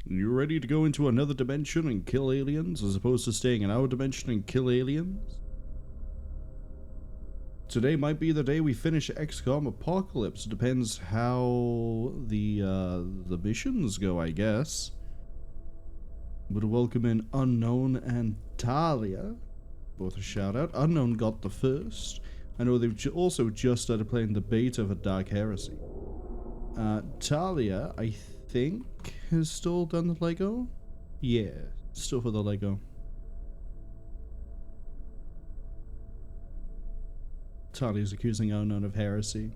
You ready to go into another dimension and kill aliens as opposed to staying in our dimension and kill aliens? Today might be the day we finish XCOM Apocalypse. It depends how the missions go, I guess. Would welcome in Unknown and Talia. Both a shout out. Unknown got the first. I know they've also just started playing the beta for Dark Heresy. Talia, I think, has still done the Lego? Yeah, still for the Lego. Talia's accusing Unknown of heresy.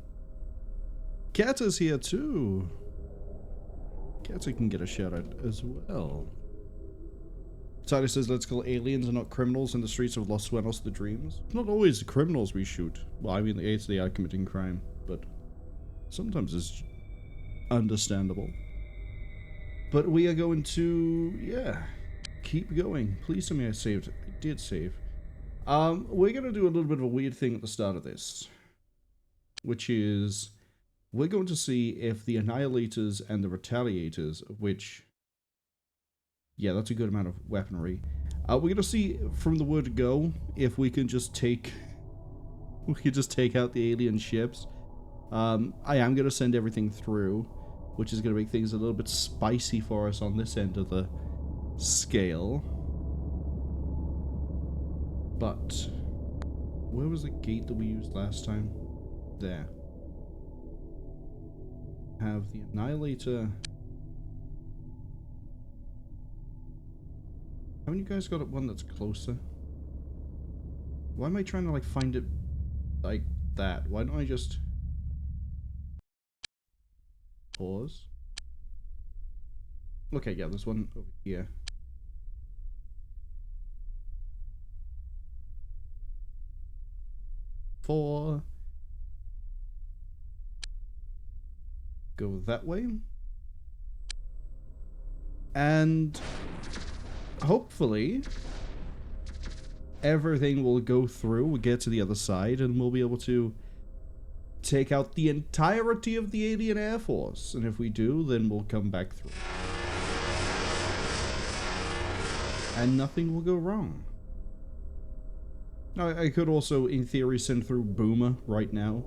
Kata's here too. Kata can get a shout out as well. Talia says, let's kill aliens and not criminals in the streets of Los Sueños the Dreams. It's not always the criminals we shoot. Well, I mean, they are committing crime, but sometimes it's understandable. But we are going to, yeah, keep going. Please tell me I saved. I did save. We're going to do a little bit of a weird thing at the start of this, which is we're going to see if the Annihilators and the Retaliators, which, yeah, that's a good amount of weaponry. We're going to see from the word go if we can just take out the alien ships. I am going to send everything through, which is going to make things a little bit spicy for us on this end of the scale. But where was the gate that we used last time? There. Have the Annihilator. Haven't you guys got one that's closer? Why am I trying to like find it like that? Why don't I just pause? Okay, yeah, there's one over here. Go that way. And hopefully everything will go through, we'll get to the other side, and we'll be able to take out the entirety of the alien air force. And if we do, then we'll come back through. And nothing will go wrong. Now, I could also, in theory, send through Boomer right now,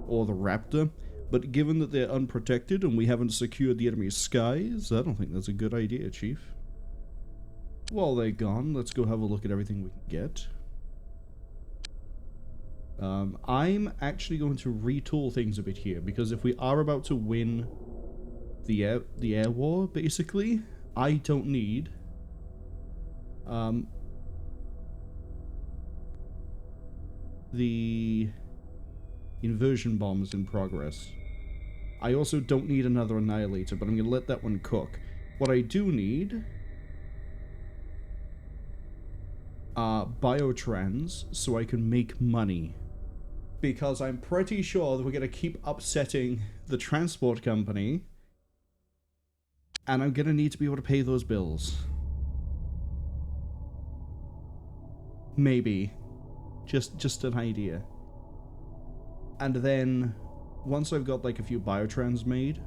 or the Raptor, but given that they're unprotected and we haven't secured the enemy's skies, I don't think that's a good idea, Chief. While they're gone, let's go have a look at everything we can get. I'm actually going to retool things a bit here, because if we are about to win the air war, basically, I don't need the inversion bombs in progress. I also don't need another Annihilator, but I'm going to let that one cook. What I do need are biotrans, so I can make money. Because I'm pretty sure that we're going to keep upsetting the transport company, and I'm going to need to be able to pay those bills. Maybe. Just an idea. And then, once I've got like a few biotrans made...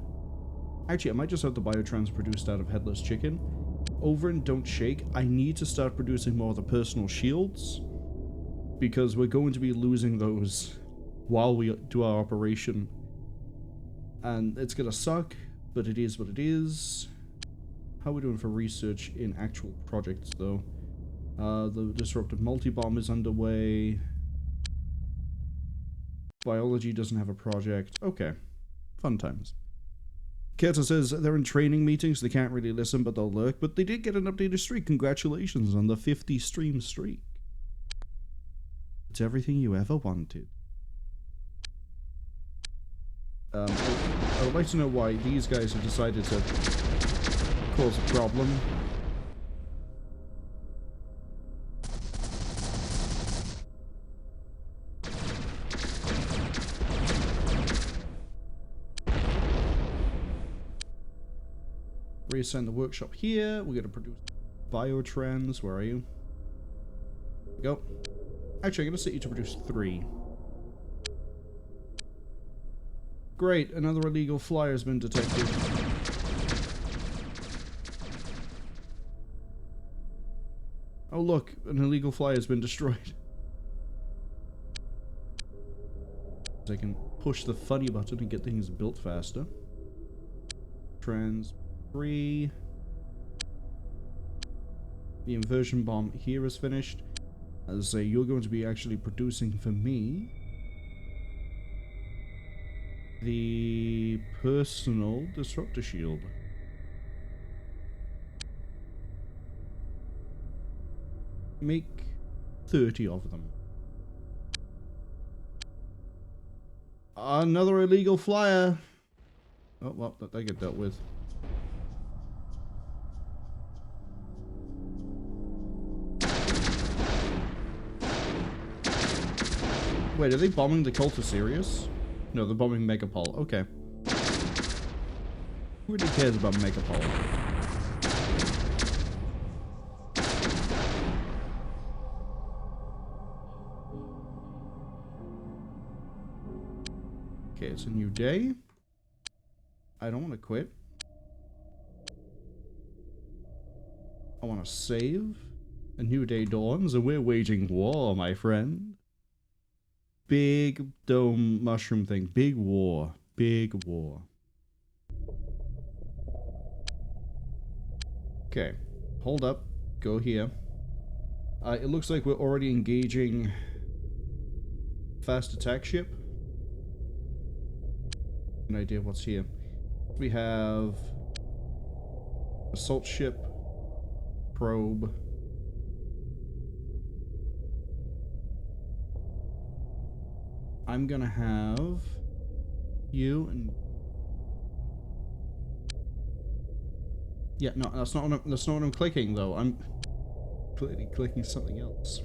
Actually, I might just have the biotrans produced out of Headless Chicken. Over in Don't Shake, I need to start producing more of the personal shields, because we're going to be losing those while we do our operation. And it's gonna suck, but it is what it is. How are we doing for research in actual projects, though? The Disruptive Multi-Bomb is underway. Biology doesn't have a project. Okay. Fun times. Keta says they're in training meetings, they can't really listen, but they'll lurk. But they did get an updated streak. Congratulations on the 50 stream streak. It's everything you ever wanted. I would like to know why these guys have decided to cause a problem. Reassign the workshop here. We're gonna produce biotrans. Where are you? Go. Actually, I'm gonna set you to produce 3. Great, another illegal flyer has been detected. Oh look, an illegal flyer has been destroyed. So I can push the funny button and get things built faster. Trans 3. The inversion bomb here is finished. As I say, you're going to be actually producing for me the personal disruptor shield. Make 30 of them. Another illegal flyer. Oh, well, they get dealt with. Wait, are they bombing the cult of Sirius? No, they're bombing Megapod. Okay. Who really cares about Megapod? Okay, it's a new day. I don't want to quit. I want to save. A new day dawns and we're waging war, my friend. Big dome mushroom thing. Big war. Big war. Okay. Hold up. Go here. It looks like we're already engaging fast attack ship. An idea of what's here. We have assault ship, probe. I'm gonna have you and yeah, no, that's not what I'm clicking though. I'm clearly clicking something else.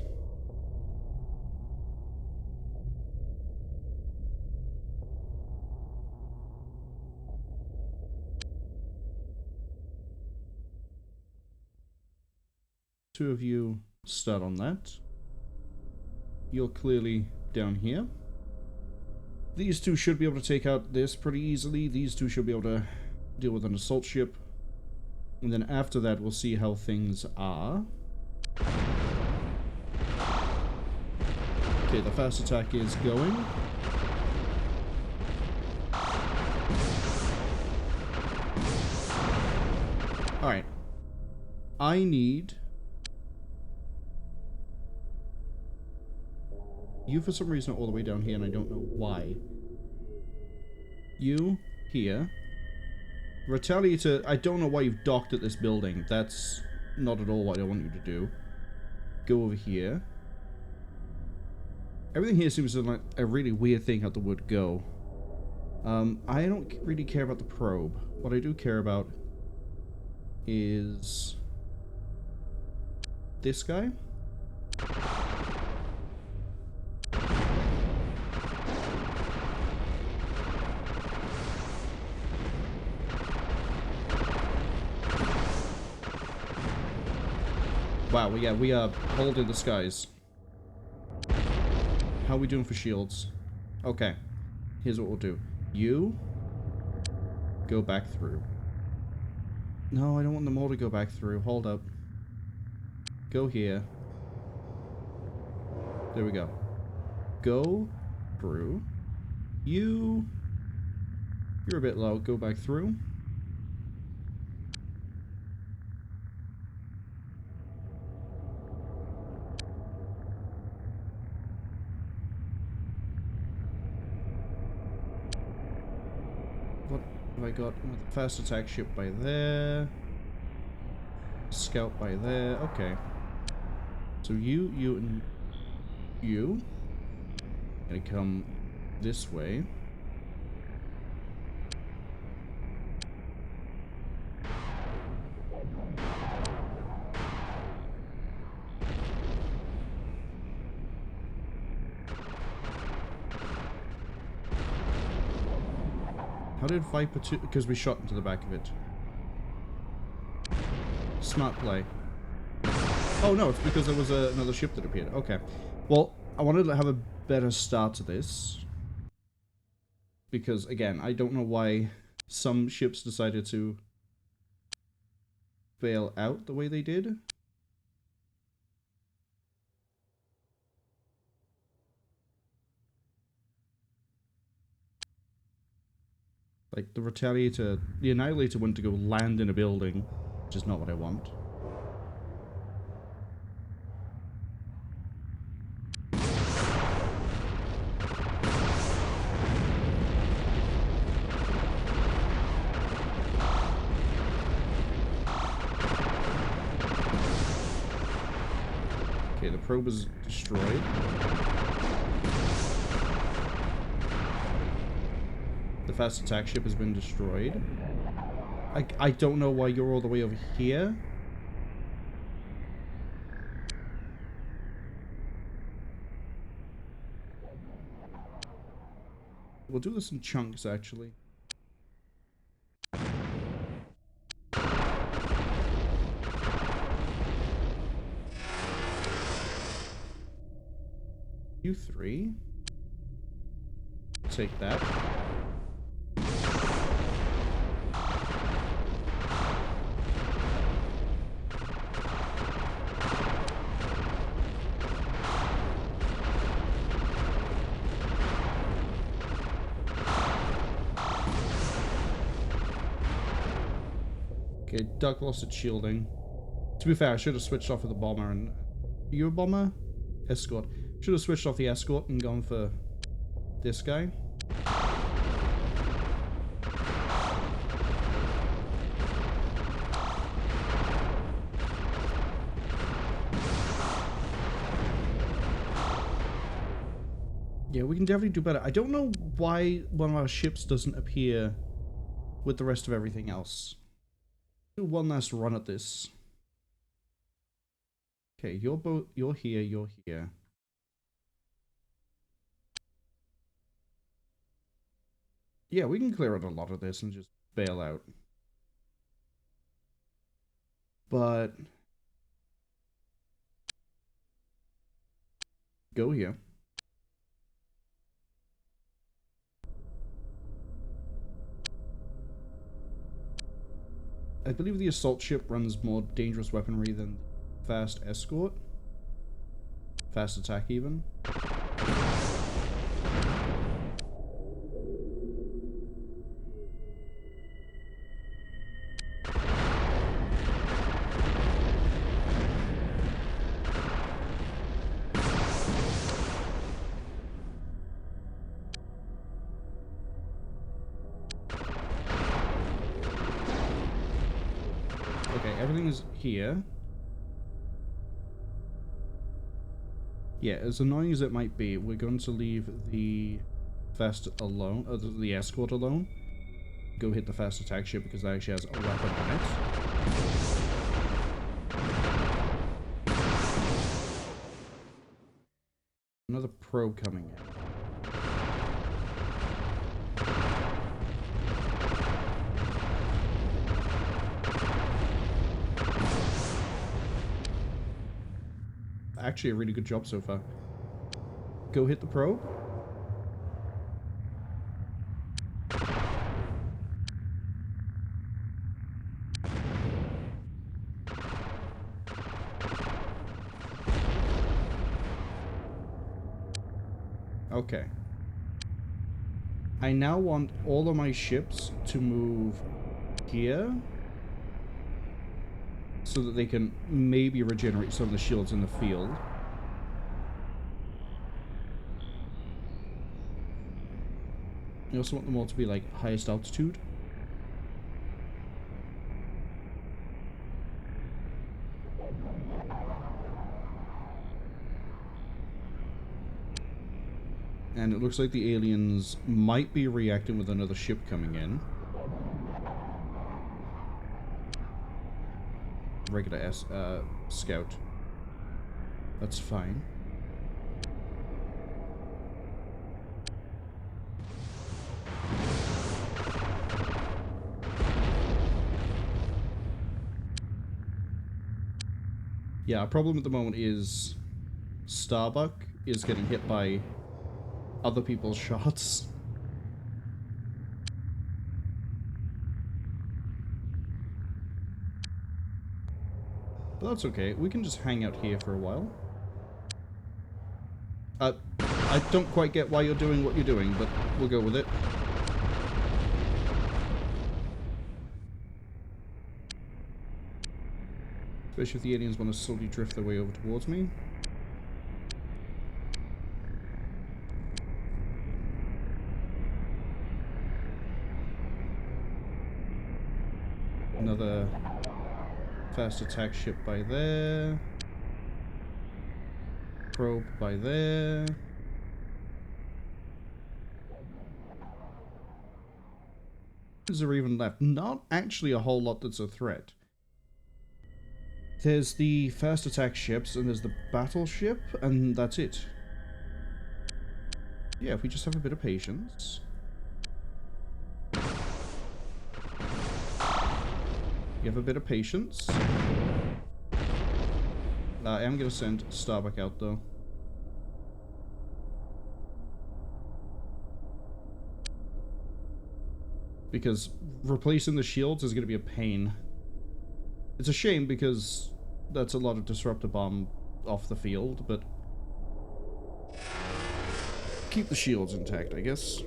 Two of you start on that. You're clearly down here. These two should be able to take out this pretty easily. These two should be able to deal with an assault ship. And then after that, we'll see how things are. Okay, the fast attack is going. Alright. I need you for some reason all the way down here, and I don't know why. You here. Retaliator, I don't know why you've docked at this building. That's not at all what I want you to do. Go over here. Everything here seems like a really weird thing how the would go. I don't really care about the probe. What I do care about is this guy. Wow, yeah, we are holding the skies. How are we doing for shields? Okay, here's what we'll do. You go back through. No, I don't want them all to go back through. Hold up. Go here. There we go. Go through. You're a bit low. Go back through. What have I got? Fast attack ship by there. Scout by there. Okay. So you, and you. Gonna come this way. How did Viper 2... Because we shot into the back of it. Smart play. Oh no, it's because there was another ship that appeared. Okay. Well, I wanted to have a better start to this. Because, again, I don't know why some ships decided to... bail out the way they did. Like, the Retaliator... The Annihilator went to go land in a building, which is not what I want. Okay, the probe is destroyed. The fast attack ship has been destroyed. I don't know why you're all the way over here. We'll do this in chunks, actually. You three. Take that. Okay, Duck lost its shielding. To be fair, I should have switched off with the bomber and... Are you a bomber? Escort. Should have switched off the escort and gone for this guy. Yeah, we can definitely do better. I don't know why one of our ships doesn't appear with the rest of everything else. Do one last run at this. Okay, you're here, you're here. Yeah, we can clear out a lot of this and just bail out. But... Go here. I believe the assault ship runs more dangerous weaponry than the fast escort. Fast attack, even. Everything is here. Yeah, as annoying as it might be, we're going to leave the fast alone, the escort alone. Go hit the fast attack ship because that actually has a weapon on it. Another probe coming in. Actually a really good job so far. Go hit the probe. Okay. I now want all of my ships to move here so that they can maybe regenerate some of the shields in the field. You also want them all to be like highest altitude. And it looks like the aliens might be reacting with another ship coming in. Regular scout. That's fine. Yeah, our problem at the moment is Starbuck is getting hit by other people's shots. But that's okay, we can just hang out here for a while. I don't quite get why you're doing what you're doing, but we'll go with it. Especially if the aliens want to slowly drift their way over towards me. Another fast attack ship by there. Probe by there. Is there even left? Not actually a whole lot that's a threat. There's the fast attack ships, and there's the battleship, and that's it. Yeah, if we just have a bit of patience. You have a bit of patience. I am going to send Starbuck out, though. Because replacing the shields is going to be a pain. It's a shame because that's a lot of disruptor bomb off the field, but keep the shields intact, I guess.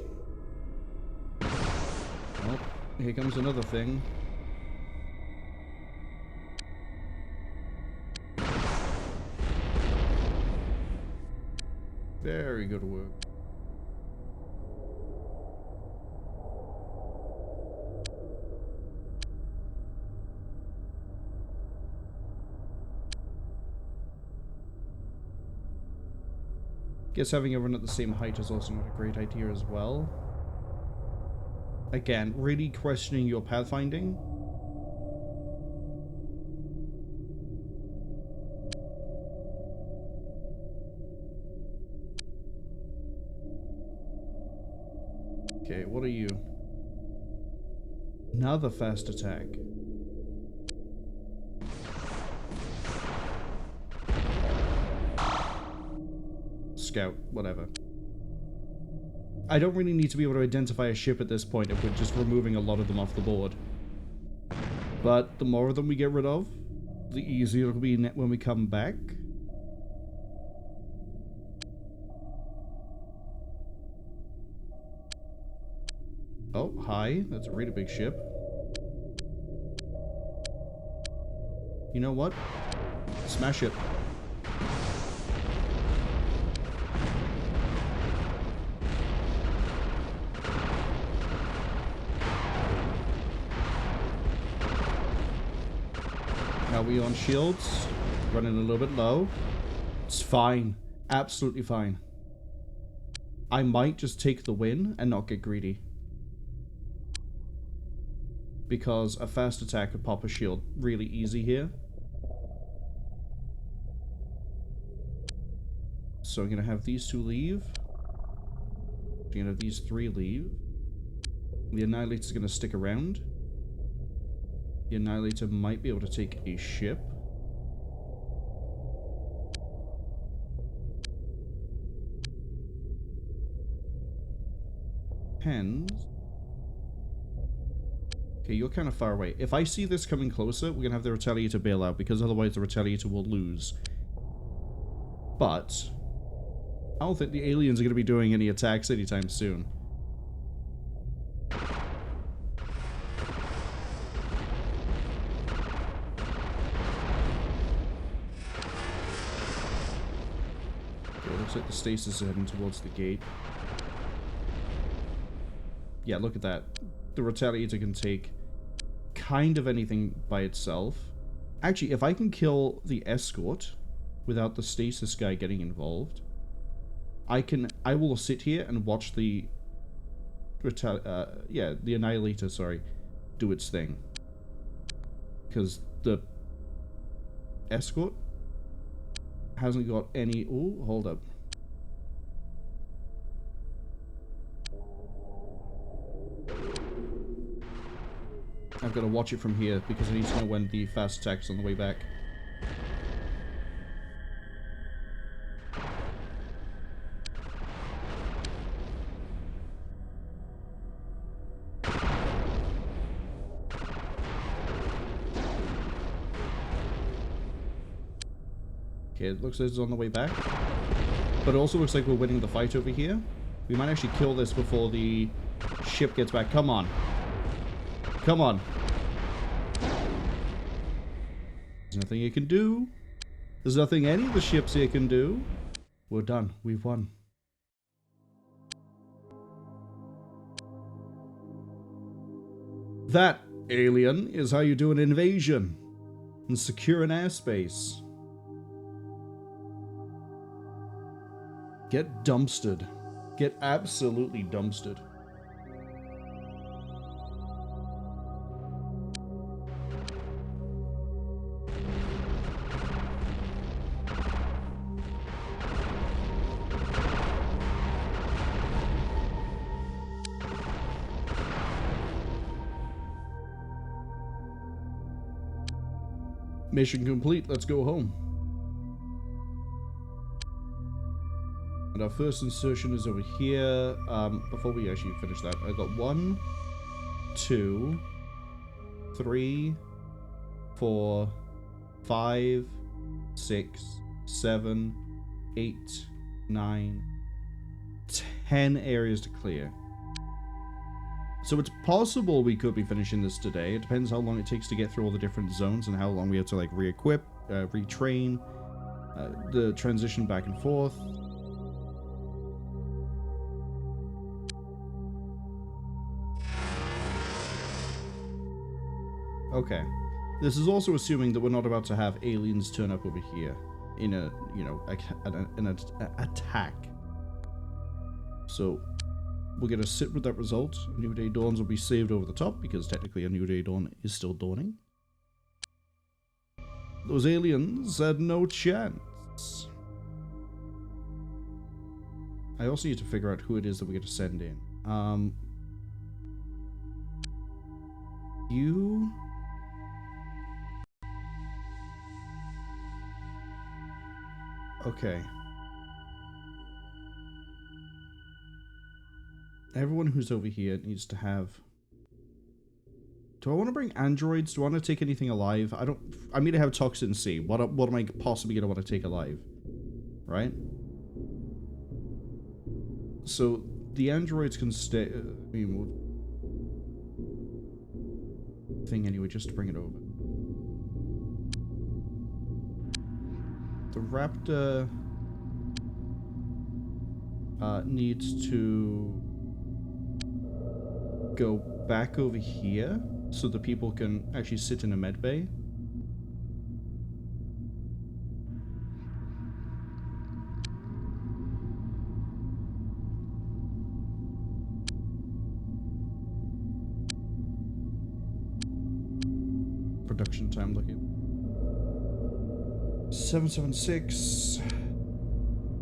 Well, here comes another thing. Very good work. Guess having everyone at the same height is also not a great idea as well. Again, really questioning your pathfinding. Okay, what are you? Another fast attack. Scout, whatever. I don't really need to be able to identify a ship at this point if we're just removing a lot of them off the board. But the more of them we get rid of, the easier it'll be when we come back. Oh, hi. That's a really big ship. You know what? Smash it. Are we on shields? Running a little bit low. It's fine. Absolutely fine. I might just take the win and not get greedy. Because a fast attack could pop a shield really easy here. So I'm going to have these two leave. I'm going to have these three leave. The Annihilator's going to stick around. The Annihilator might be able to take a ship. Pens. Okay, you're kind of far away. If I see this coming closer, we're going to have the Retaliator bail out, because otherwise the Retaliator will lose. But I don't think the aliens are going to be doing any attacks anytime soon. Okay, looks like the stasis is heading towards the gate. Yeah, look at that. The Retaliator can take kind of anything by itself. Actually, if I can kill the escort without the stasis guy getting involved, I will sit here and watch the the Annihilator, sorry, do its thing. Because the escort hasn't got any... Oh, hold up. I've got to watch it from here because I need to know when the fast attack's on the way back. Okay, it looks like it's on the way back. But it also looks like we're winning the fight over here. We might actually kill this before the ship gets back. Come on. Come on. There's nothing you can do. There's nothing any of the ships here can do. We're done. We've won. That, alien, is how you do an invasion and secure an airspace. Get dumpstered. Get absolutely dumpstered. Mission complete, let's go home. And our first insertion is over here. Before we actually finish that, I got 1, 2, 3, 4, 5, 6, 7, 8, 9, 10 areas to clear. So it's possible we could be finishing this today. It depends how long it takes to get through all the different zones and how long we have to like re-equip, retrain, the transition back and forth. Okay. This is also assuming that we're not about to have aliens turn up over here in a, you know, an attack. So we're going to sit with that result. A New Day Dawns will be saved over the top because technically a New Day Dawn is still dawning. Those aliens had no chance. I also need to figure out who it is that we're going to send in. You... Okay. Everyone who's over here needs to have... Do I want to bring androids? Do I want to take anything alive? I mean to have Toxin C. What am I possibly going to want to take alive? Right? So, the androids can stay... I mean, we'll... thing anyway, just to bring it over. The Raptor... needs to... go back over here so the people can actually sit in a med bay. Production time looking 776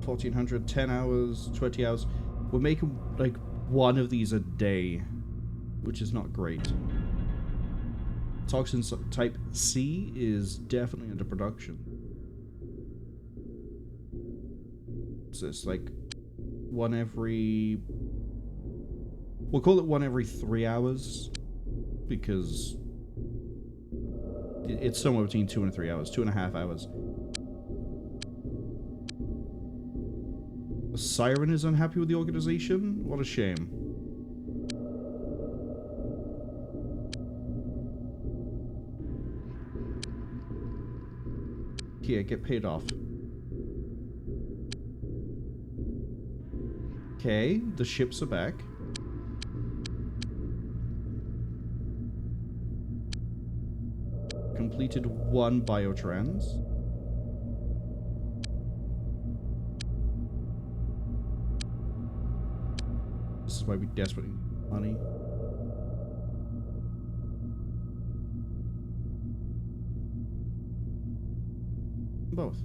1400, 10 hours, 20 hours. We're making like one of these a day, which is not great. Toxin type C is definitely under production. So it's like one every... We'll call it one every 3 hours, because it's somewhere between 2 and 3 hours, 2.5 hours. Siren is unhappy with the organization? What a shame. Here, get paid off. Okay, the ships are back. Completed 1 biotrans. This is why we desperately need money. Both.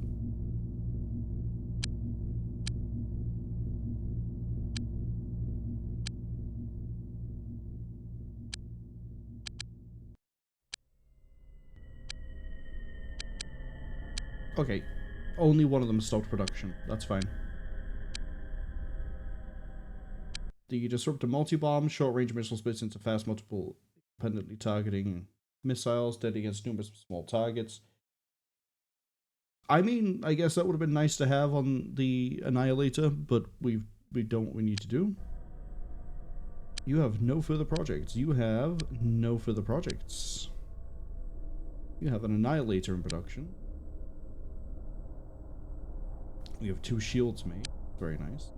Okay, only one of them stopped production. That's fine. The disruptor multi-bomb, short-range missile splits into fast multiple independently targeting missiles, dead against numerous small targets. I mean, I guess that would have been nice to have on the Annihilator, but we don't what we need to do. You have no further projects. You have no further projects. You have an Annihilator in production. We have 2 shields made. Very nice.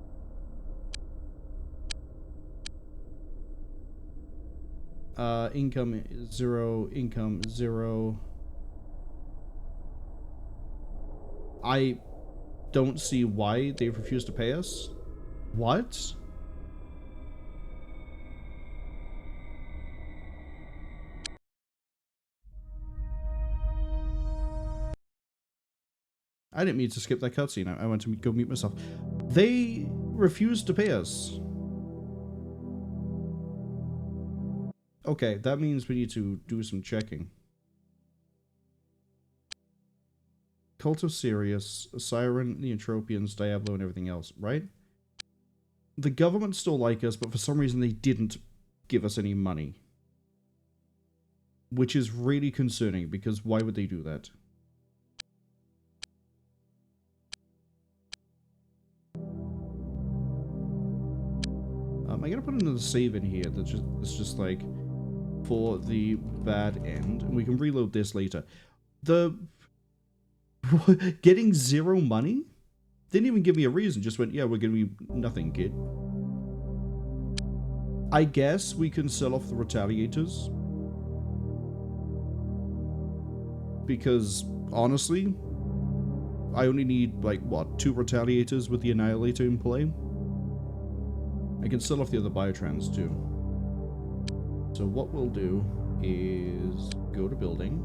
Income 0, income 0. I don't see why they've refused to pay us. What? I didn't mean to skip that cutscene. I went to go mute myself. They refused to pay us. Okay, that means we need to do some checking. Cult of Sirius, Siren, the Entropians, Diablo, and everything else, right? The government still like us, but for some reason they didn't give us any money. Which is really concerning, because why would they do that? I gotta put another save in here that's just like for the bad end, and we can reload this later. The getting 0 money? Didn't even give me a reason, just went, yeah, we're gonna be nothing, kid. I guess we can sell off the Retaliators. Because, honestly, I only need, like, what, 2 Retaliators with the Annihilator in play? I can sell off the other Biotrans, too. So what we'll do is go to building.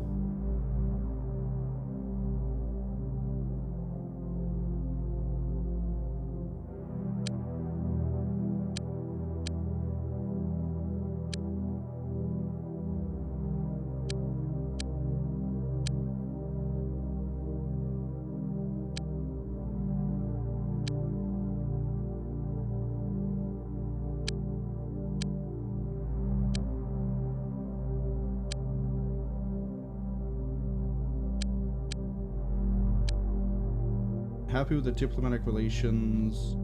Happy with the diplomatic relations.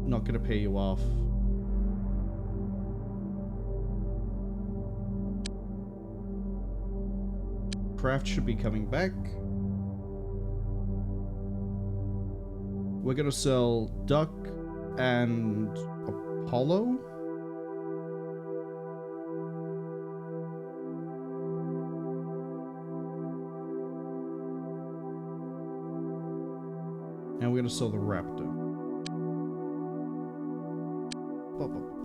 Not gonna pay you off. Craft should be coming back. We're gonna sell Duck and Apollo. And we're gonna sell the Raptor.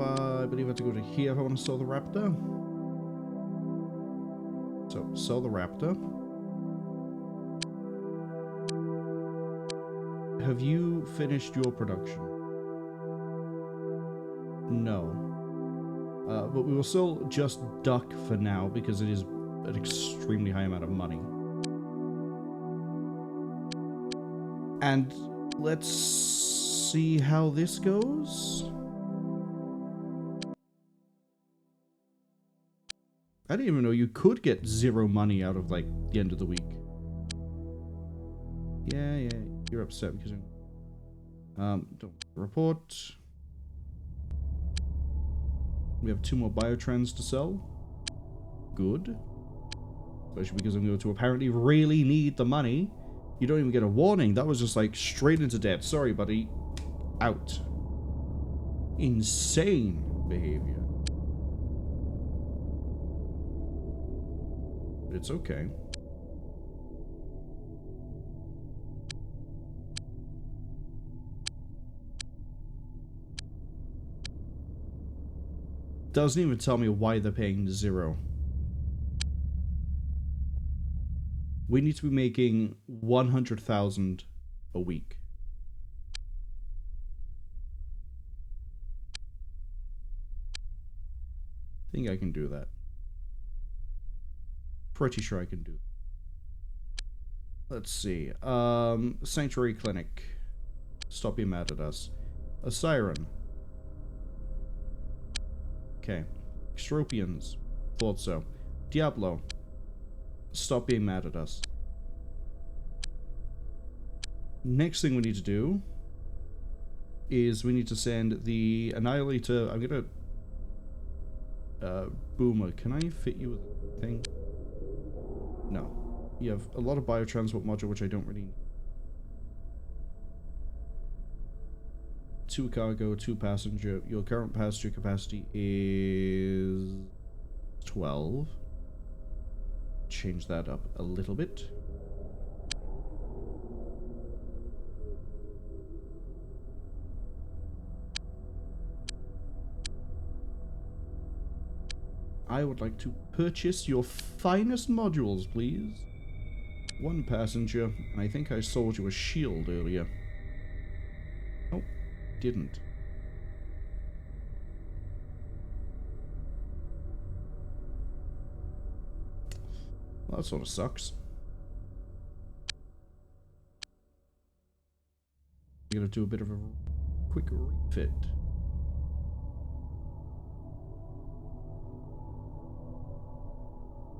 I believe I have to go to here if I want to sell the Raptor. So, sell the Raptor. Have you finished your production? No. But we will sell just Duck for now because it is an extremely high amount of money. And let's see how this goes. I didn't even know you could get 0 money out of, like, the end of the week. Yeah, you're upset because don't report. We have 2 more Biotrans to sell. Good. Especially because I'm going to apparently really need the money. You don't even get a warning. That was just like straight into debt. Sorry, buddy. Out. Insane behavior. But it's okay. Doesn't even tell me why they're paying 0. We need to be making 100,000 a week. I think I can do that. Pretty sure I can do that. Let's see. Sanctuary Clinic. Stop being mad at us. A Siren. Okay. Extropians. Thought so. Diablo. Stop being mad at us. Next thing we need to do is we need to send the Annihilator. I'm gonna Boomer, can I fit you with a thing? No. You have a lot of biotransport module, which I don't really need. 2 cargo, 2 passenger. Your current passenger capacity is 12. Change that up a little bit. I would like to purchase your finest modules, please. 1 passenger, and I think I sold you a shield earlier. Oh, didn't. Well, that sort of sucks. I'm gonna do a bit of a quick refit.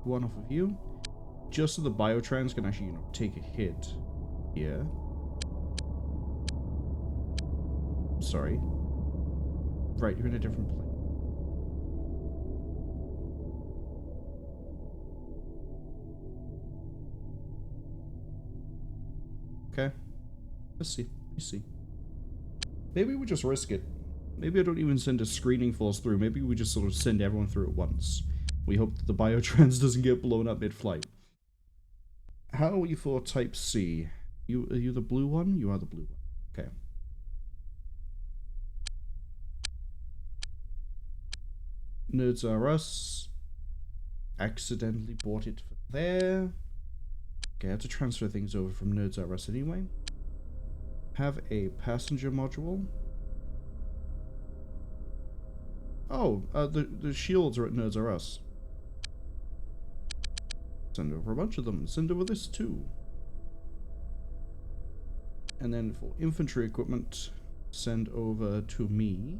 One off of you. Just so the biotrans can actually, take a hit. Yeah. Sorry. Right, you're in a different place. Okay. Let's see. Maybe we just risk it. Maybe I don't even send a screening force through. Maybe we just sort of send everyone through at once. We hope that the biotrans doesn't get blown up mid-flight. How are we for Type C? Are you the blue one? You are the blue one. Okay. Nerds Are Us. Accidentally bought it for there. Okay, I have to transfer things over from Nerds Are Us anyway. Have a passenger module. Oh, the shields are at Nerds Are Us. Send over a bunch of them. Send over this too. And then for infantry equipment, send over to me.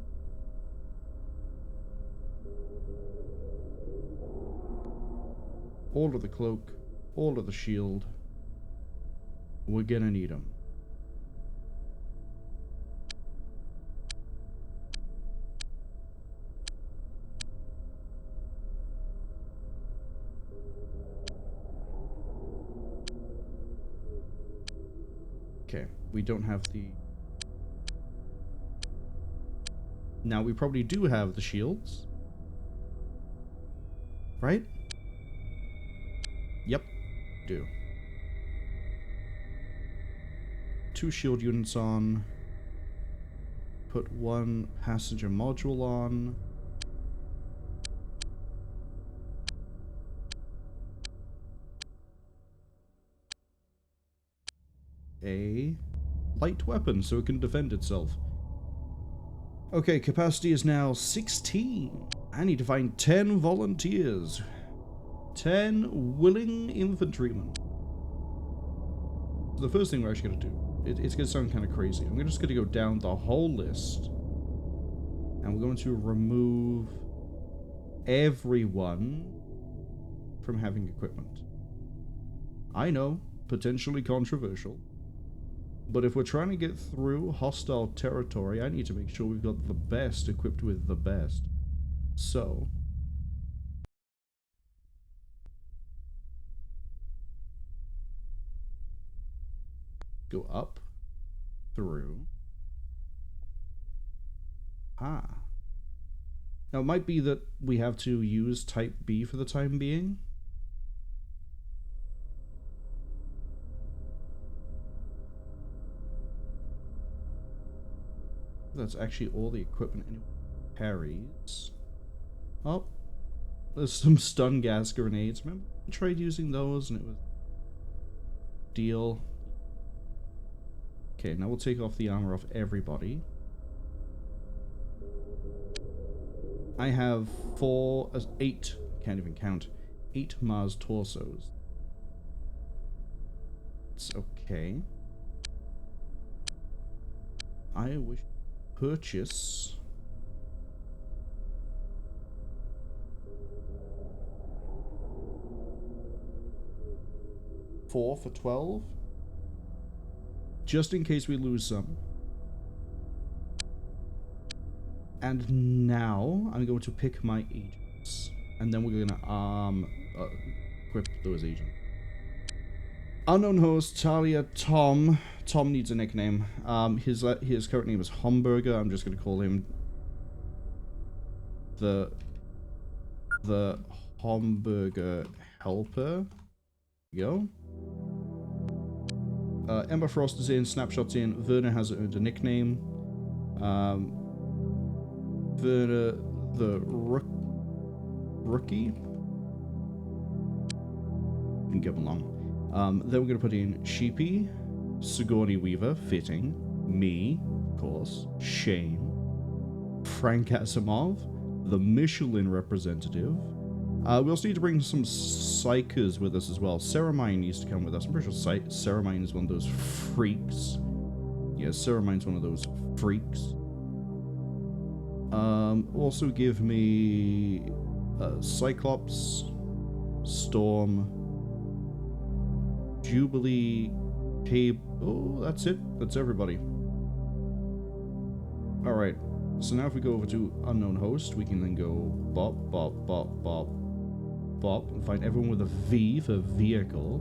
All of the cloak, all of the shield. We're gonna need them. Okay, we don't have the... Now we probably do have the shields. Right? Yep, do. 2 shield units on. Put 1 passenger module on. A light weapon so it can defend itself. Okay, capacity is now 16. I need to find 10 volunteers. 10 willing infantrymen. The first thing we're actually going to do, it's going to sound kind of crazy. I'm just going to go down the whole list. And we're going to remove everyone from having equipment. I know, potentially controversial. But if we're trying to get through hostile territory, I need to make sure we've got the best equipped with the best. So... go up, through. Ah. Now, it might be that we have to use Type B for the time being. That's actually all the equipment anyone carries. Oh, there's some stun gas grenades. Remember, we tried using those and it was deal. Okay, now we'll take off the armor off everybody. I have 8, can't even count, 8 Mars torsos. It's okay. I wish to purchase... 4 for 12. Just in case we lose some. And now I'm going to pick my agents. And then we're going to equip those agents. Unknown host, Talia Tom. Tom needs a nickname. His current name is Hamburger. I'm just going to call him the Hamburger Helper. There you go. Ember Frost is in, Snapshot's in, Werner has earned a nickname. Werner the Rookie. And give along. Then we're going to put in Sheepy, Sigourney Weaver, fitting, me, of course, Shane, Frank Asimov, the Michelin representative. We also need to bring some psychers with us as well. Ceramine needs to come with us. I'm pretty sure Ceramine is one of those freaks. Yeah, Ceramine's one of those freaks. Also give me Cyclops, Storm, Jubilee, Cabe. Oh, that's it. That's everybody. Alright. So now if we go over to Unknown Host, we can then go bop, bop, bop, bop, bop, and find everyone with a V for vehicle.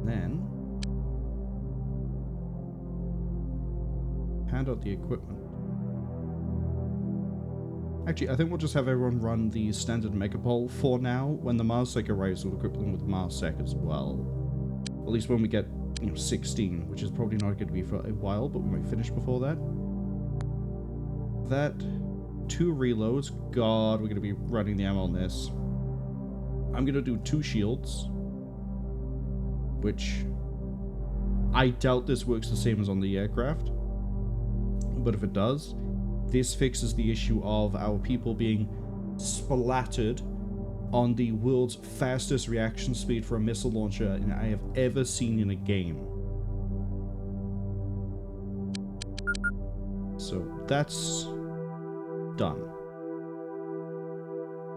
Then hand out the equipment. Actually, I think we'll just have everyone run the standard Megapod for now. When the Marsec arrives, we'll equip them with Marsec as well. At least when we get, 16, which is probably not going to be for a while, but we might finish before that. That, 2 reloads. God, we're going to be running the ammo on this. I'm going to do 2 shields, which I doubt this works the same as on the aircraft. But if it does, this fixes the issue of our people being splattered on the world's fastest reaction speed for a missile launcher I have ever seen in a game. So that's done.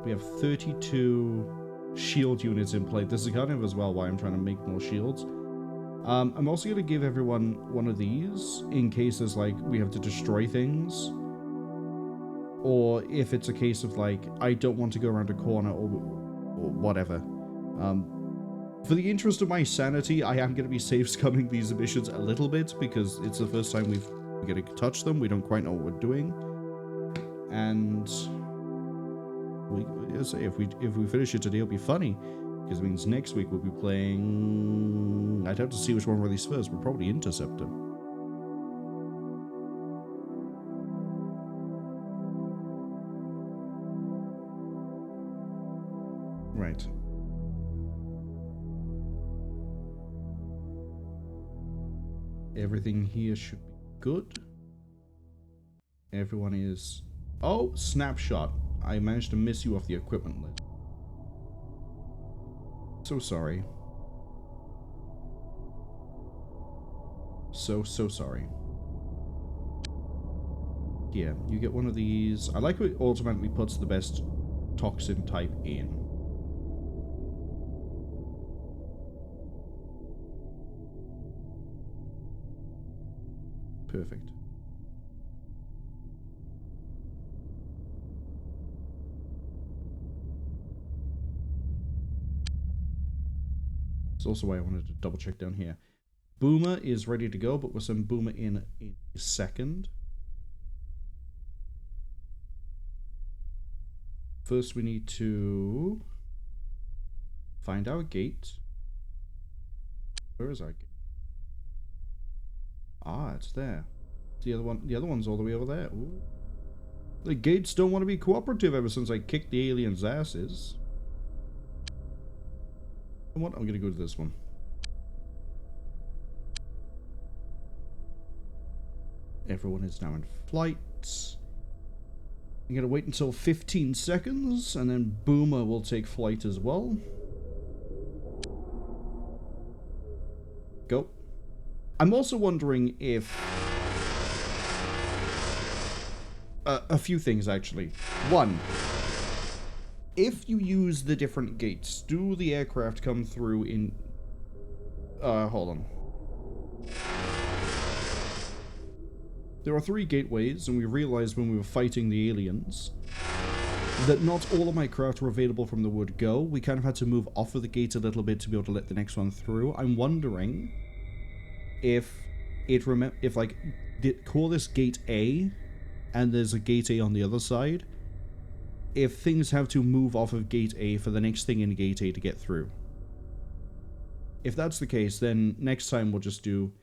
We have 32 shield units in play. This is kind of as well why I'm trying to make more shields. I'm also going to give everyone one of these in cases like we have to destroy things, or if it's a case of like I don't want to go around a corner or whatever. For the interest of my sanity, I am going to be safe scumming these missions a little bit because it's the first time we're going to touch them. We don't quite know what we're doing, and if we finish it today, it'll be funny. Because it means next week we'll be playing... I'd have to see which one released first. We're probably Interceptor. Right. Everything here should be good. Everyone is... Oh, Snapshot. I managed to miss you off the equipment list. So sorry. So sorry. Yeah, you get one of these. I like how it automatically puts the best toxin type in. Perfect. That's also why I wanted to double check down here. Boomer is ready to go, but we'll send Boomer in a second. First, we need to find our gate. Where is our gate? Ah, it's there. The other one's all the way over there. Ooh. The gates don't want to be cooperative ever since I kicked the aliens' asses. You know what? I'm gonna go to this one. Everyone is now in flight. I'm gonna wait until 15 seconds, and then Boomer will take flight as well. Go. I'm also wondering if... a few things, actually. One, if you use the different gates, do the aircraft come through in... hold on. There are 3 gateways, and we realized when we were fighting the aliens that not all of my craft were available from the word go. We kind of had to move off of the gate a little bit to be able to let the next one through. I'm wondering if it call this gate A, and there's a gate A on the other side, if things have to move off of gate A for the next thing in gate A to get through. If that's the case, then next time we'll just do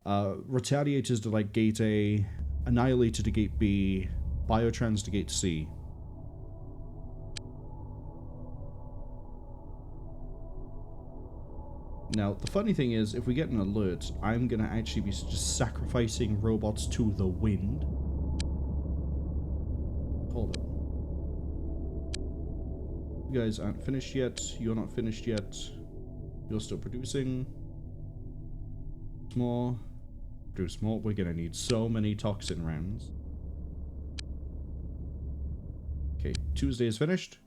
Retaliators to like gate A, Annihilator to gate B, Biotrans to gate C. Now, the funny thing is, if we get an alert, I'm gonna actually be just sacrificing robots to the wind. Hold on. You guys aren't finished yet. You're not finished yet. You're still producing. More. Produce more. We're gonna need so many toxin rounds. Okay, Tuesday is finished.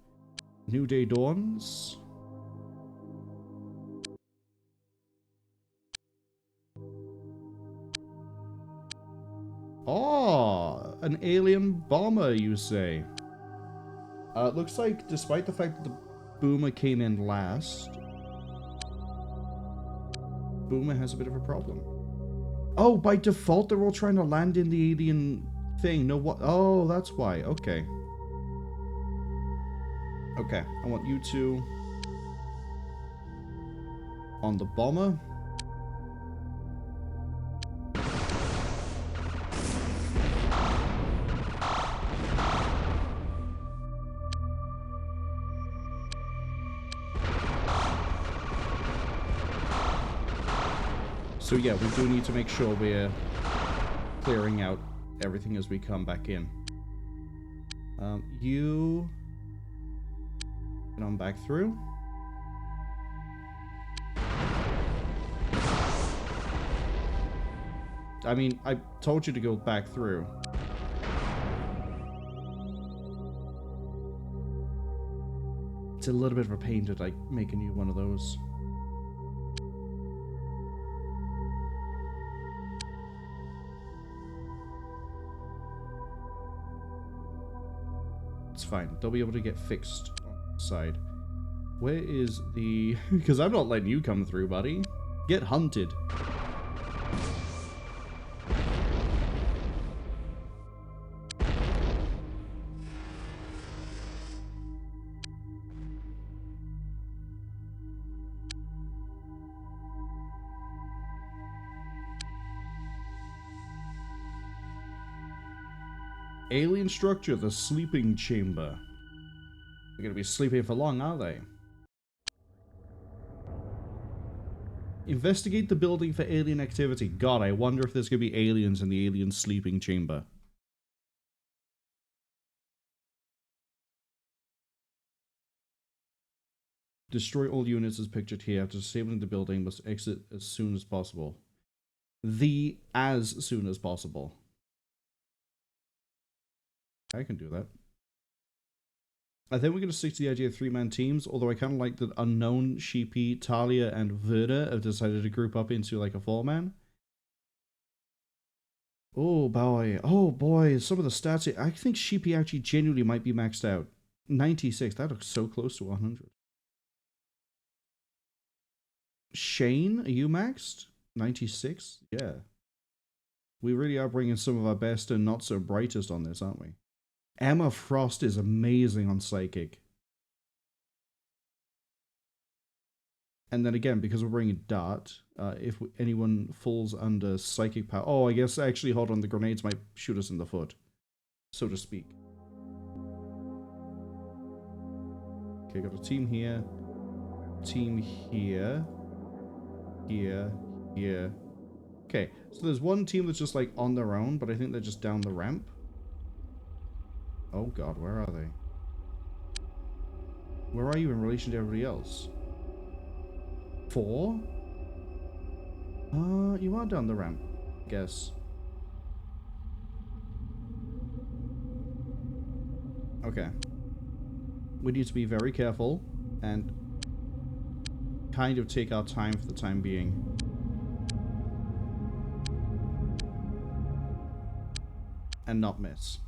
New day dawns. Oh, an alien bomber, you say? It looks like, despite the fact that the boomer came in last, boomer has a bit of a problem. Oh, by default, they're all trying to land in the alien thing. No, what? Oh, that's why. Okay. Okay, I want you two on the bomber. So yeah, we do need to make sure we're clearing out everything as we come back in. You get on back through. I mean, I told you to go back through. It's a little bit of a pain to like make a new one of those. It's fine. They'll be able to get fixed on the side. Where is the... Because I'm not letting you come through, buddy. Get hunted. Alien structure, the sleeping chamber. They're gonna be sleeping for long, are they? Investigate the building for alien activity. God, I wonder if there's gonna be aliens in the alien sleeping chamber. Destroy all units as pictured here. After disabling the building, must exit as soon as possible. As soon as possible. I can do that. I think we're going to stick to the idea of 3-man teams, although I kind of like that Unknown, Sheepy, Talia, and Verda have decided to group up into like a 4-man. Oh boy, some of the stats, I think Sheepy actually genuinely might be maxed out. 96, that looks so close to 100. Shane, are you maxed? 96? Yeah. We really are bringing some of our best and not so brightest on this, aren't we? Emma Frost is amazing on Psychic. And then again, because we're bringing Dart, if anyone falls under Psychic power... Oh, I guess actually, hold on, the grenades might shoot us in the foot, so to speak. Okay, got a team here. Team here. Here. Here. Okay, so there's one team that's just like on their own, but I think they're just down the ramp. Oh god, where are they? Where are you in relation to everybody else? 4? You are down the ramp, I guess. Okay. We need to be very careful and kind of take our time for the time being. and not miss.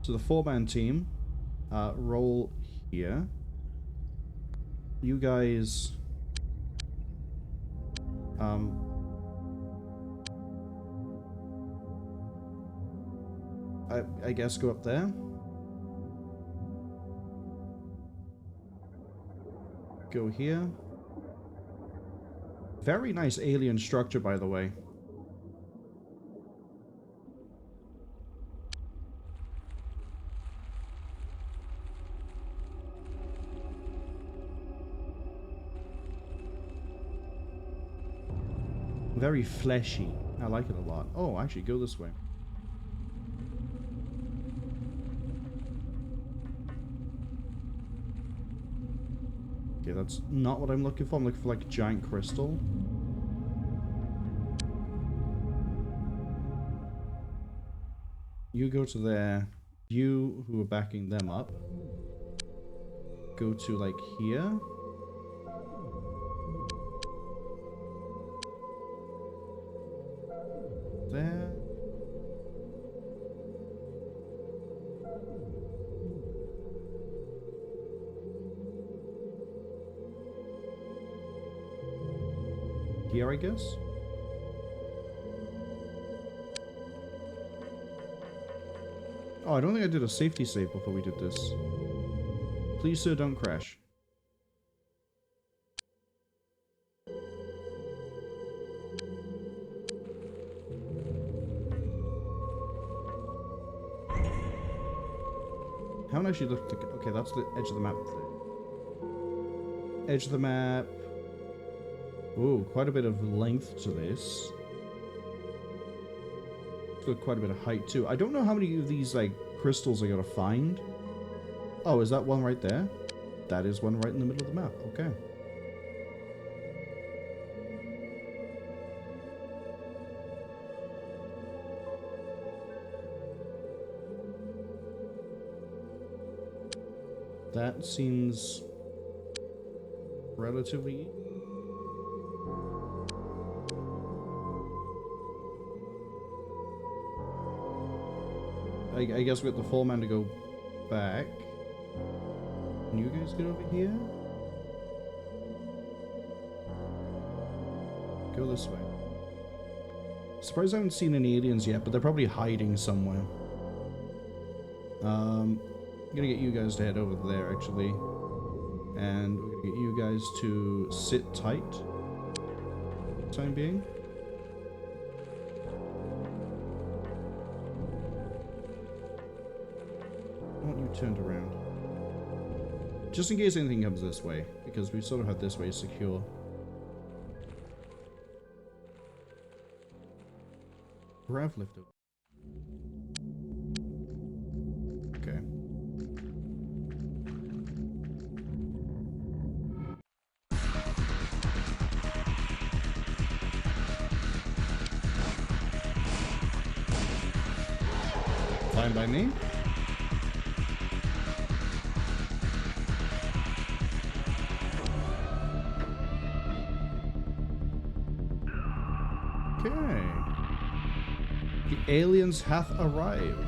So the 4-man team, roll here. You guys, I guess go up there. Go here. Very nice alien structure, by the way. Very fleshy. I like it a lot. Oh, actually, go this way. Okay, that's not what I'm looking for. I'm looking for like a giant crystal. You go to there. You, who are backing them up, go to like here. There. Here, I guess. Oh, I don't think I did a safety save before we did this. Please, sir, don't crash. Haven't actually looked at... Okay, that's the edge of the map. Edge of the map. Ooh, quite a bit of length to this. It's got quite a bit of height too. I don't know how many of these like crystals I gotta find. Oh, is that one right there? That is one right in the middle of the map. Okay. That seems relatively... I guess we got the 4-man to go back. Can you guys get over here? Go this way. Surprised I haven't seen any aliens yet, but they're probably hiding somewhere. I'm gonna get you guys to head over there, actually. And we're gonna get you guys to sit tight. For the time being. I want you turned around. Just in case anything comes this way, because we sort of had this way secure. Grav lift up. Okay. Fine by me. Okay. The aliens hath arrived.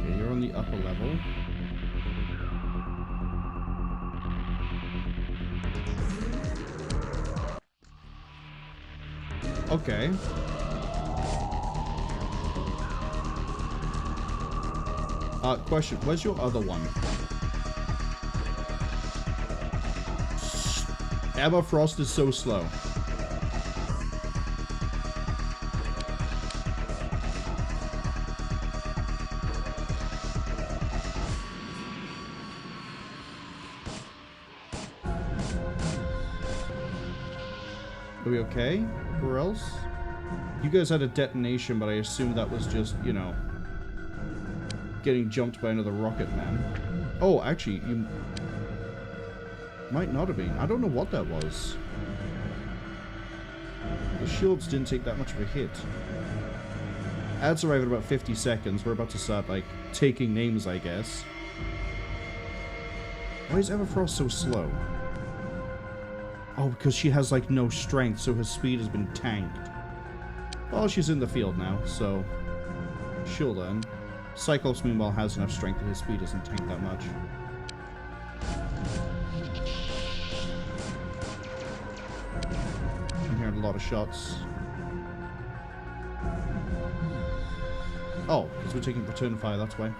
Okay, you're on the upper level. Okay. Question, where's your other one? Emma Frost is so slow. Are we okay? Where else? You guys had a detonation, but I assume that was just, you know, getting jumped by another rocket man. Oh, actually, you might not have been. I don't know what that was. The shields didn't take that much of a hit. Ads arrive in about 50 seconds. We're about to start, like, taking names, I guess. Why is Everfrost so slow? Oh, because she has, like, no strength, so her speed has been tanked. Well, she's in the field now, so she'll learn. Cyclops, meanwhile, has enough strength that his speed isn't tanked that much. I'm hearing a lot of shots. Oh, because we're taking return fire, that's why.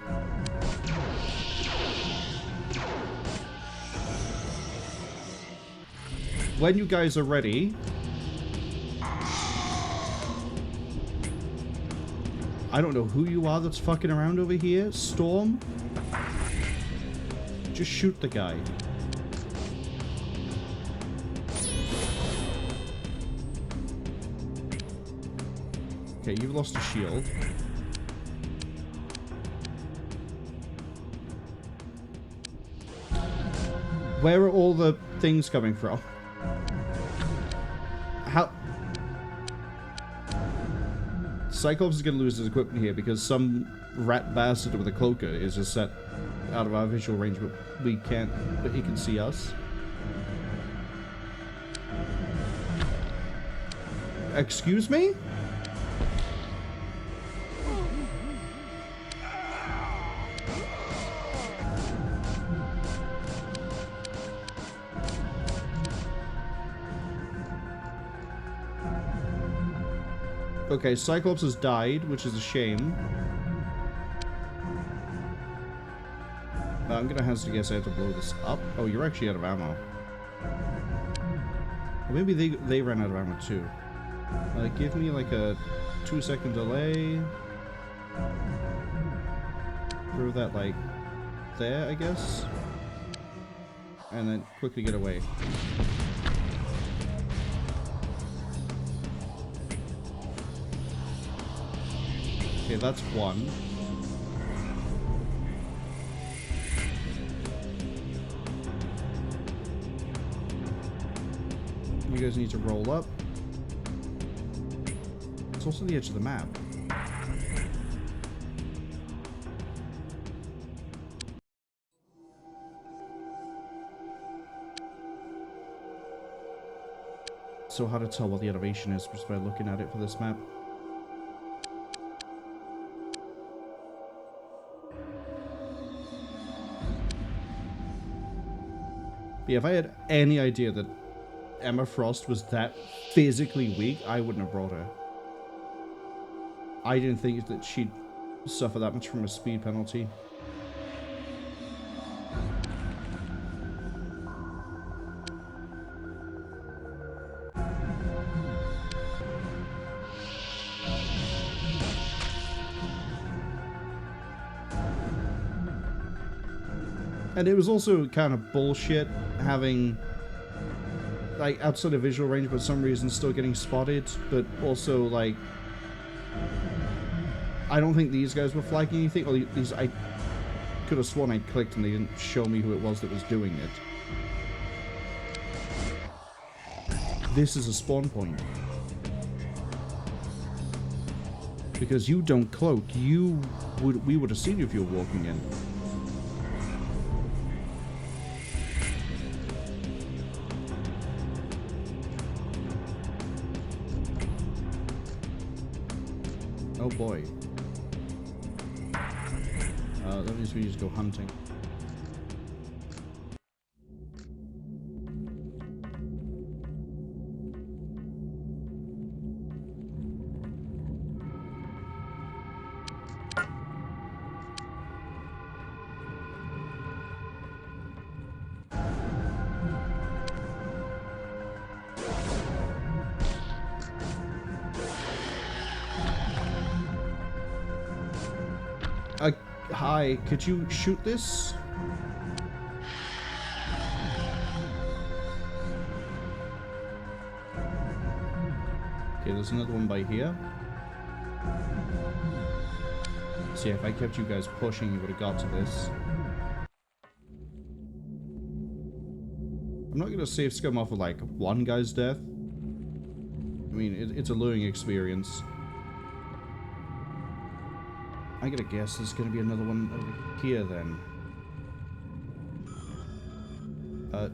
When you guys are ready... I don't know who you are that's fucking around over here. Storm? Just shoot the guy. Okay, you've lost a shield. Where are all the things coming from? How... Cyclops is going to lose his equipment here because some rat bastard with a cloaker is just set out of our visual range, but we can't... but he can see us. Excuse me? Okay, Cyclops has died, which is a shame. I'm gonna hazard to guess I have to blow this up. Oh, you're actually out of ammo. Or maybe they ran out of ammo too. Give me like a 2-second delay. Throw that like there, I guess. And then quickly get away. Okay, that's one. You guys need to roll up. It's also the edge of the map. So hard to tell what the elevation is just by looking at it for this map. Yeah, if I had any idea that Emma Frost was that physically weak, I wouldn't have brought her. I didn't think that she'd suffer that much from a speed penalty. And it was also kind of bullshit having, like, outside of visual range, but for some reason still getting spotted, but also, like, I don't think these guys were flagging anything, or these, I could have sworn I clicked and they didn't show me who it was that was doing it. This is a spawn point. Because you don't cloak, we would have seen you if you were walking in. Oh boy. That means we need to go hunting. Hi, could you shoot this? Okay, there's another one by here. So yeah, if I kept you guys pushing, you would have got to this. I'm not going to save scum off of like one guy's death. I mean, it's a learning experience. I gotta guess there's gonna be another one over here then.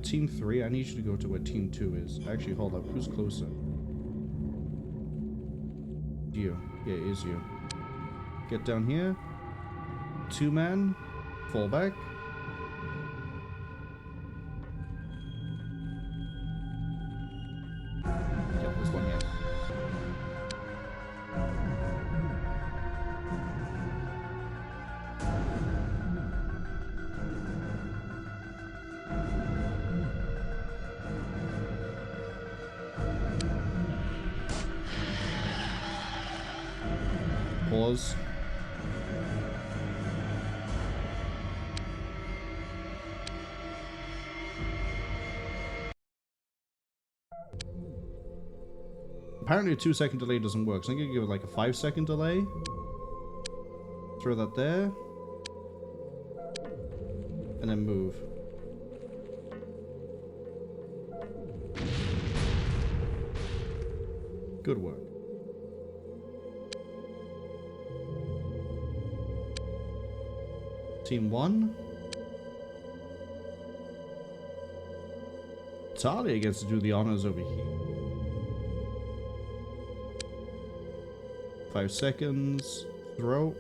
Team 3, I need you to go to where Team 2 is. Actually, hold up. Who's closer? You. Yeah, it is you. Get down here. 2-man. Fall back. Yep, this one, yeah. Pause. Apparently a 2-second delay doesn't work, so I'm gonna give it like a 5-second delay. Throw that there. And then move. Good work. Team 1. Talia gets to do the honors over here. 5 seconds. Throw.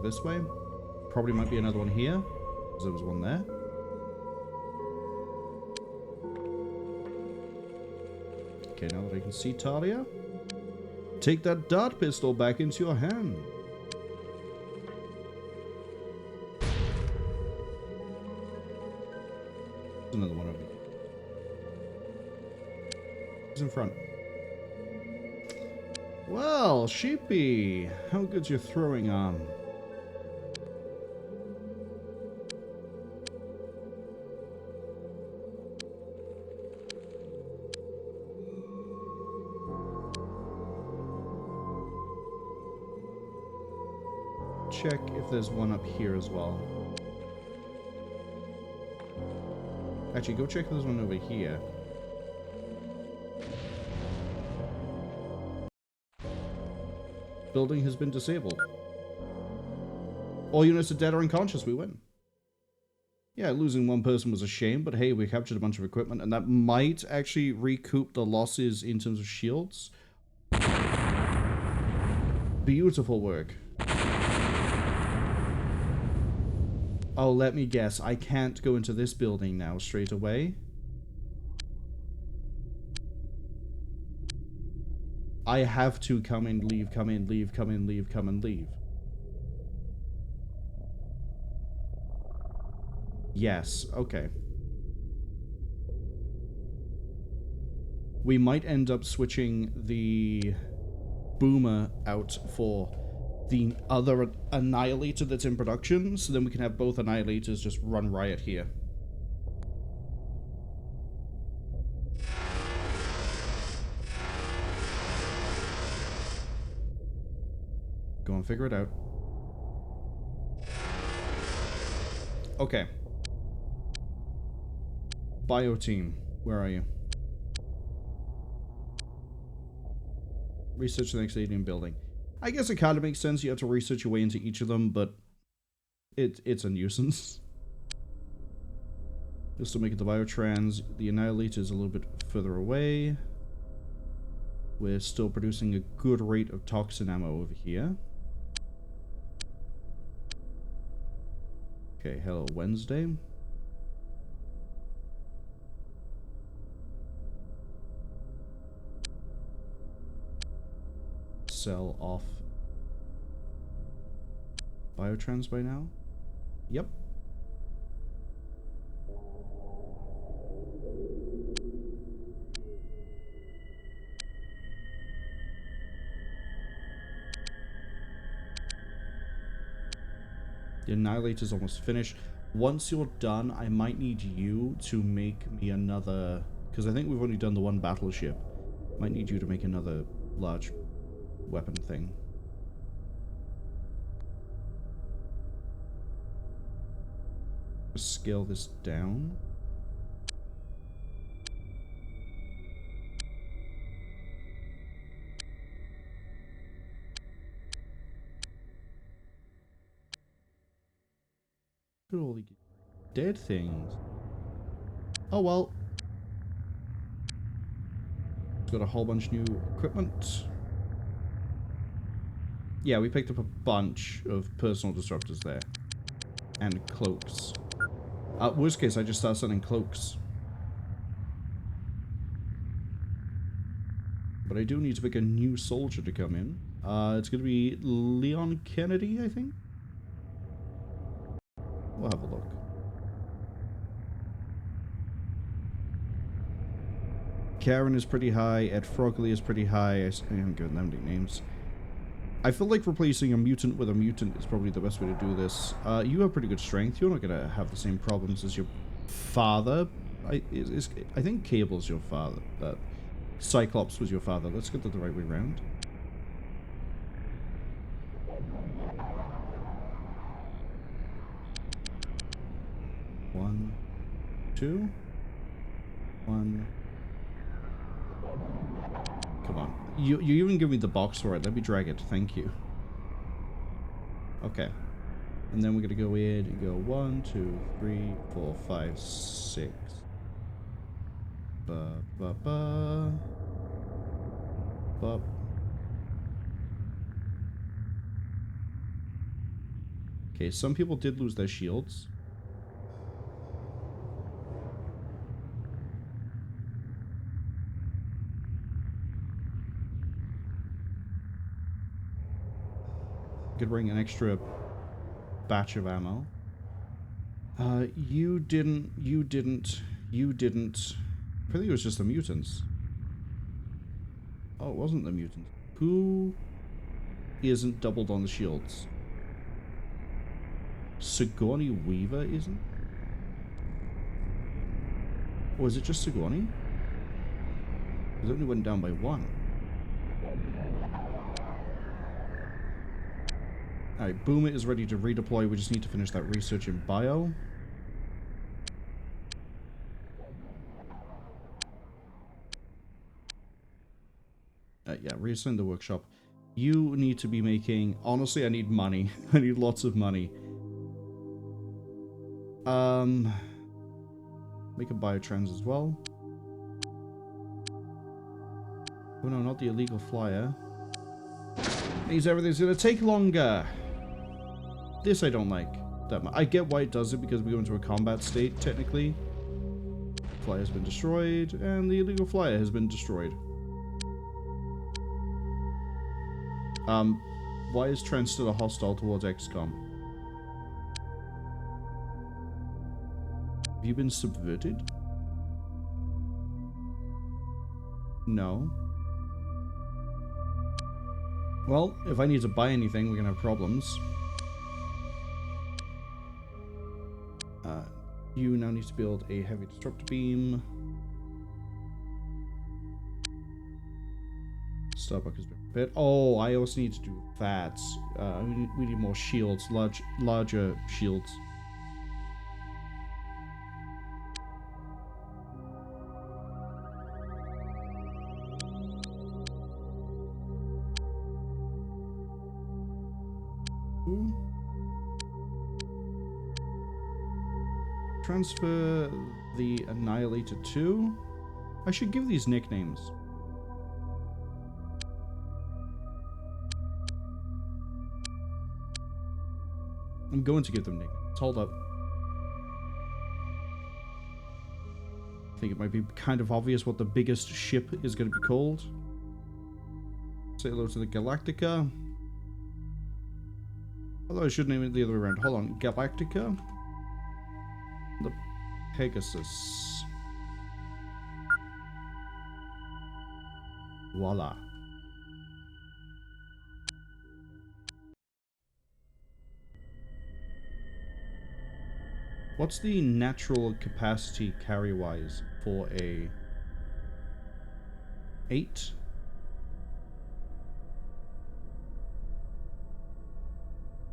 This way. Probably might be another one here, because there was one there. Okay, now that I can see Talia, take that dart pistol back into your hand. There's another one over here. Who's in front? Well, Sheepy, how good's your throwing arm? Check if there's one up here as well. Actually, go check if there's one over here. Building has been disabled. All units are dead or unconscious, we win. Yeah, losing one person was a shame, but hey, we captured a bunch of equipment, and that might actually recoup the losses in terms of shields. Beautiful work. Oh, let me guess. I can't go into this building now straight away. I have to come in, leave, come in, leave, come in, leave, come and leave. Yes, okay. We might end up switching the boomer out for the other Annihilator that's in production, so then we can have both Annihilators just run riot here. Go and figure it out. Okay. Bio team, where are you? Research the next alien building. I guess it kind of makes sense. You have to research your way into each of them, but it's a nuisance. Just to make it the biotrans, the Annihilator is a little bit further away. We're still producing a good rate of toxin ammo over here. Okay, hello, Wednesday. Sell off biotrans by now? Yep. The Annihilator's almost finished. Once you're done, I might need you to make me another... Because I think we've only done the one battleship. Might need you to make another large weapon thing. Scale this down. at all these dead things. Oh well. Got a whole bunch of new equipment. Yeah, we picked up a bunch of personal disruptors there. And cloaks. Worst case, I just start selling cloaks. But I do need to pick a new soldier to come in. It's going to be Leon Kennedy, I think? We'll have a look. Karen is pretty high. Ed Frogley is pretty high. I'm giving them nicknames. I feel like replacing a mutant with a mutant is probably the best way to do this. You have pretty good strength. You're not going to have the same problems as your father. I think Cable's your father. Cyclops was your father. Let's get that the right way around. One, two, one. Come on. You even give me the box for it. Let me drag it. Thank you. Okay. And then we're going to go in and go 1, 2, 3, 4, 5, 6. Ba, ba, ba. Ba. Okay, some people did lose their shields. Could bring an extra batch of ammo. You didn't. I think it was just the mutants. Oh, it wasn't the mutants. Who isn't doubled on the shields? Sigourney Weaver isn't? Or is it just Sigourney? It only went down by 1. Alright, Boomer is ready to redeploy. We just need to finish that research in bio. Yeah, reassign the workshop. You need to be making... Honestly, I need money. I need lots of money. Make a biotrans as well. Oh no, not the illegal flyer. Means everything's gonna take longer. This I don't like that much. I get why it does it because we go into a combat state, technically. Flyer has been destroyed, and the illegal flyer has been destroyed. Why is Trent still hostile towards XCOM? Have you been subverted? No. Well, if I need to buy anything, we're gonna have problems. You now need to build a heavy disruptor beam. Starbuck has been prepared. Oh, I also need to do that. We need more shields, larger shields. Transfer the Annihilator 2. I should give these nicknames. I'm going to give them nicknames. Hold up. I think it might be kind of obvious what the biggest ship is going to be called. Say hello to the Galactica. Although I should name it the other way around. Hold on. Galactica. The Pegasus. Voila. What's the natural capacity carry-wise for a 8?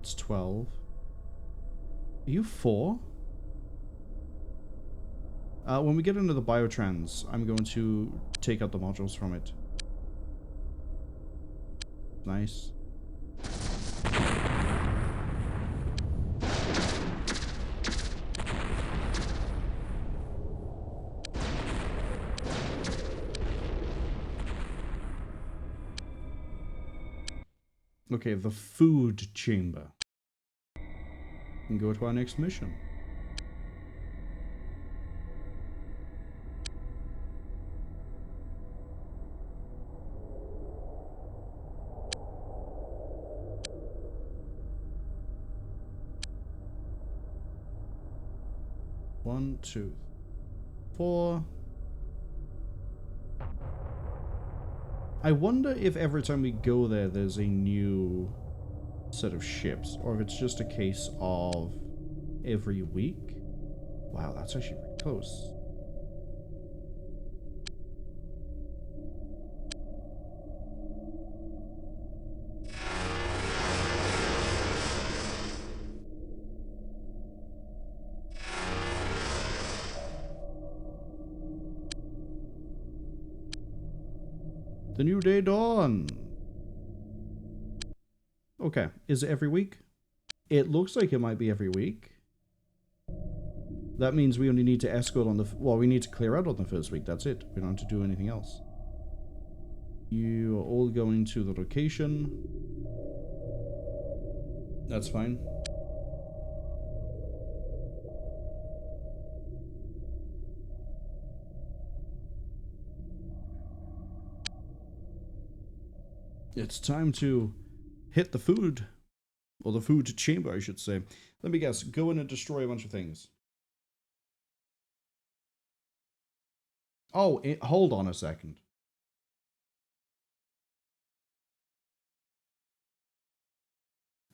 It's 12. Are you 4? When we get into the biotrans, I'm going to take out the modules from it. Nice. Okay, the food chamber. And go to our next mission. One, two, 4. I wonder if every time we go there, there's a new set of ships, or if it's just a case of every week. Wow, that's actually pretty close. The new day dawn. Okay, is it every week? It looks like it might be every week. That means we only need to escort on the... Well, we need to clear out on the first week. That's it. We don't have to do anything else. You are all going to the location. That's fine. It's time to hit the food. Or the food chamber, I should say. Let me guess. Go in and destroy a bunch of things. Oh, hold on a second.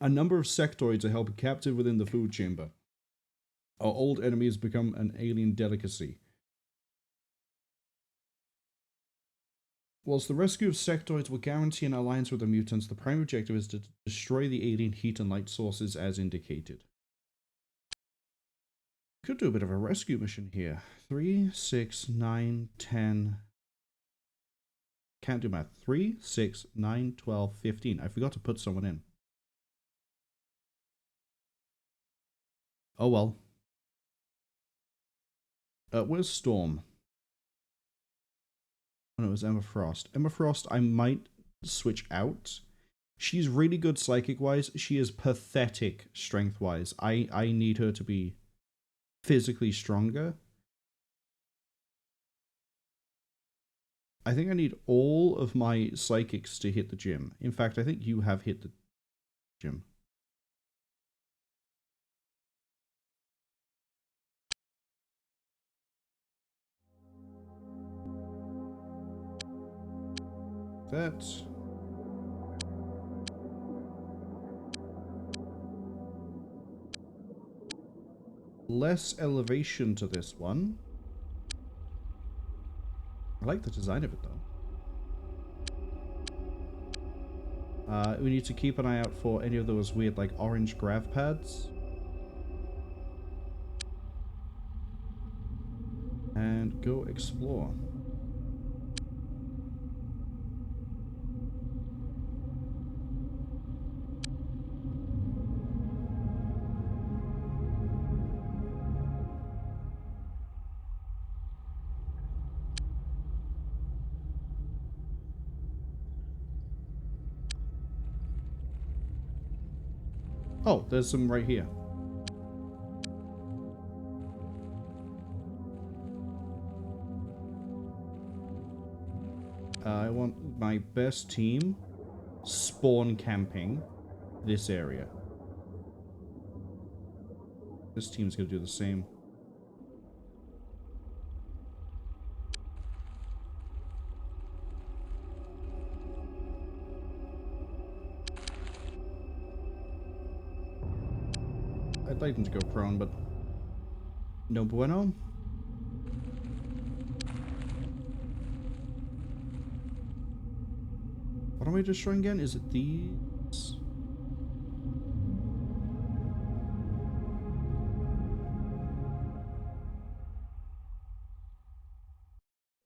A number of sectoids are held captive within the food chamber. Our old enemies become an alien delicacy. Whilst the rescue of sectoids will guarantee an alliance with the mutants, the prime objective is to destroy the alien heat and light sources as indicated. Could do a bit of a rescue mission here. 3, 6, 9, 10. Can't do math. 3, 6, 9, 12, 15. I forgot to put someone in. Oh well. Where's Storm? Oh no, it was Emma Frost. Emma Frost, I might switch out. She's really good psychic-wise. She is pathetic strength-wise. I need her to be physically stronger. I think I need all of my psychics to hit the gym. In fact, I think you have hit the gym. That's... less elevation to this one. I like the design of it, though. We need to keep an eye out for any of those weird, like, orange grav pads. And go explore. Oh, there's some right here. I want my best team spawn camping this area. This team's gonna do the same. I'd like them to go prone, but no bueno. What am I destroying again? Is it these?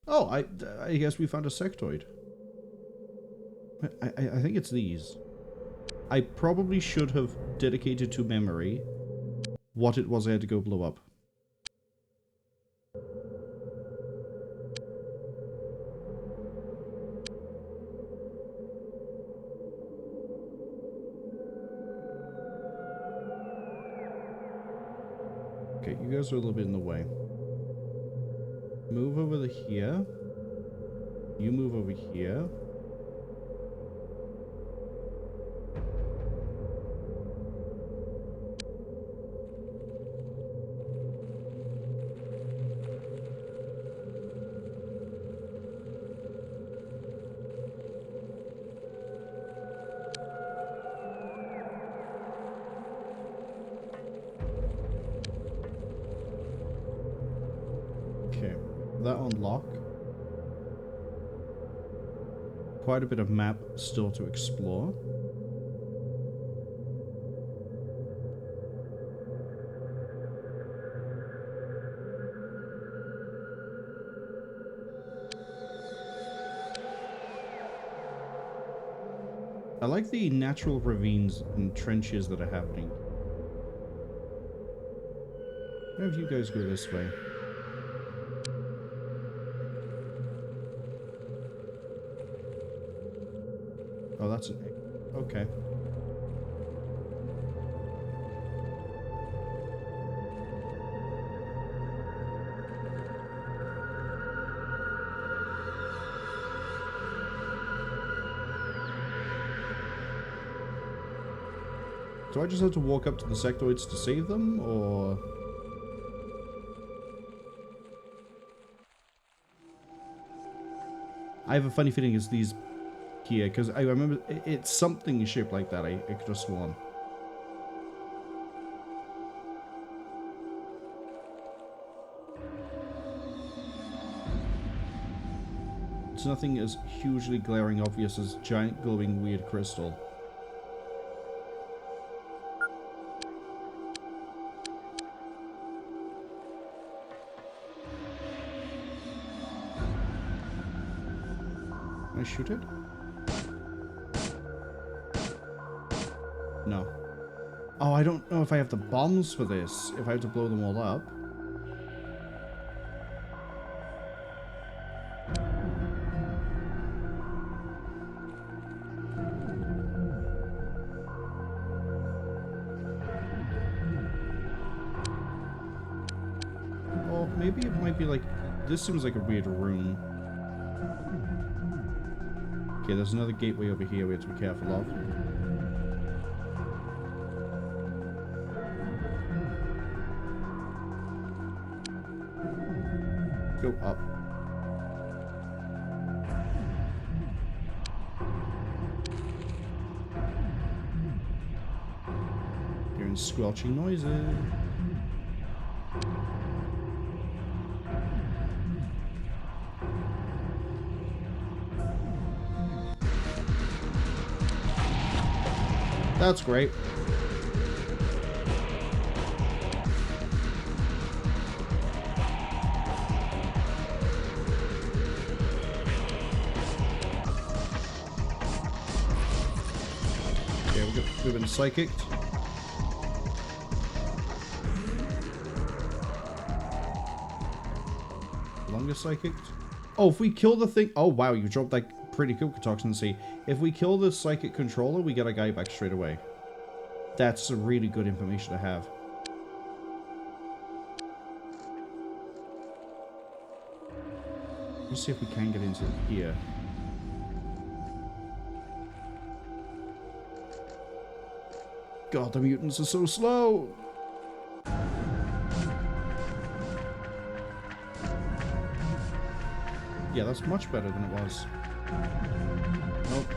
Oh, I guess we found a sectoid. I think it's these. I probably should have dedicated to memory what it was I had to go blow up. Okay, you guys are a little bit in the way. Move over here. You move over here. Okay, that unlock. Quite a bit of map still to explore. I like the natural ravines and trenches that are happening. Where have you guys go this way? Oh, that's an... Okay. Do I just have to walk up to the sectoids to save them, or...? I have a funny feeling it's these here, because I remember it's something shaped like that, I could have sworn. It's nothing as hugely glaring obvious as giant glowing weird crystal. Can I shoot it? No. Oh, I don't know if I have the bombs for this, if I have to blow them all up. Well, maybe it might be like... This seems like a weird room. Okay, there's another gateway over here we have to be careful of. Go up. Hearing squelching noises. That's great. Okay, we've been psychicked. Longest psychicked. Oh, if we kill the thing... Oh, wow, you dropped like pretty cool toxin. See, if we kill the psychic controller, we get a guy back straight away. That's a really good information to have. Let's see if we can get into here. God, the mutants are so slow! Yeah, that's much better than it was. Nope.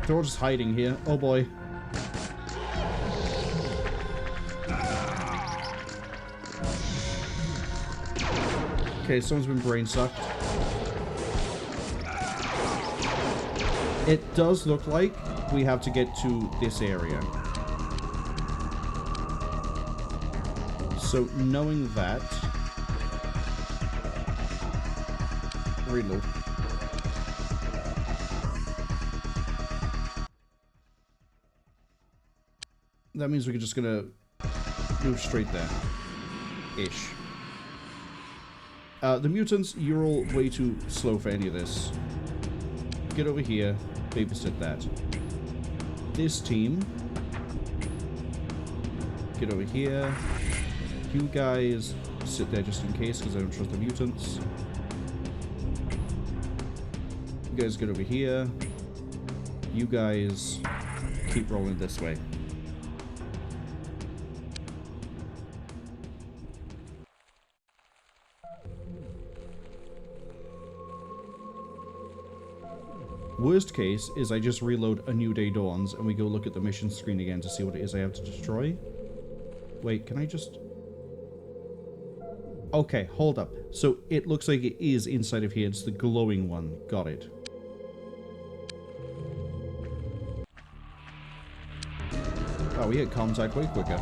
They're all just hiding here. Oh boy. Okay, someone's been brain sucked. It does look like we have to get to this area. So, knowing that... Reload. That means we're just gonna move straight there. Ish. The mutants, you're all way too slow for any of this. Get over here. Babysit that. This team. Get over here. You guys sit there just in case, because I don't trust the mutants. You guys get over here. You guys keep rolling this way. Worst case is I just reload A New Day Dawns and we go look at the mission screen again to see what it is I have to destroy. Wait, can I just... Okay, hold up. So it looks like it is inside of here. It's the glowing one. Got it. Oh, we hit contact way quicker.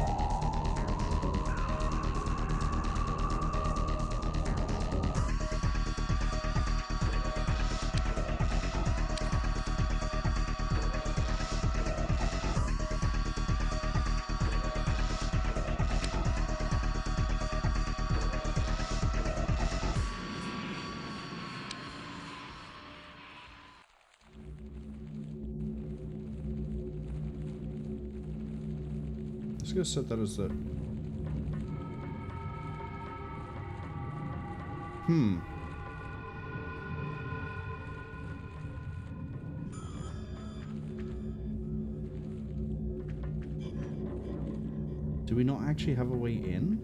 Just gonna set that as the... Do we not actually have a way in?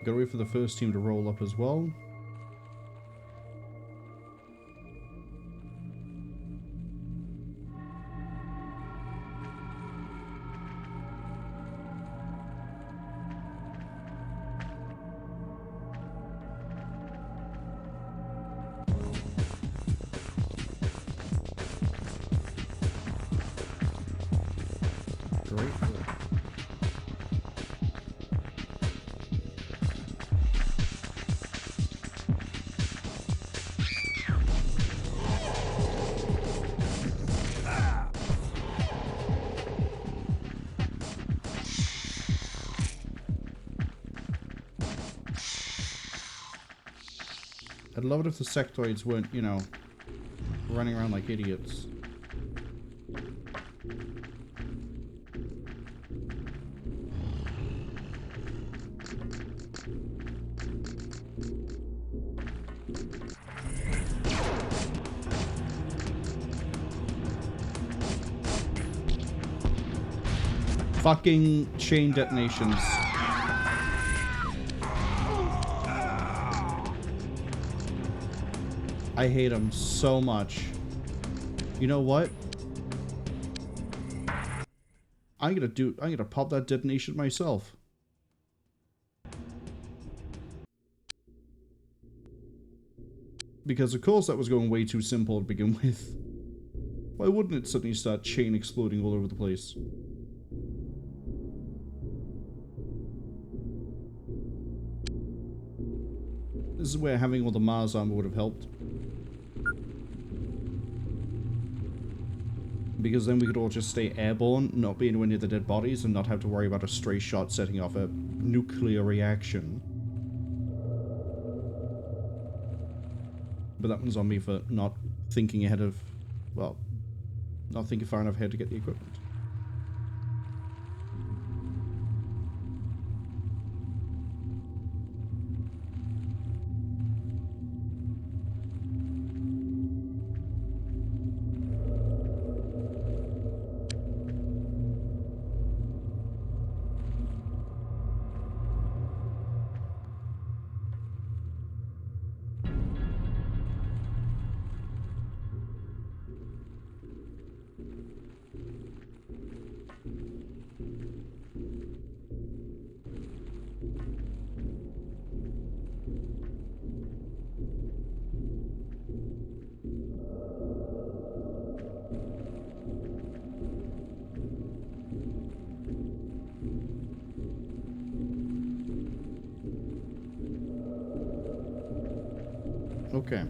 Gotta wait for the first team to roll up as well. Great. I'd love it if the sectoids weren't, you know, running around like idiots. Fucking chain detonations. I hate them so much. You know what? I'm gonna pop that detonation myself. Because of course that was going way too simple to begin with. Why wouldn't it suddenly start chain exploding all over the place? This is where having all the Mars armor would have helped. Because then we could all just stay airborne, not be anywhere near the dead bodies, and not have to worry about a stray shot setting off a nuclear reaction. But that one's on me for not thinking ahead of... well, not thinking far enough ahead to get the equipment. Okay.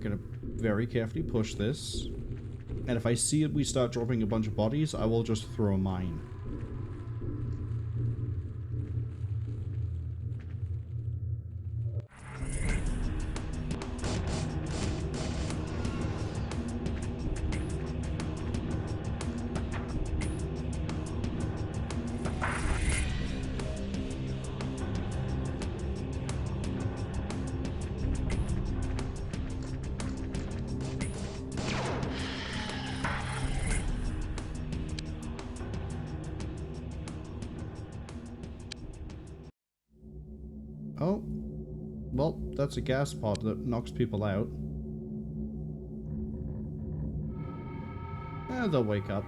Gonna very carefully push this. And if I see it, we start dropping a bunch of bodies, I will just throw a mine. Oh, well, that's a gas pod that knocks people out. Eh, they'll wake up.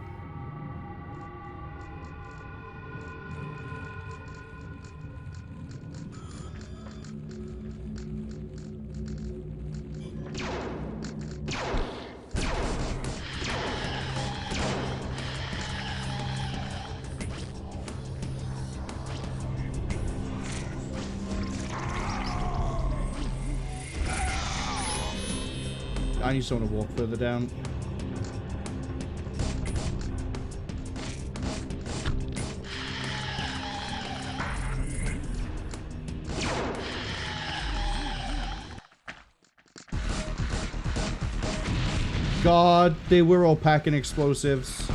I need someone to walk further down. God, they were all packing explosives.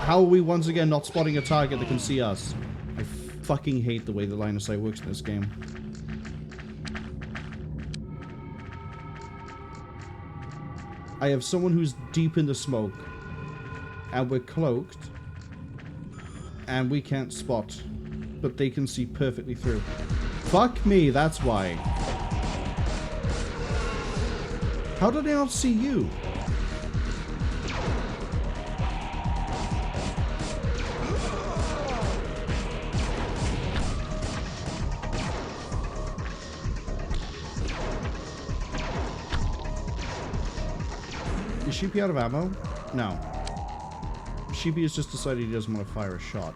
How are we once again not spotting a target that can see us? I fucking hate the way the line of sight works in this game. I have someone who's deep in the smoke, and we're cloaked, and we can't spot, but they can see perfectly through. Fuck me, that's why. How did I not see you? Is Sheepy out of ammo? No. Sheepy has just decided he doesn't want to fire a shot.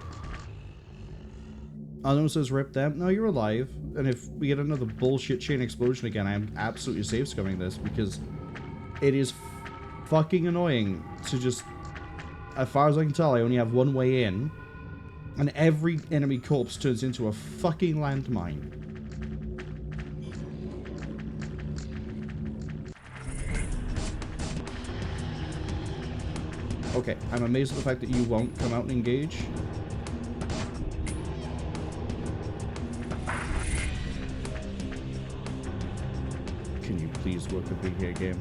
Unknown says rip them. No, you're alive. And if we get another bullshit chain explosion again, I am absolutely safe scumming this because it is fucking annoying to just, as far as I can tell, I only have one way in, and every enemy corpse turns into a fucking landmine. Okay, I'm amazed at the fact that you won't come out and engage. Can you please work a big hair game?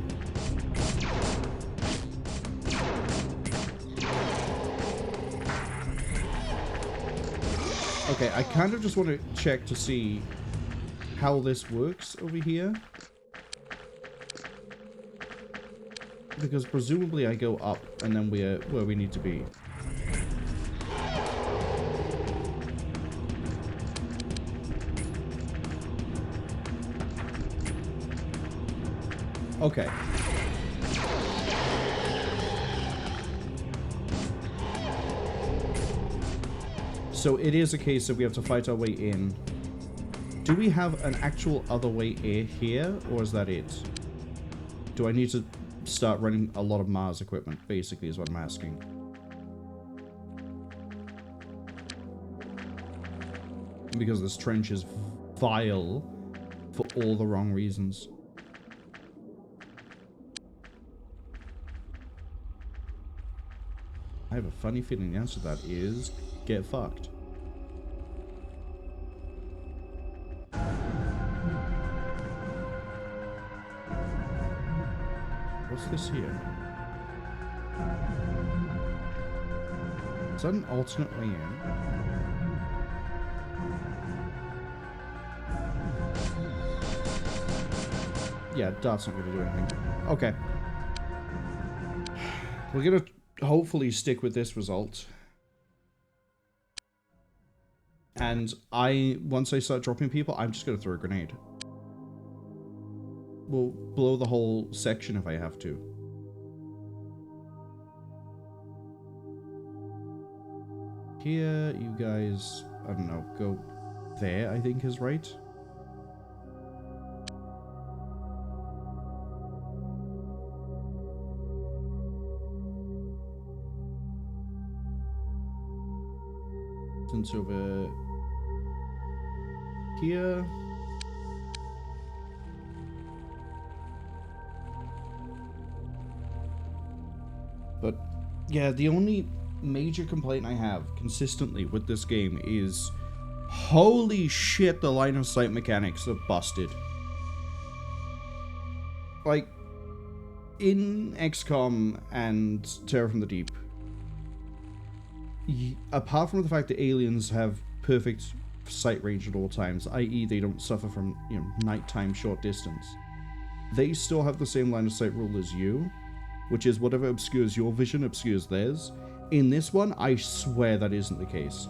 Okay, I kind of just want to check to see how this works over here. Because presumably I go up and then we're where we need to be. Okay. So it is a case that we have to fight our way in. Do we have an actual other way here, or is that it? Do I need to start running a lot of Mars equipment, basically, is what I'm asking. Because this trench is vile for all the wrong reasons. I have a funny feeling the answer to that is get fucked. What's this here? Is that an alternate way in? Yeah, that's not going to do anything. Okay. We're going to hopefully stick with this result. And once I start dropping people, I'm just going to throw a grenade. We'll blow the whole section if I have to. Here, you guys, I don't know, go there, I think is right. Since over here. But yeah, the only major complaint I have consistently with this game is holy shit, the line of sight mechanics are busted. Like in XCOM and Terror from the Deep, apart from the fact that aliens have perfect sight range at all times, i.e. they don't suffer from, you know, nighttime short distance, they still have the same line of sight rule as you, which is whatever obscures your vision obscures theirs. In this one, I swear that isn't the case.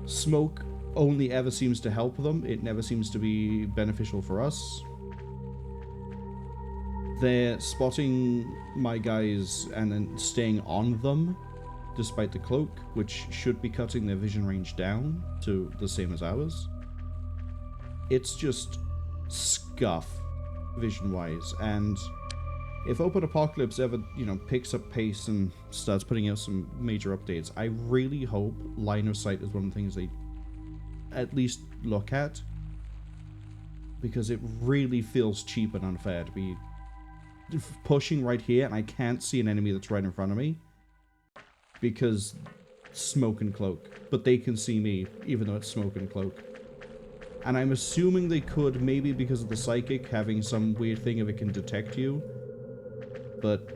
Smoke only ever seems to help them. It never seems to be beneficial for us. They're spotting my guys and then staying on them, despite the cloak, which should be cutting their vision range down to the same as ours. It's just scuff, vision-wise, and if Open Apocalypse ever, you know, picks up pace and starts putting out some major updates, I really hope line of sight is one of the things they at least look at, because it really feels cheap and unfair to be pushing right here and I can't see an enemy that's right in front of me because smoke and cloak, but they can see me even though it's smoke and cloak. And I'm assuming they could, maybe because of the psychic having some weird thing if it can detect you, but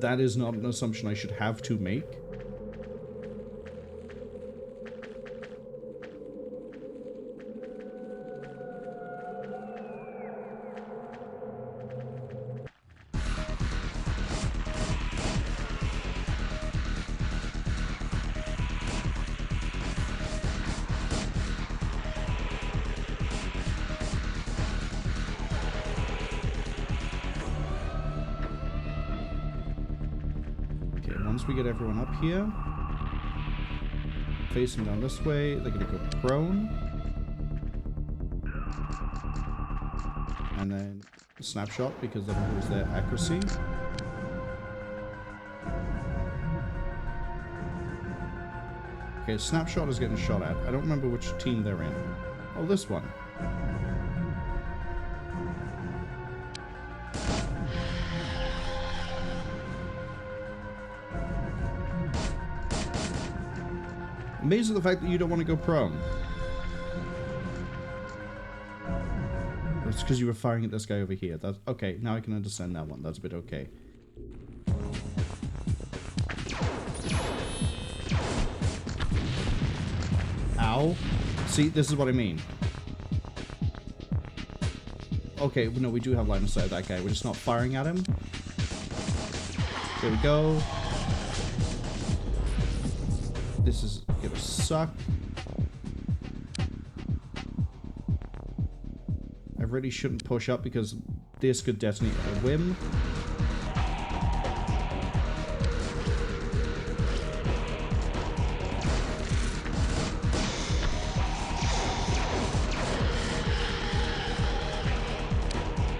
that is not an assumption I should have to make. Once we get everyone up here, facing down this way, they're gonna go prone. And then snapshot because that'll lose their accuracy. Okay, snapshot is getting shot at. I don't remember which team they're in. Oh, this one. Amazed at the fact that you don't want to go prone. That's because you were firing at this guy over here. That's okay. Now I can understand that one. That's a bit okay. Ow. See, this is what I mean. Okay, no, we do have line of sight of that guy. We're just not firing at him. There we go. This is gonna suck. I really shouldn't push up because this could detonate at a whim.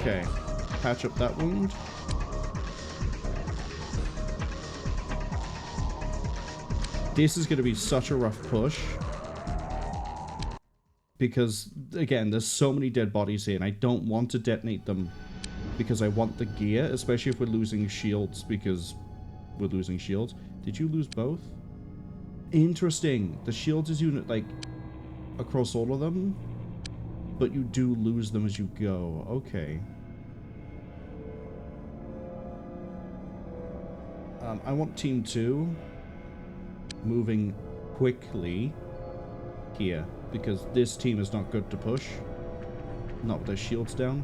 Okay, patch up that wound. This is going to be such a rough push. Because, again, there's so many dead bodies here, and I don't want to detonate them because I want the gear, especially if we're losing shields, because we're losing shields. Did you lose both? Interesting. The shields is unit, like, across all of them, but you do lose them as you go. Okay. I want Team 2 moving quickly here, because this team is not good to push. Not with their shields down.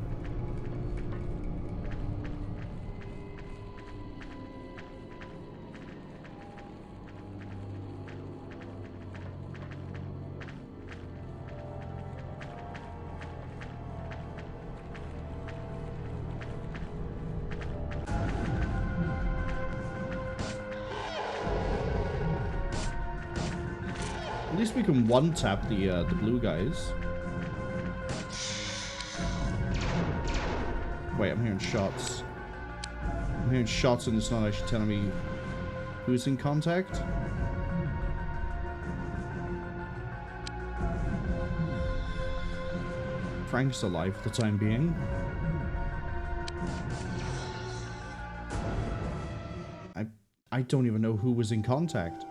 At least we can one-tap the blue guys. Wait, I'm hearing shots. I'm hearing shots and it's not actually telling me who's in contact. Frank's alive for the time being. I don't even know who was in contact.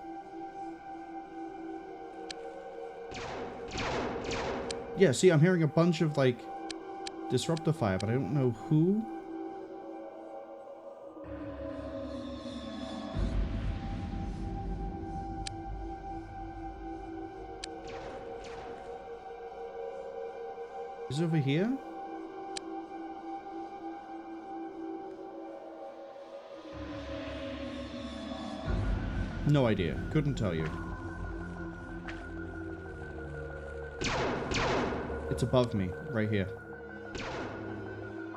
Yeah, see, I'm hearing a bunch of, like, disruptor fire, but I don't know who. Is it over here? No idea. Couldn't tell you. It's above me, right here.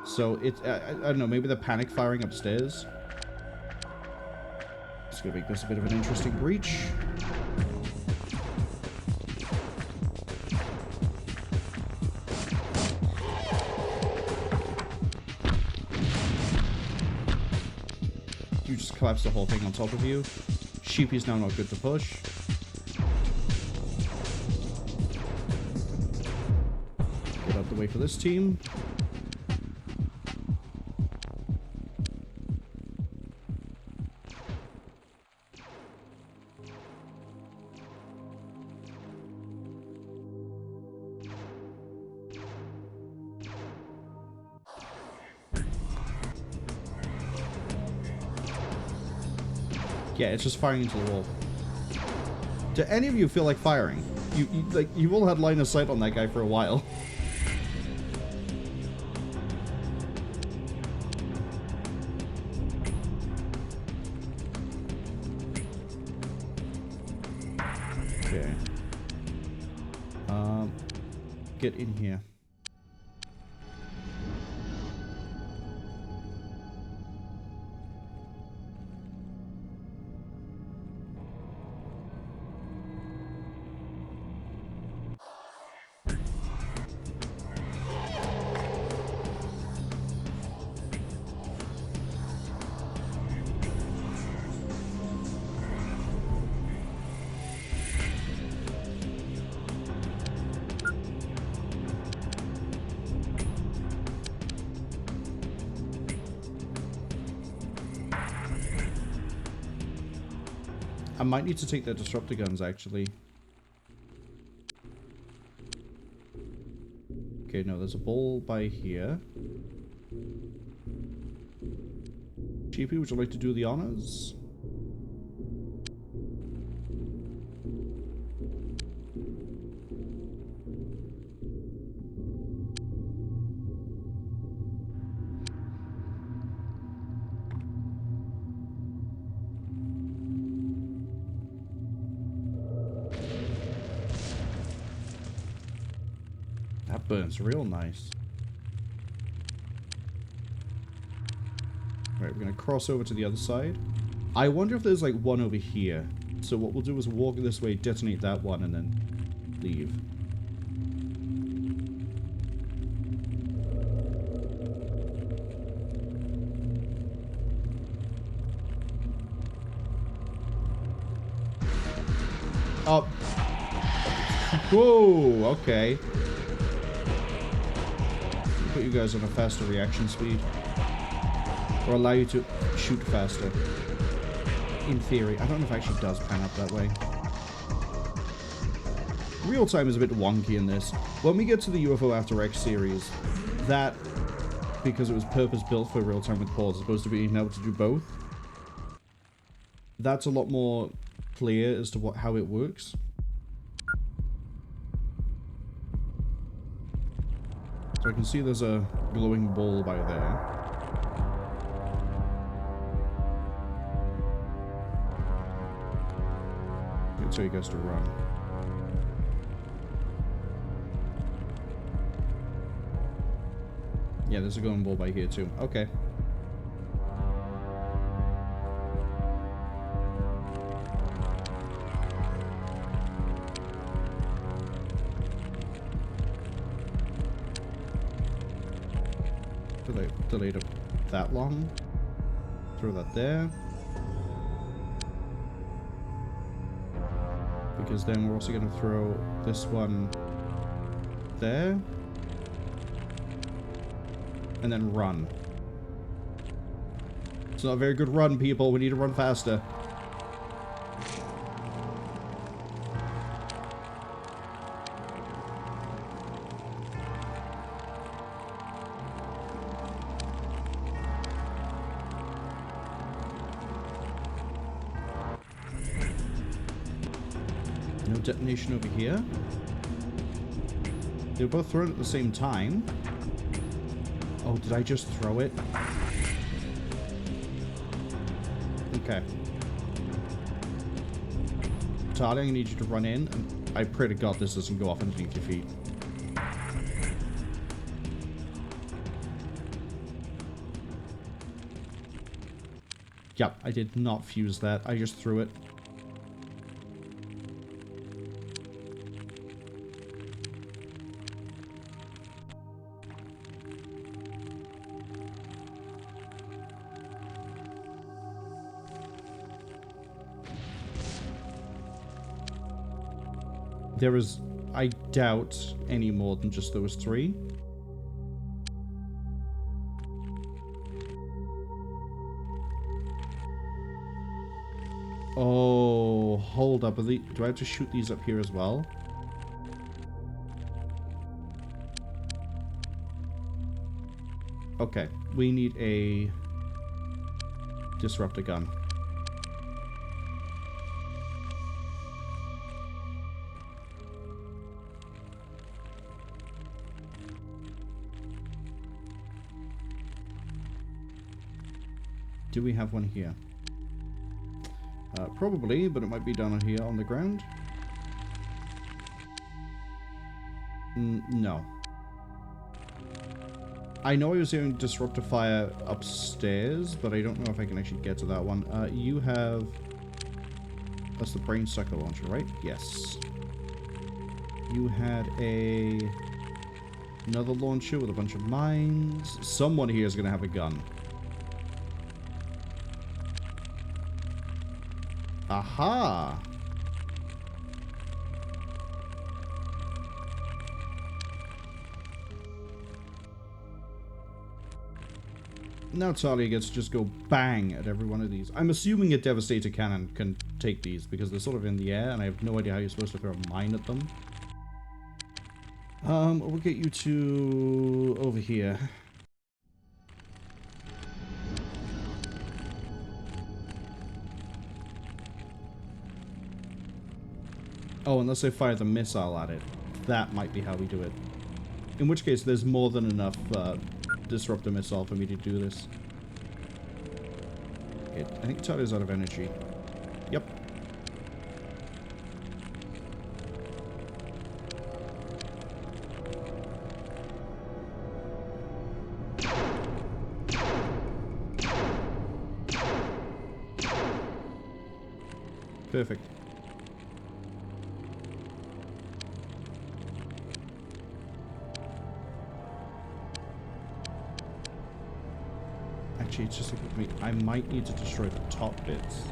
So it's, I don't know, maybe they're panic firing upstairs. It's gonna make this a bit of an interesting breach. You just collapse the whole thing on top of you. Sheepy's now not good to push. Get out the way for this team. Yeah, it's just firing into the wall. Do any of you feel like firing? You've all had line of sight on that guy for a while. Okay. Get in here. I might need to take their disruptor guns, actually. Okay, no, there's a ball by here. Sheepy, would you like to do the honors? That burns real nice. Right, we're gonna cross over to the other side. I wonder if there's like one over here. So what we'll do is walk this way, detonate that one, and then leave. Oh. Whoa, okay. Put you guys on a faster reaction speed. Or allow you to shoot faster. In theory. I don't know if it actually does pan out that way. Real time is a bit wonky in this. When we get to the UFO After X series, that, because it was purpose-built for real time with Paul, as opposed to being able to do both, that's a lot more clear as to how it works. So I can see there's a glowing ball by there. So he goes to run. Yeah, there's a glowing ball by here too. Okay. delayed it that long. Throw that there. Because then we're also going to throw this one there. And then run. It's not a very good run, people. We need to run faster. No detonation over here. They were both thrown at the same time. Oh, did I just throw it? Okay. Charlie, I'm gonna need you to run in, and I pray to God this doesn't go off underneath your feet. Yep, I did not fuse that. I just threw it. There is, I doubt, any more than just those three. Oh, hold up. Do I have to shoot these up here as well? Okay, we need a disruptor gun. Do we have one here? Probably, but it might be down here on the ground. No. I know I was hearing disruptor fire upstairs, but I don't know if I can actually get to that one. You have... That's the brain sucker launcher, right? Yes. You had another launcher with a bunch of mines. Someone here is going to have a gun. Aha! Now Talia gets to just go bang at every one of these. I'm assuming a Devastator cannon can take these because they're sort of in the air and I have no idea how you're supposed to throw a mine at them. We'll get you to over here. Oh, unless they fire the missile at it. That might be how we do it. In which case, there's more than enough disruptor missile for me to do this. Okay, I think Talia's out of energy. Yep. Perfect. Actually, it's just like with me. I might need to destroy the top bits.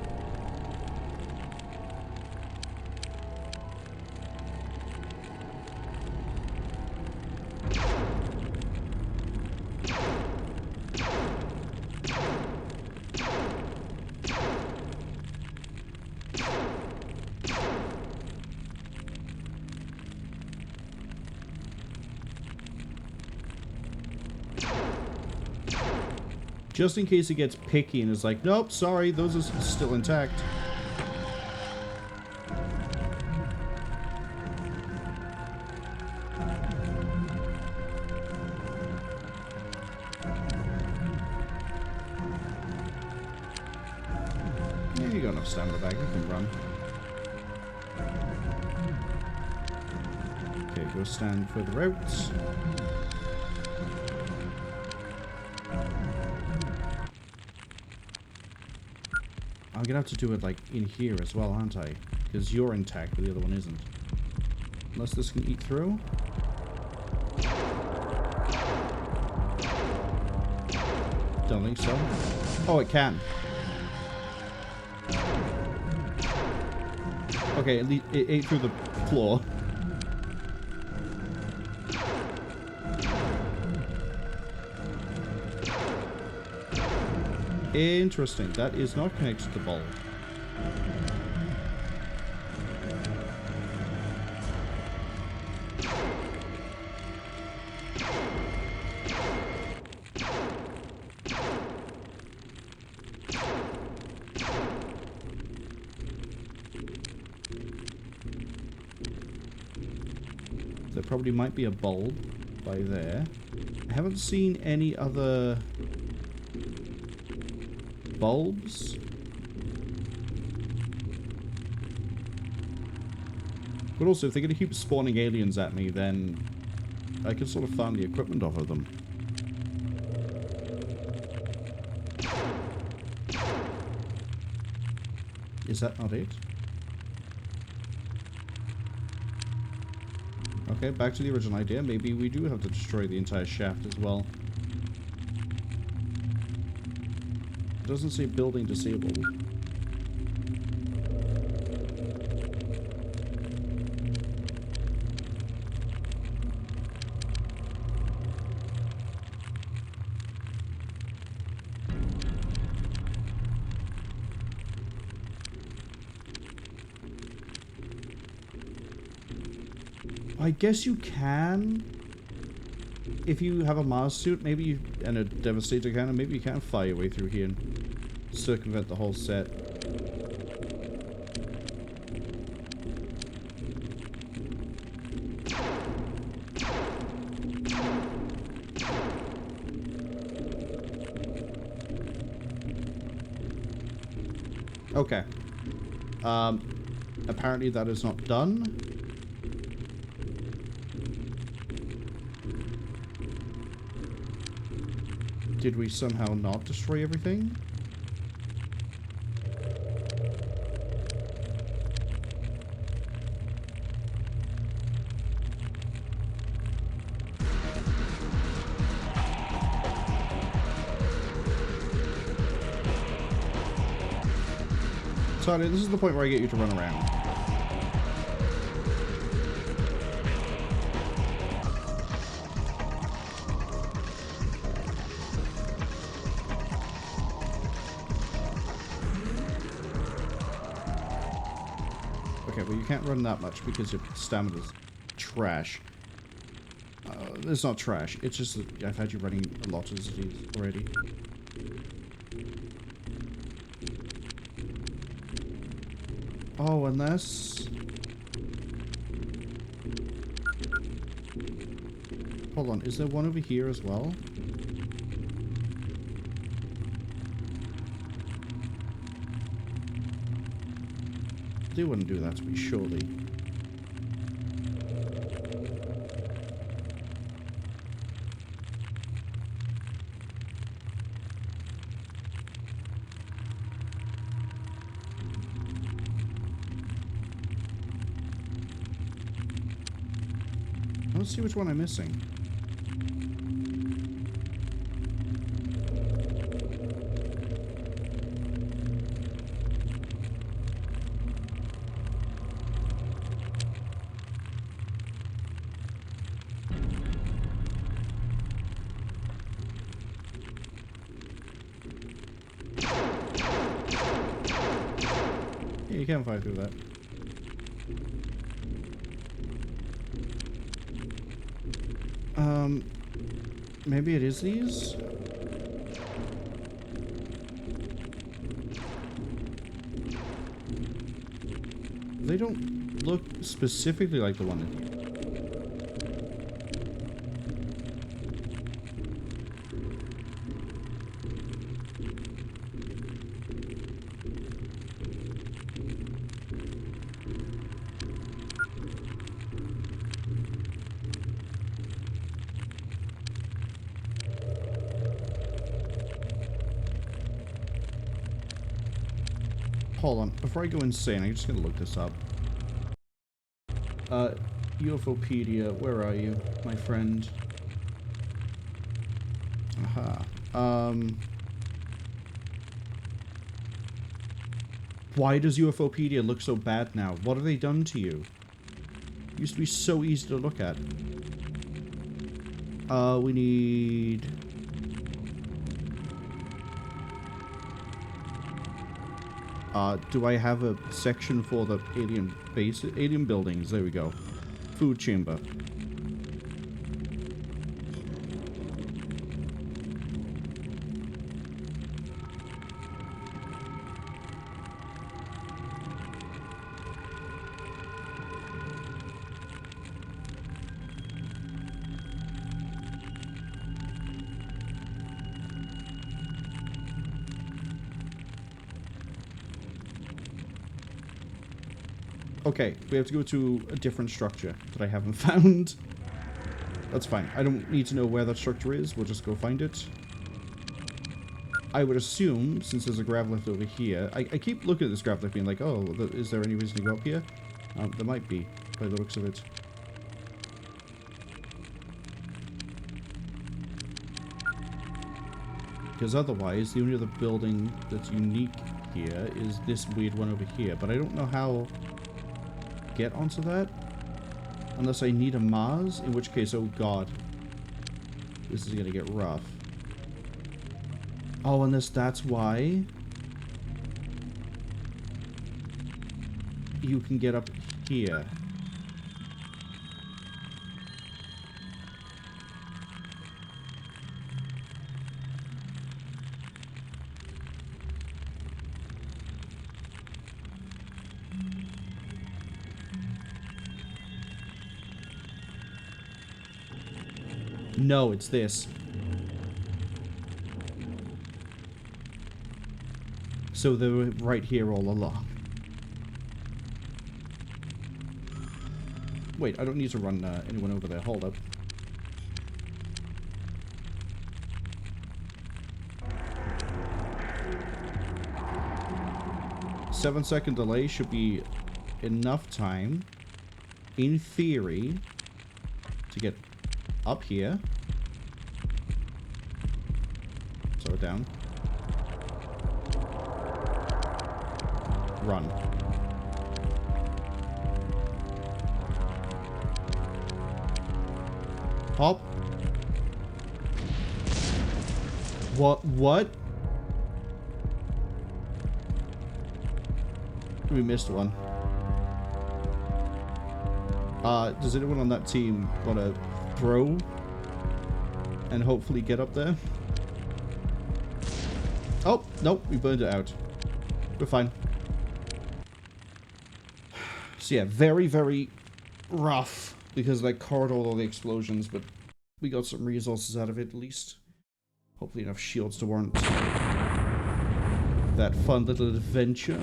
Just in case it gets picky and is like, nope, sorry, those are still intact. Yeah, you got enough stamina back, you can run. Okay, go stand further out. I'm gonna have to do it like in here as well, aren't I? Because you're intact, but the other one isn't. Unless this can eat through. Don't think so. Oh, it can. Okay, at least it ate through the floor. Interesting. That is not connected to the bulb. There probably might be a bulb by there. I haven't seen any other bulbs. But also, if they're going to keep spawning aliens at me, then I can sort of farm the equipment off of them. Is that not it? Okay, back to the original idea. Maybe we do have to destroy the entire shaft as well. It doesn't say building disabled. I guess you can, if you have a Mars suit, maybe you, and a Devastator cannon, maybe you can fly your way through here and circumvent the whole set. Okay. Apparently that is not done. Did we somehow not destroy everything? Sorry, this is the point where I get you to run around. Okay, well you can't run that much because your stamina's trash. It's not trash, it's just that I've had you running a lot of these already. Oh, unless... Hold on, is there one over here as well? They wouldn't do that to me, surely. Let's see which one I'm missing. Yeah, you can't fight through that. Maybe it is these? They don't look specifically like the one in here. Hold on, before I go insane, I'm just gonna look this up. UFOpedia, where are you, my friend? Aha. Why does UFOpedia look so bad now? What have they done to you? It used to be so easy to look at. We need... do I have a section for the alien base? Alien buildings, there we go. Food chamber. Okay, we have to go to a different structure that I haven't found. That's fine. I don't need to know where that structure is. We'll just go find it. I would assume, since there's a grav lift over here... I keep looking at this grav lift being like, oh, is there any reason to go up here? There might be, by the looks of it. Because otherwise, the only other building that's unique here is this weird one over here. But I don't know how... get onto that unless I need a Mars, in which case, oh god, this is gonna get rough. Oh, and that's why you can get up here. No, it's this. So they were right here all along. Wait, I don't need to run anyone over there. Hold up. Seven-second delay should be enough time, in theory, to get up here. Slow it down. Run. Hop. What? We missed one. Does anyone on that team want to throw and hopefully get up there? Oh, nope, we burned it out. We're fine. So yeah, very, very rough because they corridor all the explosions, but we got some resources out of it at least. Hopefully enough shields to warrant that fun little adventure.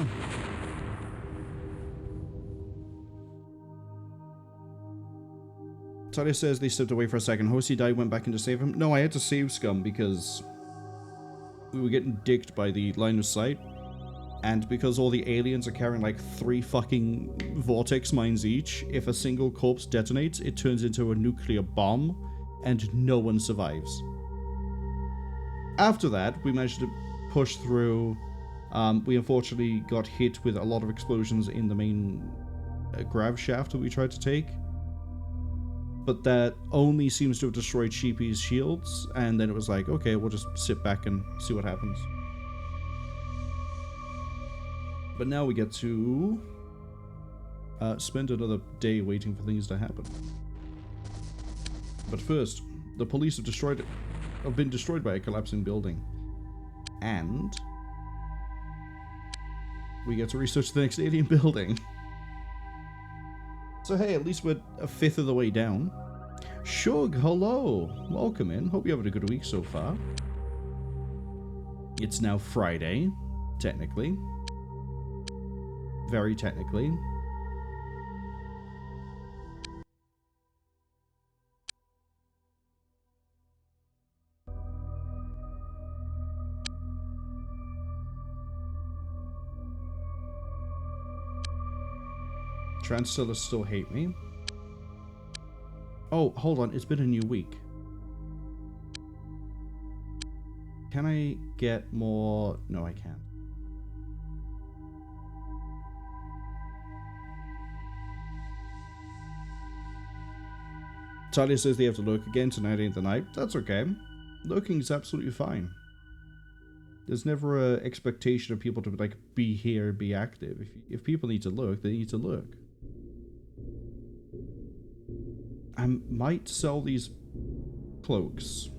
Talia says they stepped away for a second. Horsey died, went back in to save him. No, I had to save Scum because we were getting dicked by the line of sight. And because all the aliens are carrying like 3 fucking vortex mines each, if a single corpse detonates, it turns into a nuclear bomb and no one survives. After that, we managed to push through. We unfortunately got hit with a lot of explosions in the main grav shaft that we tried to take. But that only seems to have destroyed Sheepy's shields, and then it was like, okay, we'll just sit back and see what happens. But now we get to spend another day waiting for things to happen. But first, the police have been destroyed by a collapsing building. And we get to research the next alien building. So hey, at least we're a fifth of the way down. Shug, hello! Welcome in. Hope you're having a good week so far. It's now Friday, technically. Very technically. Transstellars still hate me. Oh, hold on. It's been a new week. Can I get more? No, I can't. Talia says they have to lurk again. Tonight ain't the night. That's okay. Lurking is absolutely fine. There's never a expectation of people to like be here, be active. If people need to lurk, they need to lurk. I might sell these cloaks.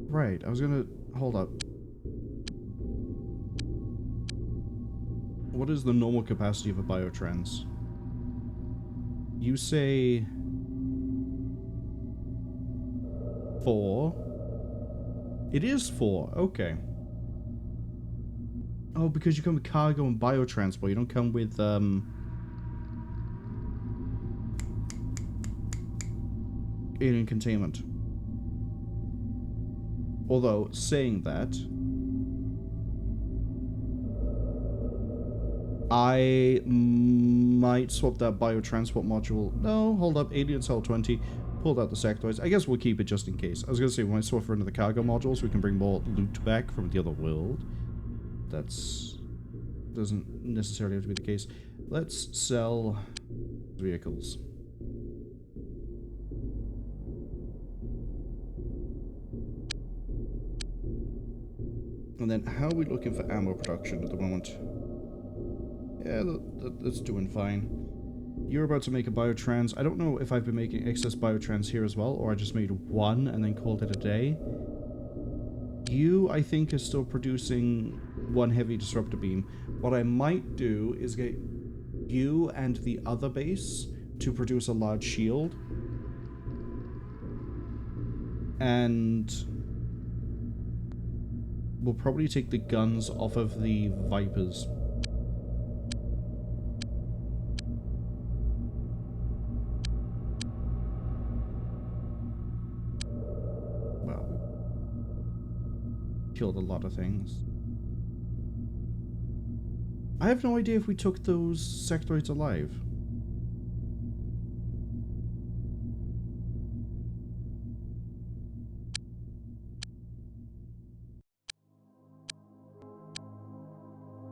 Right, I was gonna... Hold up. What is the normal capacity of a biotrans? You say... 4. It is 4, okay. Oh, because you come with cargo and biotransport, you don't come with, alien containment. Although, saying that, I might swap that biotransport module. No, hold up, Alien Cell 20. Pulled out the sectoids. I guess we'll keep it just in case. I was going to say, we might swap for another cargo module so we can bring more loot back from the other world. That's... doesn't necessarily have to be the case. Let's sell vehicles. And then, how are we looking for ammo production at the moment? Yeah, that's doing fine. You're about to make a biotrans. I don't know if I've been making excess biotrans here as well, or I just made one and then called it a day. You, I think, is still producing one heavy disruptor beam. What I might do is get you and the other base to produce a large shield. And we'll probably take the guns off of the Vipers. Well, killed a lot of things. I have no idea if we took those sectoids alive.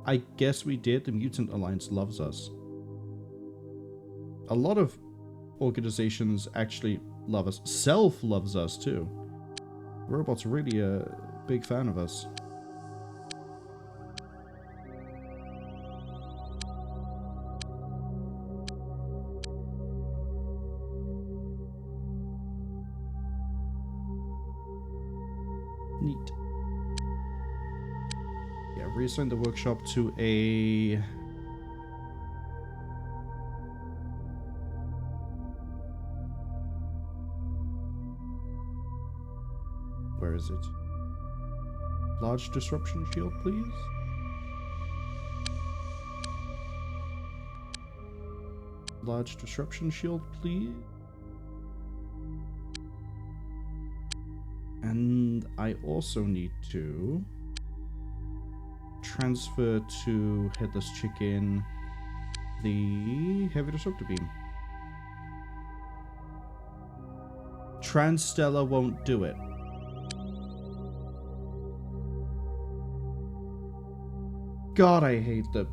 I guess we did. The Mutant Alliance loves us. A lot of organizations actually love us. S.E.L.F. loves us too. Robot's really a big fan of us. Neat. Yeah, reassign the workshop to a... Where is it? Large disruption shield, please? Large disruption shield, please? And I also need to transfer to Headless Chicken the heavy disruptor beam. Transstellar won't do it. God, I hate the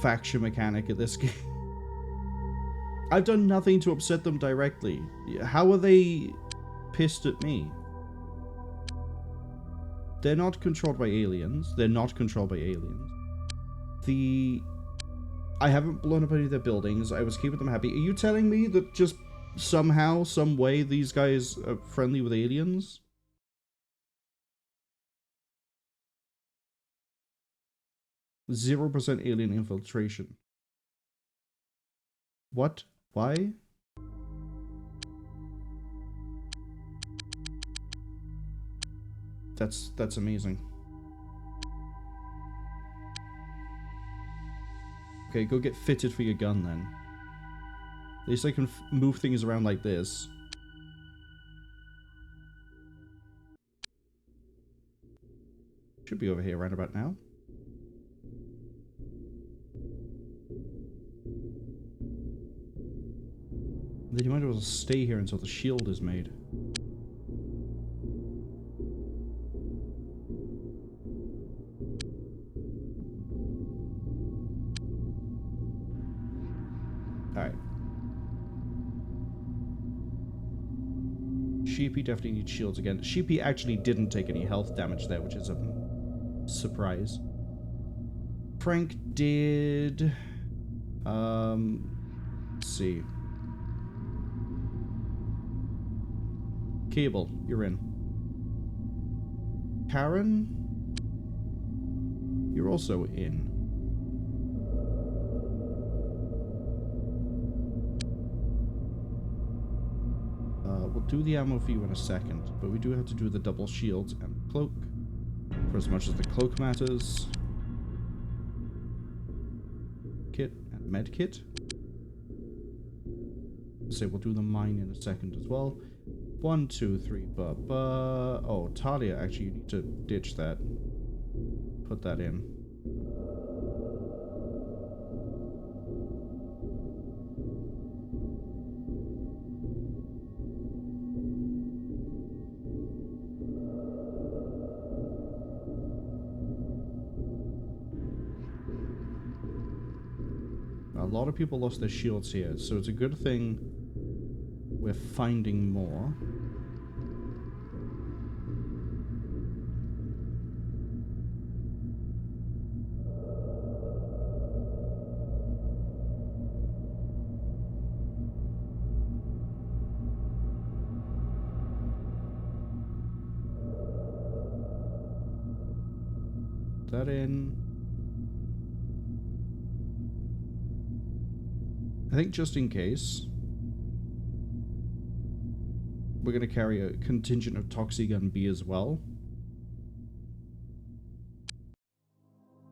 faction mechanic of this game. I've done nothing to upset them directly. How are they pissed at me? They're not controlled by aliens. They're not controlled by aliens. I haven't blown up any of their buildings. I was keeping them happy. Are you telling me that just somehow, some way, these guys are friendly with aliens? %0 alien infiltration. What? Why? That's amazing. Okay, go get fitted for your gun then. At least I can move things around like this. Should be over here right about now. Then you might as well stay here until the shield is made. Alright. Sheepy definitely needs shields again. Sheepy actually didn't take any health damage there, which is a surprise. Frank did... let's see. Cable, you're in. Karen? You're also in. We'll do the ammo for you in a second, but we do have to do the double shields and cloak, for as much as the cloak matters. Kit and med kit. So we'll do the mine in a second as well. 1, 2, 3, oh, Talia, actually, you need to ditch that. Put that in. A lot of people lost their shields here, so it's a good thing we're finding more. That in. I think just in case, we're going to carry a contingent of Toxigun B as well.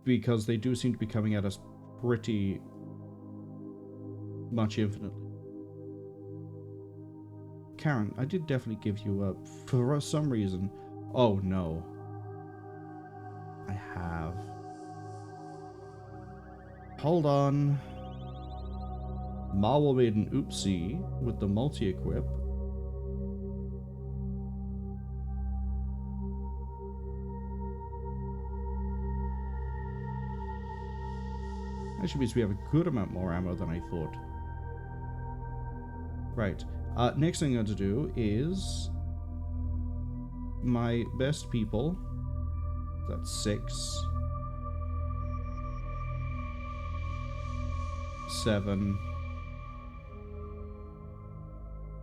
Because they do seem to be coming at us pretty much infinitely. Karen, I did definitely give you up for some reason. Oh no. I have. Hold on. Marwol made an oopsie with the multi-equip. Actually means we have a good amount more ammo than I thought. Right. Next thing I'm going to do is my best people. That's 6. 7.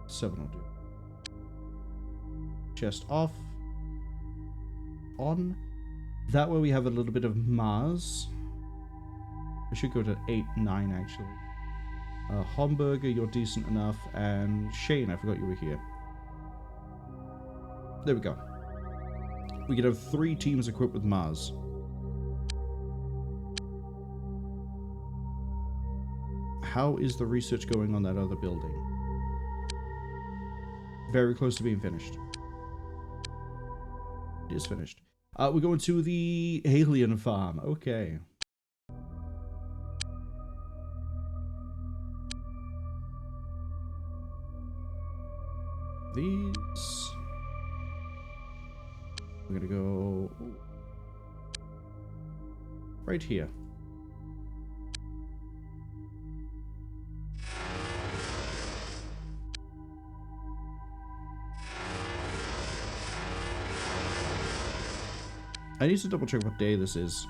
7 will do. Chest off. On. That way we have a little bit of Mars. We should go to 8, 9 actually. Homburger, you're decent enough. And Shane, I forgot you were here. There we go. We could have 3 teams equipped with Mars. How is the research going on that other building? Very close to being finished. It is finished. We're going to the alien farm. Okay. These... We're gonna go... right here. I need to double check what day this is.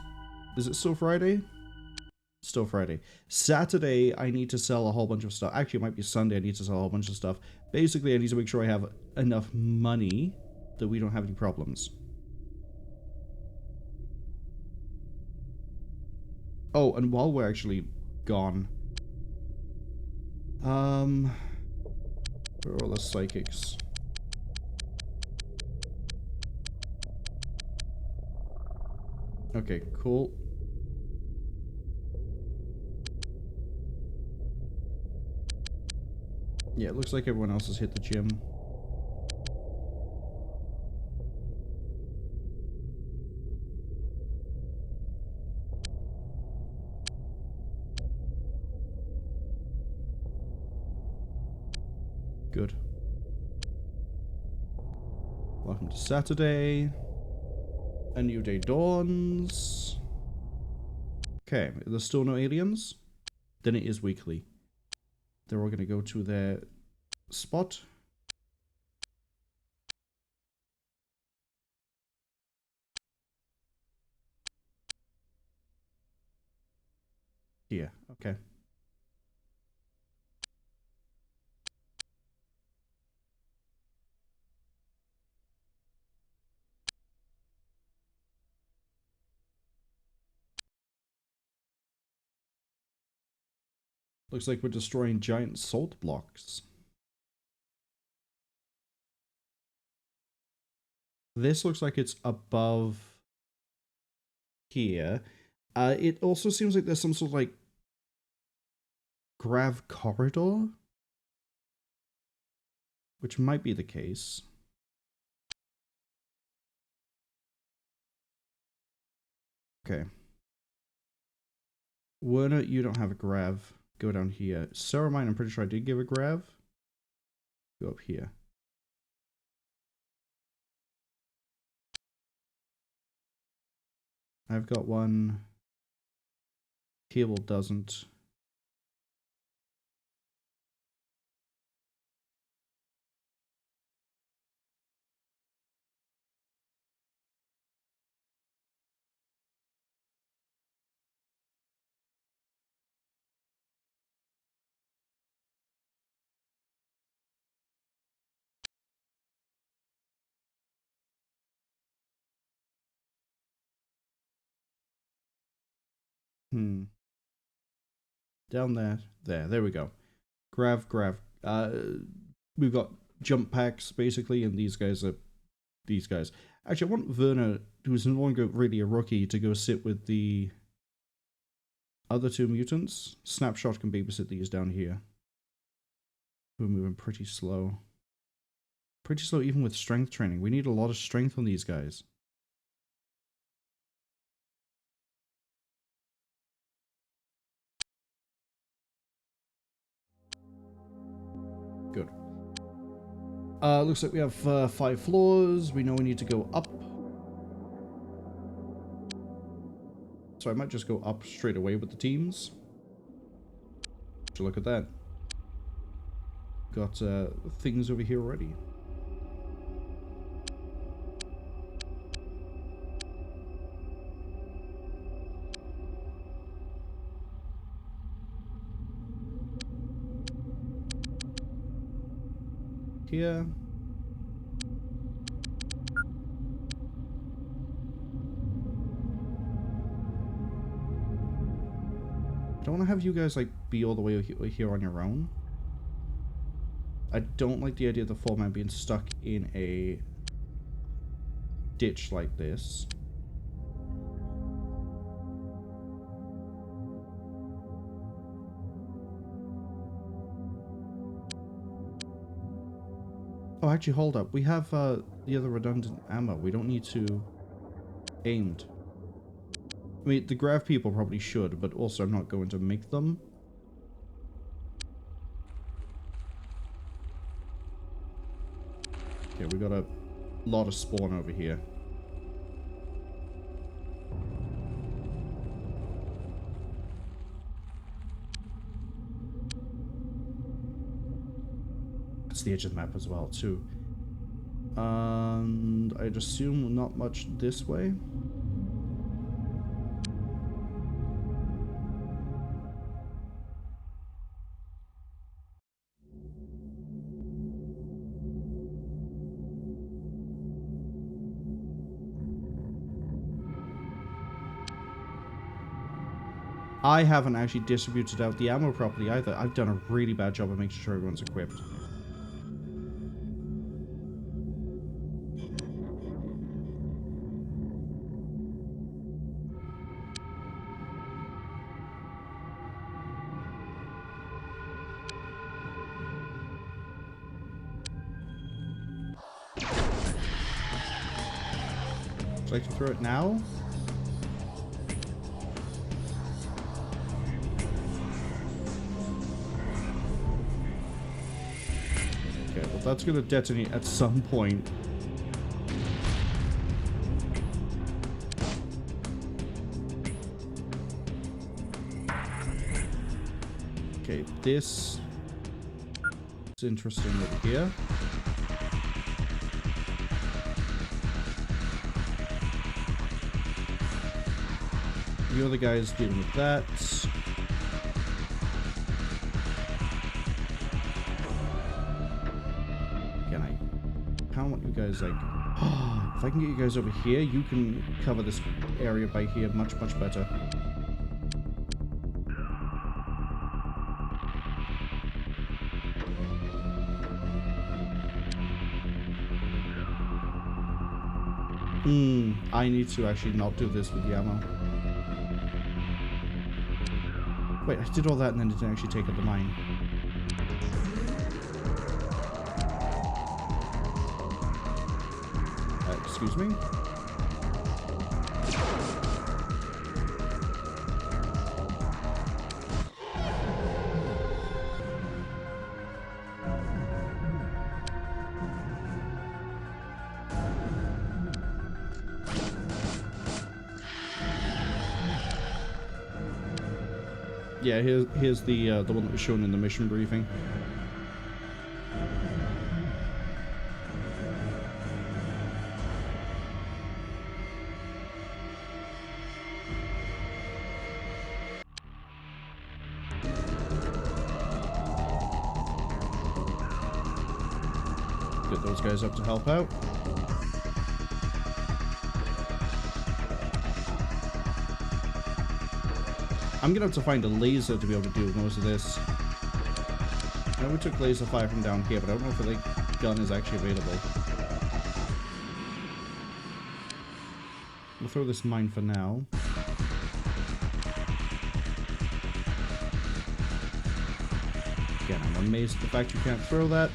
Is it still Friday? Still Friday. Saturday, I need to sell a whole bunch of stuff. Actually, it might be Sunday. I need to sell a whole bunch of stuff. Basically, I need to make sure I have enough money that we don't have any problems. Oh, and while we're actually gone... where are all the psychics? Okay, cool. Yeah, it looks like everyone else has hit the gym. Good. Welcome to Saturday. A new day dawns. Okay, there's still no aliens? Then it is weekly. They're all going to go to their spot. Here, okay. Looks like we're destroying giant salt blocks. This looks like it's above here. It also seems like there's some sort of like grav corridor, which might be the case. Okay. Werner, you don't have a grav. Go down here. Ceramine, I'm pretty sure I did give a grav. Go up here. I've got one. Cable doesn't. Down there. There we go. Grav. We've got jump packs, basically, and these guys are these guys. Actually, I want Werner, who's no longer really a rookie, to go sit with the other two mutants. Snapshot can babysit these down here. We're moving pretty slow. Pretty slow even with strength training. We need a lot of strength on these guys. Good. Looks like we have 5 floors. We know we need to go up. So I might just go up straight away with the teams. Look at that. Got things over here already. Here. I don't want to have you guys like be all the way here on your own. I don't like the idea of the 4-man being stuck in a ditch like this. Oh, actually, hold up. We have the other redundant ammo. We don't need to aimed. I mean, the grav people probably should, but also I'm not going to make them. Okay, we got a lot of spawn over here. That's the edge of the map as well, too. And I'd assume not much this way. I haven't actually distributed out the ammo properly either. I've done a really bad job of making sure everyone's equipped. Would you like to throw it now? Okay, well that's going to detonate at some point. Okay, this It's interesting over here. The other guy's dealing with that. Again, I kind of want you guys like... if I can get you guys over here, you can cover this area by here much, much better. I need to actually not do this with the ammo. Wait, I did all that and then didn't actually take out the mine. Excuse me? Yeah, here's the one that was shown in the mission briefing. Get those guys up to help out. I'm gonna have to find a laser to be able to do most of this. I know we took laser fire from down here, but I don't know if the gun is actually available. We'll throw this mine for now. Again, I'm amazed at the fact you can't throw that.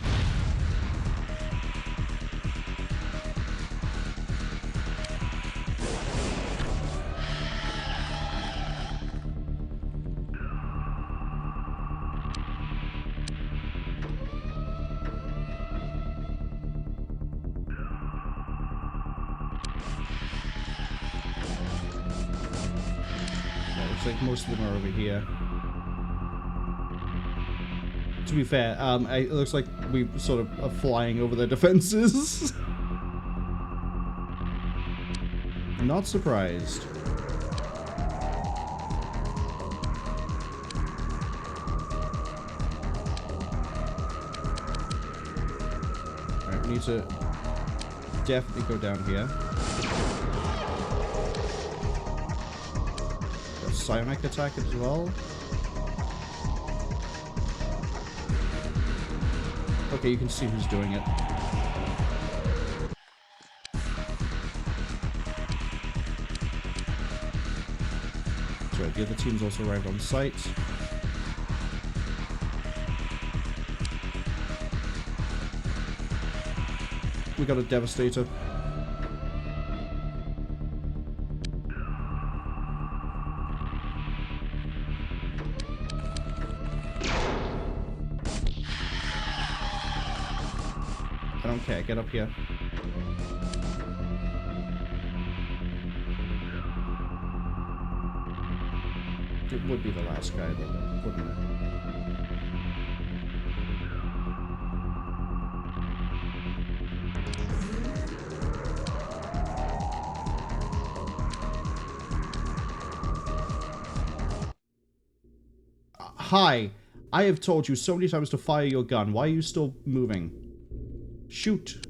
Like most of them are over here. To be fair, it looks like we sort of are flying over their defenses. Not surprised. Alright, we need to definitely go down here. Psionic attack as well. Okay, you can see who's doing it. That's right, the other team's also arrived on site. We got a Devastator. Okay, get up here. It would be the last guy, though, wouldn't it? Hi! I have told you so many times to fire your gun. Why are you still moving? Shoot.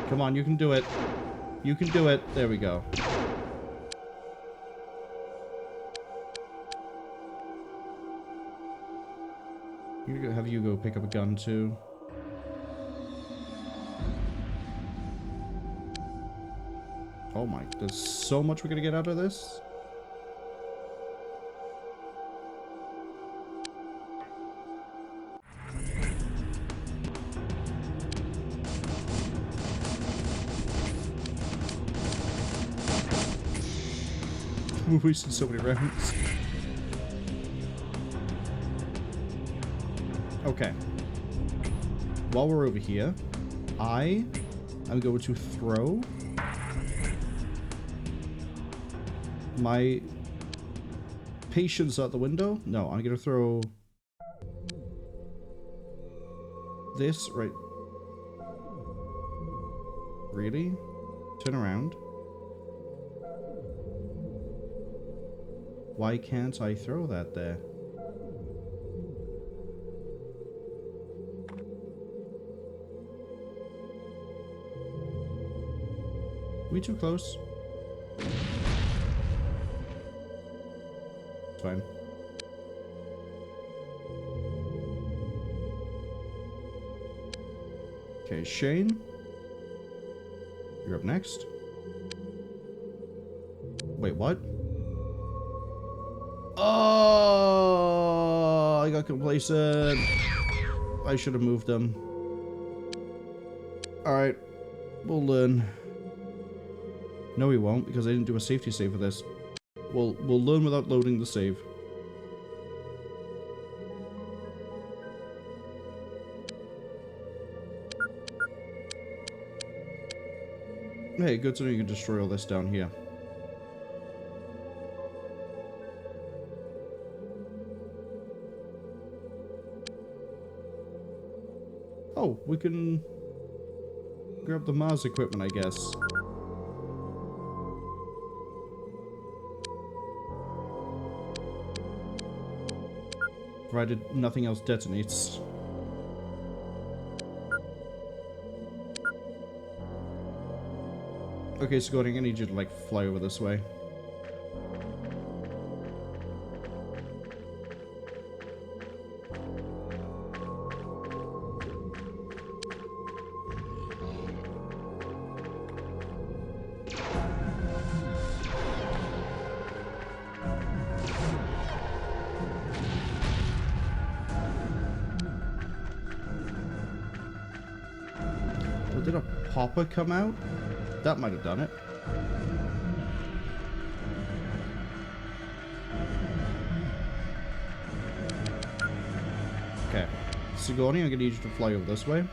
Come on, you can do it. You can do it. There we go. I'm gonna have you go pick up a gun too. Oh my, there's so much we're gonna get out of this. We're wasting so many rounds. Okay. While we're over here, I am going to throw my patience out the window. No, I'm going to throw this right. Really? Turn around. Why can't I throw that there? We too close? It's fine. Okay, Shane. You're up next. Wait, what? Oh, I got complacent. I should have moved them. Alright. We'll learn. No, we won't, because I didn't do a safety save for this. We'll learn without loading the save. Hey, good to know you can destroy all this down here. Oh, we can grab the Mars equipment, I guess. Provided nothing else detonates. Okay, so Cwningen, I need you to, like, fly over this way. Oh, did a popper come out? That might have done it. Okay. Sigourney, I'm going to need you to fly over this way. And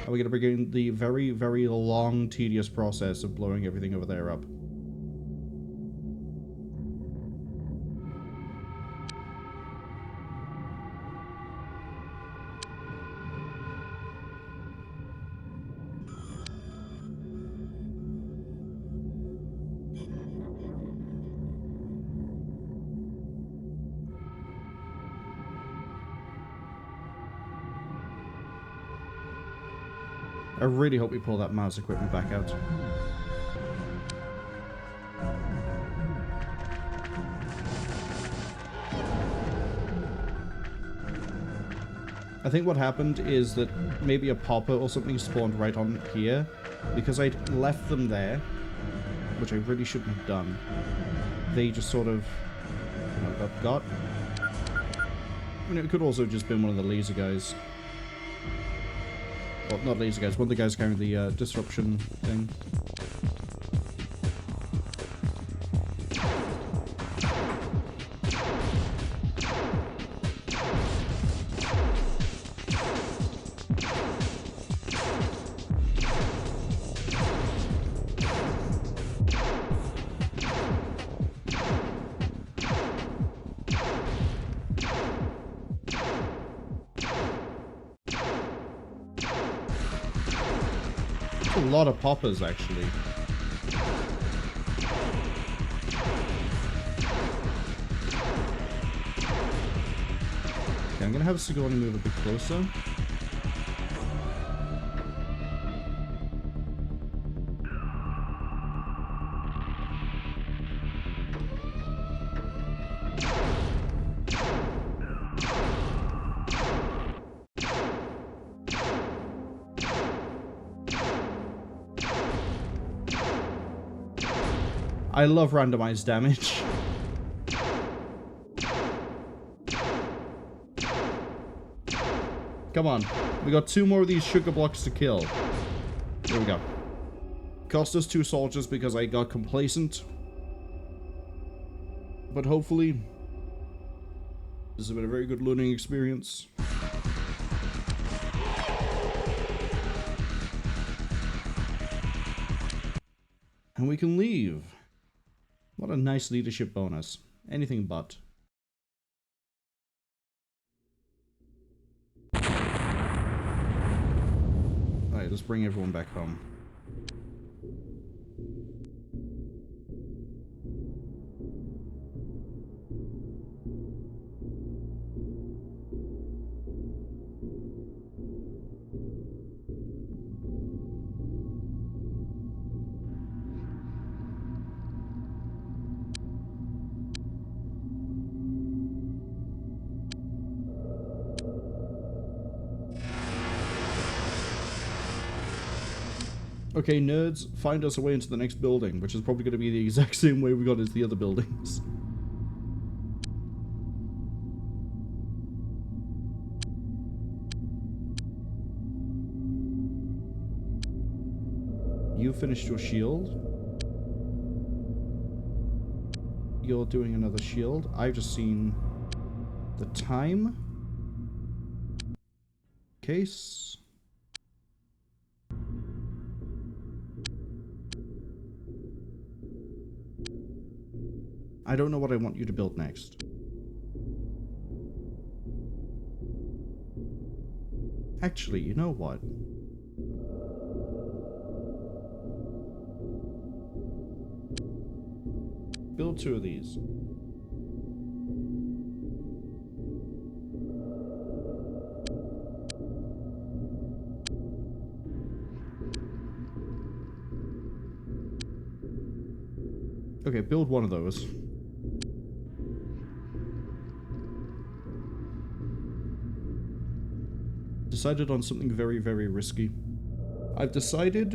we're going to begin the very, very long, tedious process of blowing everything over there up. I really hope we pull that Mars equipment back out. I think what happened is that maybe a popper or something spawned right on here, because I'd left them there, which I really shouldn't have done. They just sort of, you know, got. I mean, it could also have just been one of the laser guys. Well, not laser guys, one of the guys carrying the disruption thing. A lot of poppers, actually. Okay, I'm gonna have Sigourney move a bit closer. I love randomized damage. Come on. We got 2 more of these sugar blocks to kill. There we go. Cost us 2 soldiers because I got complacent. But hopefully, this has been a very good learning experience. And we can leave. What a nice leadership bonus. Anything but. Alright, let's bring everyone back home. Okay, nerds, find us a way into the next building, which is probably going to be the exact same way we got into the other buildings. You finished your shield. You're doing another shield. I've just seen the time. Case. I don't know what I want you to build next. Actually, you know what? Build 2 of these. Okay, build 1 of those. Decided on something very, very risky. I've decided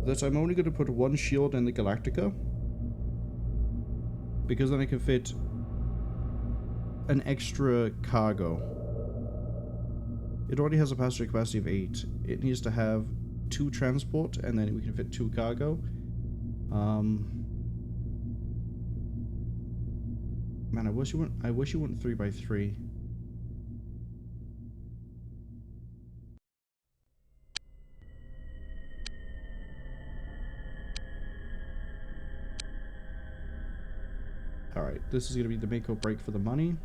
that I'm only going to put 1 shield in the Galactica, because then I can fit an extra cargo. It already has a passenger capacity of 8. It needs to have 2 transport, and then we can fit 2 cargo. Man, I wish you went 3x3. Alright, this is going to be the make or break for the money.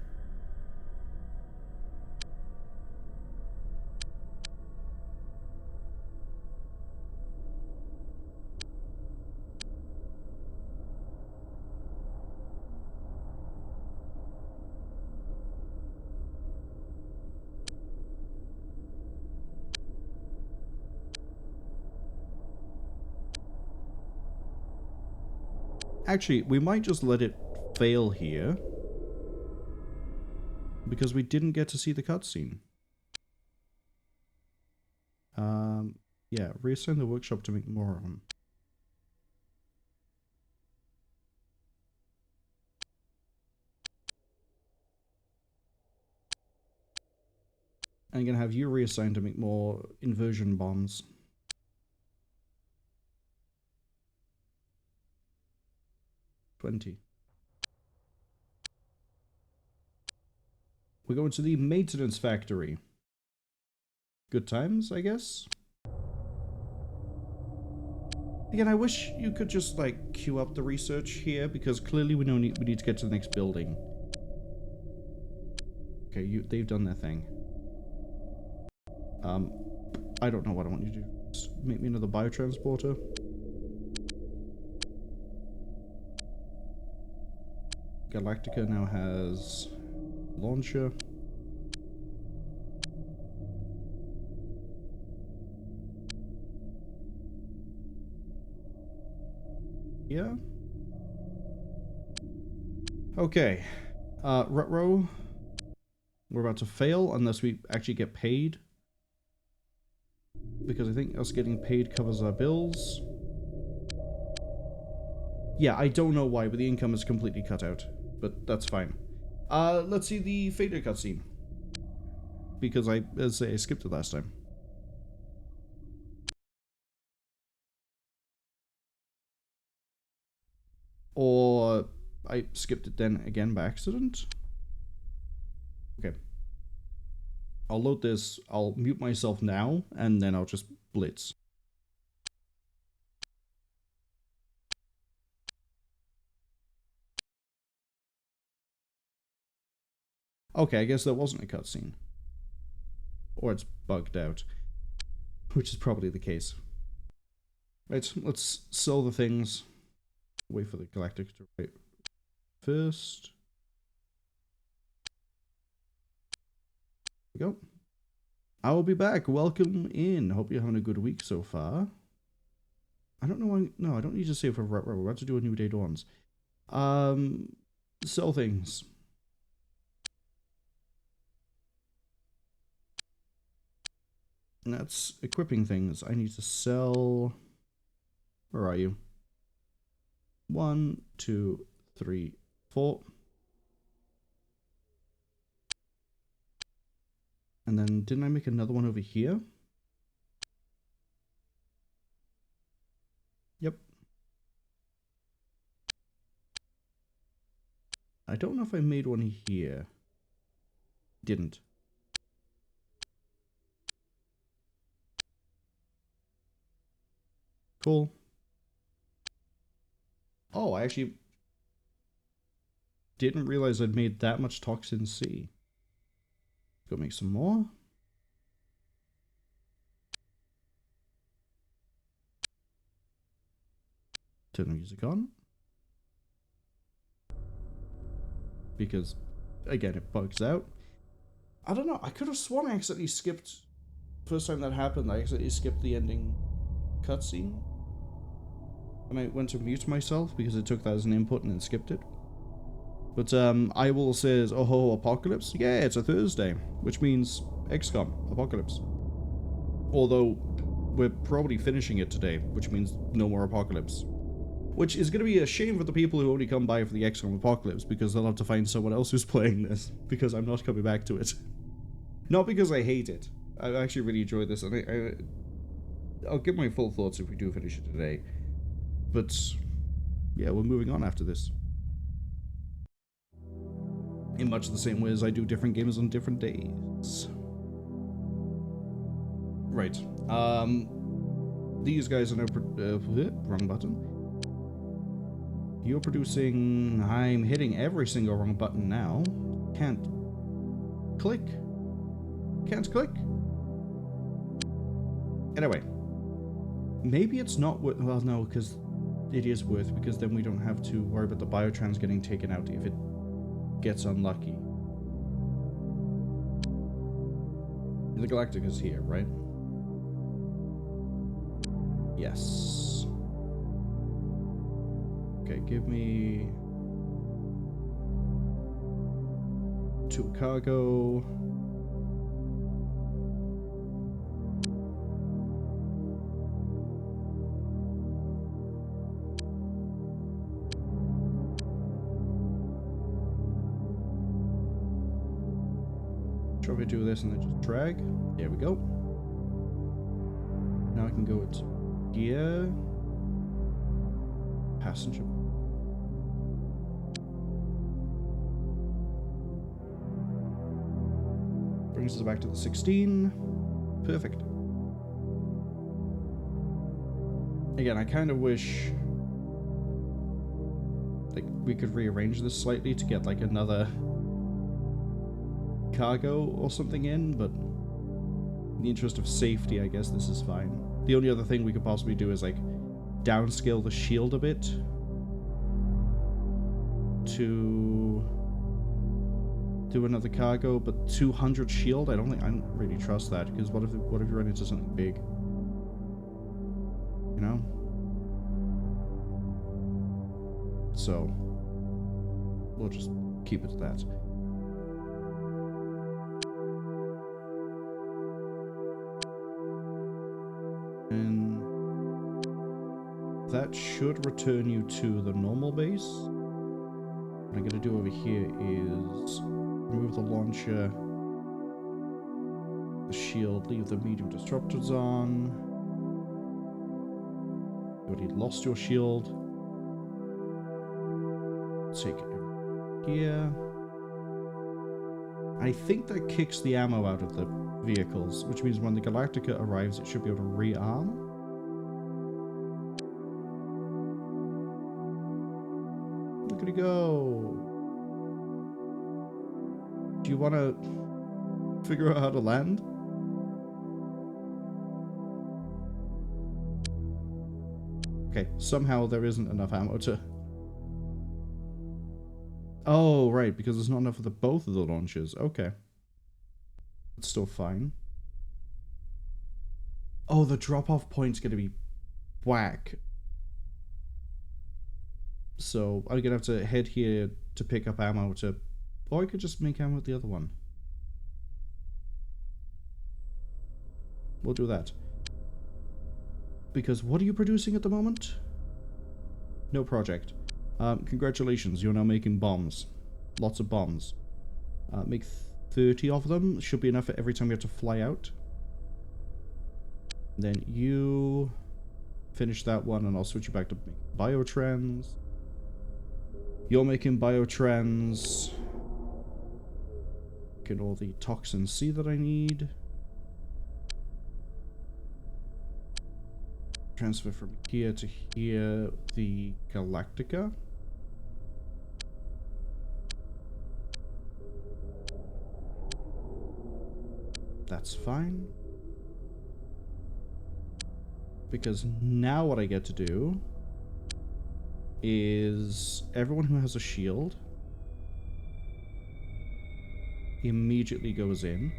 Actually, we might just let it fail here, because we didn't get to see the cutscene. Yeah, reassign the workshop to make more of them. I'm gonna have you reassigned to make more inversion bombs. We're going to the maintenance factory. Good times, I guess? Again, I wish you could just, like, queue up the research here, because clearly we need to get to the next building. Okay, they've done their thing. I don't know what I want you to do. Just make me another biotransporter. Galactica now has launcher. Yeah. Okay. Retro. We're about to fail unless we actually get paid. Because I think us getting paid covers our bills. Yeah, I don't know why, but the income is completely cut out. But that's fine. Let's see the fader cutscene. Because I skipped it last time. Or I skipped it then again by accident. Okay. I'll load this, I'll mute myself now, and then I'll just blitz. Okay, I guess that wasn't a cutscene. Or it's bugged out. Which is probably the case. Right, let's sell the things. Wait for the Galactic to write first. There we go. I will be back. Welcome in. Hope you're having a good week so far. I don't know why. No, I don't need to save for we're about to do a New Day Dawns. Sell things. And that's equipping things. I need to sell. Where are you? 1, 2, 3, 4. And then didn't I make another one over here? Yep. I don't know if I made one here. Didn't. Cool. Oh, I actually didn't realize I'd made that much Toxin C. Go make some more. Turn the music on. Because, again, it bugs out. I don't know, I could have sworn I accidentally skipped... First time that happened, I accidentally skipped the ending cutscene. And I went to mute myself because it took that as an input and then skipped it. But I will says, oh ho, Apocalypse. Yeah, it's a Thursday, which means XCOM, Apocalypse. Although, we're probably finishing it today, which means no more Apocalypse. Which is going to be a shame for the people who only come by for the XCOM Apocalypse, because they'll have to find someone else who's playing this, because I'm not coming back to it. Not because I hate it. I actually really enjoyed this, and I'll give my full thoughts if we do finish it today. But, yeah, we're moving on after this. In much the same way as I do different games on different days. Right. These guys are now... wrong button. You're producing... I'm hitting every single wrong button now. Can't... click. Can't click. Anyway. Maybe it's not worth... Well, no, because it is worth, because then we don't have to worry about the biotrans getting taken out if it gets unlucky. The Galactic is here, right? Yes. Okay, give me 2 cargo. Try to do this and then just drag. There we go. Now I can go to here. Passenger. Brings us back to the 16. Perfect. Again, I kind of wish like we could rearrange this slightly to get like another cargo or something in, but in the interest of safety, I guess this is fine. The only other thing we could possibly do is like downscale the shield a bit to do another cargo, but 200 shield, I don't really trust that, because what if you run into something big, you know? So we'll just keep it to that. And that should return you to the normal base. What I'm going to do over here is remove the launcher, the shield, leave the medium disruptors on. You already lost your shield. take it here. I think that kicks the ammo out of the vehicles, which means when the Galactica arrives, it should be able to rearm. Look at it go. Do you want to figure out how to land? Okay, somehow there isn't enough ammo to... Oh, right, because there's not enough for both of the launches. Okay. It's still fine. Oh, the drop-off point's going to be whack. So I'm going to have to head here to pick up ammo to... Or I could just make ammo with the other one. We'll do that. Because what are you producing at the moment? No project. Congratulations, you're now making bombs. Lots of bombs. Make 30 of them. Should be enough for every time you have to fly out. Then you finish that one and I'll switch you back to biotrends. You're making biotrends. Get all the toxin C that I need. Transfer from here to here the Galactica. That's fine. Because now what I get to do is everyone who has a shield immediately goes in.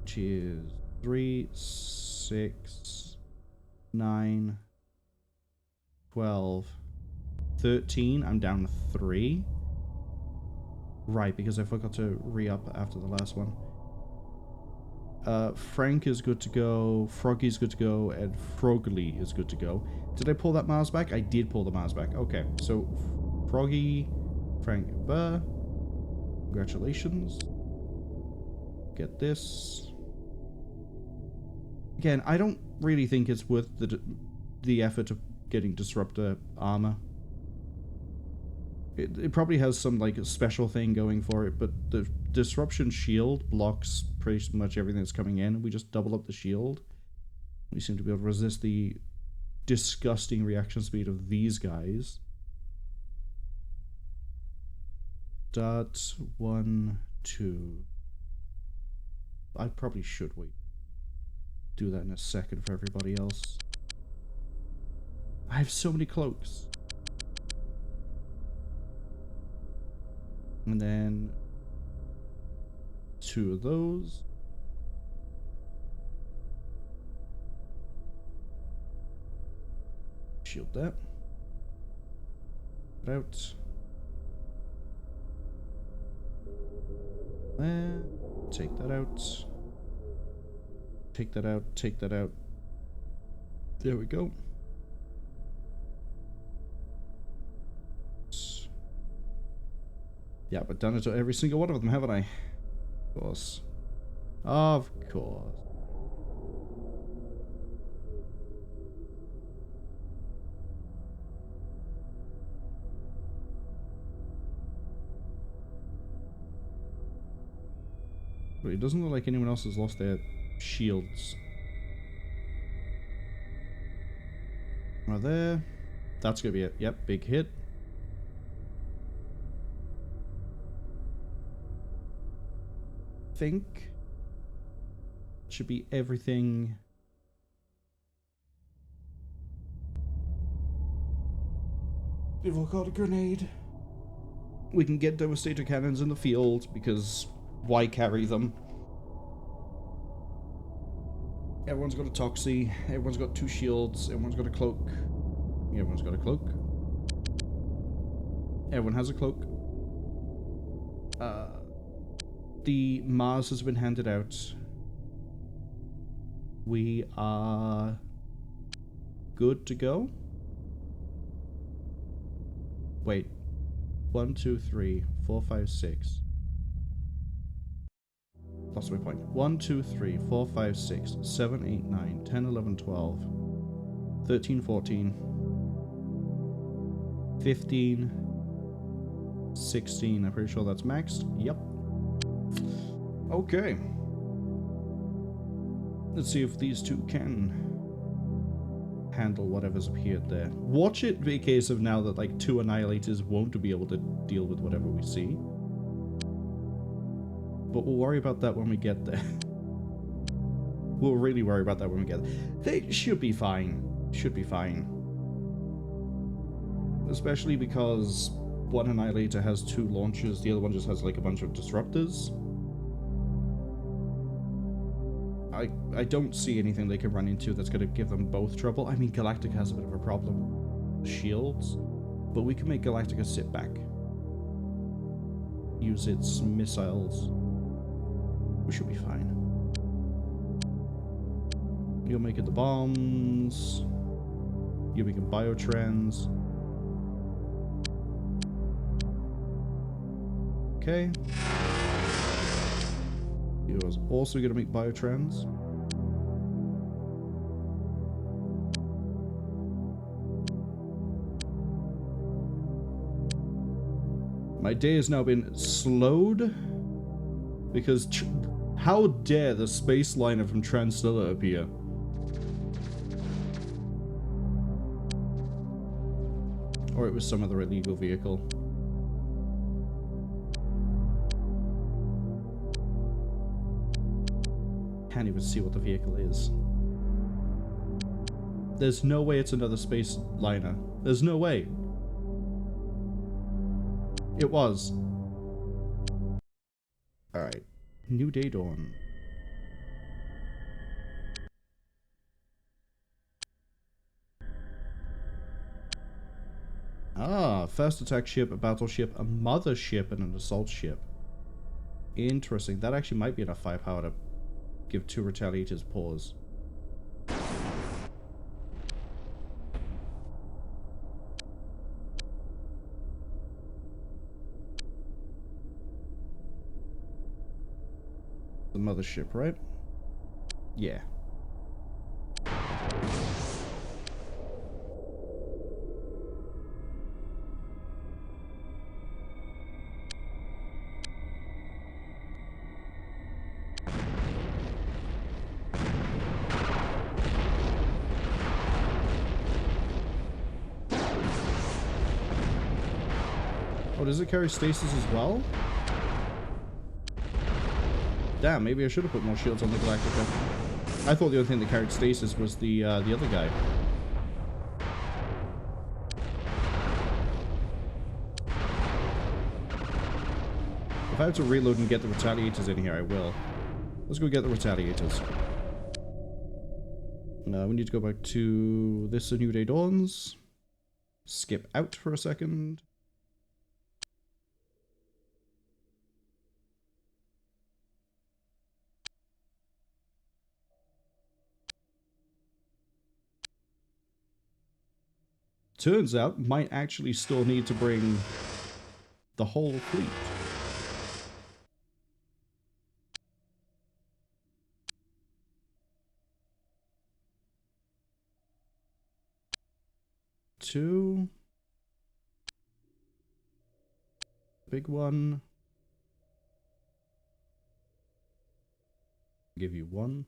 Which is 3, 6, 9, 12, 13. I'm down to 3. Right, because I forgot to re-up after the last one. Frank is good to go, Froggy's good to go, and Frogly is good to go. Did I pull that Mars back? I did pull the Mars back. Okay, so Froggy, Frank, Burr. Congratulations. Get this. Again, I don't really think it's worth the effort of getting Disruptor armor. It probably has some like special thing going for it, but the Disruption shield blocks pretty much everything that's coming in. We just double up the shield. We seem to be able to resist the disgusting reaction speed of these guys. Dot 1, 2. I probably should wait. Do that in a second for everybody else. I have so many cloaks. And then 2 of those. Shield that. Put out. And take that out. Take that out. Take that out. There we go. Yeah, but done it to every single one of them, haven't I? Of course. Of course. But it doesn't look like anyone else has lost their shields. Right there. That's gonna be it. Yep, big hit. Think should be everything. If I got a grenade, we can get Devastator cannons in the field because why carry them? Everyone's got a Toxie, everyone's got 2 shields, everyone's got a cloak. Everyone's got a cloak. Everyone has a cloak. The Mars has been handed out. We are good to go. Wait. 1, 2, 3, 4, 5, 6. lost my point. 1, 2, 3, 4, 5, 6, 7, 8, 9, 10, 11, 12, 13, 14, 15, 16. I'm pretty sure that's maxed. Yep. Okay. Let's see if these two can handle whatever's appeared there. Watch it be a case of now that like 2 annihilators won't be able to deal with whatever we see. But we'll worry about that when we get there. We'll really worry about that when we get there. They should be fine. Should be fine. Especially because one annihilator has 2 launchers, the other one just has like a bunch of disruptors. I don't see anything they can run into that's going to give them both trouble. I mean, Galactica has a bit of a problem with shields, but we can make Galactica sit back. Use its missiles. We should be fine. You're making the bombs. You're making biotrans. Okay. He was also going to make biotrans. My day has now been slowed because how dare the space liner from Transstellar appear? Or it was some other illegal vehicle. Can't even see what the vehicle is. There's no way it's another space liner. There's no way. It was. Alright. New day dawn. Ah, first attack ship, a battleship, a mothership, and an assault ship. Interesting. That actually might be enough firepower to give 2 retaliators pause. The mothership, right? Yeah. Oh, does it carry stasis as well? Damn, maybe I should have put more shields on the Galactica. I thought the only thing that carried stasis was the other guy. If I have to reload and get the retaliators in here, I will. Let's go get the retaliators. We need to go back to this A New Day Dawns. Skip out for a second. Turns out, might actually still need to bring the whole fleet. Two. Big one. Give you 1.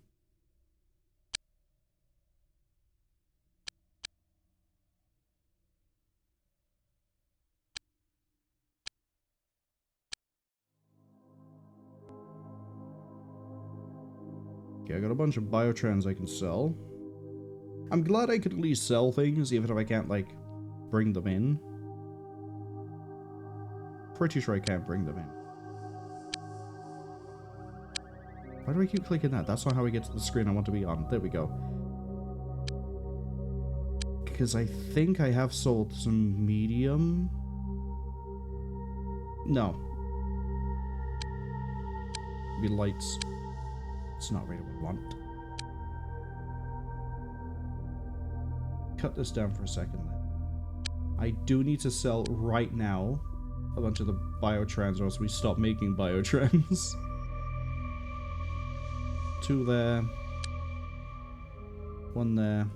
Okay, I got a bunch of biotrans I can sell. I'm glad I could at least sell things, even if I can't, like, bring them in. Pretty sure I can't bring them in. Why do I keep clicking that? That's not how I get to the screen I want to be on. There we go. Because I think I have sold some medium. No. Maybe lights. It's not really what I want. Cut this down for a second then. I do need to sell right now a bunch of the biotrans or else we stop making biotrans. 2 there. 1 there.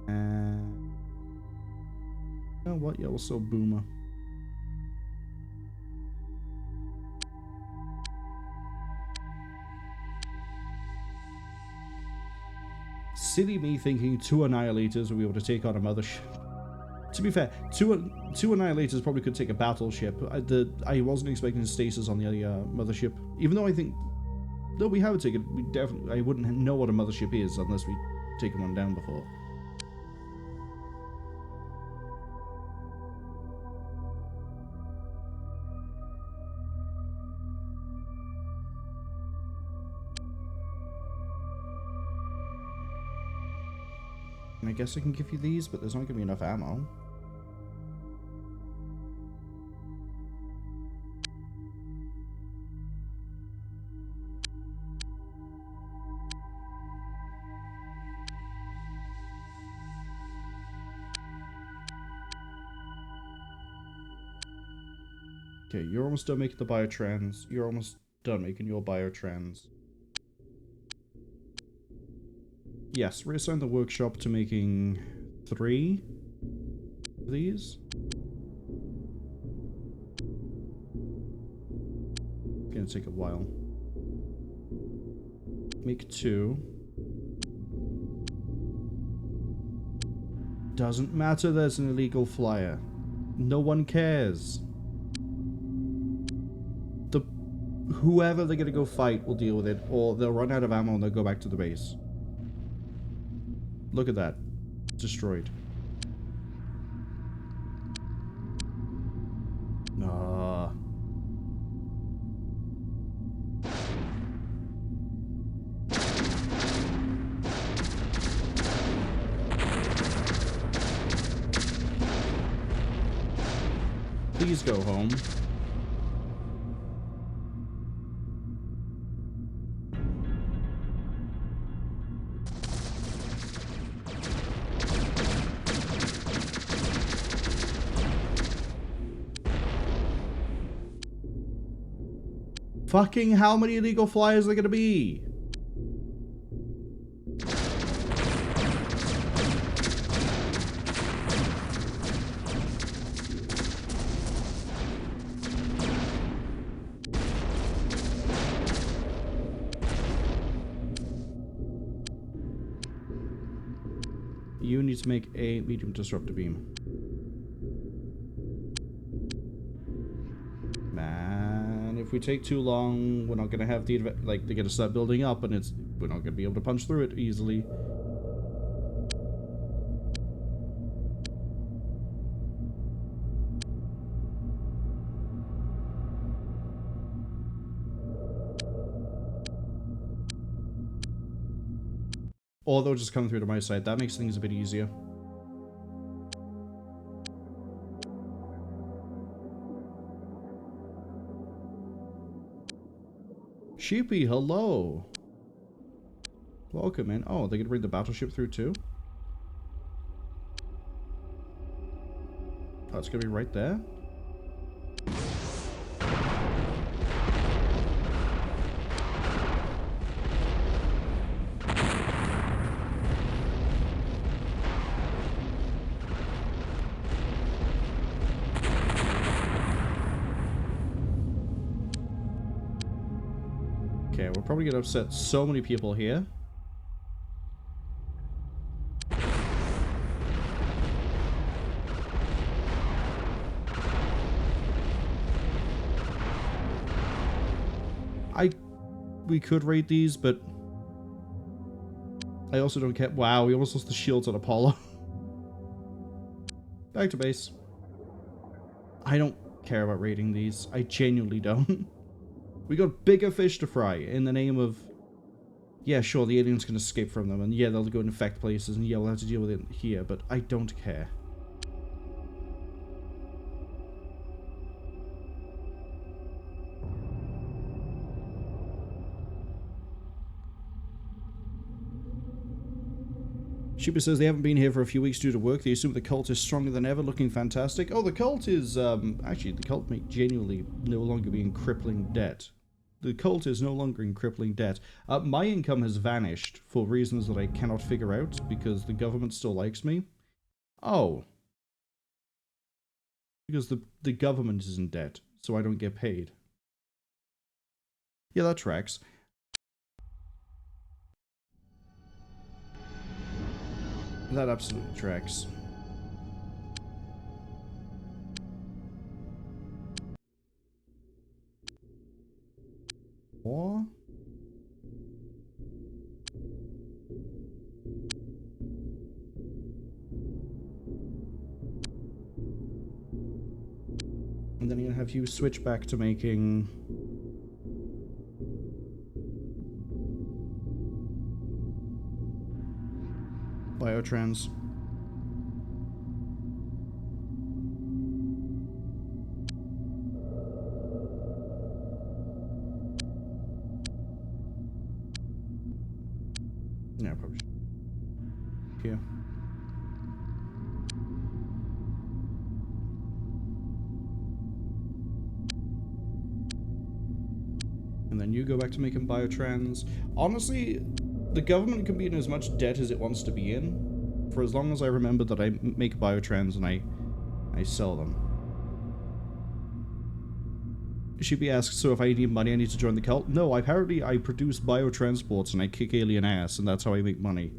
And... you know what? Yeah, we'll sell Boomer. Silly me thinking 2 Annihilators will be able to take on a mothership. To be fair, two Annihilators probably could take a battleship. I wasn't expecting stasis on the mothership. Even though I think... no, we have a ticket. We definitely... I wouldn't know what a mothership is unless we taken one down before. And I guess I can give you these, but there's not going to be enough ammo. Okay, you're almost done making the biotrans. You're almost done making your biotrans. Yes, reassign the workshop to making 3 of these. It's gonna take a while. Make 2. Doesn't matter, there's an illegal flyer. No one cares. Whoever they're gonna go fight will deal with it, or they'll run out of ammo and they'll go back to the base. Look at that. Destroyed. Ah. Please go home. Fucking how many illegal flyers are there gonna be? You need to make a medium disruptor beam. If we take too long, we're not gonna have the like they're gonna start building up, and we're not gonna be able to punch through it easily. Or they'll just come through to my side. That makes things a bit easier. Sheepy, hello. Welcome in. Oh, they're gonna bring the battleship through too? Oh, it's gonna be right there? Okay, we're probably gonna upset so many people here. We could raid these, but I also don't care. Wow, we almost lost the shields on Apollo. Back to base. I don't care about raiding these. I genuinely don't. We got bigger fish to fry in the name of... yeah, sure, the aliens can escape from them, and yeah, they'll go and infect places, and yeah, we'll have to deal with it here, but I don't care. Sheepa says they haven't been here for a few weeks due to work. They assume the cult is stronger than ever, looking fantastic. Oh, the cult is, actually, the cult may genuinely no longer be in crippling debt. The cult is no longer in crippling debt. My income has vanished for reasons that I cannot figure out because the government still likes me. Oh. Because the government is in debt, so I don't get paid. Yeah, that tracks. That absolutely tracks. Or... and then I'm gonna have you switch back to making... biotrans. Yeah, probably should. Here. And then you go back to making biotrans. Honestly, the government can be in as much debt as it wants to be in, for as long as I remember that I make biotrans and I sell them. She'd be asked, so if I need money, I need to join the cult? No, apparently I produce biotransports and I kick alien ass, and that's how I make money.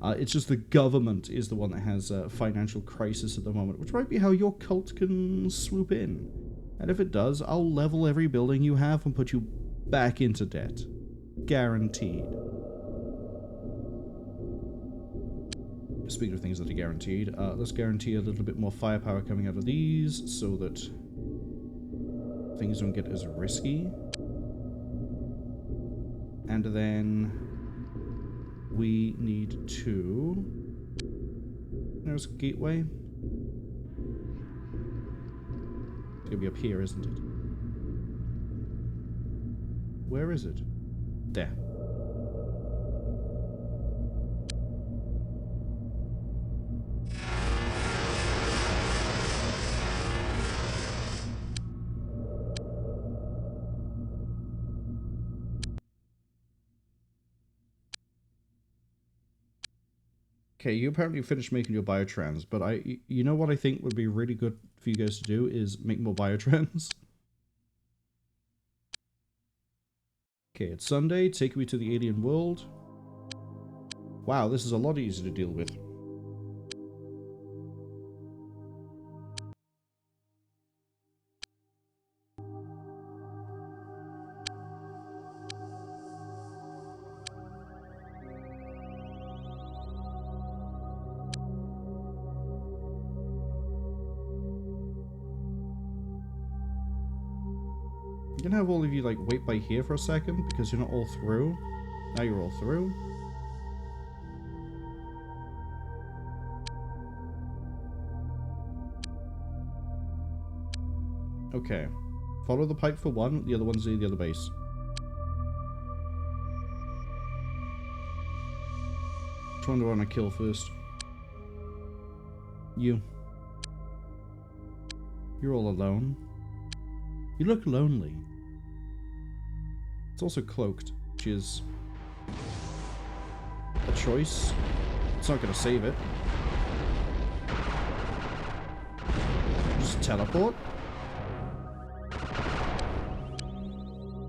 It's just the government is the one that has a financial crisis at the moment, which might be how your cult can swoop in. And if it does, I'll level every building you have and put you back into debt. Guaranteed. Speaking of things that are guaranteed, let's guarantee a little bit more firepower coming out of these so that things don't get as risky. And then we need to... there's a gateway. It's gonna be up here, isn't it? Where is it? There. Okay, you apparently finished making your biotrans, but you know what I think would be really good for you guys to do is make more biotrans. Okay, it's Sunday, take me to the alien world. Wow, this is a lot easier to deal with. I'm gonna have all of you, like, wait by here for a second, because you're not all through. Now you're all through. Okay. Follow the pipe for one, the other one's the other base. Which one do I want to kill first? You. You're all alone. You look lonely. It's also cloaked, which is a choice. It's not going to save it. Just teleport?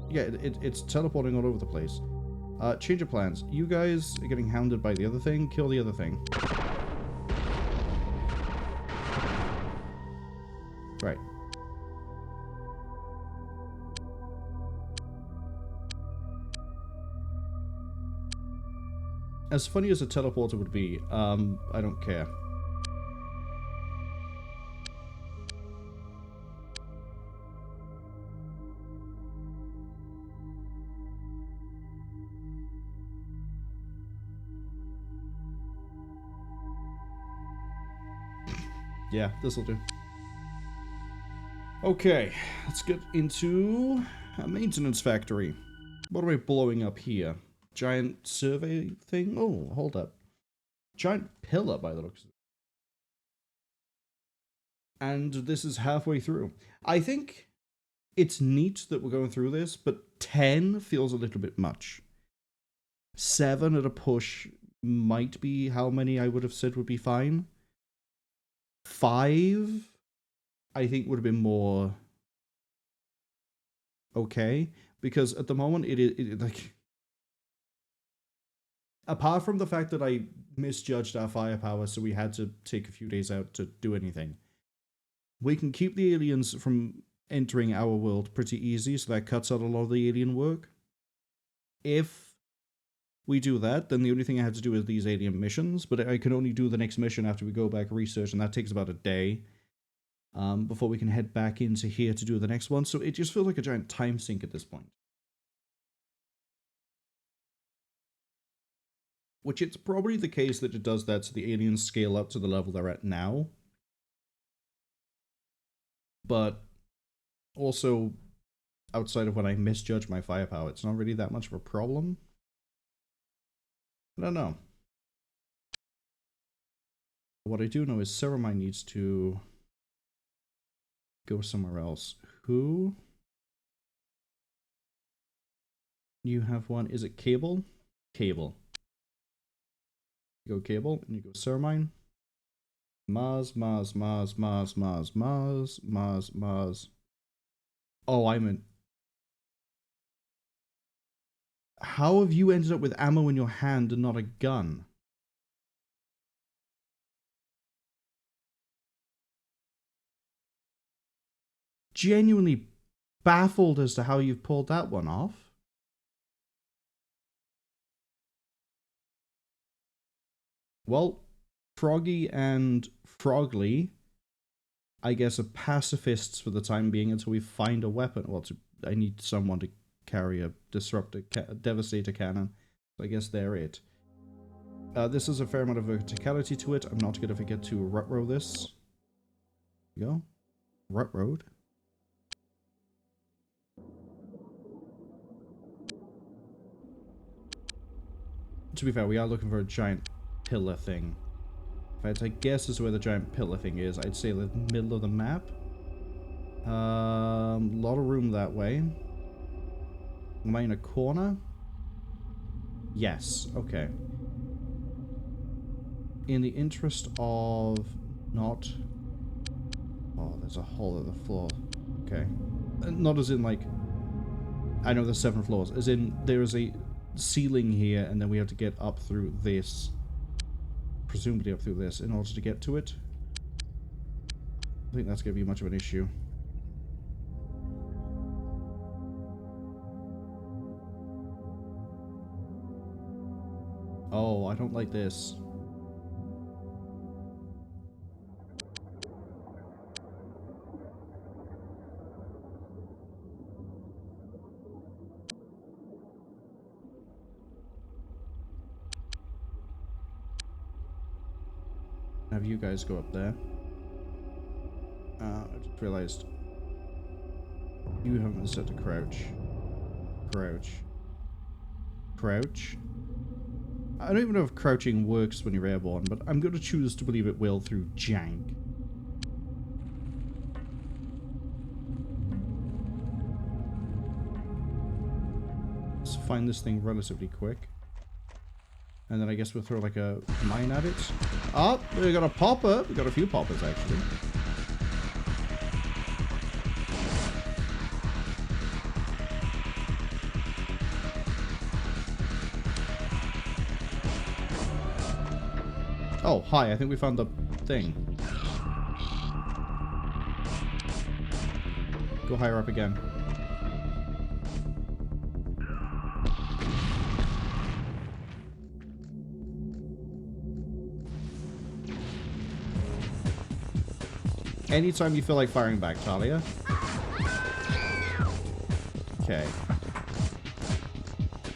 Yeah, it's teleporting all over the place. Change of plans. You guys are getting hounded by the other thing. Kill the other thing. Right. As funny as a teleporter would be, I don't care. Yeah, this'll do. Okay, let's get into a maintenance factory. What are we blowing up here? Giant survey thing? Oh, hold up. Giant pillar by the looks of it. And this is halfway through. I think it's neat that we're going through this, but 10 feels a little bit much. 7 at a push might be how many I would have said would be fine. 5, I think, would have been more okay, because at the moment it like, apart from the fact that I misjudged our firepower, so we had to take a few days out to do anything, we can keep the aliens from entering our world pretty easy, so that cuts out a lot of the alien work. If we do that, then the only thing I have to do is these alien missions, but I can only do the next mission after we go back research, and that takes about a day before we can head back into here to do the next one, so it just feels like a giant time sink at this point. Which it's probably the case that it does that so the aliens scale up to the level they're at now. But also, outside of when I misjudge my firepower, it's not really that much of a problem. I don't know. What I do know is Ceramine needs to go somewhere else. Who? You have one. Is it Cable? Cable. You go Cable, and you go Ceramine. Mars. Oh, I'm in. How have you ended up with ammo in your hand and not a gun? Genuinely baffled as to how you've pulled that one off. Well, Froggy and Frogly, I guess, are pacifists for the time being until we find a weapon. Well, I need someone to carry a disruptor, devastator cannon. So I guess they're it. This is a fair amount of verticality to it. I'm not going to forget to rut-row this. There you go. Rut-rowed. To be fair, we are looking for a giant pillar thing. In fact, I guess this is where the giant pillar thing is. I'd say the middle of the map. Lot of room that way. Am I in a corner? Yes. Okay. In the interest of not... Oh, there's a hole at the floor. Okay. Not as in, like... I know there's 7 floors. As in, there is a ceiling here, and then we have to get up through this. Presumably up through this in order to get to it. I think that's going to be much of an issue. Oh, I don't like this. Have you guys go up there. I just realized you haven't been set to crouch. Crouch. Crouch. I don't even know if crouching works when you're airborne, but I'm going to choose to believe it will through jank. Let's find this thing relatively quick. And then I guess we'll throw like a mine at it. Oh, we got a popper. We got a few poppers actually. Oh, hi. I think we found the thing. Go higher up again. Anytime you feel like firing back, Talia. Okay.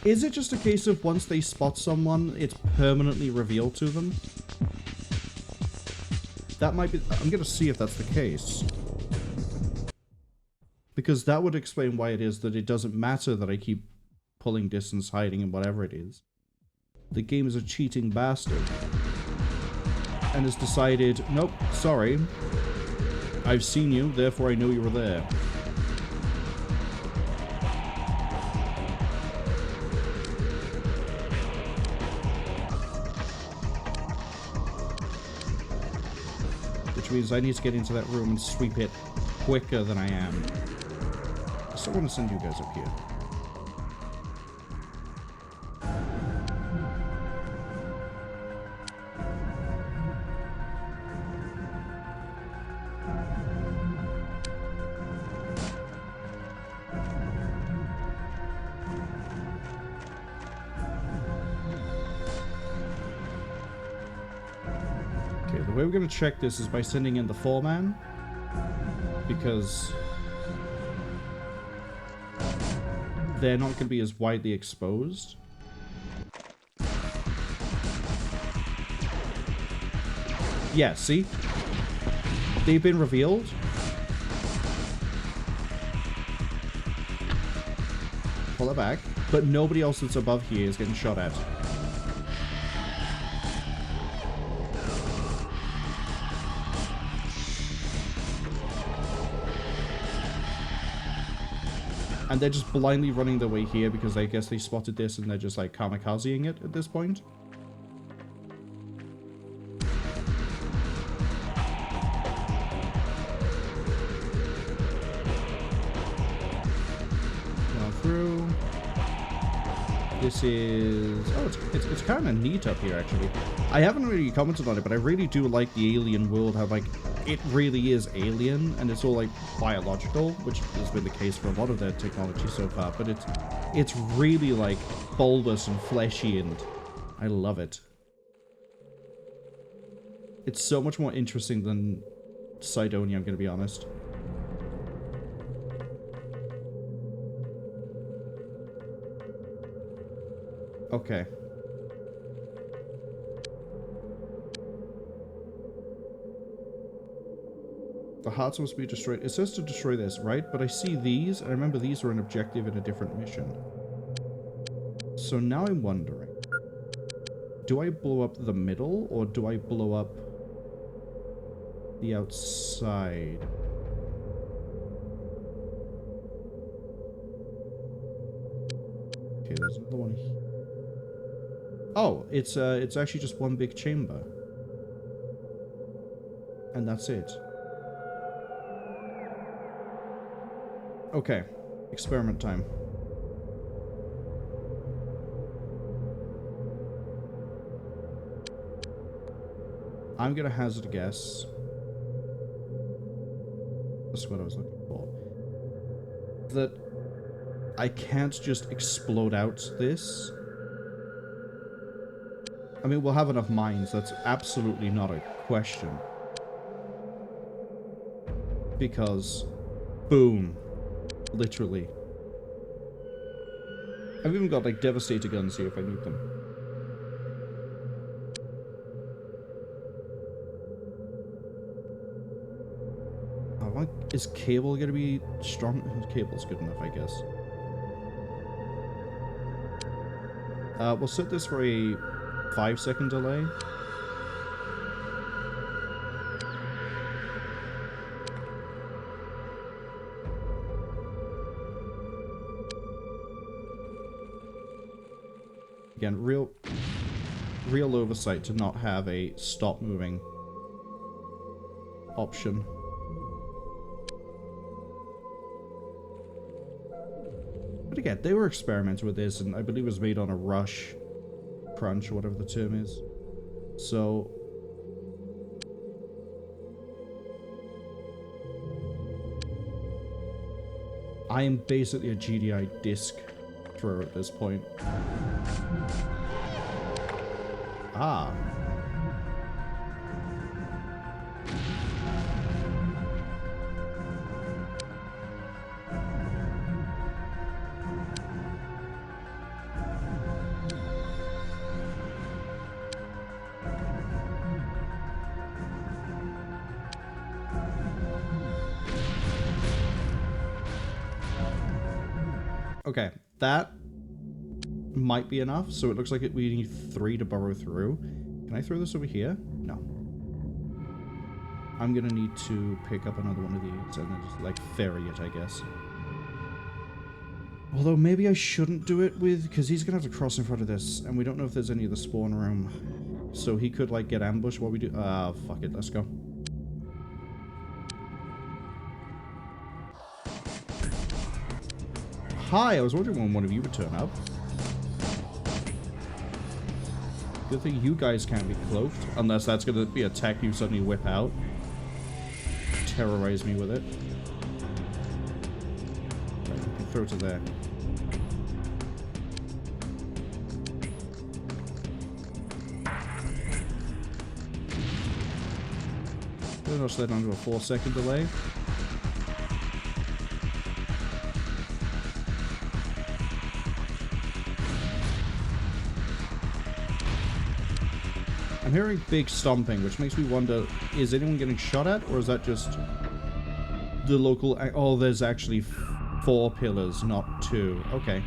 Is it just a case of once they spot someone, it's permanently revealed to them? That might be... I'm going to see if that's the case. Because that would explain why it is that it doesn't matter that I keep pulling distance, hiding, and whatever it is. The game is a cheating bastard. And has decided, nope, sorry. I've seen you, therefore I know you were there. means I need to get into that room and sweep it quicker than I am. I still want to send you guys up here. The way we're going to check this is by sending in the foreman, because they're not going to be as widely exposed. Yeah, see? They've been revealed. Pull it back. But nobody else that's above here is getting shot at. And they're just blindly running their way here because I guess they spotted this and they're just like kamikazing it at this point. Going through. This is... oh, it's kind of neat up here, actually. I haven't really commented on it, but I really do like the alien world, how, like, it really is alien, and it's all, like, biological, which has been the case for a lot of their technology so far, but it's really, like, bulbous and fleshy, and I love it. It's so much more interesting than Cydonia, I'm gonna be honest. Okay. The hearts must be destroyed. It says to destroy this, right? But I see these. I remember these were an objective in a different mission. So now I'm wondering. Do I blow up the middle, or do I blow up the outside? Okay, there's another one here. Oh, it's actually just one big chamber. And that's it. Okay, experiment time. I'm gonna hazard a guess. That's what I was looking for. That I can't just explode out this. I mean, we'll have enough mines, that's absolutely not a question. Because, boom. Literally. I've even got, like, Devastator guns here if I need them. Is cable gonna be strong? Cable's good enough, I guess. We'll set this for a 5-second delay. Again, real oversight to not have a stop moving option. But again, they were experimenting with this, and I believe it was made on a rush, crunch, or whatever the term is. So... I am basically a GDI disc thrower at this point. Ah. Okay, that might be enough. So it looks like we need 3 to burrow through. Can I throw this over here? No. I'm gonna need to pick up another one of these and then just, like, ferry it, I guess. Although maybe I shouldn't do it with... because he's gonna have to cross in front of this, and we don't know if there's any of the spawn room. So he could, like, get ambushed while we do... ah, fuck it, let's go. hi! I was wondering when one of you would turn up. Good thing you guys can't be cloaked, unless that's gonna be a tech you suddenly whip out. Terrorize me with it. Right, you can throw it to there. Pretty much led onto a 4-second delay. I'm hearing big stomping, which makes me wonder, is anyone getting shot at, or is that just the local... Oh, there's actually 4 pillars, not 2. Okay.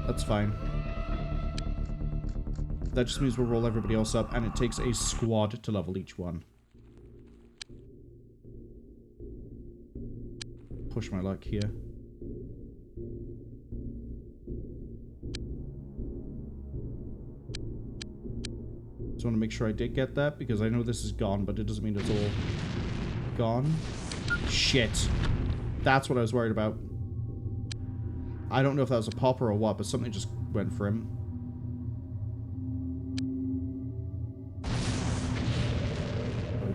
That's fine. That just means we'll roll everybody else up, and it takes a squad to level each one. Push my luck here. Just want to make sure I did get that, because I know this is gone, but it doesn't mean it's all gone. Shit. That's what I was worried about. I don't know if that was a popper or what, but something just went for him.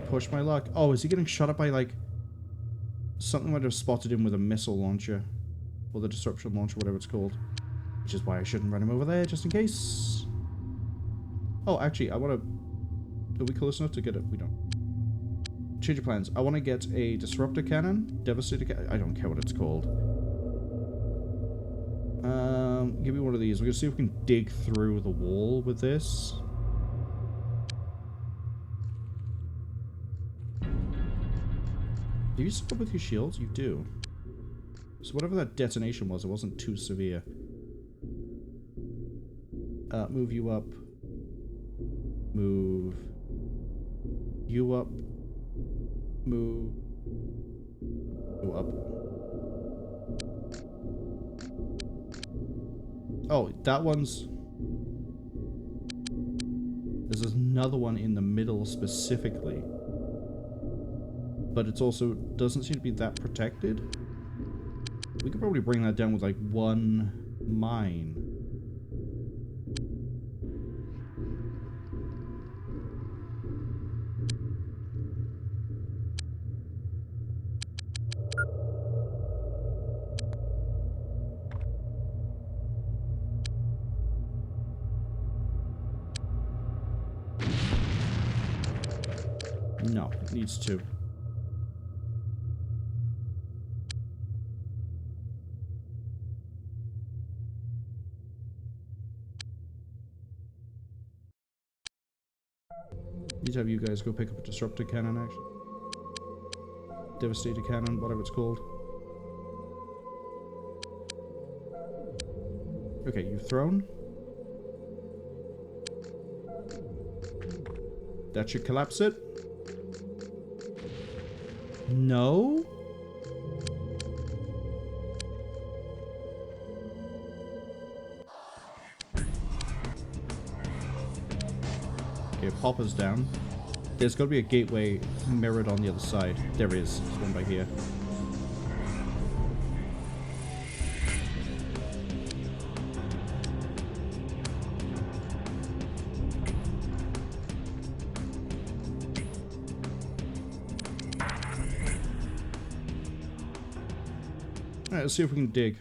Push my luck. Oh, is he getting shot at by, like... Something might have spotted him with a missile launcher. Or the disruption launcher, whatever it's called. Which is why I shouldn't run him over there, just in case. Oh, actually, I want to... Are we close enough to get it? We don't. Change of plans. I want to get a disruptor cannon. Devastator cannon. I don't care what it's called. Give me one of these. We're going to see if we can dig through the wall with this. Do you stop with your shields? You do. So whatever that detonation was, it wasn't too severe. Move you up. Move you up. Move you up. Oh, that one's... There's another one in the middle specifically. But it's also doesn't seem to be that protected. We could probably bring that down with like one mine. No, it needs to. Need to have you guys go pick up a disruptor cannon, actually. Devastator cannon, whatever it's called. Okay, you've thrown. That should collapse it. No? Okay, Popper's down. There's got to be a gateway mirrored on the other side. There is. There's one by here. Alright, let's see if we can dig.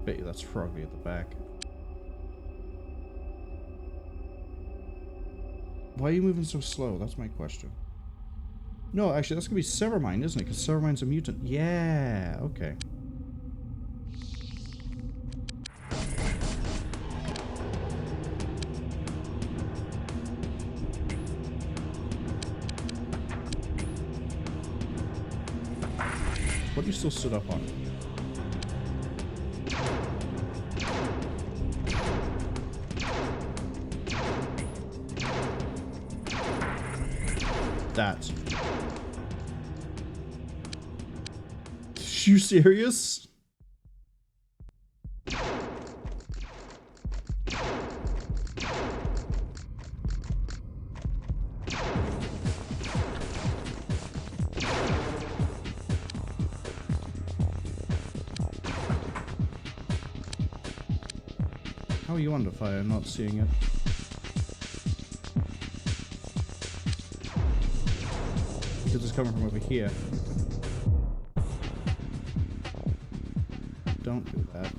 Bet you that's Froggy at the back. Why are you moving so slow? That's my question. No, actually, that's gonna be Ceramine, isn't it? Because Ceramine's a mutant. Yeah, okay. What are you still stood up on? That. You serious? How are you under fire? Not seeing it. Because it's coming from over here. Don't do that.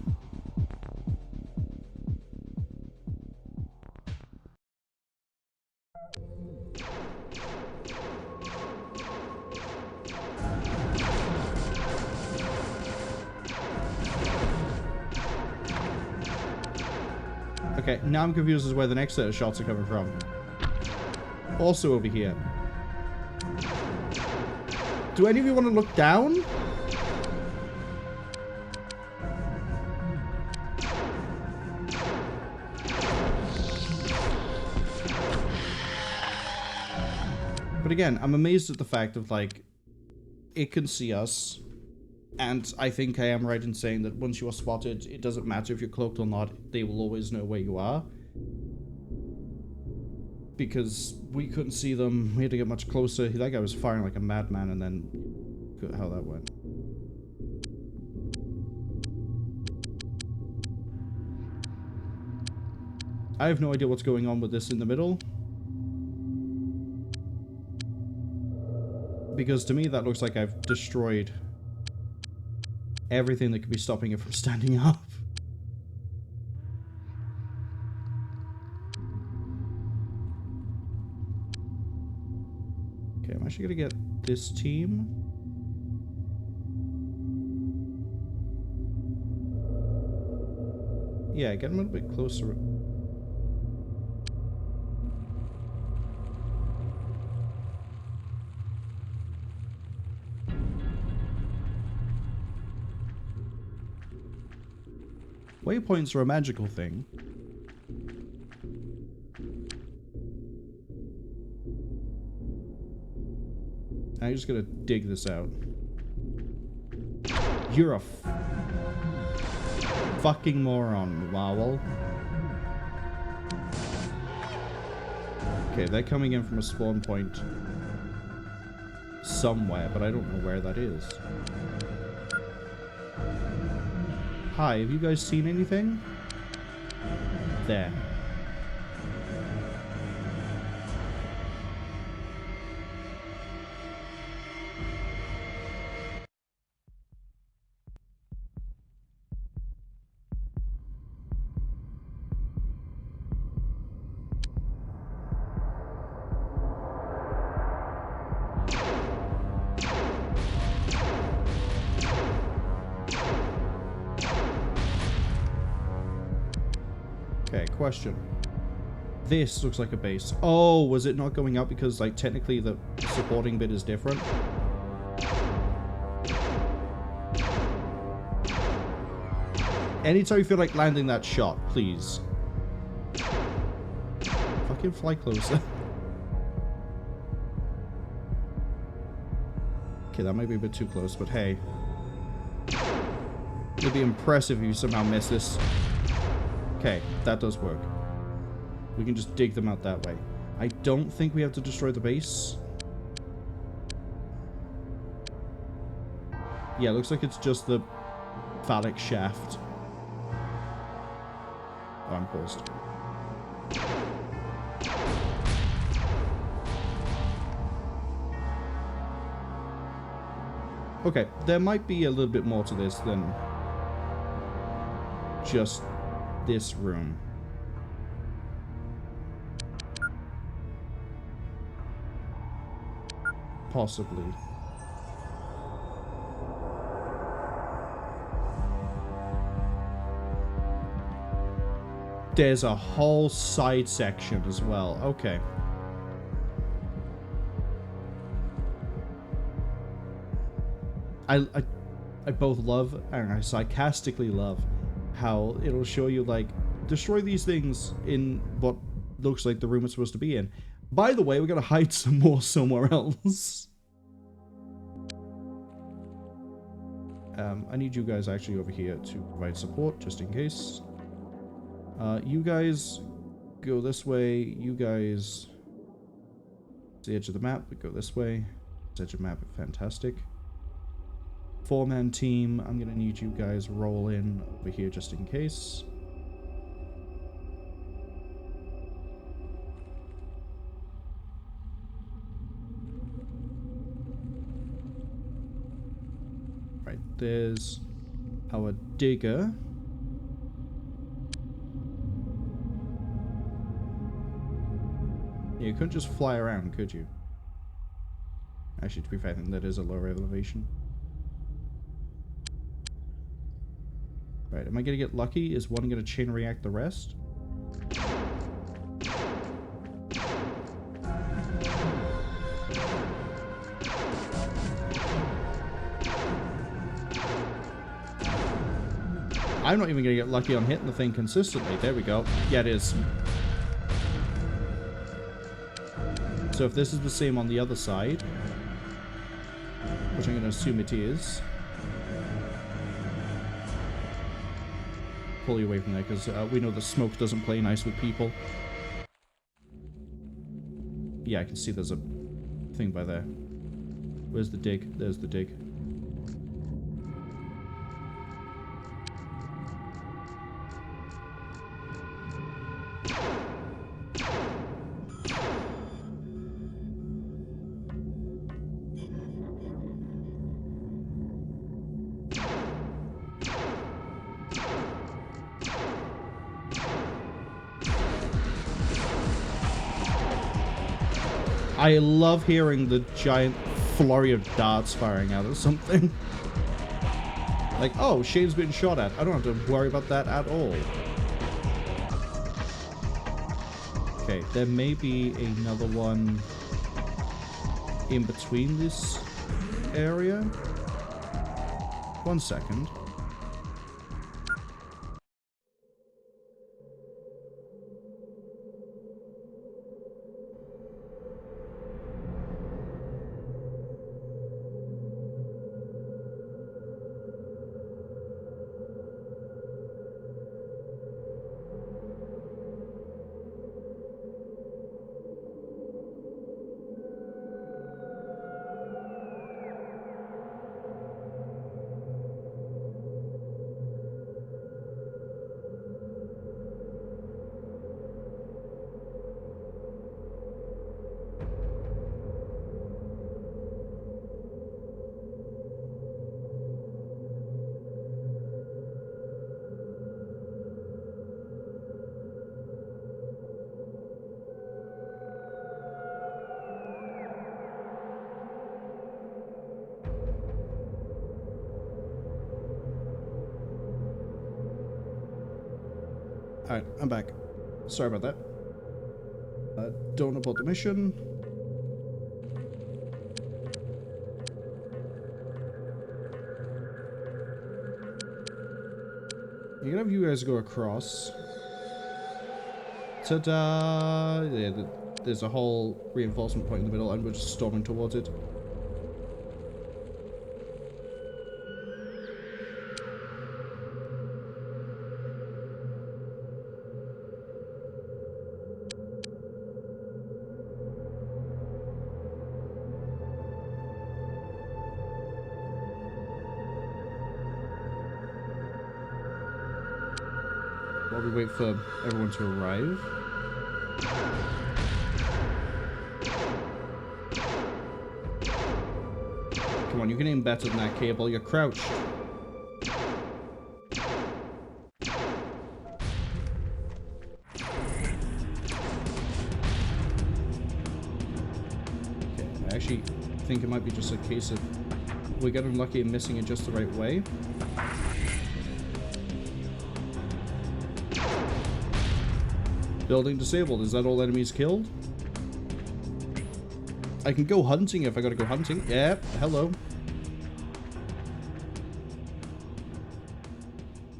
Okay, now I'm confused as to where the next set of shots are coming from. Also over here. Do any of you want to look down? But again, I'm amazed at the fact of, like, it can see us. And I think I am right in saying that once you are spotted, it doesn't matter if you're cloaked or not, they will always know where you are. Because we couldn't see them, we had to get much closer. That guy was firing like a madman, and then look at how that went. I have no idea what's going on with this in the middle. Because to me that looks like I've destroyed everything that could be stopping it from standing up. Okay, I'm actually gonna get this team. Yeah, get them a little bit closer. Waypoints are a magical thing. I'm just gonna dig this out. You're a fucking moron, Marwol. Okay, they're coming in from a spawn point somewhere, but I don't know where that is. Hi, have you guys seen anything? There. Okay, question. This looks like a base. Oh, was it not going up because, like, technically the supporting bit is different? Anytime you feel like landing that shot, please. Fucking fly closer. Okay, that might be a bit too close, but hey. It'd be impressive if you somehow miss this. Okay, that does work. We can just dig them out that way. I don't think we have to destroy the base. Yeah, looks like it's just the phallic shaft. Oh, I'm paused. Okay, there might be a little bit more to this than just this room. Possibly. There's a whole side section as well. Okay. I both love and I sarcastically love how it'll show you, like, destroy these things in what looks like the room it's supposed to be in. By the way, we gotta hide some more somewhere else. I need you guys actually over here to provide support, just in case. You guys go this way. You guys... It's the edge of the map, but go this way. It's edge of the map, fantastic. 4-man team, I'm gonna need you guys roll in over here just in case. Right, there's our digger. Yeah, you couldn't just fly around, could you? Actually, to be fair, I think that is a lower elevation. Right, am I gonna get lucky? Is one gonna chain react the rest? I'm not even gonna get lucky on hitting the thing consistently. There we go. Yeah, it is. So if this is the same on the other side, which I'm gonna assume it is, pull you away from there, because we know the smoke doesn't play nice with people. Yeah, I can see there's a thing by there. Where's the dig? There's the dig. I love hearing the giant flurry of darts firing out of something. Like, oh, Shane's been shot at. I don't have to worry about that at all. Okay, there may be another one in between this area. 1 second. Alright, I'm back. Sorry about that. Don't abort the mission. I'm gonna have you guys go across. Ta-da! Yeah, there's a whole reinforcement point in the middle, and we're just storming towards it. While we wait for everyone to arrive. Come on, you can aim better than that, Cable. You're crouched. Okay, I actually think it might be just a case of we're getting lucky and missing it just the right way. Building disabled. Is that all enemies killed? I can go hunting if I gotta go hunting. Yeah, hello.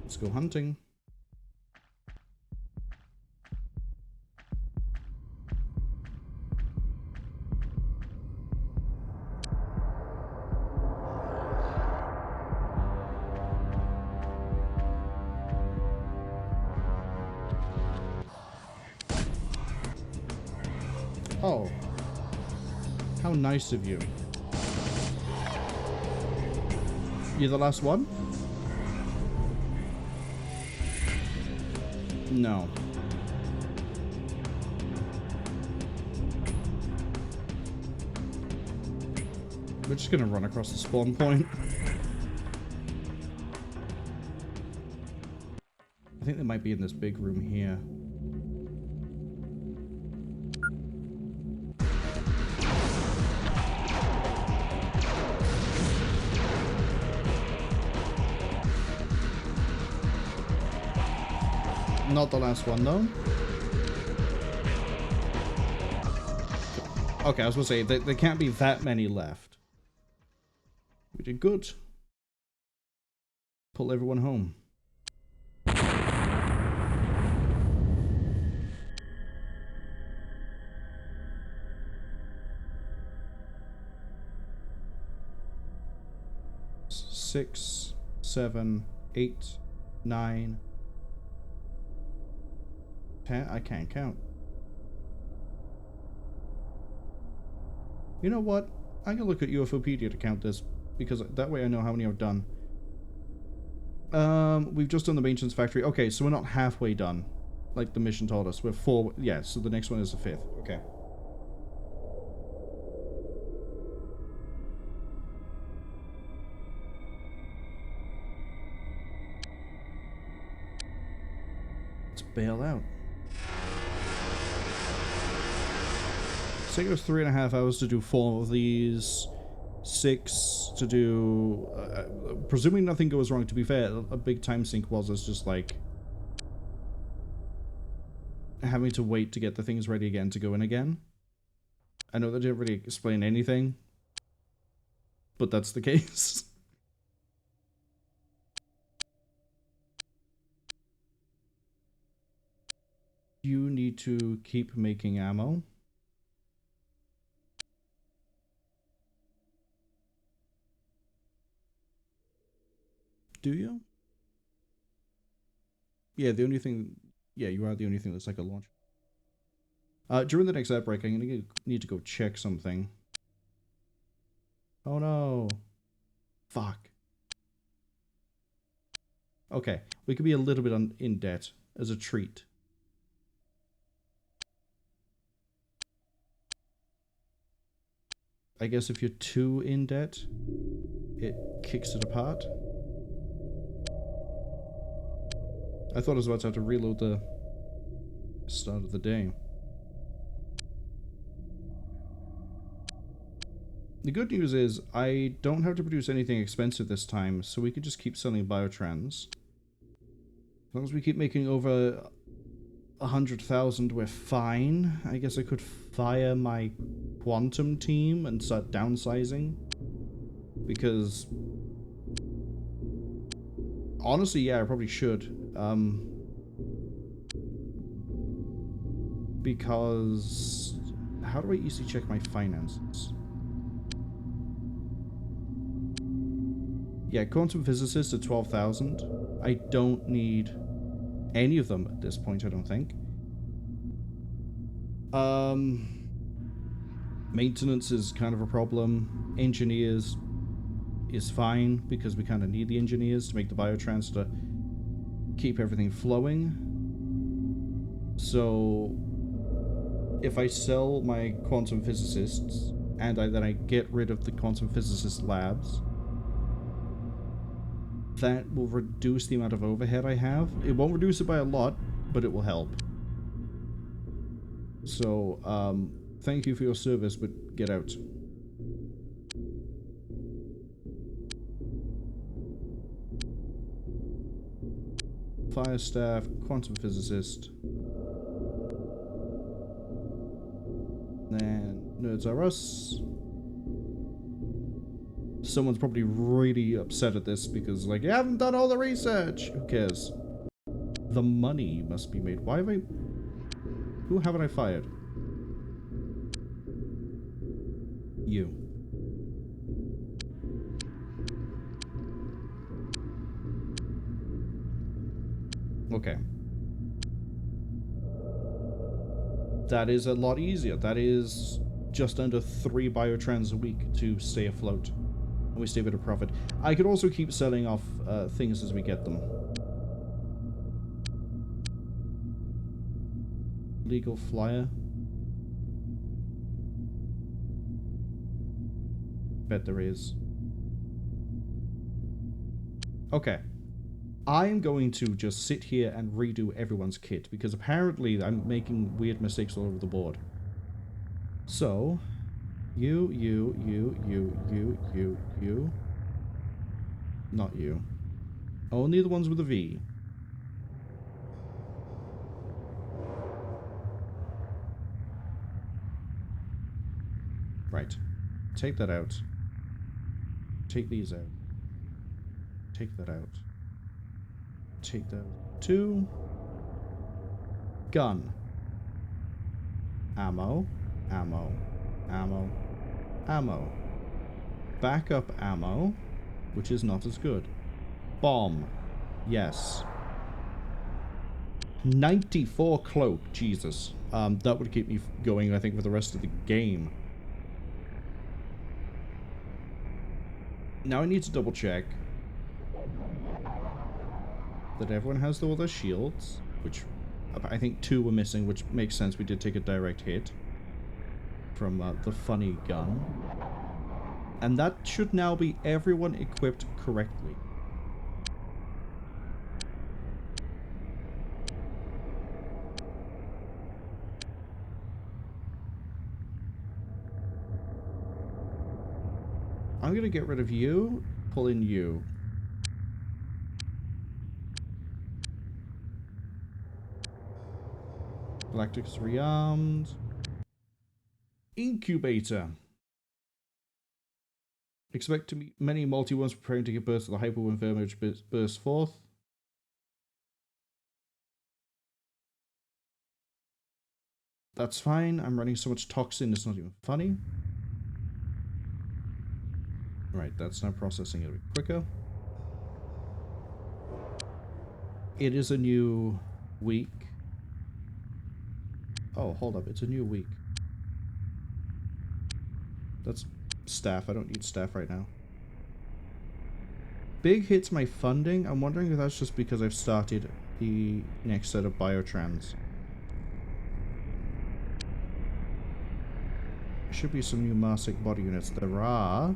Let's go hunting. Oh. How nice of you. You're the last one? No. We're just gonna run across the spawn point. I think they might be in this big room here. Not the last one, though. Okay, I was gonna say, there can't be that many left. We did good. Pull everyone home. Six, 7, 8, 9, 10. I can't count. You know what? I can look at UFOpedia to count this, because that way I know how many I've done. We've just done the maintenance factory. Okay, so we're not halfway done, like the mission told us. We're 4. Yeah, so the next one is the 5th. Okay. Let's bail out. So it goes 3.5 hours to do 4 of these. 6 to do... presuming nothing goes wrong, to be fair, a big time sink was us just like... having to wait to get the things ready again to go in again. I know that didn't really explain anything, but that's the case. You need to keep making ammo. Do you? Yeah, the only thing... Yeah, you are the only thing that's like a launch. During the next ad break, I'm gonna need to go check something. Oh no. Fuck. Okay, we could be a little bit in debt as a treat. I guess if you're too in debt, it kicks it apart. I thought I was about to have to reload the start of the day. The good news is I don't have to produce anything expensive this time, so we could just keep selling biotrans. As long as we keep making over 100,000, we're fine. I guess I could fire my quantum team and start downsizing. Because... honestly, yeah, I probably should. Because... how do I easily check my finances? Yeah, quantum physicists at 12,000. I don't need any of them at this point, I don't think. Maintenance is kind of a problem. Engineers is fine, because we kind of need the engineers to make the biotrans to keep everything flowing. So, if I sell my quantum physicists, and then I get rid of the quantum physicist labs, that will reduce the amount of overhead I have. It won't reduce it by a lot, but it will help. So, thank you for your service, but get out. Fire staff, quantum physicist. And nerds are us. Someone's probably really upset at this because, like, you haven't done all the research. Who cares? The money must be made. Why have I... who haven't I fired? You. Okay. That is a lot easier. That is just under 3 biotrans a week to stay afloat. And we stay a bit of profit. I could also keep selling off things as we get them. Legal flyer. Bet there is. Okay. I'm going to just sit here and redo everyone's kit, because apparently I'm making weird mistakes all over the board. So, you. Not you. Only the ones with a V. Right. Take that out. Take these out. Take that out. Take that out. 2. Gun. Ammo. Ammo. Ammo. Ammo. Backup ammo, which is not as good. Bomb. Yes. 94 cloak. Jesus. That would keep me going, I think, for the rest of the game. Now I need to double check that everyone has all their shields, which I think 2 were missing, which makes sense. We did take a direct hit from the funny gun. And that should now be everyone equipped correctly. I'm gonna get rid of you, pull in you. Galactic's rearmed. Incubator. Expect to meet many multi-worms preparing to give birth to the hyperworm vermin which bursts forth. That's fine. I'm running so much toxin it's not even funny. Right, that's now processing a bit quicker. It is a new week. Oh, hold up. It's a new week. That's staff. I don't need staff right now. Big hits my funding. I'm wondering if that's just because I've started the next set of biotrans. Should be some new Marsic body units. There are.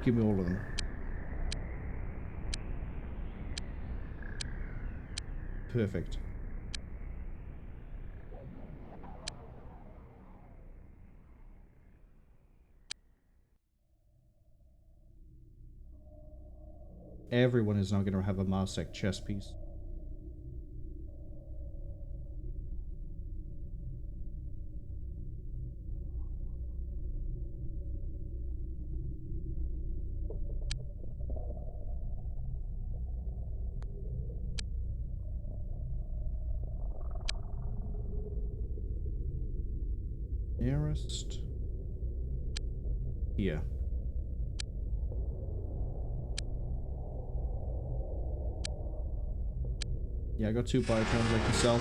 Give me all of them. Perfect. Everyone is now going to have a Marsec chess piece. Nearest. Here. Yeah, I got 2 biotrans I can sell.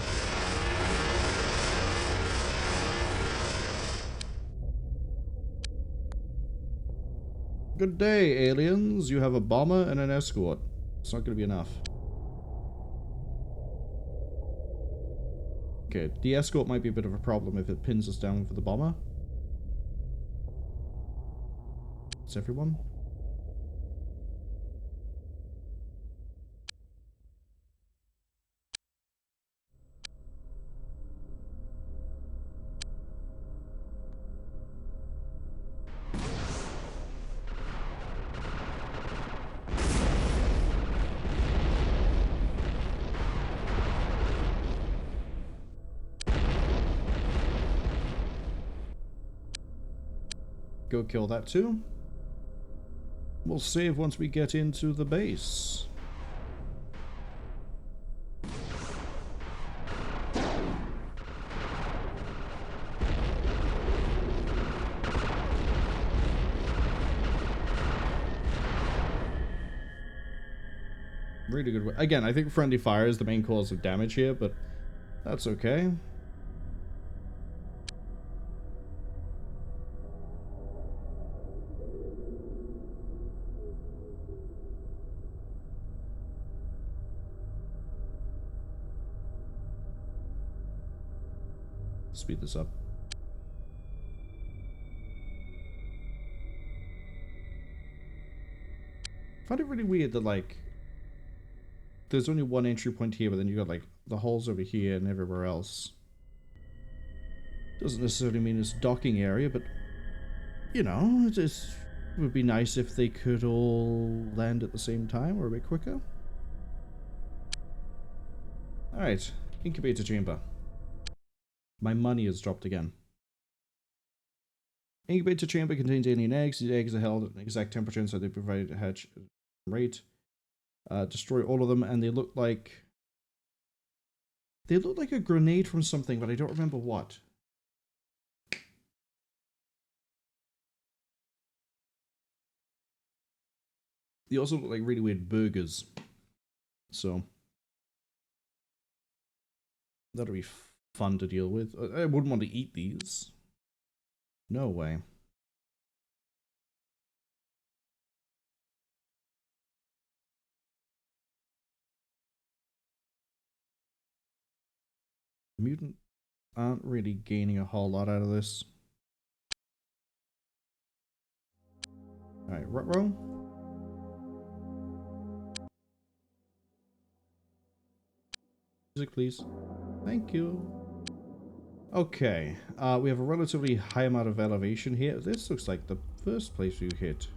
Good day, aliens. You have a bomber and an escort. It's not going to be enough. Okay, the escort might be a bit of a problem if it pins us down for the bomber. It's everyone. Go kill that too. We'll save once we get into the base. Really good. Again, I think friendly fire is the main cause of damage here, but that's okay. speed this up. I find it really weird that, like, there's only one entry point here, but then you got, like, the holes over here and everywhere else. Doesn't necessarily mean it's a docking area, but, you know, it would be nice if they could all land at the same time or a bit quicker. Alright, Incubator Chamber. My money has dropped again. Incubator Chamber contains alien eggs. These eggs are held at an exact temperature, and so they provide a hatch rate. Destroy all of them, and they look like a grenade from something, but I don't remember what. They also look like really weird burgers. So that'll be fun to deal with. I wouldn't want to eat these. No way. Mutant aren't really gaining a whole lot out of this. Alright, Rutrow. Music, please. Thank you. Okay, we have a relatively high amount of elevation here. This looks like the first place we hit.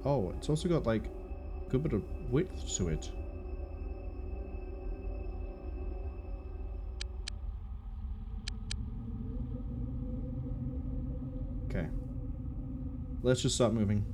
Oh, it's also got like a good bit of width to it. Okay. Let's just start moving.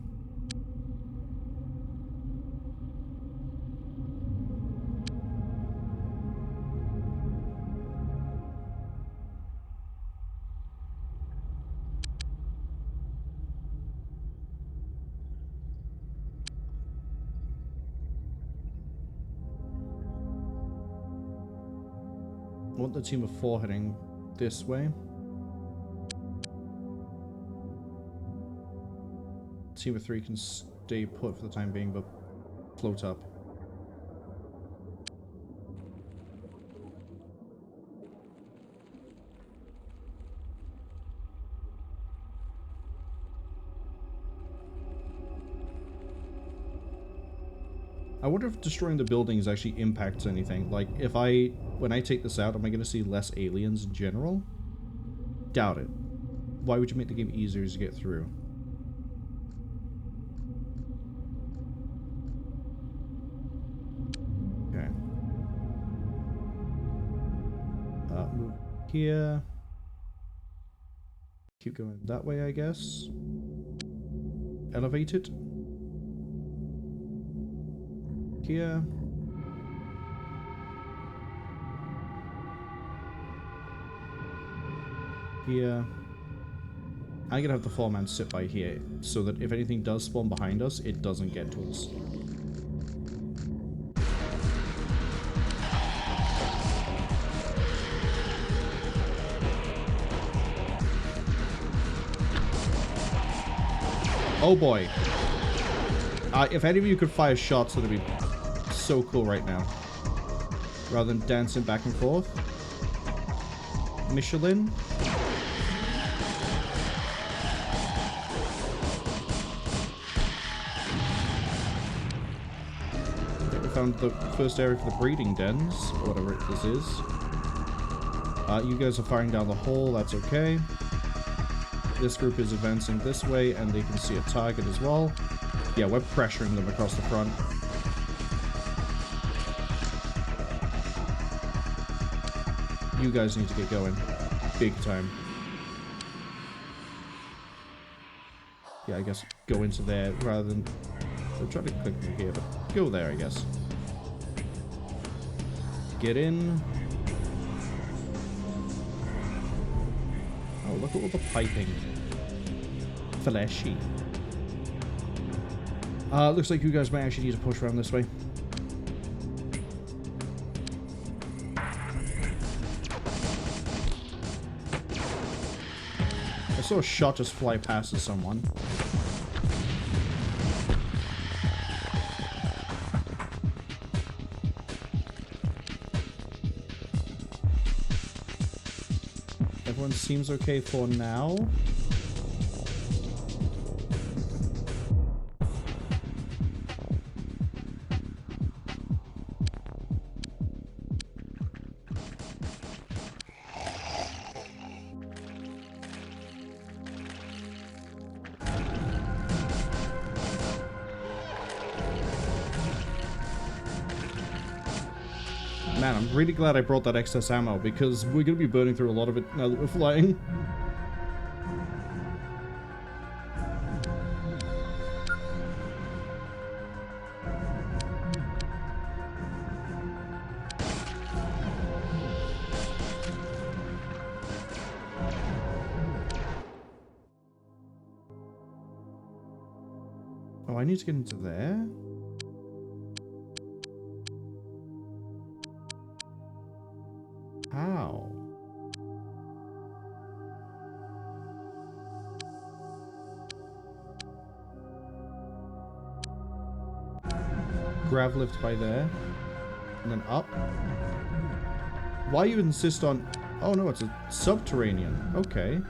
I want the team of 4 heading this way. Team of 3 can stay put for the time being, but float up. I wonder if destroying the buildings actually impacts anything. Like, when I take this out, am I going to see less aliens in general? Doubt it. Why would you make the game easier to get through? Okay. Move here. Keep going that way, I guess. Elevate it. Here. Here. I'm gonna have the 4-man sit by here, so that if anything does spawn behind us, it doesn't get to us. Oh boy. If any of you could fire shots, that'd be so cool right now. Rather than dancing back and forth. Michelin. Okay, we found the first area for the breeding dens, or whatever this is. You guys are firing down the hole, that's okay. This group is advancing this way, and they can see a target as well. Yeah, we're pressuring them across the front. You guys need to get going. Big time. Yeah, I guess go into there rather than... I'm trying to click through here, but go there, I guess. Get in. Oh, look at all the piping. Fleshy. Looks like you guys might actually need to push around this way. I saw a shot just fly past at someone. seems okay for now. Man, I'm really glad I brought that excess ammo, because we're going to be burning through a lot of it now that we're flying. Oh, I need to get into there? How? Grav lift by there. And then up. Why you insist on... Oh no, it's a subterranean. Okay.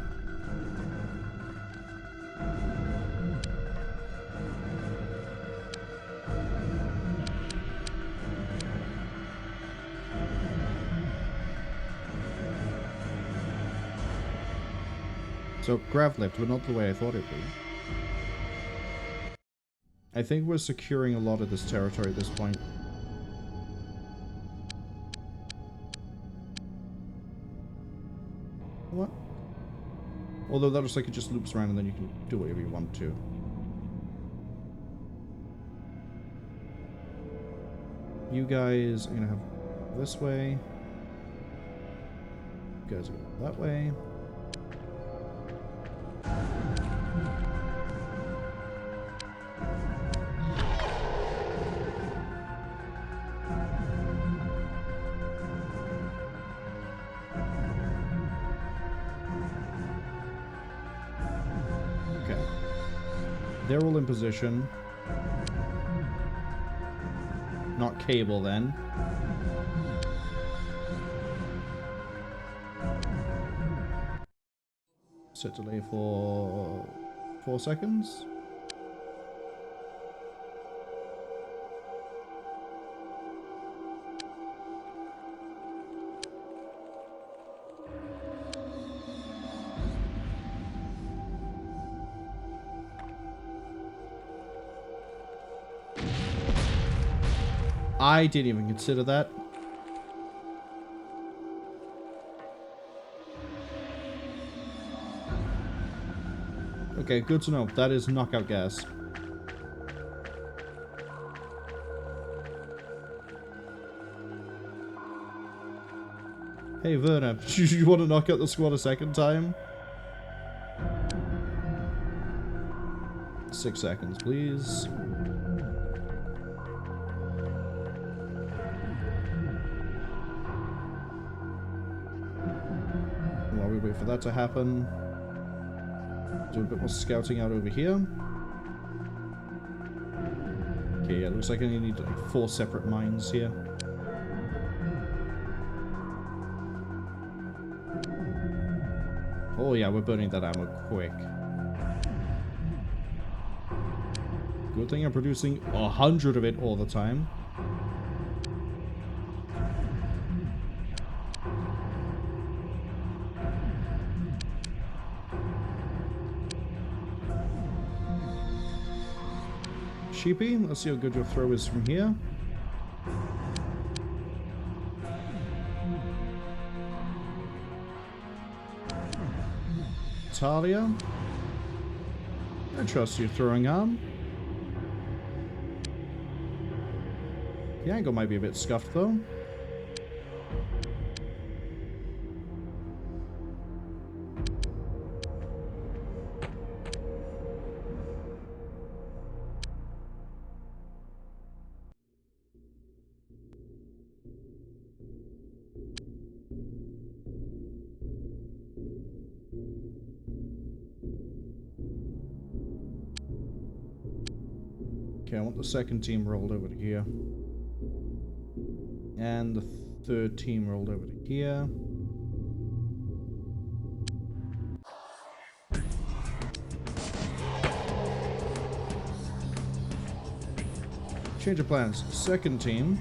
So, grav lift, but not the way I thought it'd be. I think we're securing a lot of this territory at this point. What? Although that looks like it just loops around and then you can do whatever you want to. You guys are gonna have this way. You guys are gonna go that way. They're all in position. Not cable, then. Set delay for 4 seconds. I didn't even consider that. Okay, good to know. That is knockout gas. Hey, Werner, you want to knock out the squad a second time? 6 seconds, please. While we wait for that to happen, do a bit more scouting out over here. Okay, yeah, looks like I need like 4 separate mines here. Oh yeah, we're burning that ammo quick. Good thing I'm producing 100 of it all the time. Sheepy, let's see how good your throw is from here. Talia, I trust your throwing arm. The angle might be a bit scuffed though. Okay, I want the second team rolled over to here. And the third team rolled over to here. Change of plans. Second team.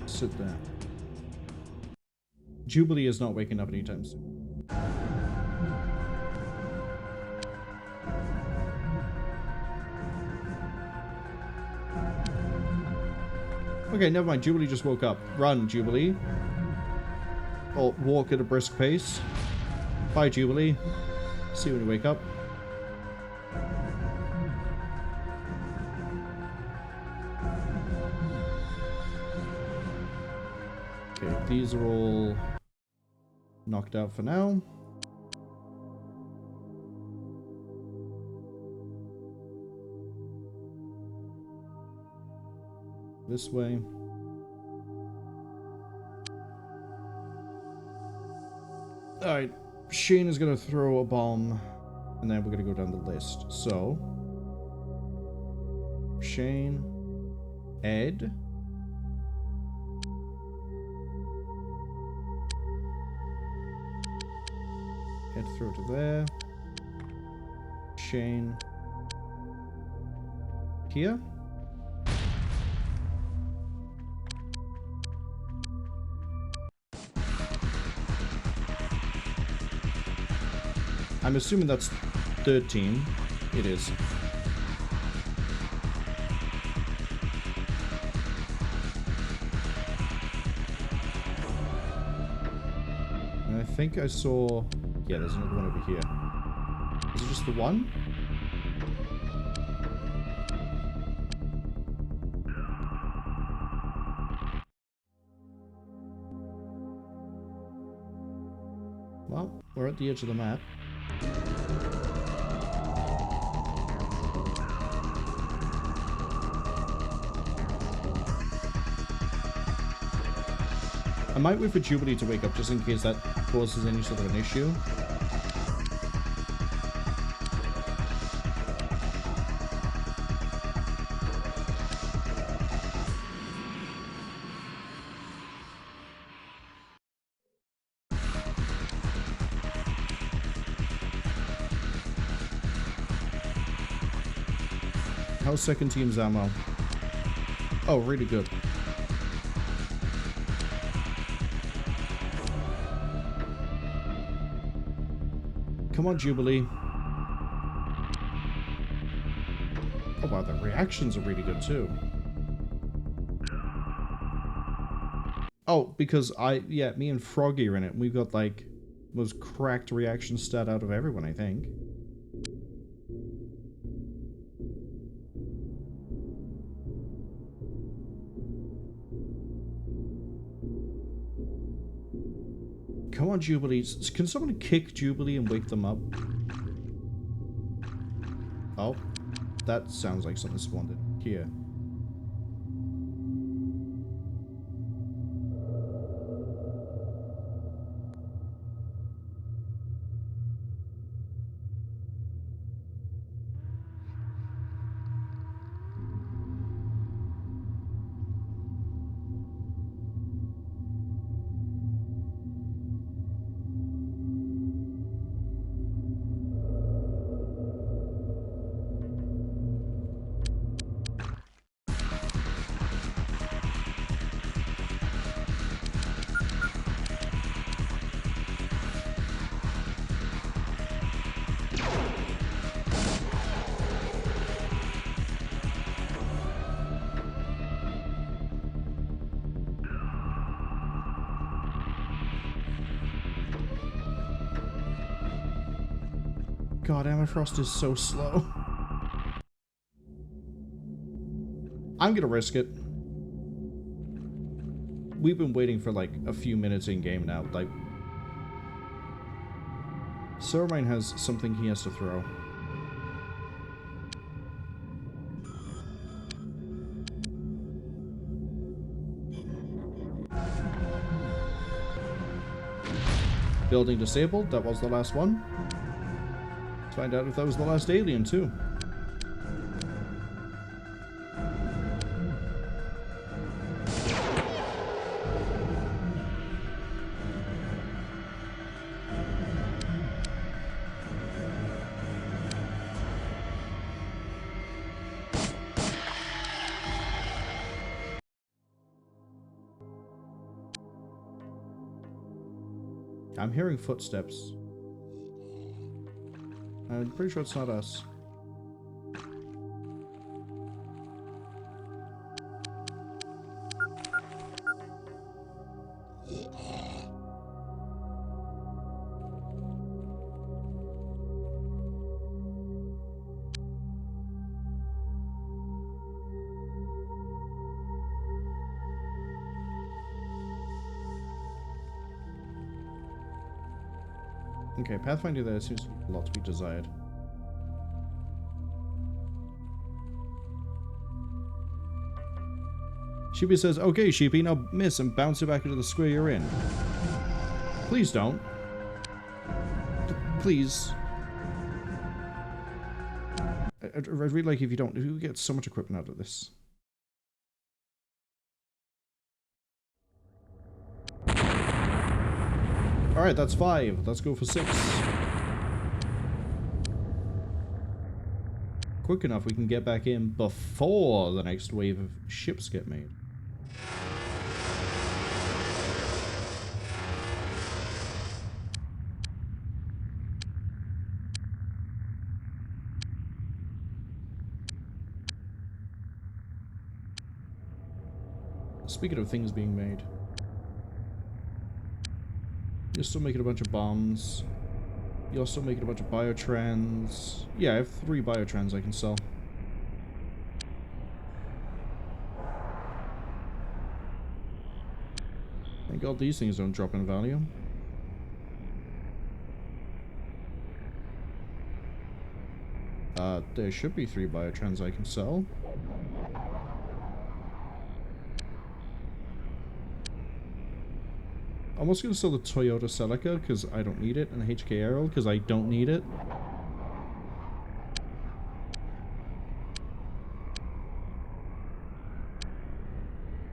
Sit there. Jubilee is not waking up anytime soon. Okay, never mind. Jubilee just woke up. Run, Jubilee. Or walk at a brisk pace. Bye, Jubilee. See you when you wake up. Okay, these are all knocked out for now. This way. Alright, Shane is going to throw a bomb, and then we're going to go down the list. So, Shane, Ed, Ed throw to there, Shane, here. I'm assuming that's third team. It is. And I think I saw... Yeah, there's another one over here. Is it just the one? Well, we're at the edge of the map. I might wait for Jubilee to wake up just in case that causes any sort of an issue. How's second team's ammo? Oh, really good. Come on, Jubilee. Oh wow, the reactions are really good too. Oh, because me and Froggy are in it. We've got like most cracked reaction stat out of everyone, I think. Come on, Jubilee. Can someone kick Jubilee and wake them up? Oh, that sounds like something spawned in here. God, Amethyst is so slow. I'm gonna risk it. We've been waiting for like a few minutes in game now. Like, Ceremine has something he has to throw. Building disabled. That was the last one. Let's find out if that was the last alien too. I'm hearing footsteps. I'm pretty sure it's not us. Okay, pathfinding there seems to be a lot to be desired. Sheepy says, okay, Sheepy, now miss and bounce it back into the square you're in. Please don't. Please. I'd really like if you don't. You get so much equipment out of this. Alright, that's 5. Let's go for 6. Quick enough we can get back in before the next wave of ships get made. Speaking of things being made. You're still making a bunch of bombs. You're still making a bunch of biotrans. Yeah, I have 3 biotrans I can sell. Thank God these things don't drop in value. There should be 3 biotrans I can sell. I'm also going to sell the Toyota Celica because I don't need it, and the HK Aerial because I don't need it.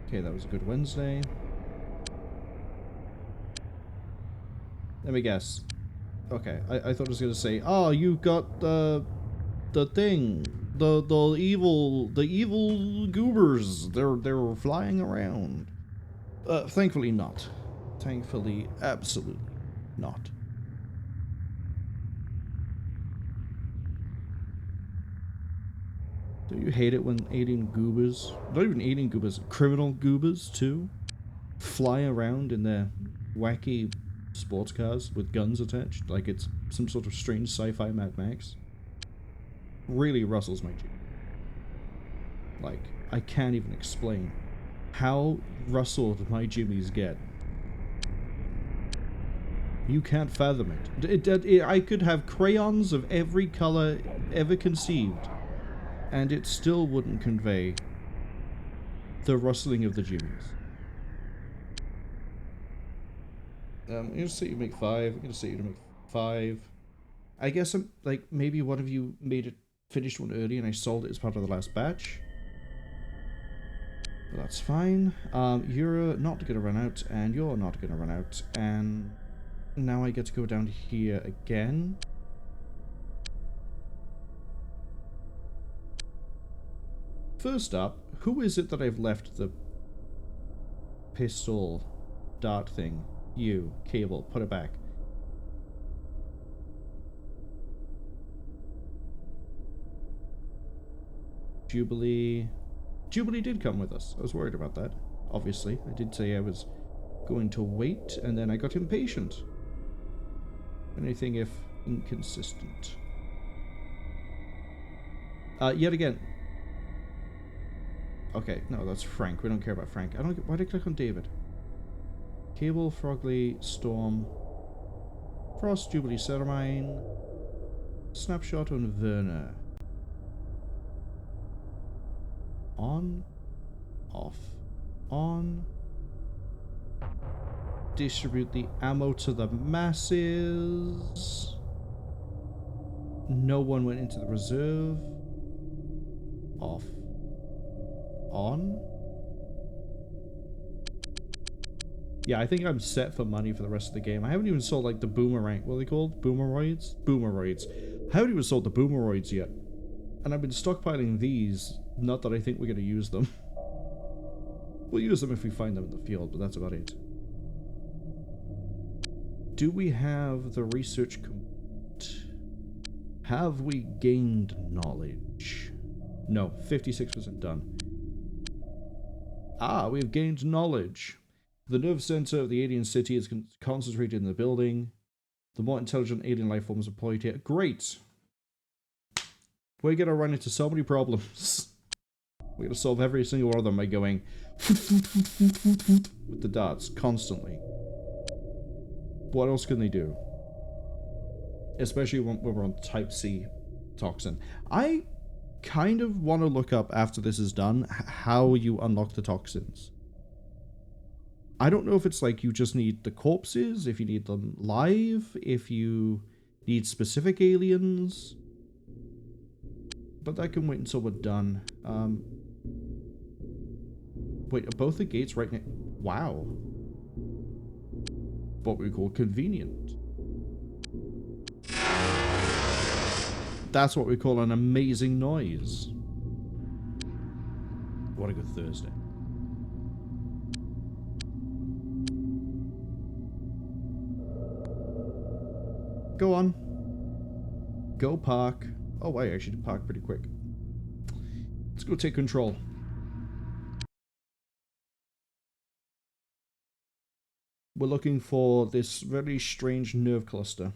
Okay, that was a good Wednesday. Let me guess. Okay, I thought I was going to say, oh, you got the thing, the evil goobers. They're flying around. Thankfully not. Thankfully, absolutely not. Don't you hate it when alien goobers, not even alien goobers, criminal goobers too, fly around in their wacky sports cars with guns attached, like it's some sort of strange sci-fi Mad Max? Really rustles my cheek. Like, I can't even explain how rustled my jimmies get. You can't fathom it. I could have crayons of every color ever conceived, and it still wouldn't convey the rustling of the jimmies. I'm gonna say you make 5. I'm gonna say you to make 5. I guess I'm like maybe one of you made it, finished one early, and I sold it as part of the last batch. But that's fine. You're not gonna run out, and you're not gonna run out, and now I get to go down here again. First up, who is it that I've left the pistol dart thing? You, Cable, put it back. Jubilee. Jubilee did come with us. I was worried about that, obviously. I did say I was going to wait, and then I got impatient. Anything if inconsistent. Yet again. Okay, no, that's Frank. We don't care about Frank. I don't get, why did I click on David? Cable, Frogley, Storm, Frost, Jubilee, Ceramine, Snapshot, and Werner. On, off, on. Distribute the ammo to the masses. No one went into the reserve. Off. On. Yeah, I think I'm set for money for the rest of the game. I haven't even sold like the boomerang. What are they called? Boomeroids? Boomeroids. I haven't even sold the boomeroids yet. And I've been stockpiling these. Not that I think we're going to use them. We'll use them if we find them in the field, but that's about it. do we have the research complete? Have we gained knowledge? No, 56% done. Ah, we've gained knowledge. The nerve center of the alien city is concentrated in the building. The more intelligent alien life forms employed here. Great! We're gonna run into so many problems. We're gonna solve every single one of them by going with the darts constantly. What else can they do? Especially when we're on Type C toxin. I kind of want to look up after this is done how you unlock the toxins. I don't know if it's like you just need the corpses, if you need them live, if you need specific aliens. But that can wait until we're done. Wait, are both the gates right now? Wow. What we call convenient. That's what we call an amazing noise. What a good Thursday. Go on. Go park. Oh, I actually did park pretty quick. Let's go take control. We're looking for this very strange nerve cluster.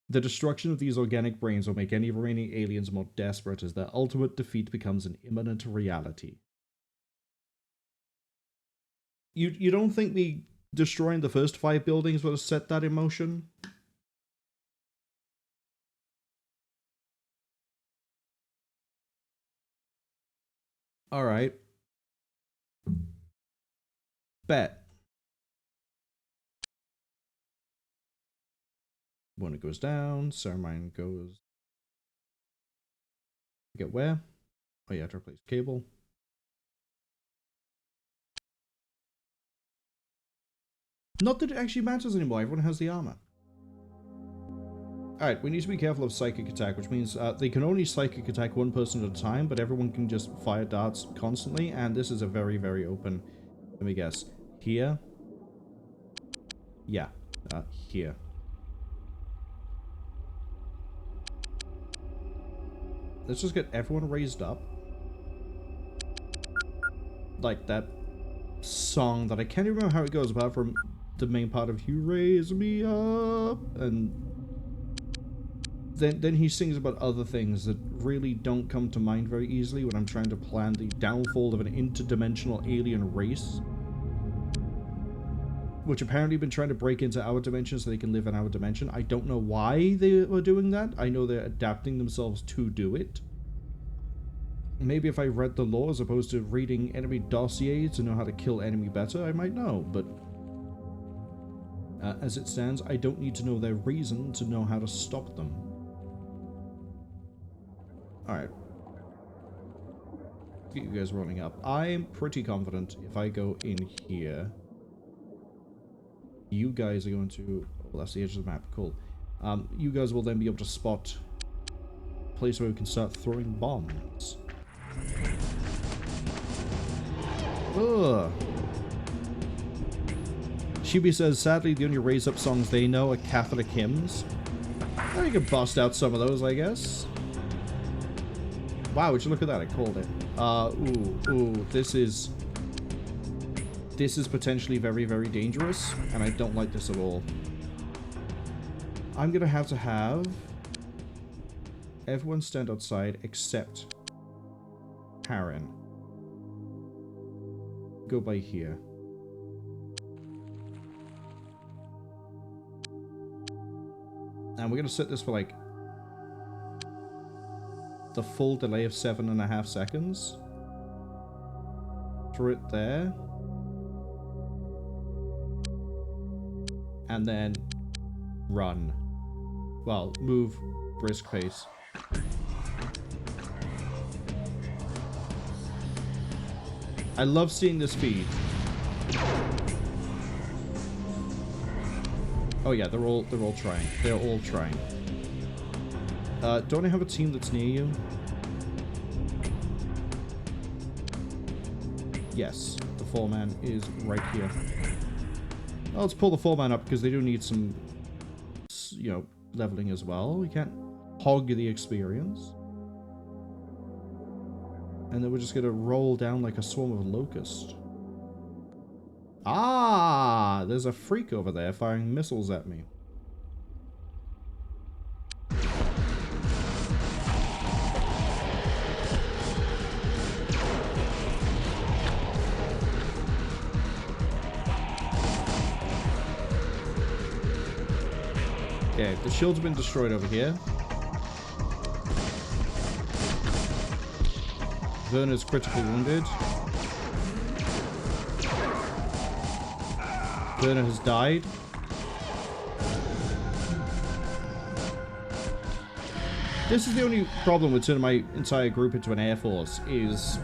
The destruction of these organic brains will make any remaining aliens more desperate as their ultimate defeat becomes an imminent reality. You don't think me destroying the first 5 buildings would have set that in motion? Alright. Bet. When it goes down, Sarmine goes... Get where? Oh, yeah, to replace cable. Not that it actually matters anymore, everyone has the armor. Alright, we need to be careful of psychic attack, which means they can only psychic attack one person at a time, but everyone can just fire darts constantly, and this is a very, very open... Let me guess. Here? Yeah, here. Let's just get everyone raised up. Like that song that I can't even remember how it goes, apart from the main part of "You Raise Me Up," and then he sings about other things that really don't come to mind very easily when I'm trying to plan the downfall of an interdimensional alien race, which apparently have been trying to break into our dimension so they can live in our dimension. I don't know why they were doing that. I know they're adapting themselves to do it. Maybe if I read the lore as opposed to reading enemy dossiers to know how to kill enemy better, I might know, but as it stands, I don't need to know their reason to know how to stop them. Alright. Get you guys rolling up. I'm pretty confident if I go in here, you guys are going to... Oh, that's the edge of the map. Cool. You guys will then be able to spot a place where we can start throwing bombs. Ugh. Shubi says, sadly, the only raise-up songs they know are Catholic hymns. Well, you can bust out some of those, I guess. Wow, would you look at that? I called it. Ooh, this is potentially very, very dangerous, and I don't like this at all. I'm gonna have to have everyone stand outside except Karen. Go by here. And we're gonna set this for like the full delay of 7.5 seconds. Throw it there. And then run. Well, move brisk pace. I love seeing the speed. Oh yeah, they're all trying. They're all trying. Don't I have a team that's near you? Yes, the foreman is right here. Well, let's pull the 4-man up because they do need some, you know, leveling as well. We can't hog the experience. And then we're just going to roll down like a swarm of locusts. Ah, there's a freak over there firing missiles at me. Okay, the shield's been destroyed over here. Werner's critically wounded. Werner has died. This is the only problem with turning my entire group into an air force is...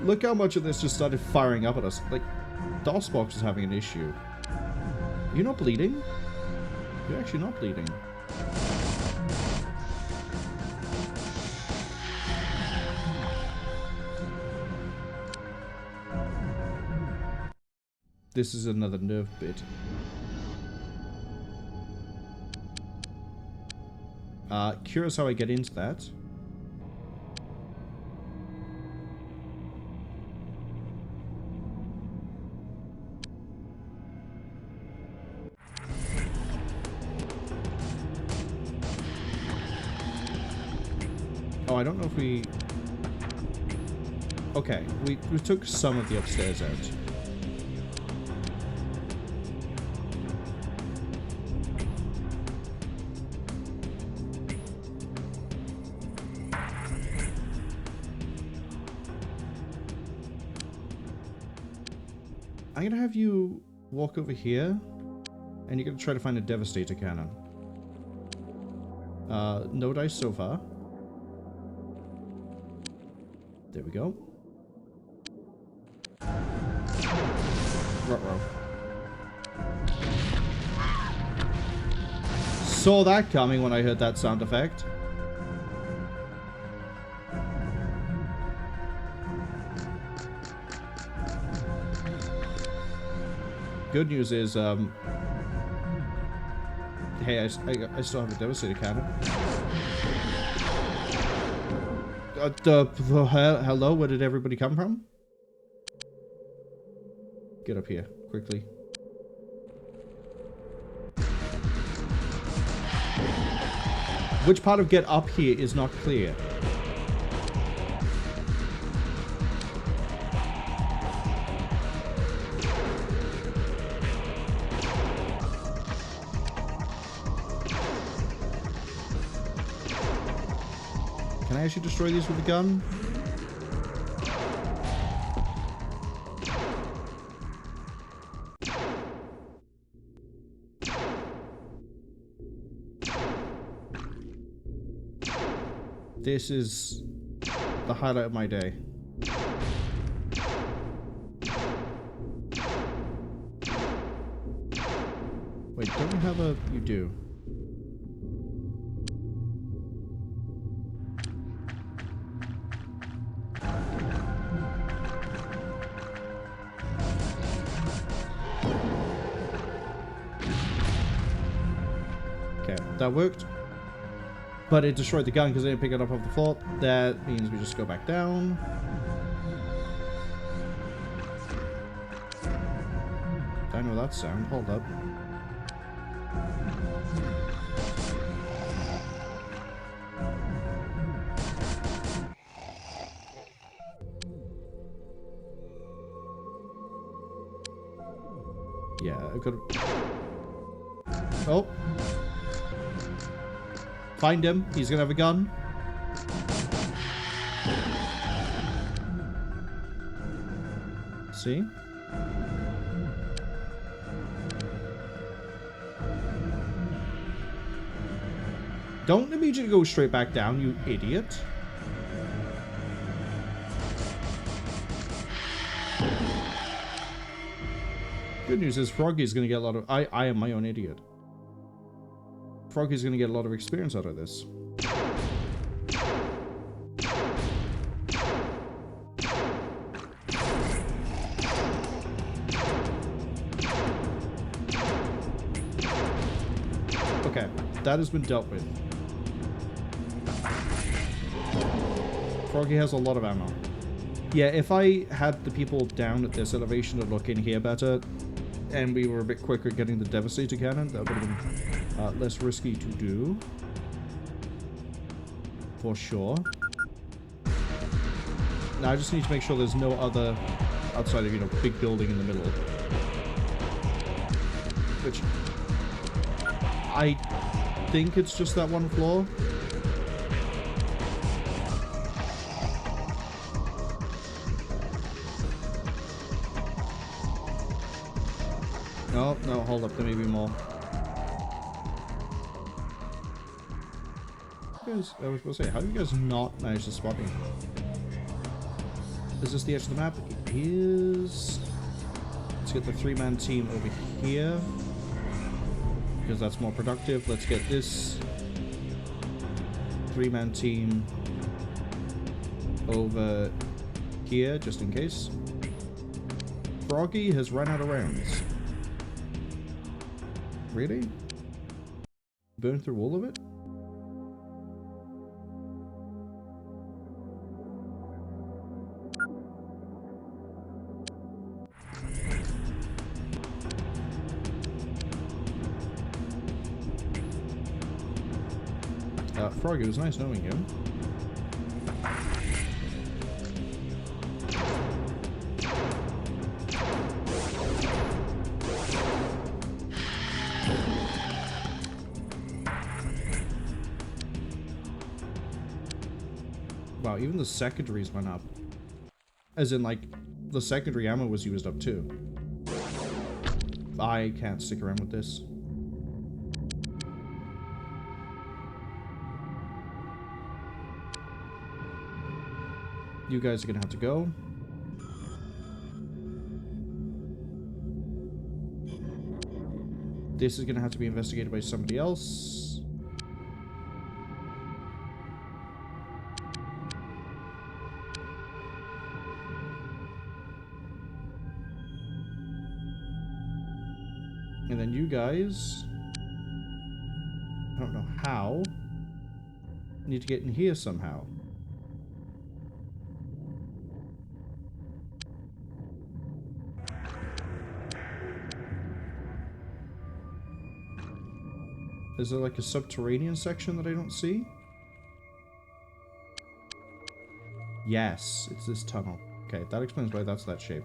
Look how much of this just started firing up at us. Like, DOSBox is having an issue. You're not bleeding? You're actually not bleeding. This is another nerve bit. Curious how I get into that. Oh, I don't know if we... Okay, we took some of the upstairs out. I'm gonna have you walk over here, and you're gonna try to find a Devastator cannon. No dice so far. There we go. Ruh-roh. Saw that coming when I heard that sound effect. Good news is, hey, I still have a Devastator cannon. Hello, where did everybody come from? Get up here, quickly. Which part of get up here is not clear? Can I actually destroy these with a gun? This is the highlight of my day. Wait, don't you have a... You do. Okay, that worked. But it destroyed the gun because I didn't pick it up off the floor. That means we just go back down. I know that sound. Hold up. Yeah, I could... Oh. Find him. He's gonna have a gun. See? Don't immediately go straight back down, you idiot. Good news is Froggy's gonna get a lot of... I am my own idiot. Froggy's gonna get a lot of experience out of this. Okay, that has been dealt with. Froggy has a lot of ammo. Yeah, if I had the people down at this elevation to look in here better, and we were a bit quicker at getting the Devastator cannon, that would have been less risky to do. For sure. Now I just need to make sure there's no other outside of, you know, big building in the middle. Which I think it's just that one floor. No, no, hold up, there may be more. Guys, I was going to say, how do you guys not manage to spot me? Is this the edge of the map? It is. Let's get the 3-man team over here, because that's more productive. Let's get this 3-man team over here, just in case. Froggy has run out of rounds. Really? Burn through all of it? Froggy, it was nice knowing you. Wow, even the secondaries went up. As in, like, the secondary ammo was used up too. I can't stick around with this. You guys are gonna have to go. This is gonna have to be investigated by somebody else. And then you guys, I don't know how, need to get in here somehow. Is there like a subterranean section that I don't see? Yes, it's this tunnel. Okay, that explains why that's that shape.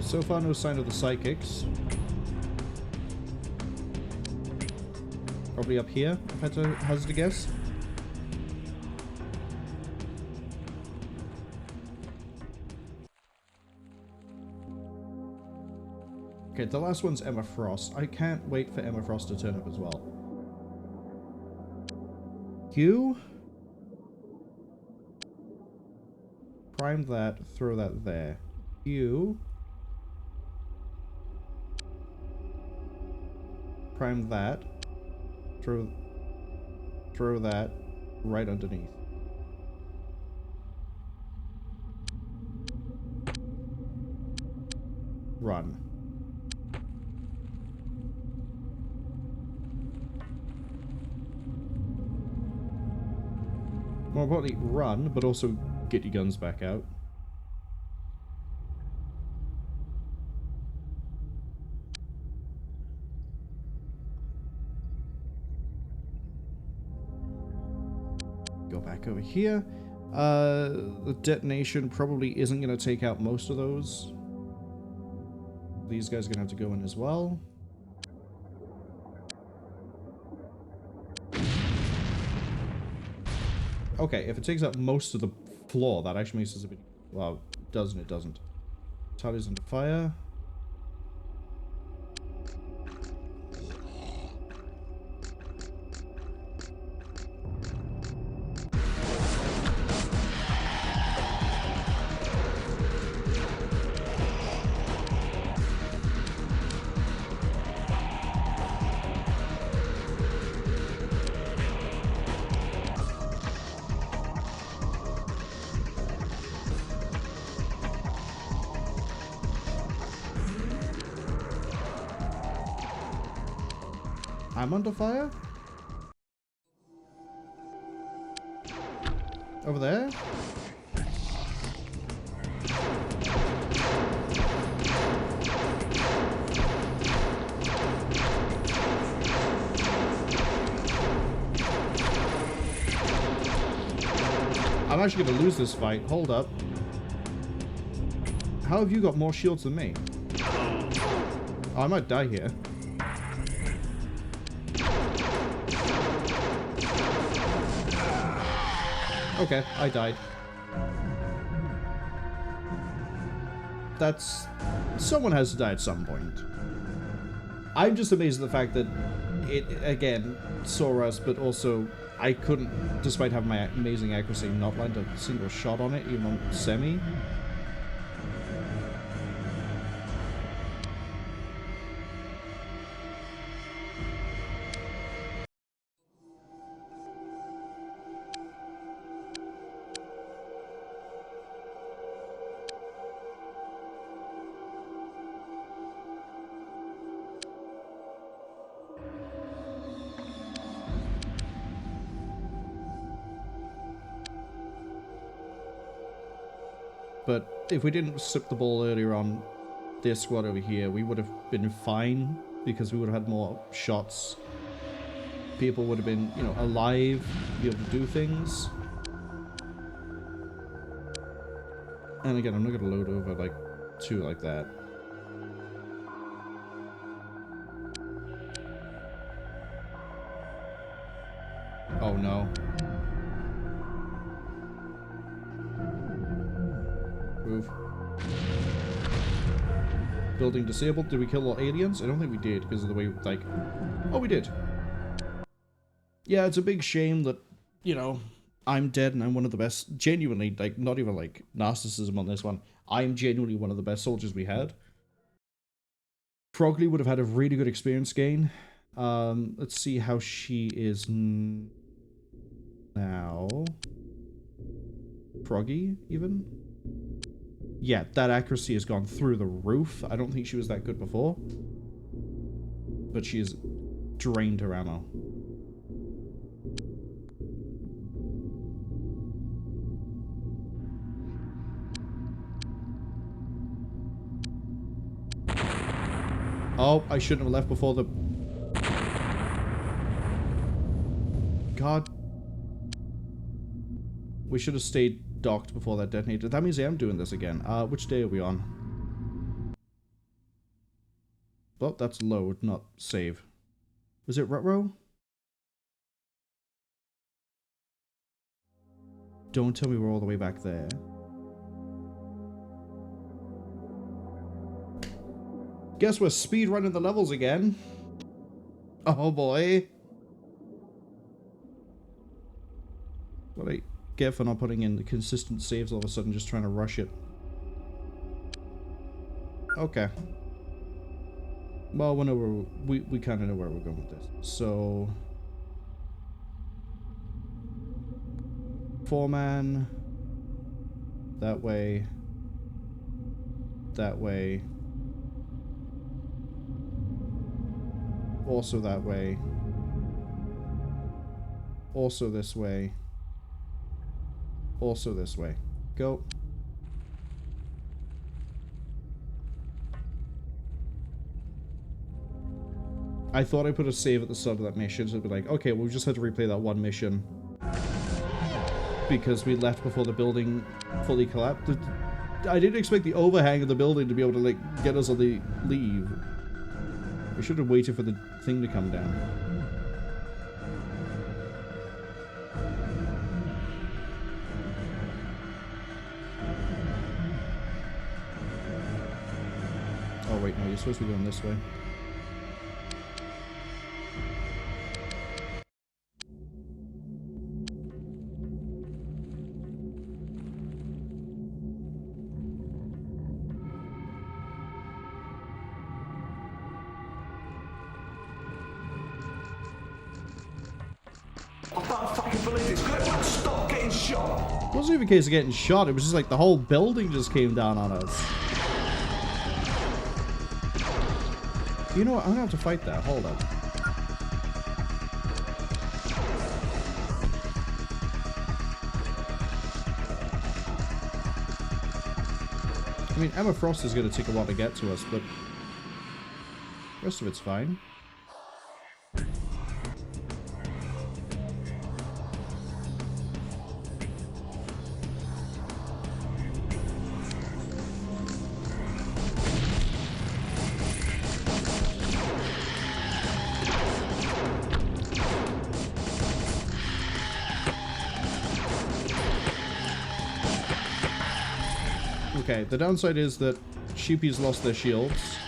So far, no sign of the psychics. Probably up here, if I had to hazard a guess. Okay, the last one's Emma Frost. I can't wait for Emma Frost to turn up as well. You prime that, throw that there. You prime that, throw that right underneath. Run. More importantly, run, but also get your guns back out. Go back over here. The detonation probably isn't going to take out most of those. These guys are going to have to go in as well. Okay, if it takes out most of the floor, that actually makes us a bit... Well, it does and it doesn't. Tidy's under fire. I'm under fire? Over there? I'm actually going to lose this fight. Hold up. How have you got more shields than me? Oh, I might die here. Okay, I died. That's... Someone has to die at some point. I'm just amazed at the fact that it, again, saw us, but also I couldn't, despite having my amazing accuracy, not land a single shot on it, even on semi. But if we didn't slip the ball earlier on this squad over here, we would have been fine because we would have had more shots. People would have been, you know, alive, be able to do things. And again, I'm not going to load over like two like that. Oh no. Move. Building disabled. Did we kill all aliens? I don't think we did because of the way, like... Oh, we did. Yeah, it's a big shame that, you know, I'm dead and I'm one of the best... Genuinely, like, not even, like, narcissism on this one. I'm genuinely one of the best soldiers we had. Frogley would have had a really good experience gain. Let's see how she is now. Froggy, even? Yeah, that accuracy has gone through the roof. I don't think she was that good before. But she has drained her ammo. Oh, I shouldn't have left before the... God. We should have stayed docked before that detonated. That means I am doing this again. Which day are we on? Well, that's load, not save. Was it Rutro? Don't tell me we're all the way back there. Guess we're speedrunning the levels again. Oh boy. What I get for not putting in the consistent saves all of a sudden, just trying to rush it. Okay. Well, we kind of know where we're going with this. So... 4-man. That way. That way. Also that way. Also this way. Also this way. Go. I thought I put a save at the start of that mission, so it'd be like, okay, well, we just had to replay that one mission. Because we left before the building fully collapsed. I didn't expect the overhang of the building to be able to, like, get us on the leave. We should have waited for the thing to come down. Oh wait, no, you're supposed to be going this way. It wasn't even a case of getting shot, it was just like the whole building just came down on us. You know what, I'm gonna have to fight that, hold up. mean, Emma Frost is going to take a while to get to us, but the rest of it's fine. Okay, the downside is that Sheepy's lost their shields.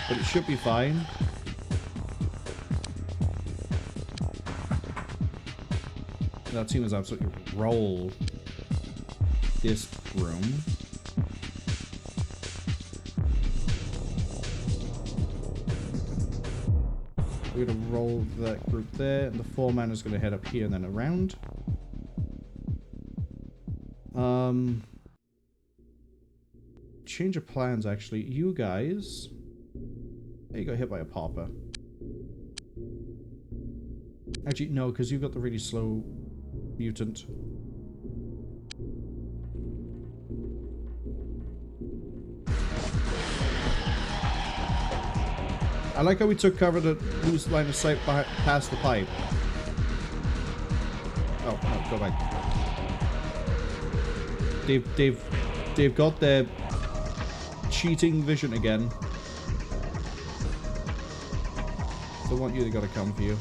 But it should be fine. That team has absolutely rolled this room. We're going to roll that group there, and the 4-man is going to head up here and then around. Change of plans, actually. You guys... There you got hit by a popper. Actually, no, because you've got the really slow mutant. I like how we took cover to lose line of sight past the pipe. Oh, no, go back. They've got their cheating vision again. They want you, they gotta come for you.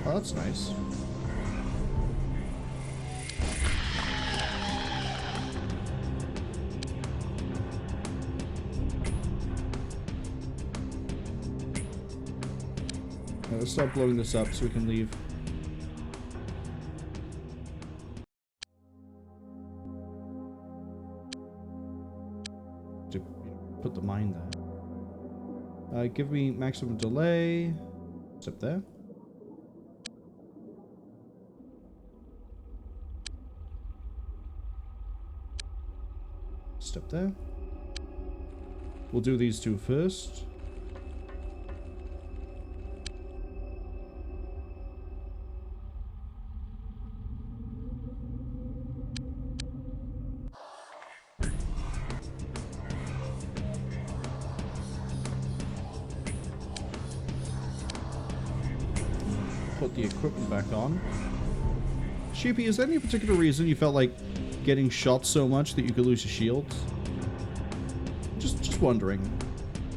Oh, that's nice. Let's start blowing this up so we can leave. To put the mine there. Give me maximum delay. It's up there. Step there. We'll do these two first. Put the equipment back on. Sheepy, is there any particular reason you felt like getting shot so much that you could lose your shields? Just wondering.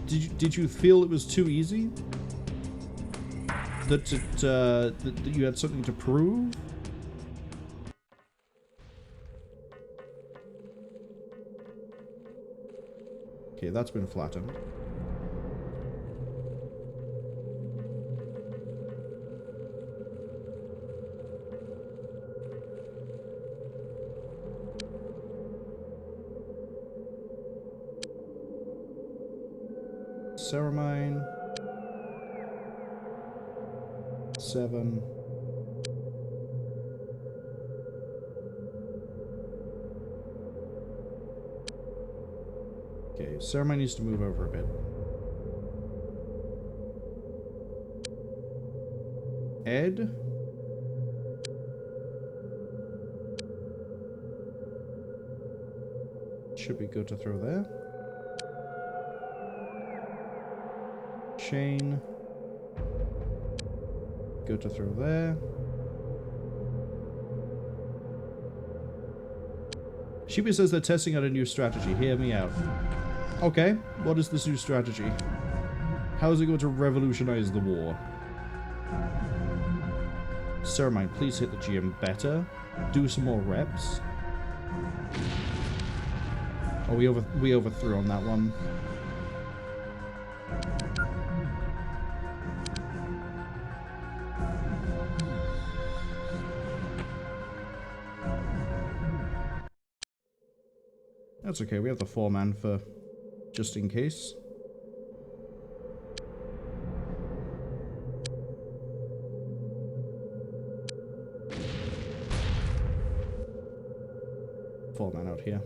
Did you feel it was too easy? That you had something to prove? Okay, that's been flattened. Ceramine. 7. Okay, Ceramine needs to move over a bit. Ed. Should be good to throw there. Chain. Good to throw there. Sheepy says they're testing out a new strategy. Hear me out. Okay, what is this new strategy? How is it going to revolutionize the war? Ceramine, please hit the GM better. Do some more reps. Oh, we overthrew on that one. That's okay, we have the 4-man for just in case. here.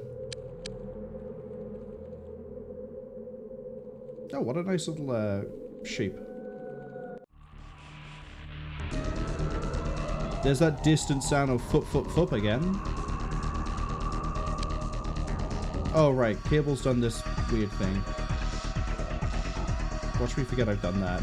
Oh, what a nice little shape. There's that distant sound of foot again. Oh, right. Cable's done this weird thing. Watch me forget I've done that.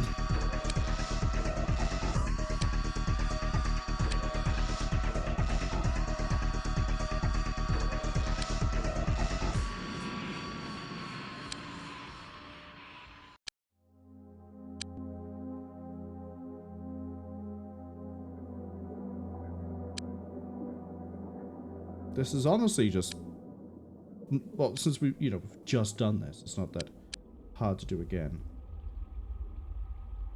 This is honestly just... Well, since we, you know, we've just done this, it's not that hard to do again.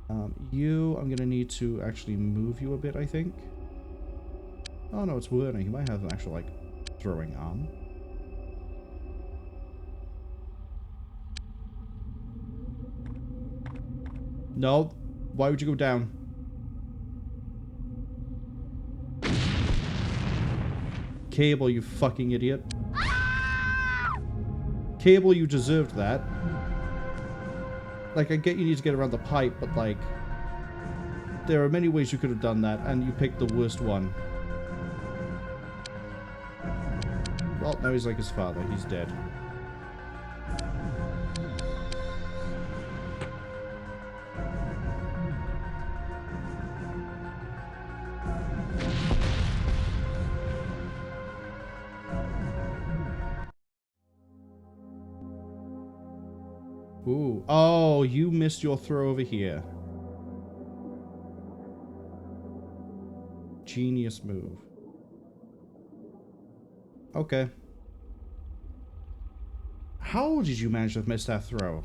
I'm gonna need to actually move you a bit, I think. Oh no, it's whirling. You might have an actual, like, throwing arm. No. Why would you go down? Cable, you fucking idiot. Cable, you deserved that. Like, I get you need to get around the pipe, but, like... There are many ways you could have done that, and you picked the worst one. Well, now he's like his father. He's dead. Ooh. Oh, you missed your throw over here. Genius move. Okay. How did you manage to miss that throw?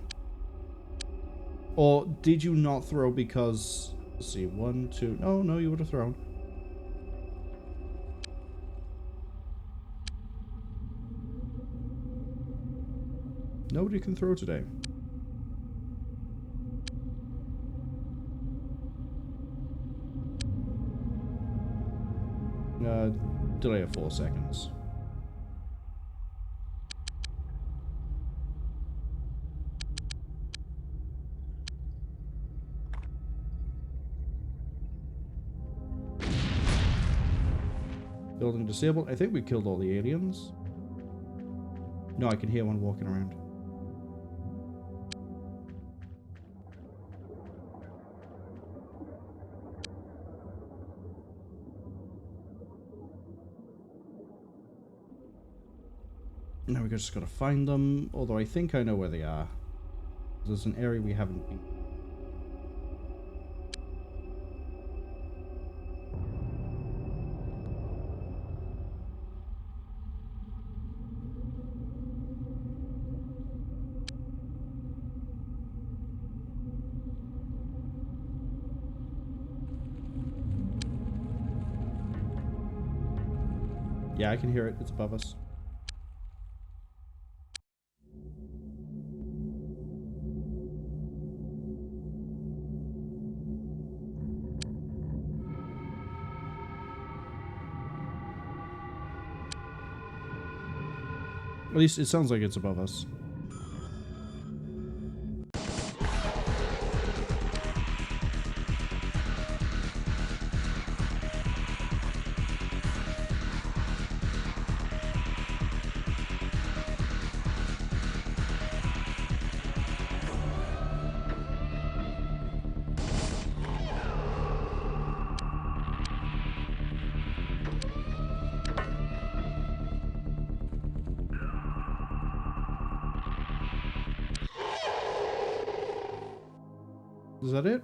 Or did you not throw because... Let's see, 1, 2... No, you would have thrown. Nobody can throw today. Delay of 4 seconds. Building disabled. I think we killed all the aliens. No, I can hear one walking around. Now we just gotta find them, although I think I know where they are. There's an area we haven't been. Yeah, I can hear it. It's above us. At least it sounds like it's above us. Is that it?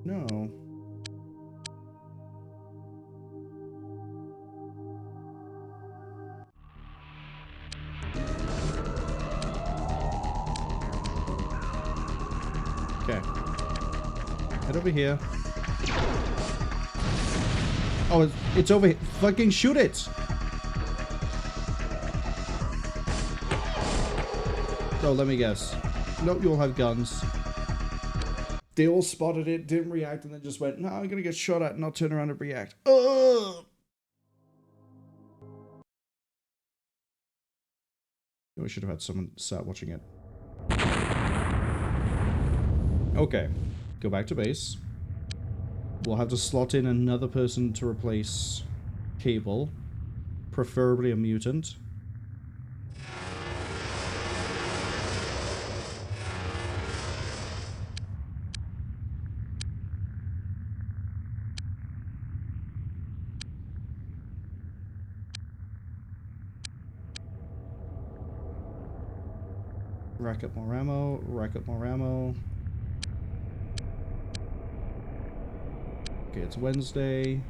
No. Okay. Head over here. Oh, it's over here. Fucking shoot it! Oh, let me guess. Nope, you all have guns. They all spotted it, didn't react, and then just went, no, I'm gonna get shot at and not turn around and react. Ugh! We should have had someone start watching it. Okay, go back to base. We'll have to slot in another person to replace Cable, preferably a mutant. Rack up more ammo, rack up more ammo. Okay, it's Wednesday.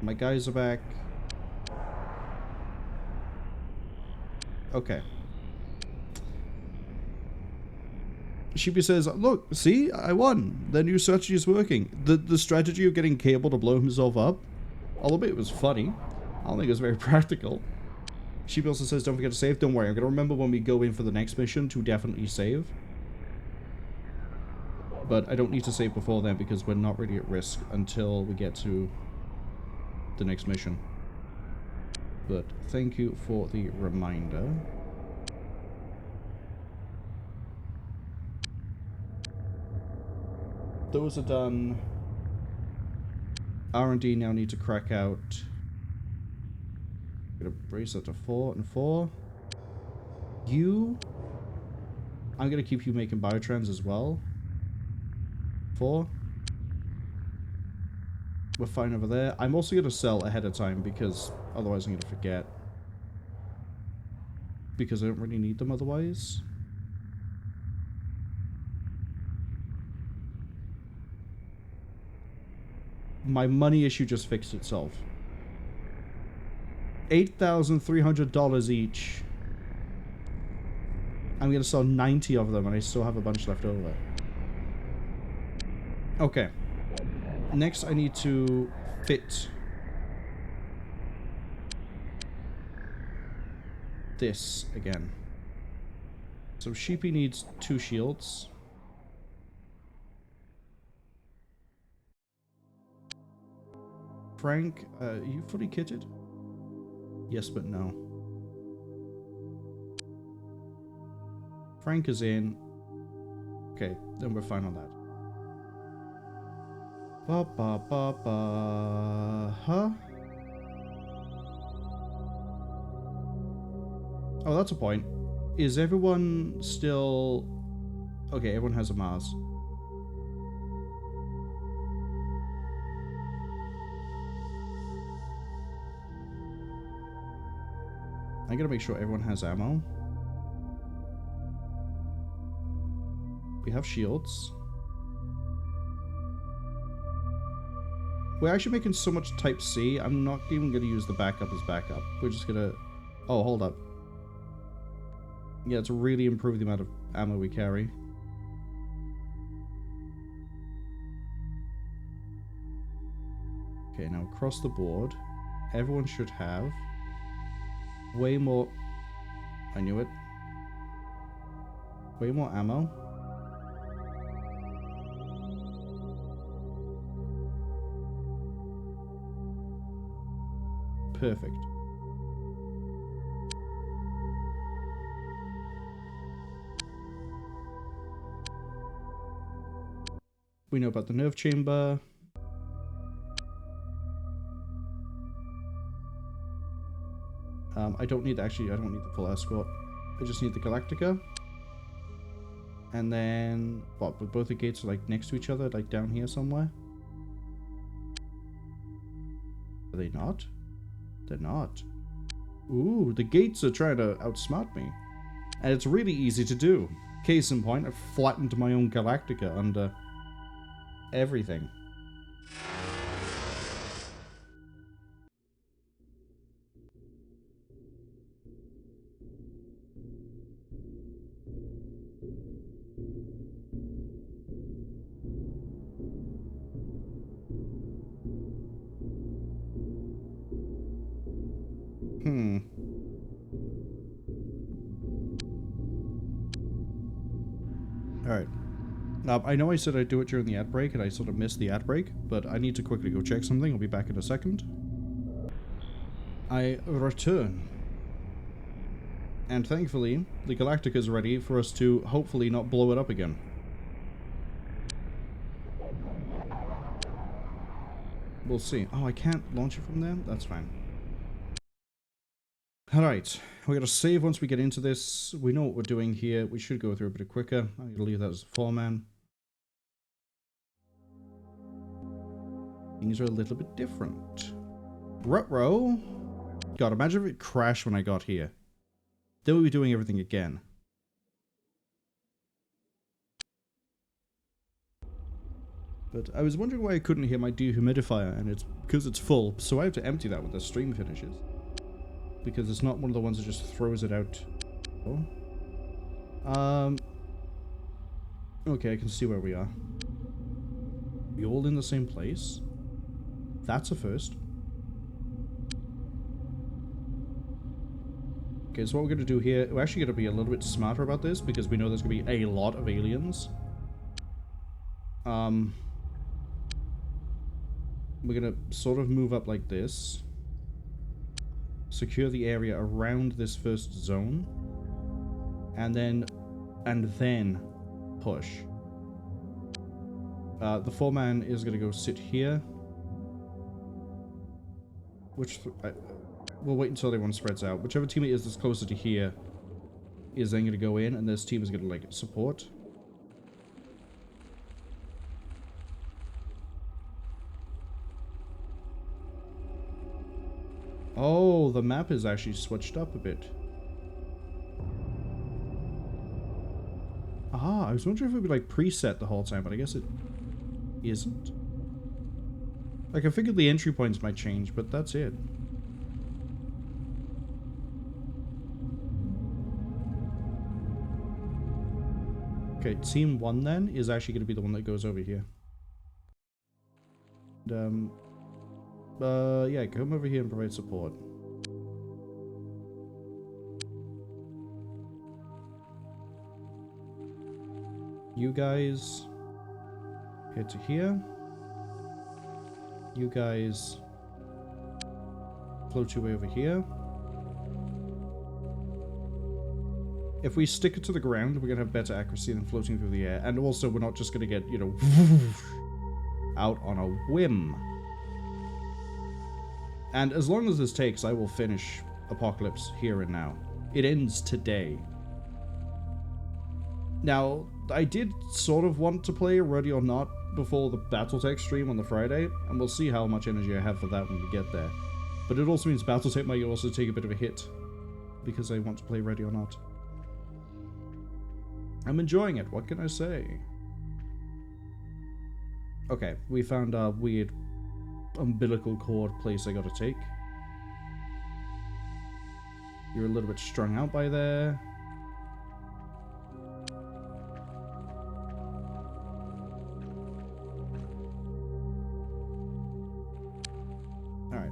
My guys are back. Okay. Sheepy says, look, see, I won. The new strategy is working. The strategy of getting Cable to blow himself up, although it was funny, I don't think it was very practical. Sheepy also says, don't forget to save. Don't worry, I'm going to remember when we go in for the next mission to definitely save. But I don't need to save before then because we're not really at risk until we get to the next mission. But thank you for the reminder. Those are done. R&D now need to crack out. Gonna brace that to 4 and 4. You, I'm gonna keep you making biotrans as well. 4. We're fine over there. I'm also gonna sell ahead of time because otherwise I'm gonna forget. Because I don't really need them otherwise. My money issue just fixed itself. $8,300 each. I'm gonna sell 90 of them and I still have a bunch left over. Okay. Next I need to fit this again. So Sheepy needs 2 shields. Frank, are you fully kitted? Yes, but no. Frank is in. Okay, then we're fine on that. Ba ba ba ba. Huh? Oh, that's a point. Is everyone still... Okay, everyone has a Mars. I gotta make sure everyone has ammo. We have shields. We're actually making so much Type C, I'm not even gonna use the backup as backup. We're just gonna... Oh, hold up. Yeah, it's really improved the amount of ammo we carry. Okay, now across the board, everyone should have way more... I knew it. Way more ammo. Perfect. We know about the nerve chamber. I don't need, actually, I don't need the full escort. I just need the Galactica. And then, what, but both the gates are like next to each other, like down here somewhere? Are they not? They're not. Ooh, the gates are trying to outsmart me. And it's really easy to do. Case in point, I've flattened my own Galactica under everything. Alright. I know I said I'd do it during the ad break, and I sort of missed the ad break, but I need to quickly go check something. I'll be back in a second. I return. And thankfully, the Galactica is ready for us to hopefully not blow it up again. We'll see. Oh, I can't launch it from there? That's fine. Alright, we're going to save once we get into this. We know what we're doing here. We should go through a bit quicker. I'm going to leave that as a 4-man. Things are a little bit different. Ruh-roh. God, imagine if it crashed when I got here. Then we'll be doing everything again. But I was wondering why I couldn't hear my dehumidifier, and it's because it's full, so I have to empty that when the stream finishes. Because it's not one of the ones that just throws it out. Oh. Okay, I can see where we are. We all in the same place? That's a first. Okay, so what we're going to do here, we're actually going to be a little bit smarter about this, because we know there's going to be a lot of aliens. We're going to sort of move up like this. Secure the area around this first zone. And then push. The 4-man is going to go sit here. We'll wait until everyone spreads out. Whichever team it is that's closer to here is then going to go in, and this team is going to, like, support. Oh, the map is actually switched up a bit. Ah, I was wondering if it would, like, preset the whole time, but I guess it isn't. Like, I figured the entry points might change, but that's it. Okay, team 1 then is actually going to be the one that goes over here. And, yeah, come over here and provide support. You guys head to here. You guys float your way over here. If we stick it to the ground, we're going to have better accuracy than floating through the air. And also, we're not just going to get, you know, out on a whim. And as long as this takes, I will finish Apocalypse here and now. It ends today. Now, I did sort of want to play Ready or Not before the Battletech stream on the Friday, and we'll see how much energy I have for that when we get there. But it also means Battletech might also take a bit of a hit, because I want to play Ready or Not. I'm enjoying it, what can I say? Okay, we found a weird umbilical cord place I gotta take. You're a little bit strung out by there. Alright.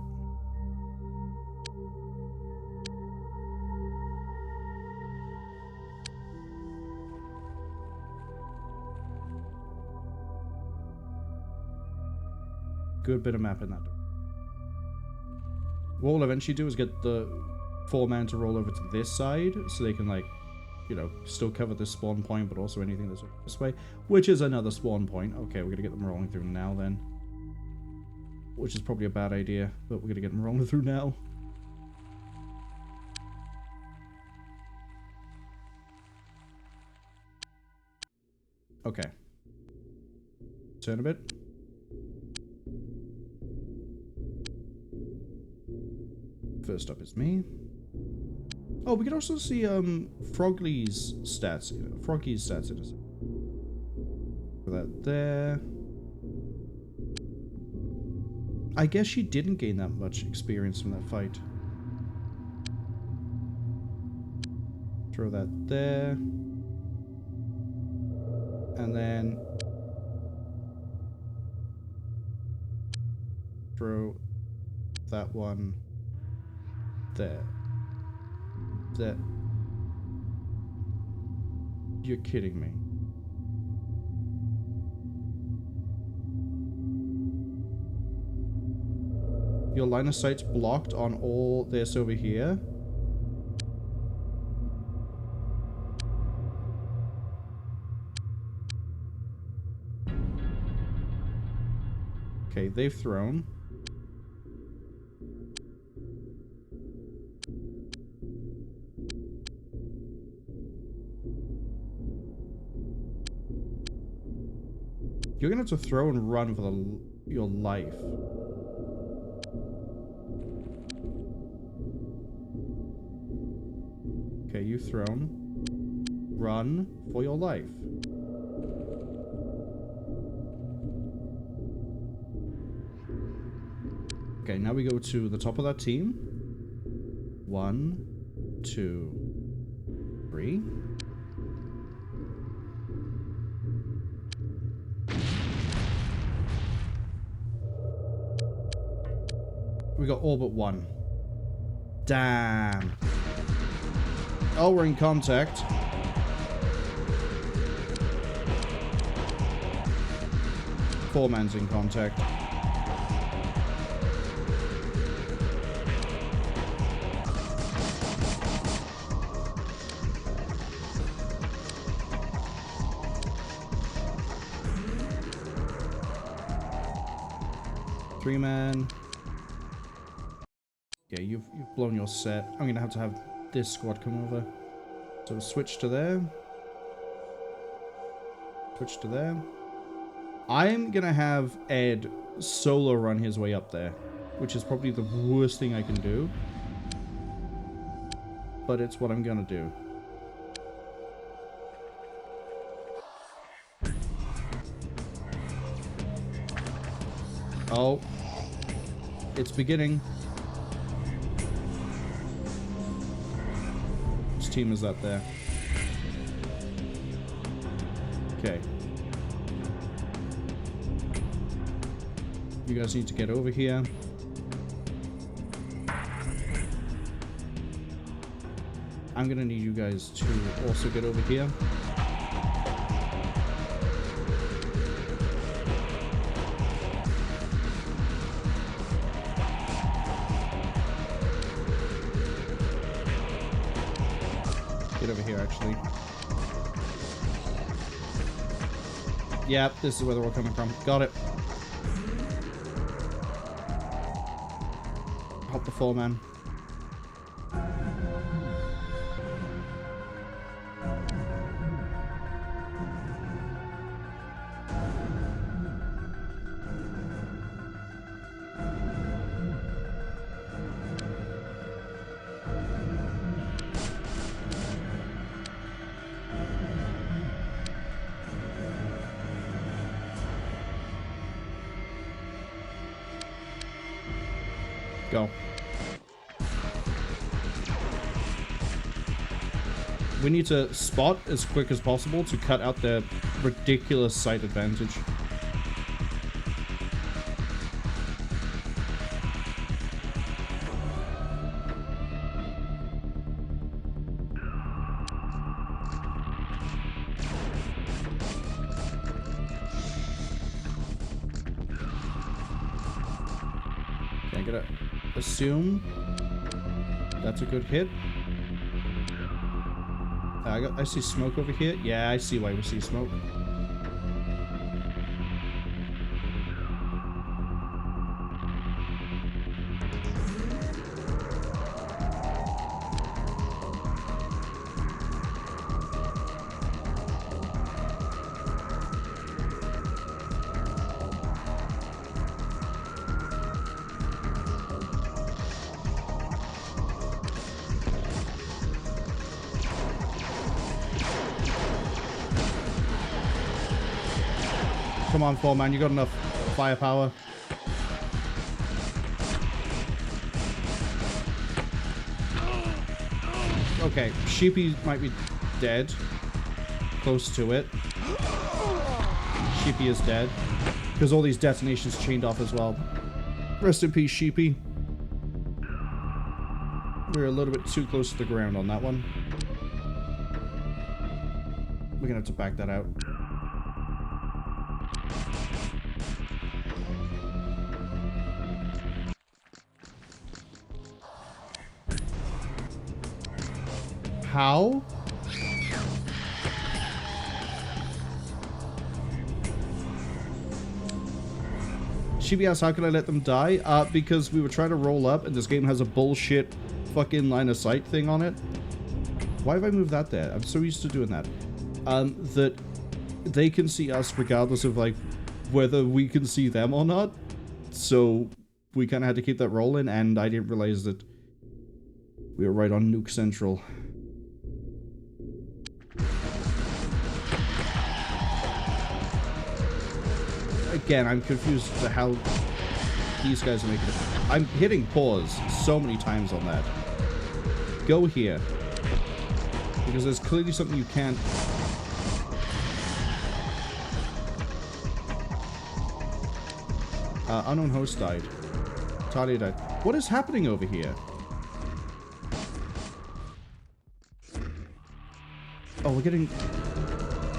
Good bit of map in that. What we'll eventually do is get the 4-man to roll over to this side, so they can, like, you know, still cover this spawn point, but also anything that's this way, which is another spawn point. Okay, we're gonna get them rolling through now then. Which is probably a bad idea, but we're gonna get them rolling through now. Okay. Turn a bit. First up is me. Oh, we can also see Frogly's stats. Froggy's stats in a second. Put that there. I guess she didn't gain that much experience from that fight. Throw that there. And then throw that one there. That. You're kidding me. Your line of sight's blocked on all this over here. Okay, they've thrown. You're gonna have to throw and run for your life. Okay, you've thrown. Run for your life. Okay, now we go to the top of that team. 1, 2, 3. We got all but one. Damn. Oh, we're in contact. Four man's in contact. Three man. Yeah, you've blown your set. I'm gonna have this squad come over. So switch to there. Switch to there. I'm gonna have Ed solo run his way up there, which is probably the worst thing I can do. But it's what I'm gonna do. Oh. It's beginning. Which team is that there? Okay. You guys need to get over here. I'm gonna need you guys to also get over here. Get over here, actually. Yep, this is where they're all coming from. Got it. Help the four-man. Go. We need to spot as quick as possible to cut out their ridiculous sight advantage. Okay, I gotta assume that's a good hit. I see smoke over here. Yeah, I see why we see smoke. Come on, four man, you got enough firepower. Okay, Sheepy might be dead. Close to it. Sheepy is dead. Because all these detonations chained off as well. Rest in peace, Sheepy. We're a little bit too close to the ground on that one. We're gonna have to back that out. How? Shibi asks, how can I let them die? Because we were trying to roll up and this game has a bullshit fucking line of sight thing on it. Why have I moved that there? I'm so used to doing that. That they can see us regardless of, like, whether we can see them or not. So we kind of had to keep that rolling, and I didn't realize that we were right on Nuke Central. Again, I'm confused as to how these guys are making it. I'm hitting pause so many times on that. Go here. Because there's clearly something you can't... unknown host died. Talia died. What is happening over here? Oh, we're getting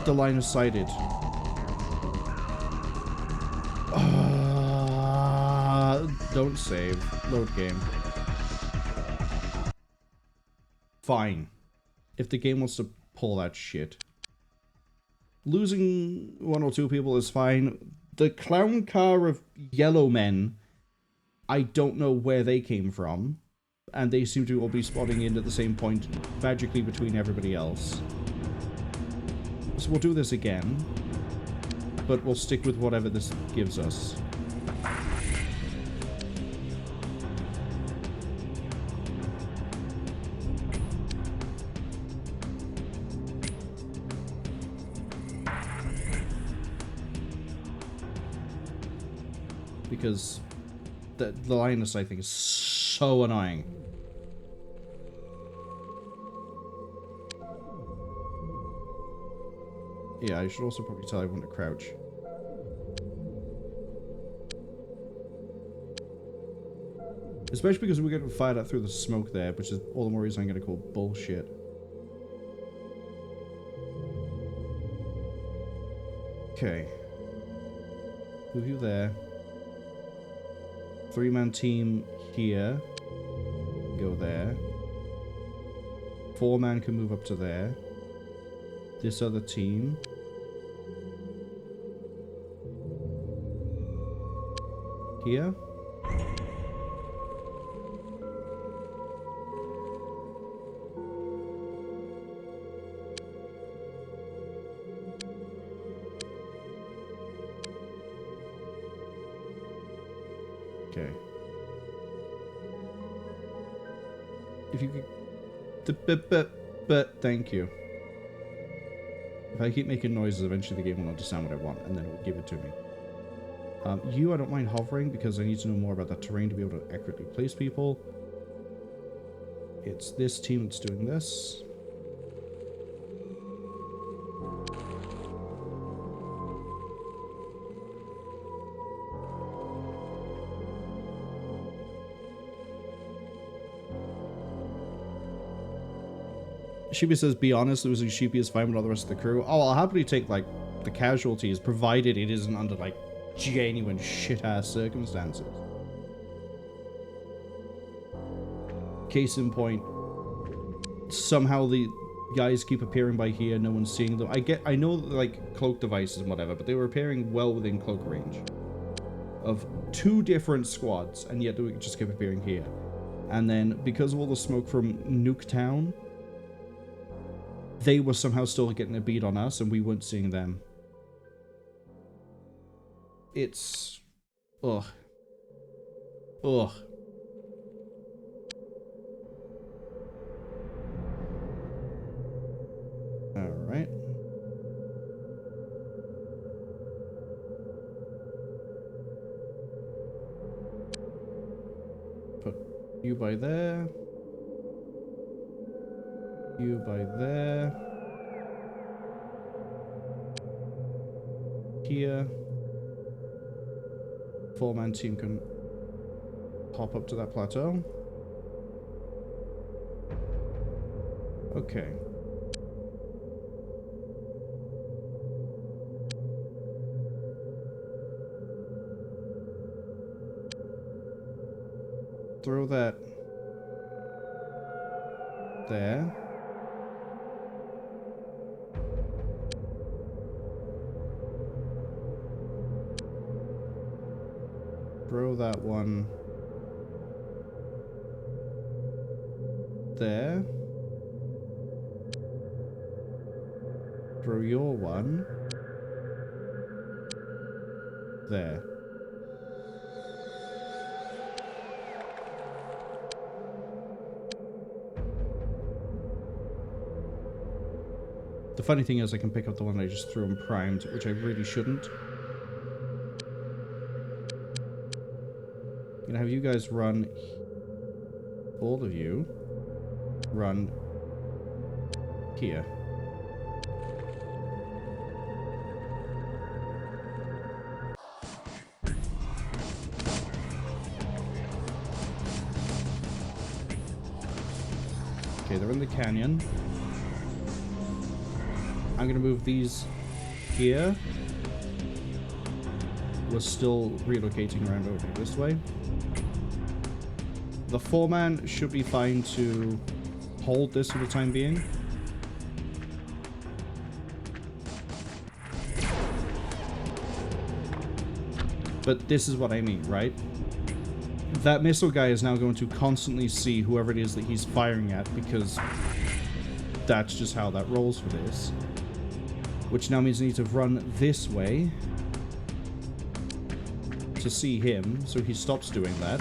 the line of sighted. Don't save. Load game. Fine. If the game wants to pull that shit. Losing one or two people is fine. The clown car of yellow men, I don't know where they came from. And they seem to all be spotting in at the same point, magically between everybody else. So we'll do this again. But we'll stick with whatever this gives us. Because the line of sight thing is so annoying. Yeah, I should also probably tell everyone to crouch. Especially because we're getting fired up through the smoke there, which is all the more reason I'm going to call bullshit. Okay. Move you there. 3-man team here. Go there. 4-man can move up to there. This other team. Here. Okay. If you could... But thank you. If I keep making noises, eventually the game will understand what I want, and then it will give it to me. I don't mind hovering, because I need to know more about that terrain to be able to accurately place people. It's this team that's doing this. Sheepy says, be honest, losing Sheepy is fine with all the rest of the crew. Oh, I'll happily take, like, the casualties, provided it isn't under, like, genuine shit-ass circumstances. Case in point, somehow the guys keep appearing by here, no one's seeing them. I know, like, cloak devices and whatever, but they were appearing well within cloak range of 2 different squads, and yet they just keep appearing here. And then, because of all the smoke from Nuketown, they were somehow still getting a beat on us, and we weren't seeing them. It's... ugh. Ugh. Alright. Put you by there. You by there. Here. 4-man team can hop up to that plateau. Okay. Throw that there. throw that one there. Throw your one there. The funny thing is I can pick up the one I just threw and primed, which I really shouldn't. I'm gonna have you guys run, all of you, run here. Okay, they're in the canyon. I'm gonna move these here. We're still relocating around over this way. The 4-man should be fine to hold this for the time being. But this is what I mean, right? That missile guy is now going to constantly see whoever it is that he's firing at, because that's just how that rolls for this. Which now means I need to run this way to see him, so he stops doing that.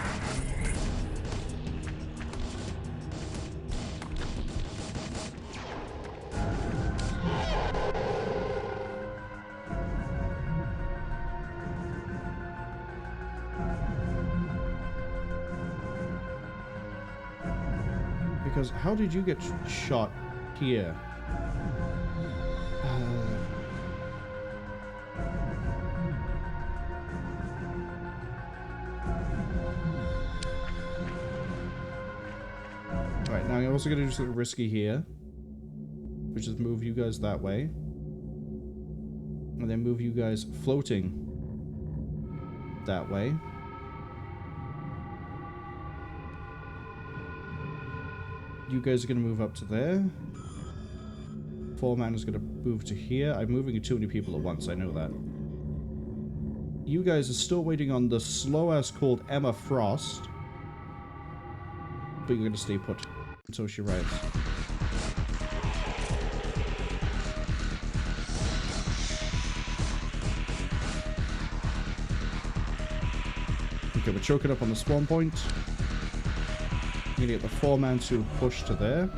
Because how did you get shot here? Alright, now I'm also going to do something risky here. Which is move you guys that way. And then move you guys floating that way. You guys are going to move up to there. 4-man is going to move to here. I'm moving too many people at once, I know that. You guys are still waiting on the slow-ass called Emma Frost. But you're going to stay put until she arrives. Okay, we're choking up on the spawn point. I'm gonna get the 4-man to push to there.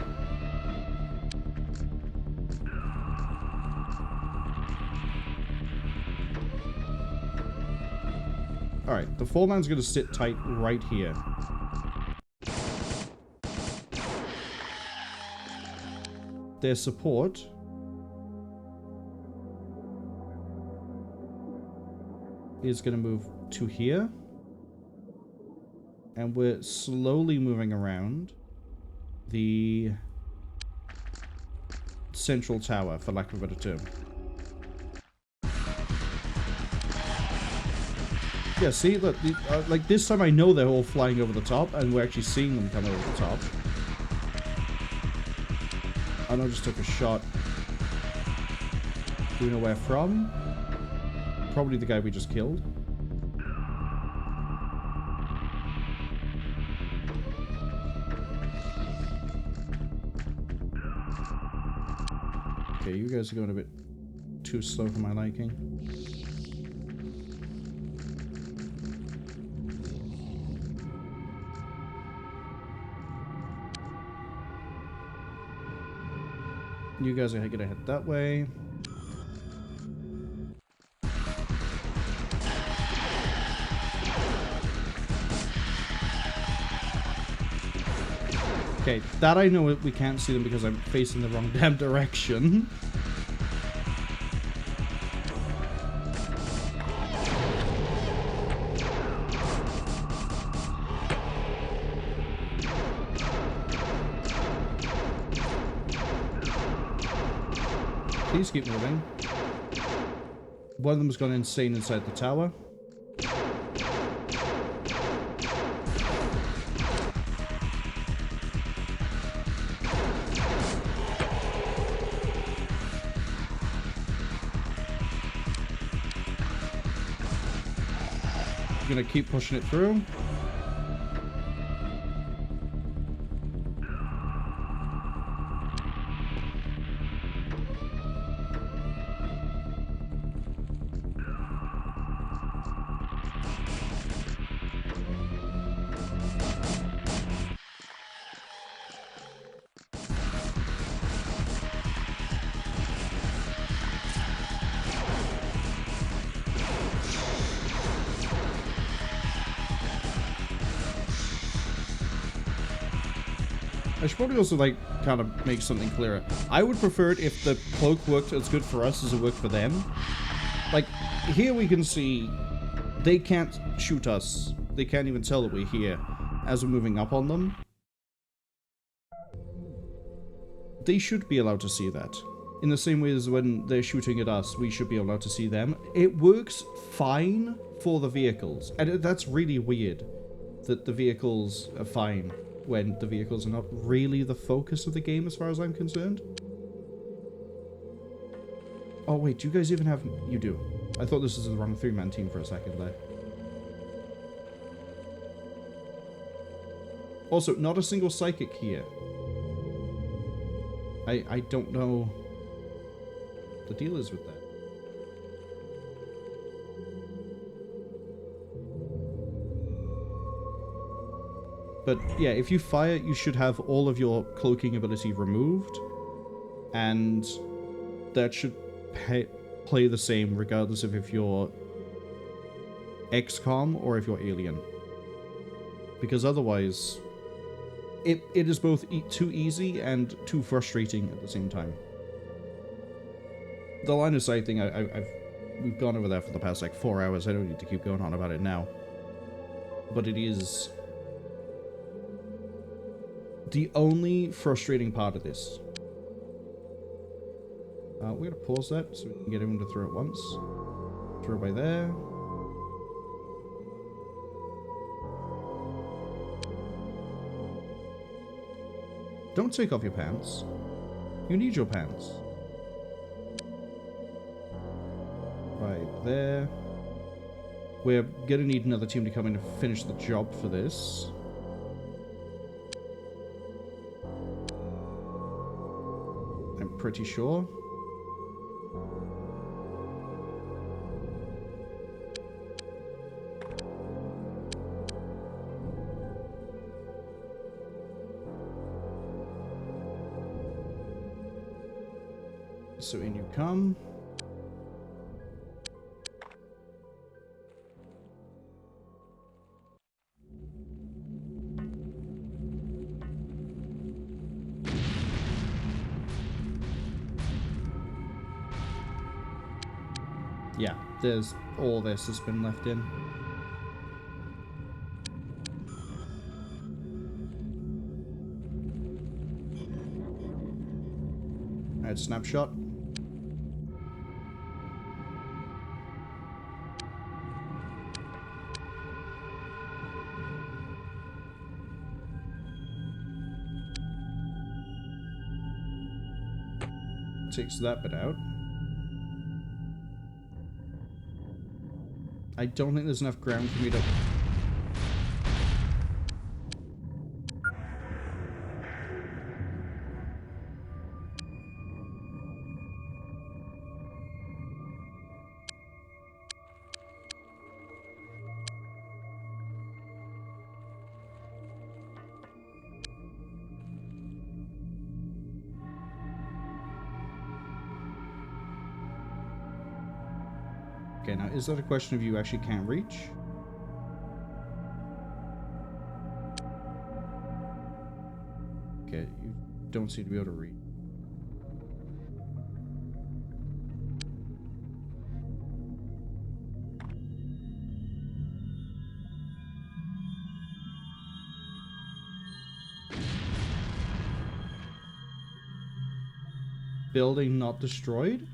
Alright, the 4-man's gonna sit tight right here. Their support is gonna move to here. And we're slowly moving around the central tower, for lack of a better term. Yeah, see, look, like this time I know they're all flying over the top, and we're actually seeing them come over the top. I know I just took a shot. Do we know where from? Probably the guy we just killed. Okay, you guys are going a bit too slow for my liking. You guys are gonna head that way. Okay, that I know we can't see them because I'm facing the wrong damn direction. Please keep moving. One of them's gone insane inside the tower. gonna keep pushing it through. I should probably also, like, kind of make something clearer. I would prefer it if the cloak worked as good for us as it worked for them. Like, here we can see they can't shoot us. They can't even tell that we're here as we're moving up on them. They should be allowed to see that. In the same way as when they're shooting at us, we should be allowed to see them. It works fine for the vehicles. And that's really weird that the vehicles are fine when the vehicles are not really the focus of the game as far as I'm concerned. Oh wait, do you guys even have... You do. I thought this was the wrong three-man team for a second there. Also, not a single psychic here. I don't know the deal is with that. But yeah, if you fire, you should have all of your cloaking ability removed. And that should play the same regardless of if you're XCOM or if you're Alien. Because otherwise, it is both too easy and too frustrating at the same time. The line of sight thing, we've gone over that for the past like 4 hours. I don't need to keep going on about it now. But it is the only frustrating part of this. We're gonna pause that so we can get everyone to throw it once. Throw by there. Don't take off your pants. You need your pants. Right there. We're gonna need another team to come in and finish the job for this. I'm pretty sure. So in you come. Yeah, there's all this has been left in. Alright, snapshot. Takes that bit out. I don't think there's enough ground for me to... Okay, now is that a question of you actually can't reach? Okay, you don't seem to be able to reach. Building not destroyed?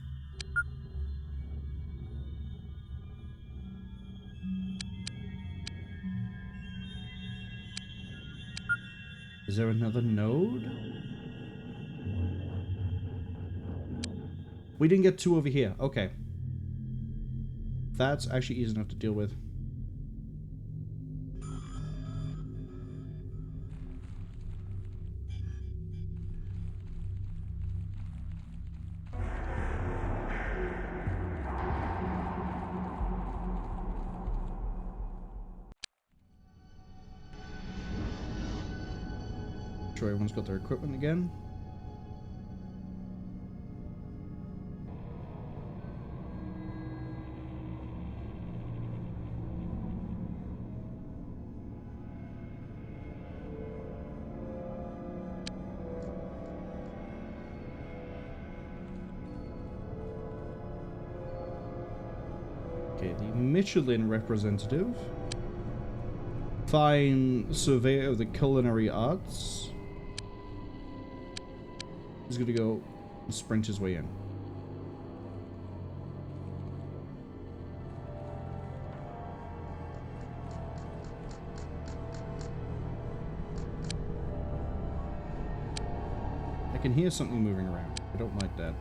Is there another node? We didn't get two over here. Okay. That's actually easy enough to deal with. sure everyone's got their equipment again. Okay, the Michelin representative. Fine surveyor of the culinary arts. He's gonna go and sprint his way in. I can hear something moving around. I don't like that.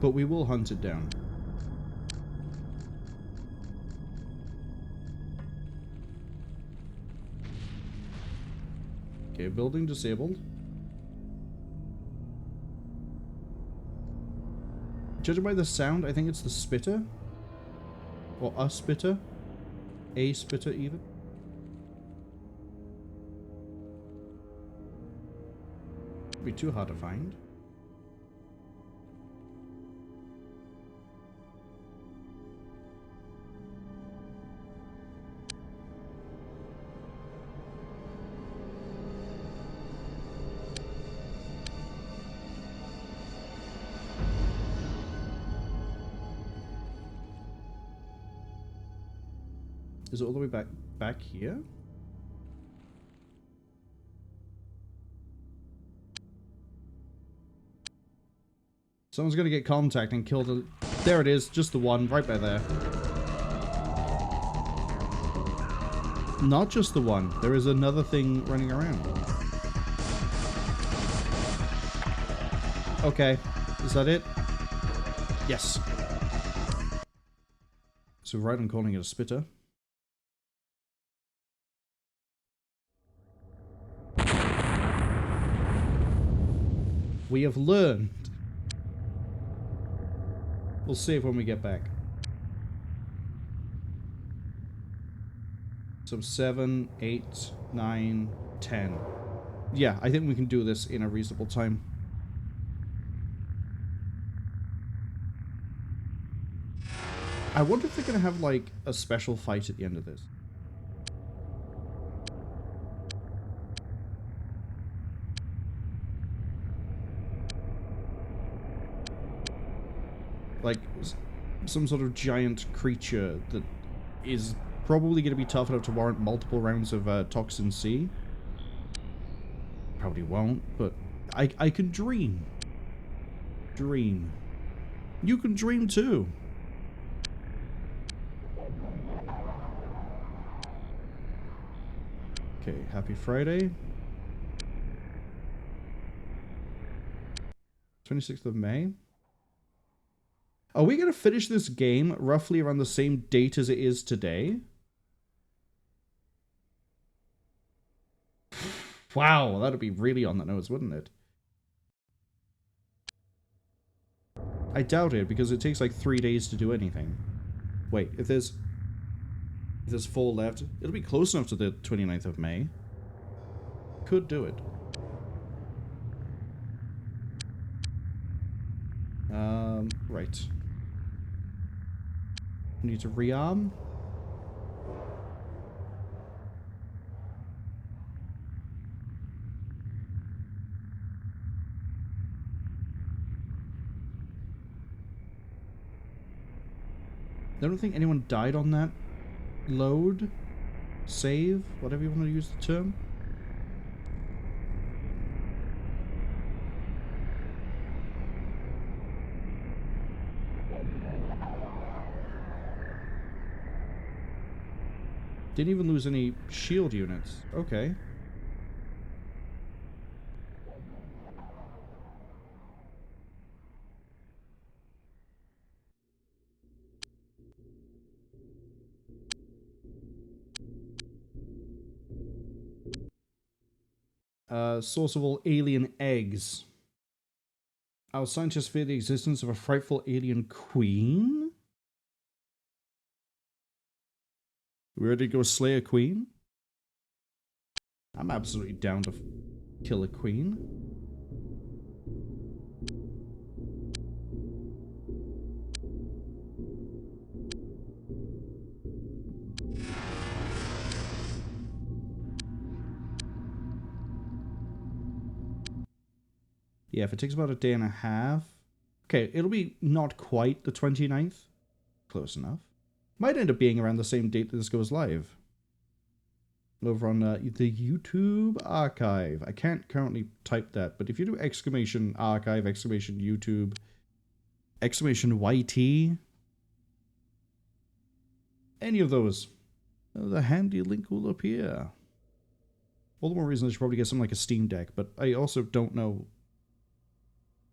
But we will hunt it down. Okay, building disabled. Judging by the sound, I think it's the spitter. Or a spitter. A spitter, even. Be too hard to find. Is it all the way back here? Someone's gonna get contact and kill the... There it is, just the one, right by there. Not just the one, there is another thing running around. Okay, is that it? Yes. So right, I'm calling it a spitter. We have learned. We'll save when we get back. So 7, 8, 9, 10. Yeah, I think we can do this in a reasonable time. I wonder if they're going to have, like, a special fight at the end of this. Like, some sort of giant creature that is probably going to be tough enough to warrant multiple rounds of Toxin C. Probably won't, but I can dream. Dream. You can dream too. Okay, happy Friday. 26th of May. Are we going to finish this game roughly around the same date as it is today? Wow, that'd be really on the nose, wouldn't it? I doubt it, because it takes like 3 days to do anything. Wait, if there's 4 left, it'll be close enough to the 29th of May. Could do it. Right. Need to rearm. I don't think anyone died on that load, save, whatever you want to use the term. Didn't even lose any shield units. Okay. Source of all alien eggs. Our scientists fear the existence of a frightful alien queen? We ready to go slay a queen? I'm absolutely down to kill a queen. Yeah, if it takes about a day and a half. Okay, it'll be not quite the 29th. Close enough. Might end up being around the same date that this goes live. Over on the YouTube archive. I can't currently type that, but if you do exclamation archive, exclamation YouTube, exclamation YT, any of those, the handy link will appear. All the more reason I should probably get something like a Steam Deck, but I also don't know.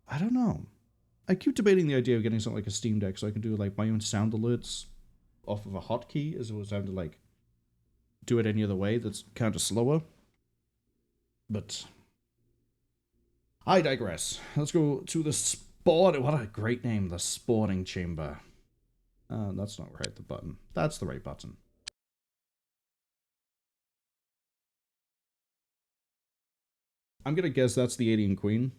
I don't know. I keep debating the idea of getting something like a Steam Deck so I can do like my own sound alerts off of a hotkey as opposed to having to like do it any other way that's kind of slower. But I digress. Let's go to the sport. What a great name, the Sporting Chamber. That's not right, the button. That's the right button. I'm gonna guess that's the alien queen.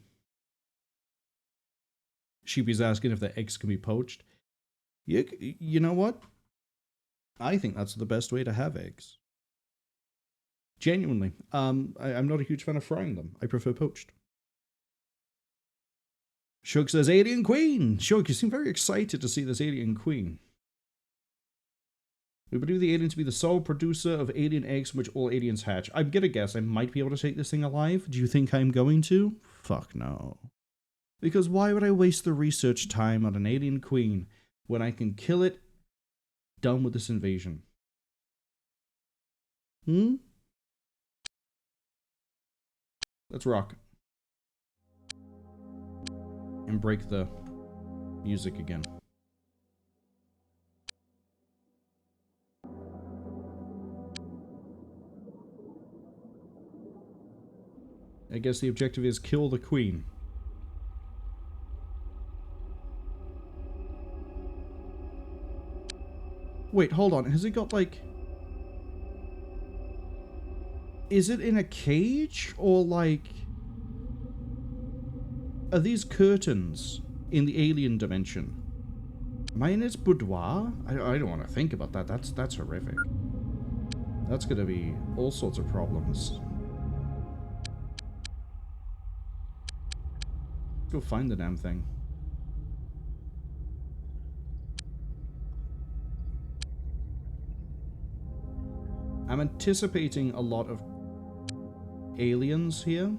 Sheepy's asking if the eggs can be poached. You know what? I think that's the best way to have eggs. Genuinely. I'm not a huge fan of frying them. I prefer poached. Shug says, Alien Queen! Shug, you seem very excited to see this Alien Queen. We believe the alien to be the sole producer of alien eggs from which all aliens hatch. I'm gonna guess I might be able to take this thing alive. Do you think I'm going to? Fuck no. Because why would I waste the research time on an alien queen when I can kill it? Done with this invasion. Let's rock. And break the music again. I guess the objective is kill the queen. Wait, hold on. Has it got, like... Is it in a cage? Or, like... Are these curtains in the alien dimension? Am I in its boudoir? I don't want to think about that. That's horrific. That's gonna be all sorts of problems. Let's go find the damn thing. I'm anticipating a lot of aliens here.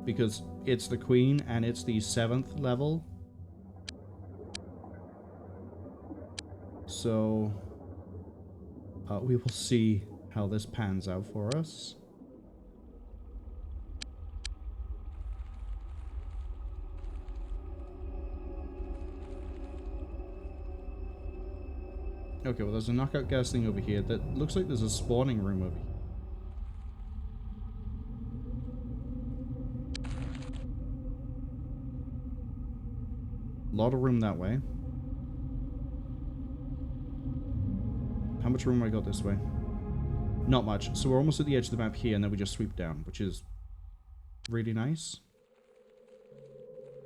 Because it's the queen and it's the 7th level. So we will see how this pans out for us. Okay, well there's a knockout gas thing over here that looks like there's a spawning room over here. A lot of room that way. How much room have I got this way? Not much. So we're almost at the edge of the map here, and then we just sweep down, which is really nice.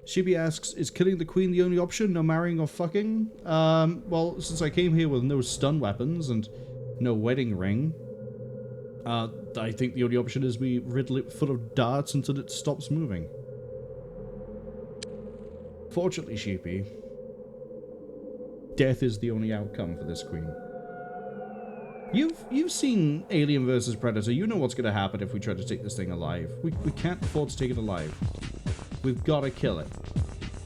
Shibi asks, is killing the queen the only option? No marrying or fucking? Well, since I came here with no stun weapons and no wedding ring, I think the only option is we riddle it full of darts until it stops moving. Fortunately, Sheepy, death is the only outcome for this queen. You've seen Alien vs. Predator. You know what's going to happen if we try to take this thing alive. We can't afford to take it alive. We've got to kill it.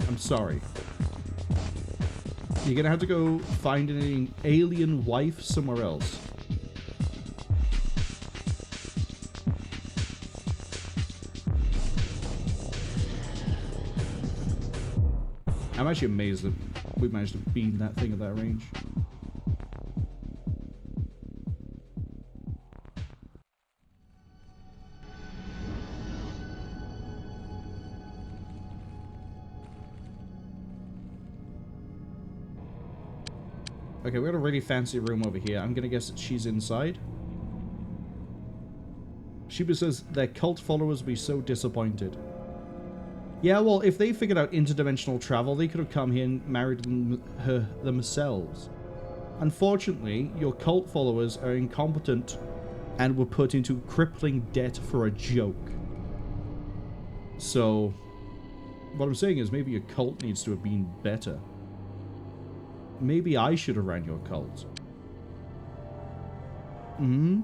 I'm sorry. You're going to have to go find an alien wife somewhere else. I'm actually amazed that we managed to beam that thing at that range. Okay, we got a really fancy room over here. I'm gonna guess that she's inside. Sheba says their cult followers will be so disappointed. Yeah, well, if they figured out interdimensional travel, they could have come here and married her themselves. Unfortunately, your cult followers are incompetent and were put into crippling debt for a joke. So, what I'm saying is maybe your cult needs to have been better. Maybe I should have ran your cult. Hmm?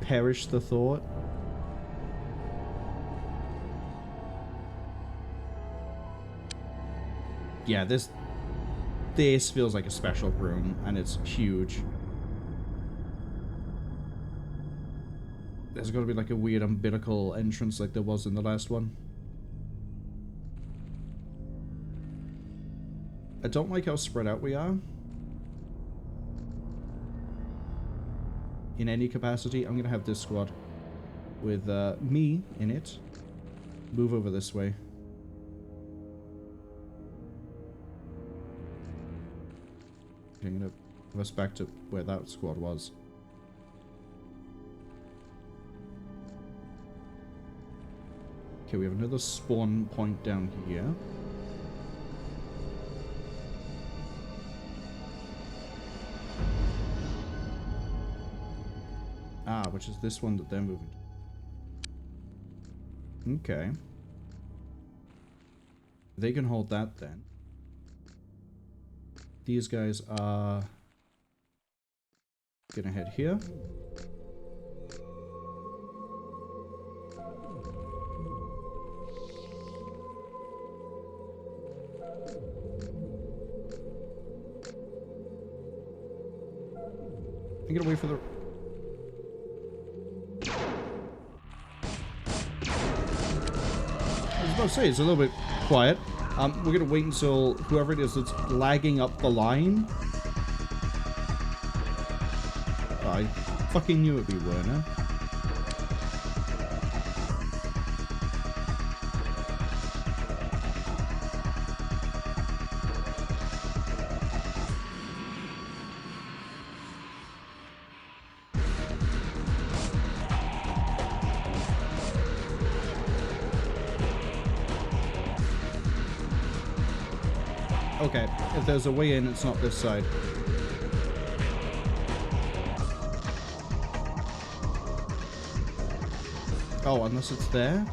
Perish the thought. Yeah, this feels like a special room, and it's huge. There's got to be like a weird umbilical entrance like there was in the last one. I don't like how spread out we are. In any capacity, I'm going to have this squad with me in it. Move over this way. I'm going to move us back to where that squad was. Okay, we have another spawn point down here. Ah, which is this one that they're moving to. Okay. They can hold that then. These guys are gonna head here. I'm gonna wait for the... I was about to say, it's a little bit quiet. We're gonna wait until whoever it is that's lagging up the line. Oh, I fucking knew it'd be Werner. Okay, if there's a way in, it's not this side. Oh, unless it's there?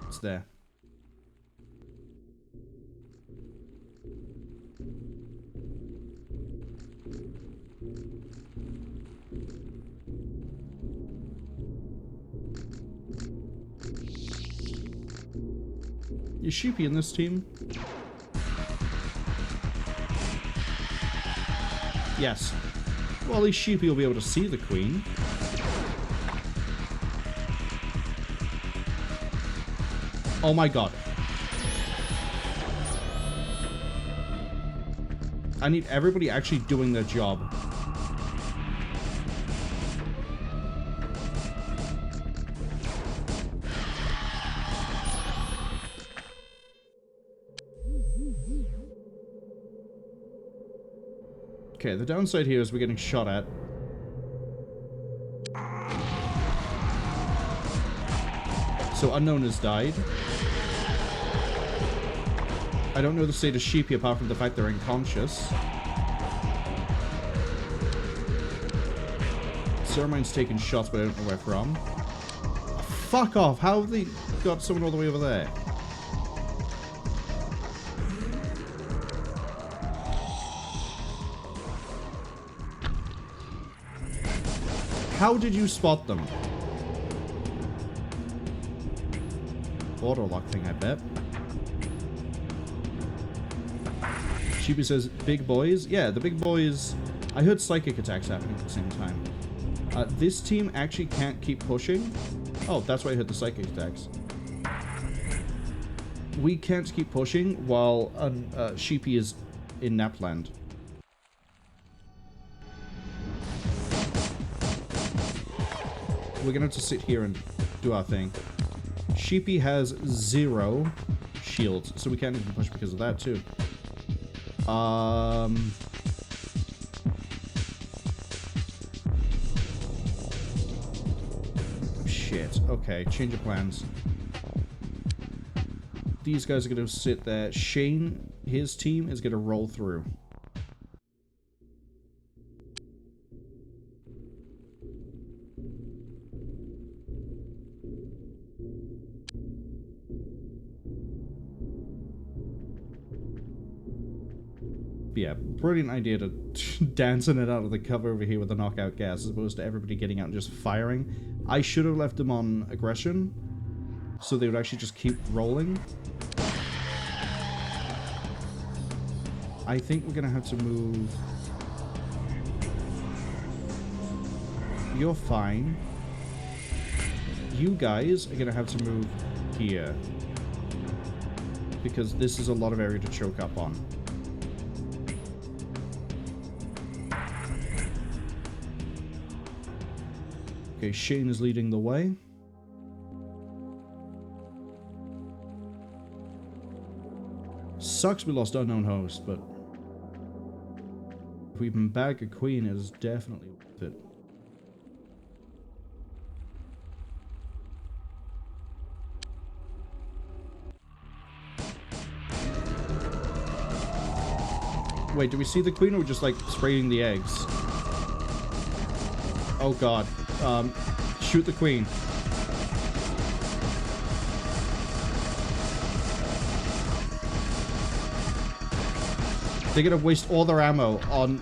It's there. You sheepy in this team? Yes. Well, at least Sheepy will be able to see the queen. Oh my god. I need everybody actually doing their job. Okay, the downside here is we're getting shot at. So Unknown has died. I don't know the state of Sheepy apart from the fact they're unconscious. Ceramine's taking shots, but I don't know where from. Fuck off! How have they got someone all the way over there? How did you spot them? Auto-lock thing, I bet. Sheepy says, big boys? Yeah, the big boys... I heard psychic attacks happening at the same time. This team actually can't keep pushing. Oh, that's why I heard the psychic attacks. We can't keep pushing while Sheepy is in Napland. we're gonna have to sit here and do our thing. Sheepy has 0 shields, so we can't even push because of that too. Shit. Okay, change of plans. These guys are gonna sit there. Shane, his team, is gonna roll through. Yeah, brilliant idea to dancing it out of the cover over here with the knockout gas as opposed to everybody getting out and just firing. I should have left them on aggression so they would actually just keep rolling. I think we're gonna have to move. You're fine. You guys are gonna have to move here because this is a lot of area to choke up on. Okay, Shane is leading the way. Sucks we lost Unknown Host, but if we can bag a queen, it is definitely worth it. Wait, do we see the queen or are we just like spraying the eggs? Oh god. Shoot the queen. They're gonna waste all their ammo on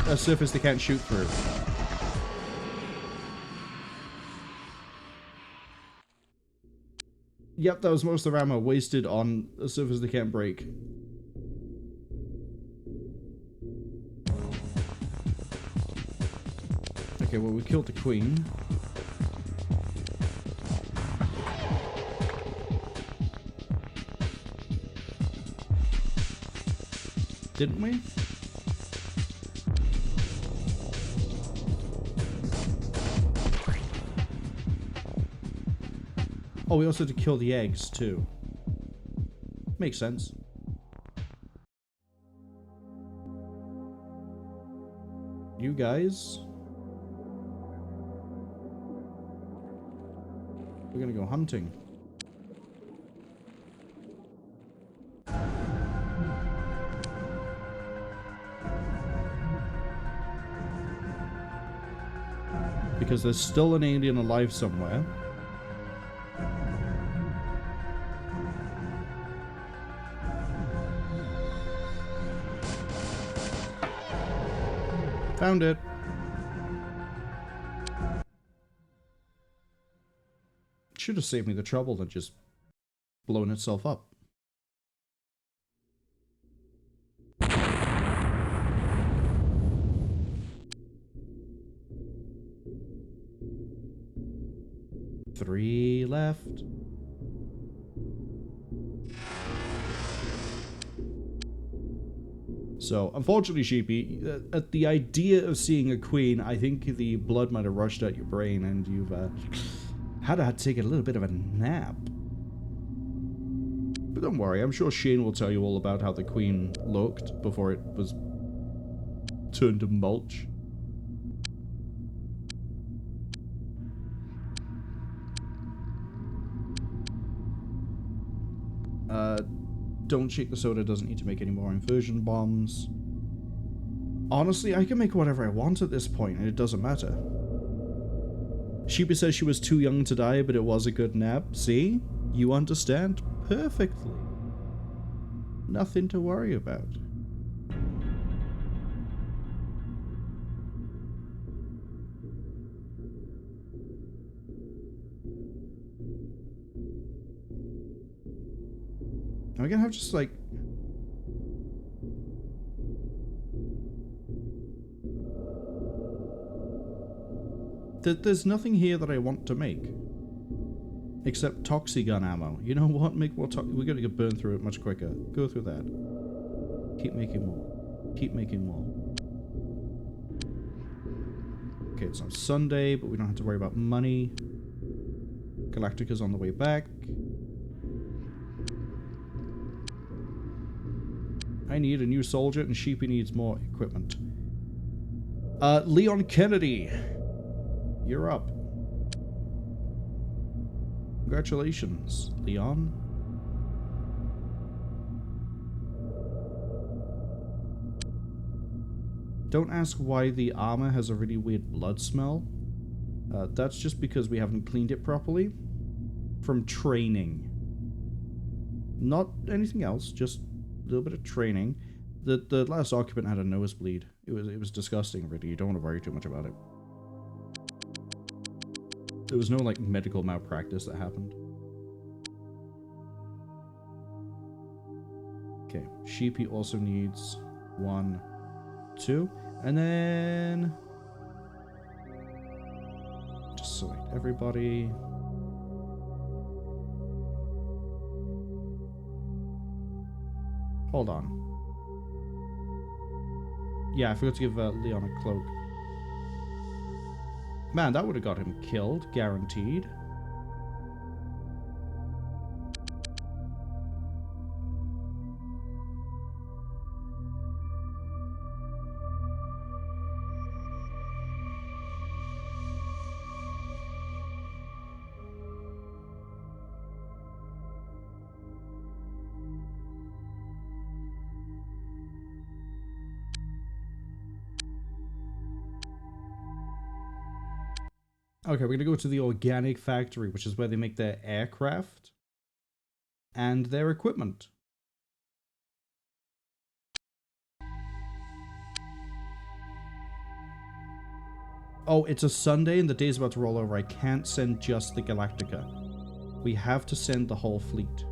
a surface they can't shoot through. Yep, that was most of their ammo wasted on a surface they can't break. Okay, well, we killed the queen. Didn't we? Oh, we also had to kill the eggs, too. Makes sense. You guys... we're gonna go hunting. Because there's still an alien alive somewhere. Found it. Should have saved me the trouble than just blowing itself up. Three left. So, unfortunately, Sheepy, at the idea of seeing a queen, I think the blood might have rushed out your brain and you've had to take a little bit of a nap. But don't worry, I'm sure Shane will tell you all about how the queen looked before it was turned to mulch. Don't shake the soda doesn't need to make any more inversion bombs. Honestly, I can make whatever I want at this point, and it doesn't matter. Sheepy says she was too young to die, but it was a good nap. See? You understand perfectly. Nothing to worry about. Am I gonna have just like... There's nothing here that I want to make. Except Toxigun ammo. You know what? Make more we're gonna get burned through it much quicker. Go through that. Keep making more. Keep making more. Okay, it's on Sunday, but we don't have to worry about money. Galactica's on the way back. I need a new soldier, and Sheepy needs more equipment. Leon Kennedy, you're up. Congratulations, Leon. Don't ask why the armor has a really weird blood smell. That's just because we haven't cleaned it properly. From training. Not anything else, just a little bit of training. The last occupant had a nosebleed. It was disgusting, really. You don't want to worry too much about it. There was no, like, medical malpractice that happened. Okay, Sheepy also needs 1, 2, and then just select everybody. Hold on. Yeah, I forgot to give Leon a cloak. Man, that would have got him killed, guaranteed. Okay, we're going to go to the organic factory, which is where they make their aircraft and their equipment. Oh, it's a Sunday and the day's about to roll over. I can't send just the Galactica. We have to send the whole fleet.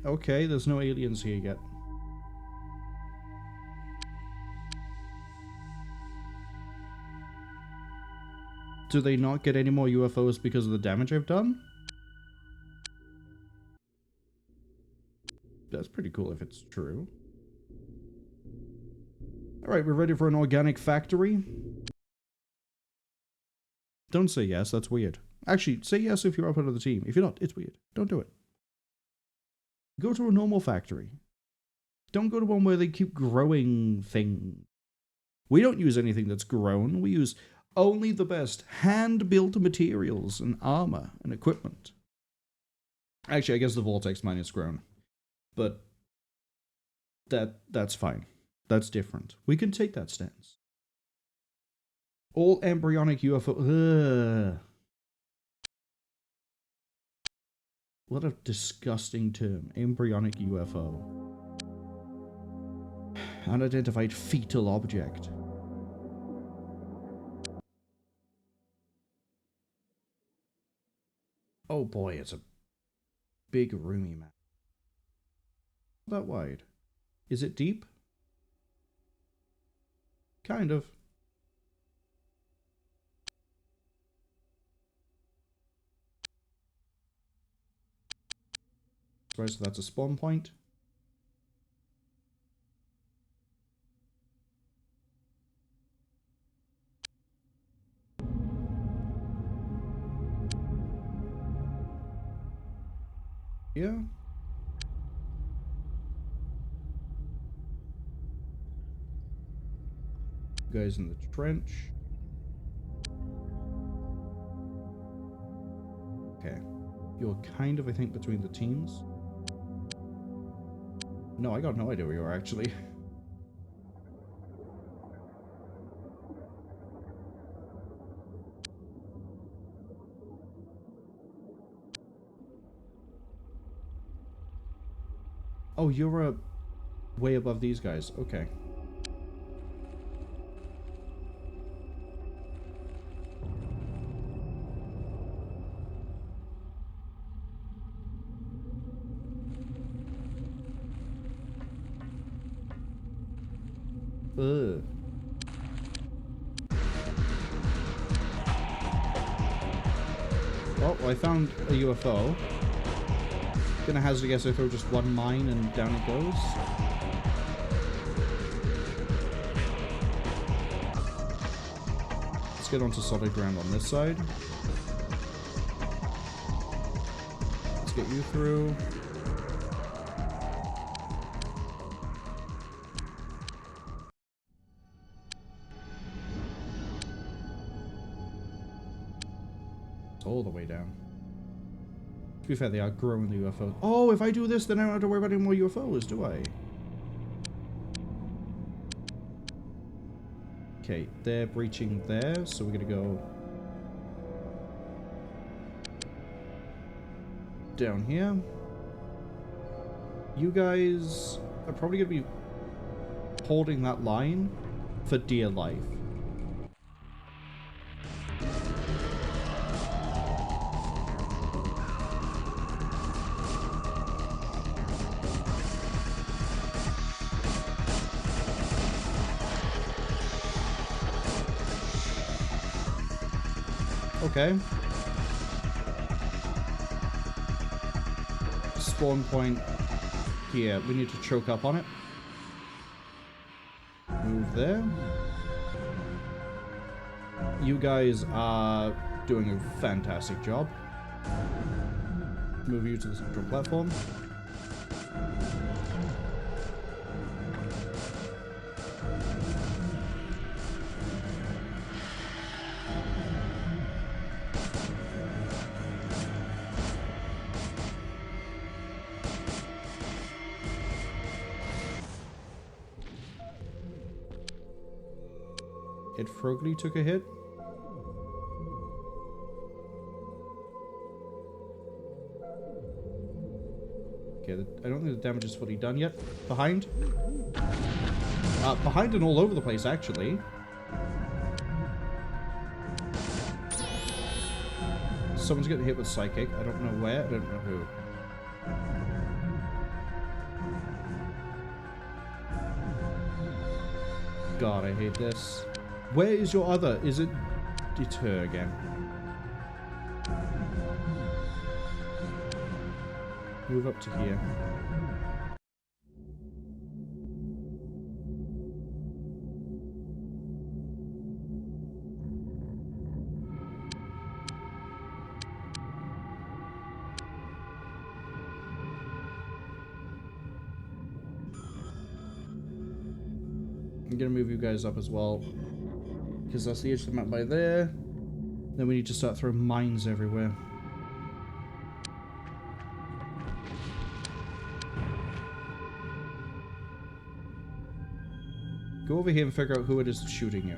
Okay, there's no aliens here yet. Do they not get any more UFOs because of the damage I've done? That's pretty cool if it's true. Alright, we're ready for an organic factory. Don't say yes, that's weird. Actually, say yes if you're up under the team. If you're not, it's weird. Don't do it. Go to a normal factory. Don't go to one where they keep growing things. We don't use anything that's grown. We use only the best hand-built materials and armor and equipment. Actually, I guess the Vortex mine is grown. But that's fine. That's different. We can take that stance. All embryonic UFO... Ugh. What a disgusting term. Embryonic UFO. Unidentified fetal object. Oh boy, it's a big roomy map. Not that wide. Is it deep? Kind of. Right, so that's a spawn point. Yeah. Guys in the trench. Okay. You're kind of, I think, between the teams. No, I got no idea where you are, actually. Oh, you're way above these guys. Okay. Ugh. Oh, well, I found a UFO. Gonna hazard a guess I throw just one mine and down it goes. Let's get onto solid ground on this side. Let's get you through. All the way down. To be fair, they are growing the UFOs. Oh, if I do this, then I don't have to worry about any more UFOs, do I? Okay, they're breaching there, so we're gonna go down here. You guys are probably gonna be holding that line for dear life. Okay. Spawn point here. We need to choke up on it. Move there. You guys are doing a fantastic job. Move you to the central platform. It Frogly took a hit. Okay, I don't think the damage is fully done yet. Behind. Behind and all over the place, actually. Someone's getting hit with Psychic. I don't know where. I don't know who. God, I hate this. Where is your other? Is it Deter again? Move up to here. I'm gonna move you guys up as well, because that's the edge of the map by there. Then we need to start throwing mines everywhere. Go over here and figure out who it is shooting you.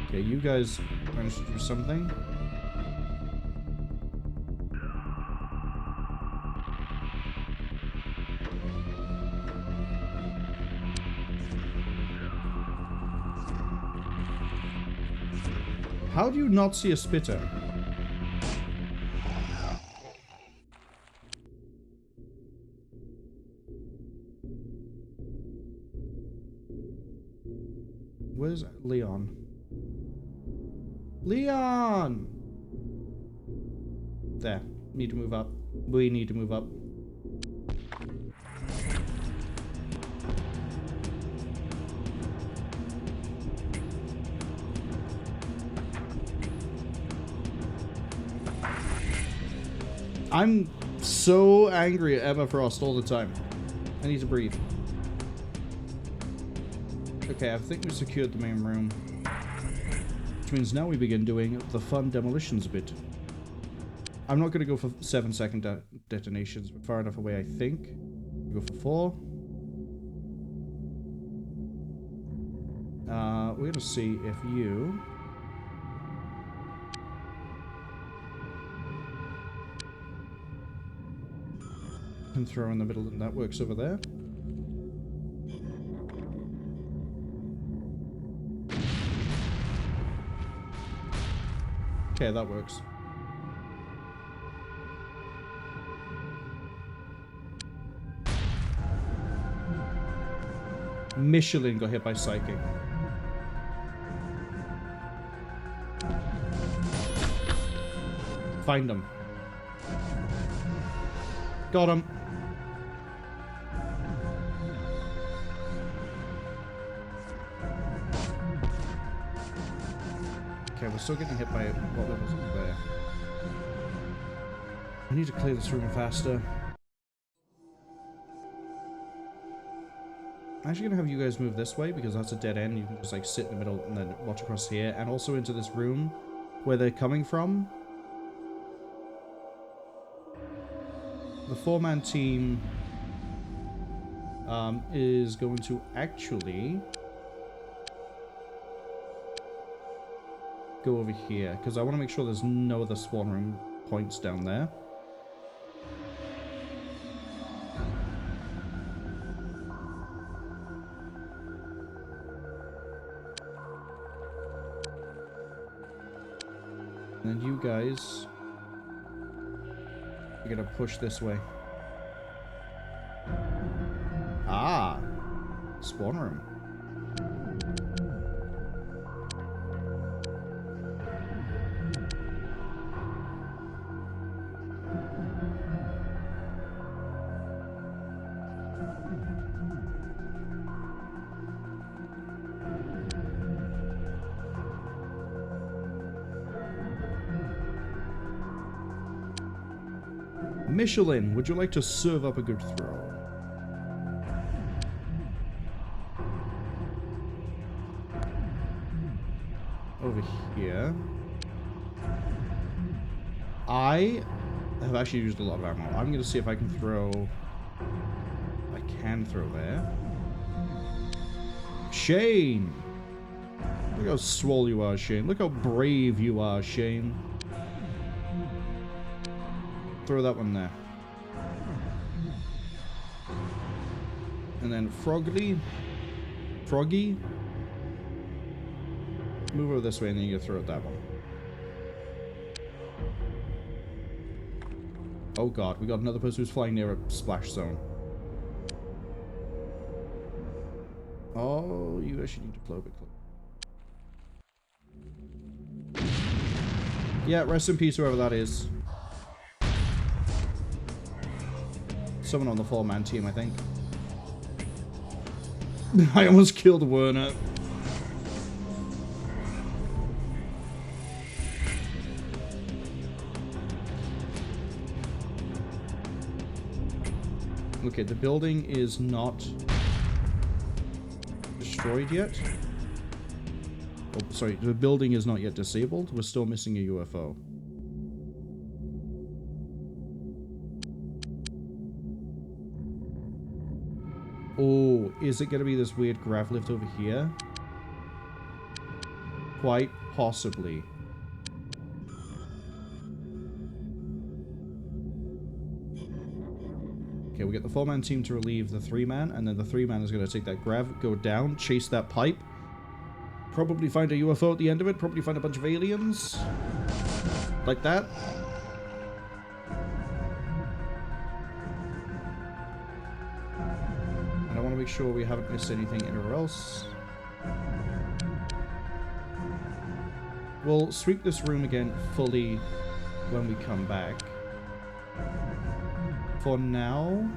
Okay, you guys managed to do something. How do you not see a spitter? Where's Leon? Leon! There. Need to move up. We need to move up. I'm so angry at Emma Frost all the time. I need to breathe. Okay, I think we secured the main room. Which means now we begin doing the fun demolitions bit. I'm not going to go for 7-second detonations. We're far enough away, I think. We'll go for 4. We're going to see if you... can throw in the middle, and that works over there. Okay, that works. Michelin got hit by Psychic. Find him. Got him. Okay, we're still getting hit by whatever's up there. I need to clear this room faster. I'm actually gonna have you guys move this way because that's a dead end. You can just like sit in the middle and then watch across here, and also into this room where they're coming from. The 4-man team is going to actually go over here because I want to make sure there's no other spawn room points down there. And then you guys are gonna push this way. Ah, spawn room. Michelin, would you like to serve up a good throw? Over here. I have actually used a lot of ammo. I'm going to see if I can throw... I can throw there. Shane! Look how swole you are, Shane. Look how brave you are, Shane. Throw that one there. And then Froggy, move over this way and then you throw it that one. Oh god, we got another person who's flying near a splash zone. Oh, you actually need to blow a bit closer. Yeah, rest in peace, whoever that is. Someone on the 4-man team, I think. I almost killed Werner. Okay, the building is not destroyed yet. Oh, sorry, the building is not yet disabled. We're still missing a UFO. Oh, is it going to be this weird grav lift over here? Quite possibly. Okay, we get the 4-man team to relieve the 3-man, and then the 3-man is going to take that grav, go down, chase that pipe. Probably find a UFO at the end of it, probably find a bunch of aliens. Like that. And I want to make sure we haven't missed anything anywhere else. We'll sweep this room again fully when we come back. For now,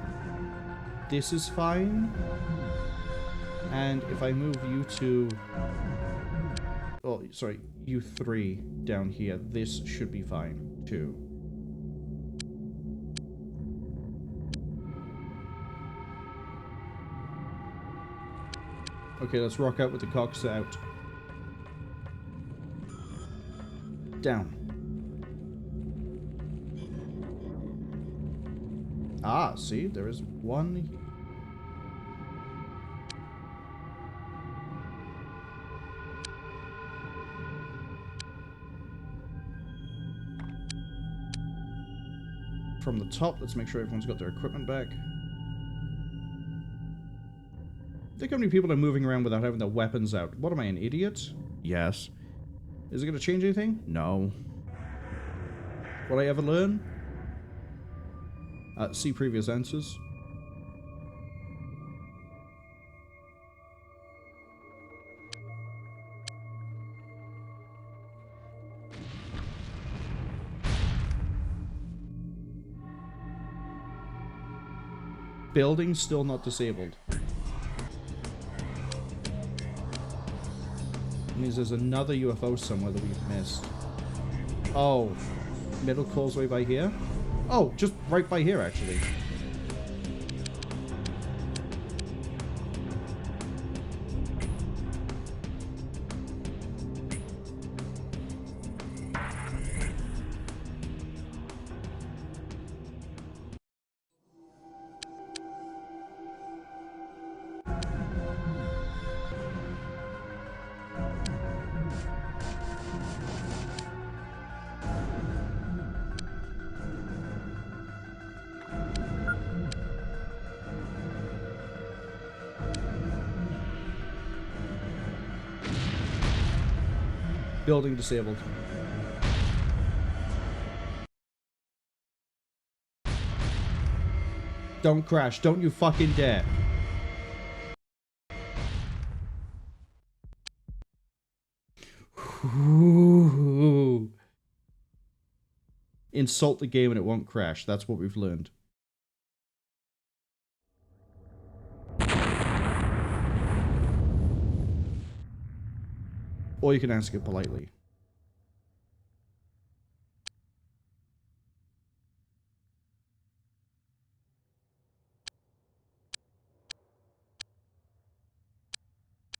this is fine. And if I move you to... Oh, sorry, you 3 down here, this should be fine, too. Okay, let's rock out with the cocks out. Down. Ah, see, there is one here. from the top. Let's make sure everyone's got their equipment back. Look how many people are moving around without having their weapons out. What am I, an idiot? Yes. Is it going to change anything? No. Will I ever learn? See previous answers. Building still not disabled. It means there's another UFO somewhere that we've missed. Oh. Middle causeway by here? Oh, just right by here, actually. Building disabled. Don't crash. Don't you fucking dare. Ooh. Insult the game and it won't crash. That's what we've learned. Or you can ask it politely.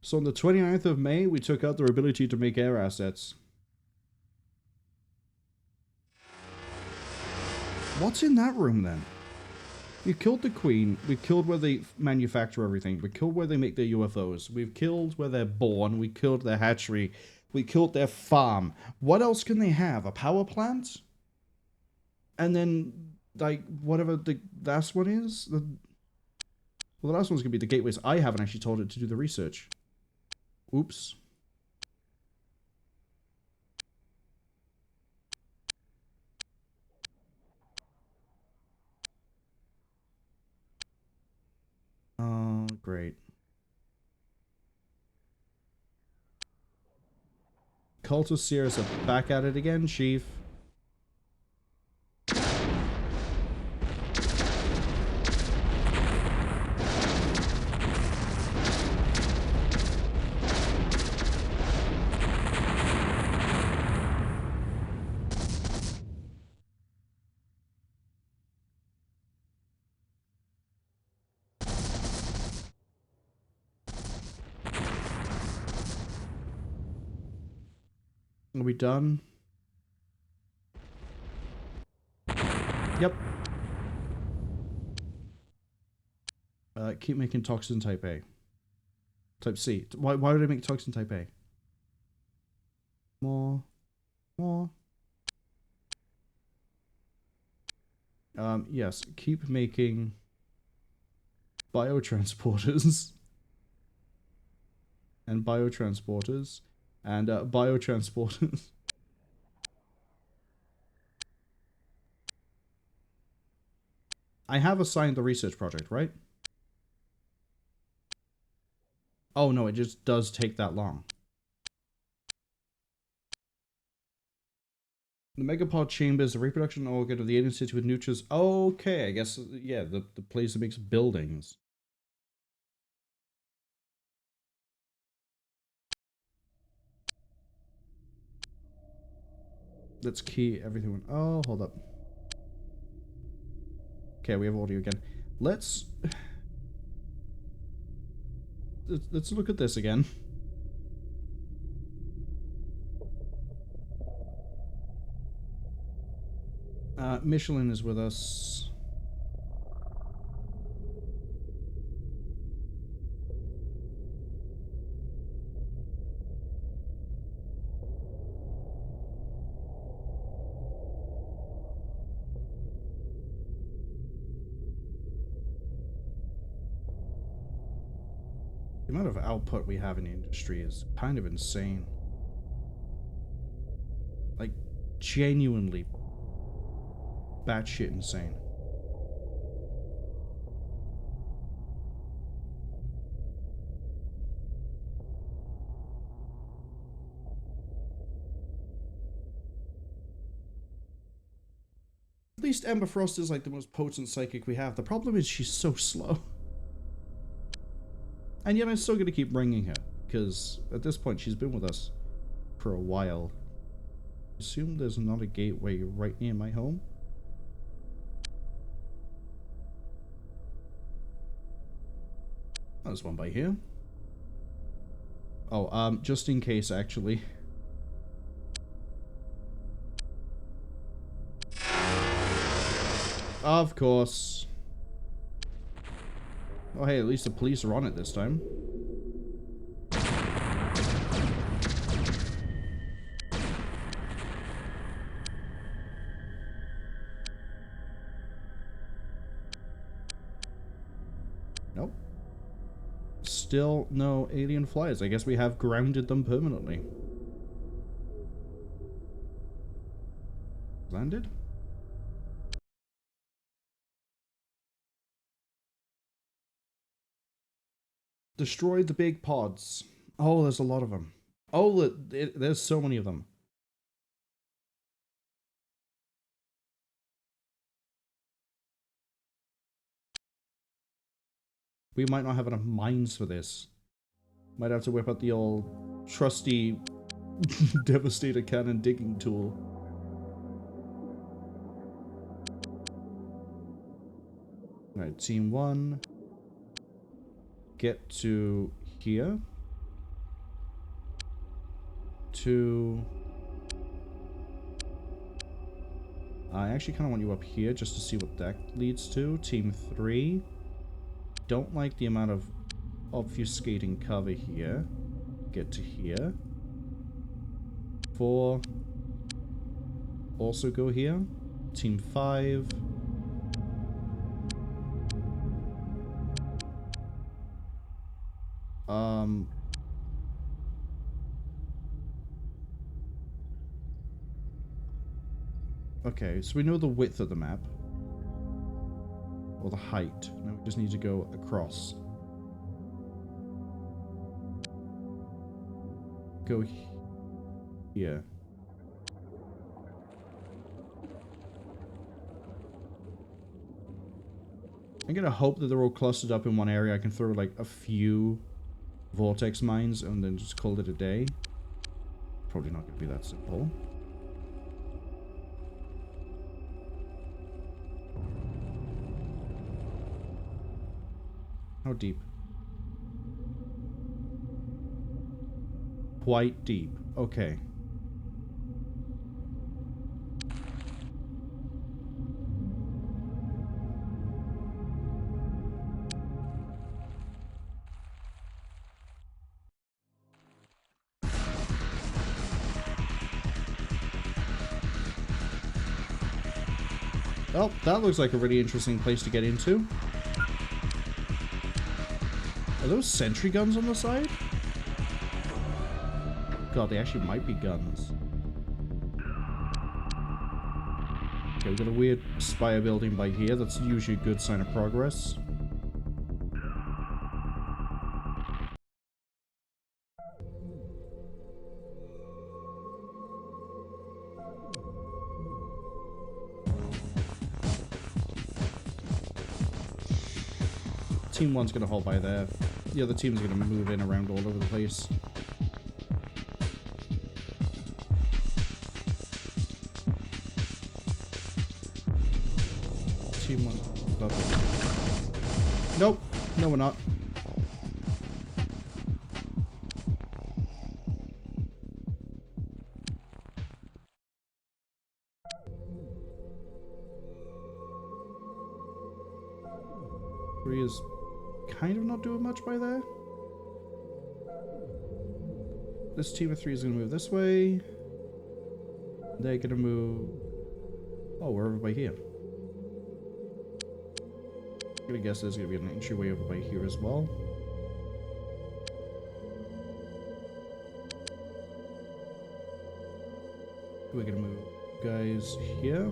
So on the 29th of May, we took out their ability to make air assets. What's in that room then? We killed the Queen. We killed where they manufacture everything. We killed where they make their UFOs. We've killed where they're born. We killed their hatchery. We killed their farm. What else can they have? A power plant? And then, like, whatever the last one is? Well, the last one's going to be the gateways. I haven't actually told it to do the research. Oops. Oh, great. Cult of Sears are back at it again, Chief. Are we done? Yep. Keep making toxin type A. Type C. Why would I make toxin type A? More. Yes. Keep making biotransporters. And biotransporters. And biotransporters. I have assigned the research project, right? Oh no, it just does take that long. The Megapod Chamber is the reproduction organ of the alien city with neutrons. Okay, I guess, yeah, the place that makes buildings. Let's key everything. Oh, hold up. Okay, we have audio again. Let's look at this again. Michelin is with us. The amount of output we have in the industry is kind of insane. Like, genuinely batshit insane. At least Ember Frost is like the most potent psychic we have. The problem is she's so slow. And yet I'm still going to keep bringing her, because at this point she's been with us for a while. I assume there's not a gateway right near my home. Oh, there's one by here. Oh, just in case, actually. Of course. Oh, hey, at least the police are on it this time. Nope. Still no alien flyers. I guess we have grounded them permanently. Landed? Destroyed the big pods. Oh, there's a lot of them. Oh, there's so many of them. We might not have enough mines for this. Might have to whip out the old trusty Devastator cannon digging tool. Alright, team 1. Get to here. 2. I actually kind of want you up here just to see what that leads to. Team 3. Don't like the amount of obfuscating cover here. Get to here. 4. Also go here. Team 5. Okay, so we know the width of the map. Or the height. Now we just need to go across. Go here. I'm gonna hope that they're all clustered up in one area. I can throw like a few vortex mines and then just call it a day. Probably not gonna be that simple. How deep? Quite deep. Okay. Well, that looks like a really interesting place to get into. Are those sentry guns on the side? God, they actually might be guns. Okay, we've got a weird spire building by here. That's usually a good sign of progress. Team 1's gonna hold by there. The other team's gonna move in around all over the place. Team 1. Nothing. Nope. No, we're not. Three is kind of not doing much by there. This team of 3 is going to move this way. They're going to move... Oh, we're over by here. I'm going to guess there's going to be an entryway over by here as well. We're gonna move guys here.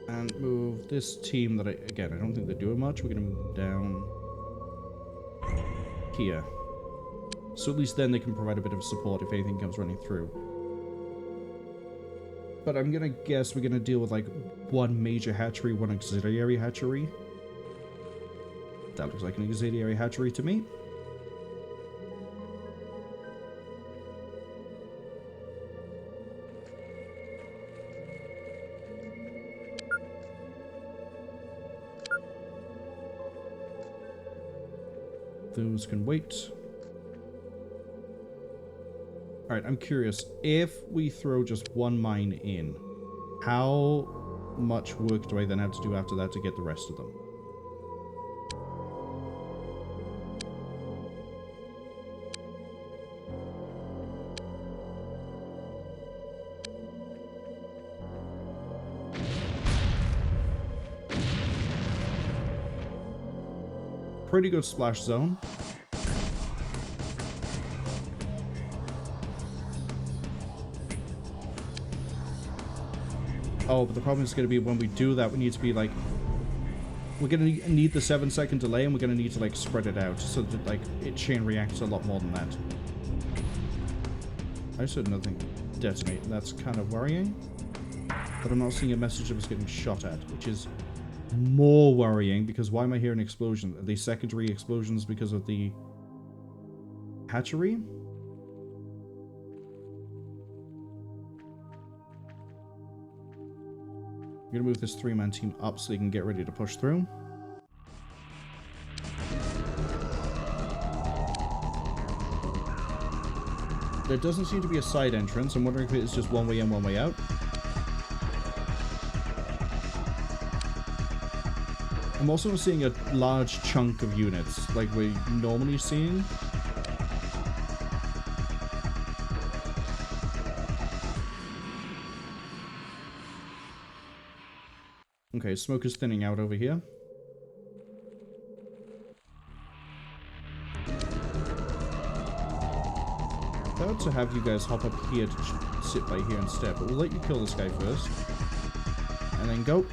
And move this team that again, I don't think they're doing much. We're gonna move down here. So at least then they can provide a bit of support if anything comes running through. But I'm gonna guess we're gonna deal with like one major hatchery, one auxiliary hatchery. That looks like an auxiliary hatchery to me. Those can wait. Alright, I'm curious. If we throw just one mine in, how much work do I then have to do after that to get the rest of them? Pretty good splash zone. Oh, but the problem is going to be when we do that, we need to be like... We're going to need the 7-second delay, and we're going to need to like spread it out so that like it chain reacts a lot more than that. I just heard nothing detonate, and that's kind of worrying. But I'm not seeing a message of us getting shot at, which is more worrying, because why am I hearing explosions? Are they secondary explosions because of the hatchery? I'm gonna move this 3-man team up so they can get ready to push through. There doesn't seem to be a side entrance. I'm wondering if it's just one way in, one way out. I'm also seeing a large chunk of units, like we're normally seeing. Okay, smoke is thinning out over here. About to have you guys hop up here to sit by here instead, but we'll let you kill this guy first. And then go.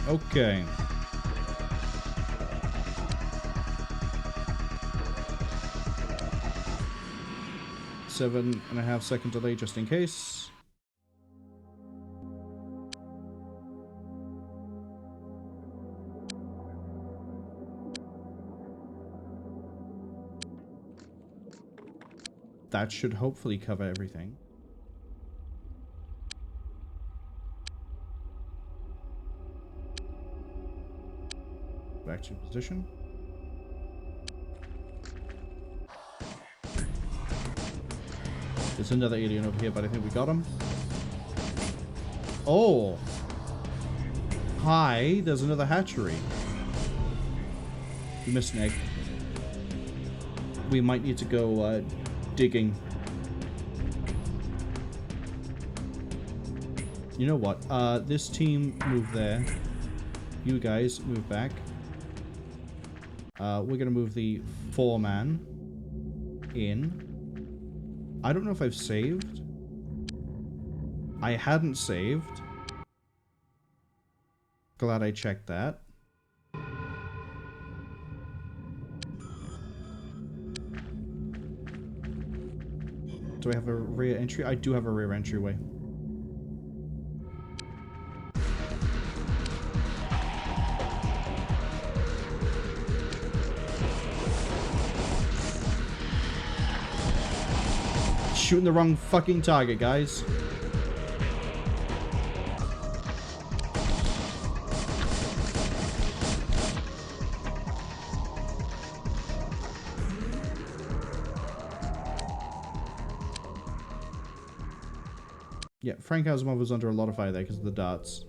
Okay. 7.5 second delay just in case. That should hopefully cover everything. Back to position. There's another alien over here, but I think we got him. Oh! Hi, there's another hatchery. We missed an egg. We might need to go digging. You know what? This team move there. You guys move back. We're gonna move the 4-man in. I don't know if I've saved. I hadn't saved. Glad I checked that. Do I have a rear entry? I do have a rear entryway. Shooting the wrong fucking target, guys. Yeah, Frank Asimov was under a lot of fire there because of the darts.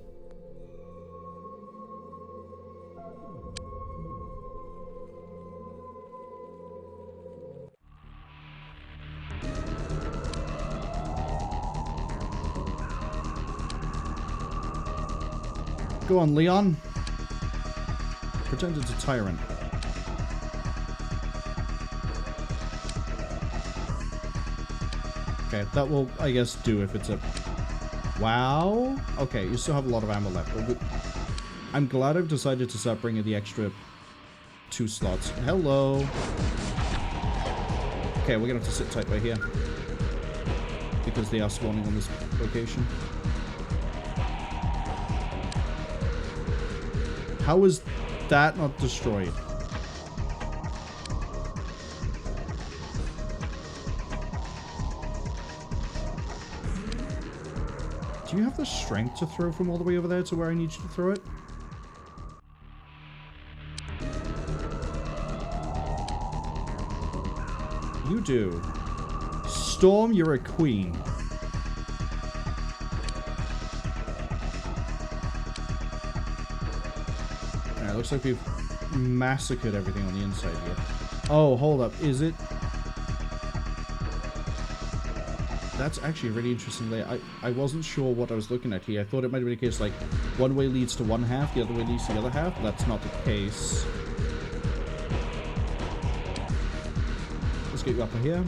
Go on, Leon. Pretend it's a tyrant. Okay, that will, I guess, do if it's a... Wow. Okay, you still have a lot of ammo left. But I'm glad I've decided to start bringing the extra 2 slots. Hello. Okay, we're gonna have to sit tight right here. Because they are spawning on this location. How is that not destroyed? Do you have the strength to throw from all the way over there to where I need you to throw it? You do. Storm, you're a queen. Alright, looks like we've massacred everything on the inside here. Oh, hold up. Is it... That's actually a really interesting layer. I wasn't sure what I was looking at here. I thought it might be the case like one way leads to one half, the other way leads to the other half. That's not the case. Let's get you up here.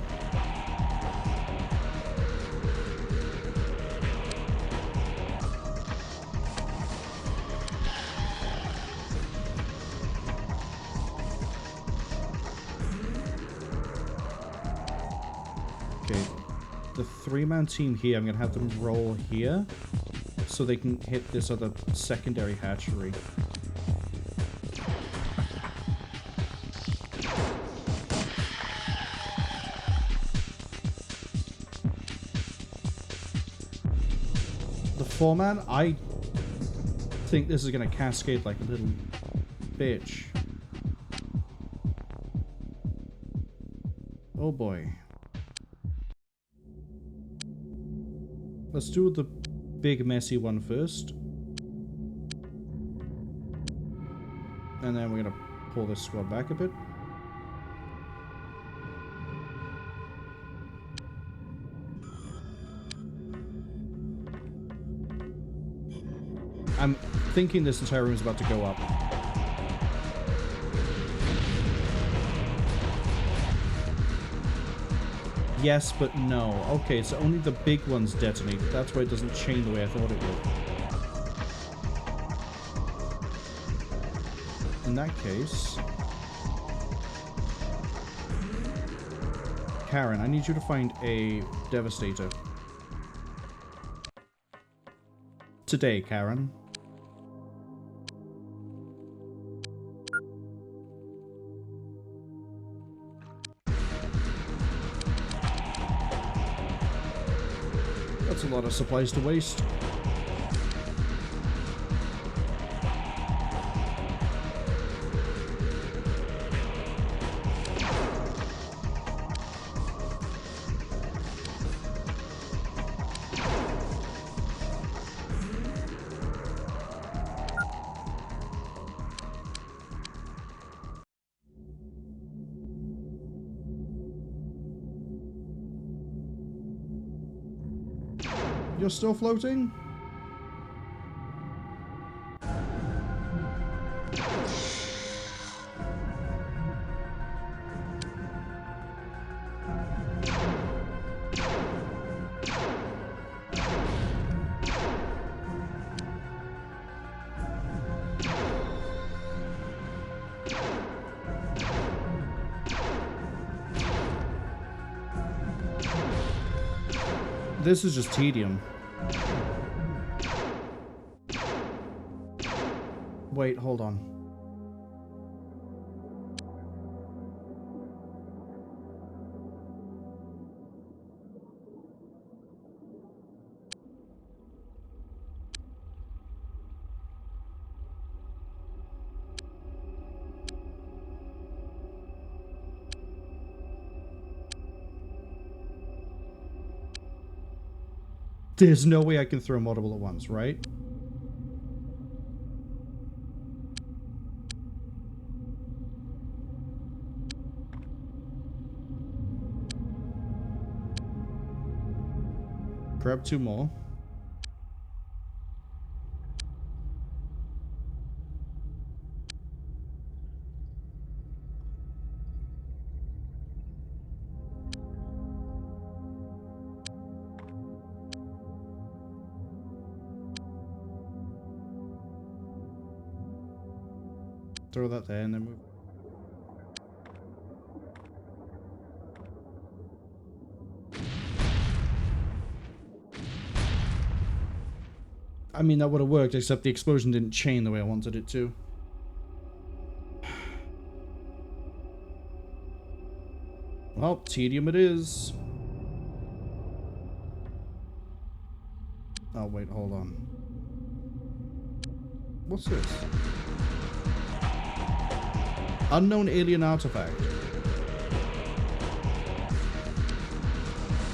Okay. The 3-man team here, I'm going to have them roll here so they can hit this other secondary hatchery. The 4-man, I think this is going to cascade like a little bitch. Oh boy. Let's do the big messy one first. And then we're going to pull this squad back a bit. I'm thinking this entire room is about to go up. Yes, but no. Okay, so only the big ones detonate. That's why it doesn't chain the way I thought it would. In that case... Karen, I need you to find a Devastator. Today, Karen. That's a lot of supplies to waste. You're still floating? This is just tedium. Wait, hold on. There's no way I can throw multiple at once, right? Grab 2 more. Throw that there and then move. I mean, that would have worked, except the explosion didn't chain the way I wanted it to. Well, tedium it is. Oh, wait, hold on. What's this? Unknown alien artifact.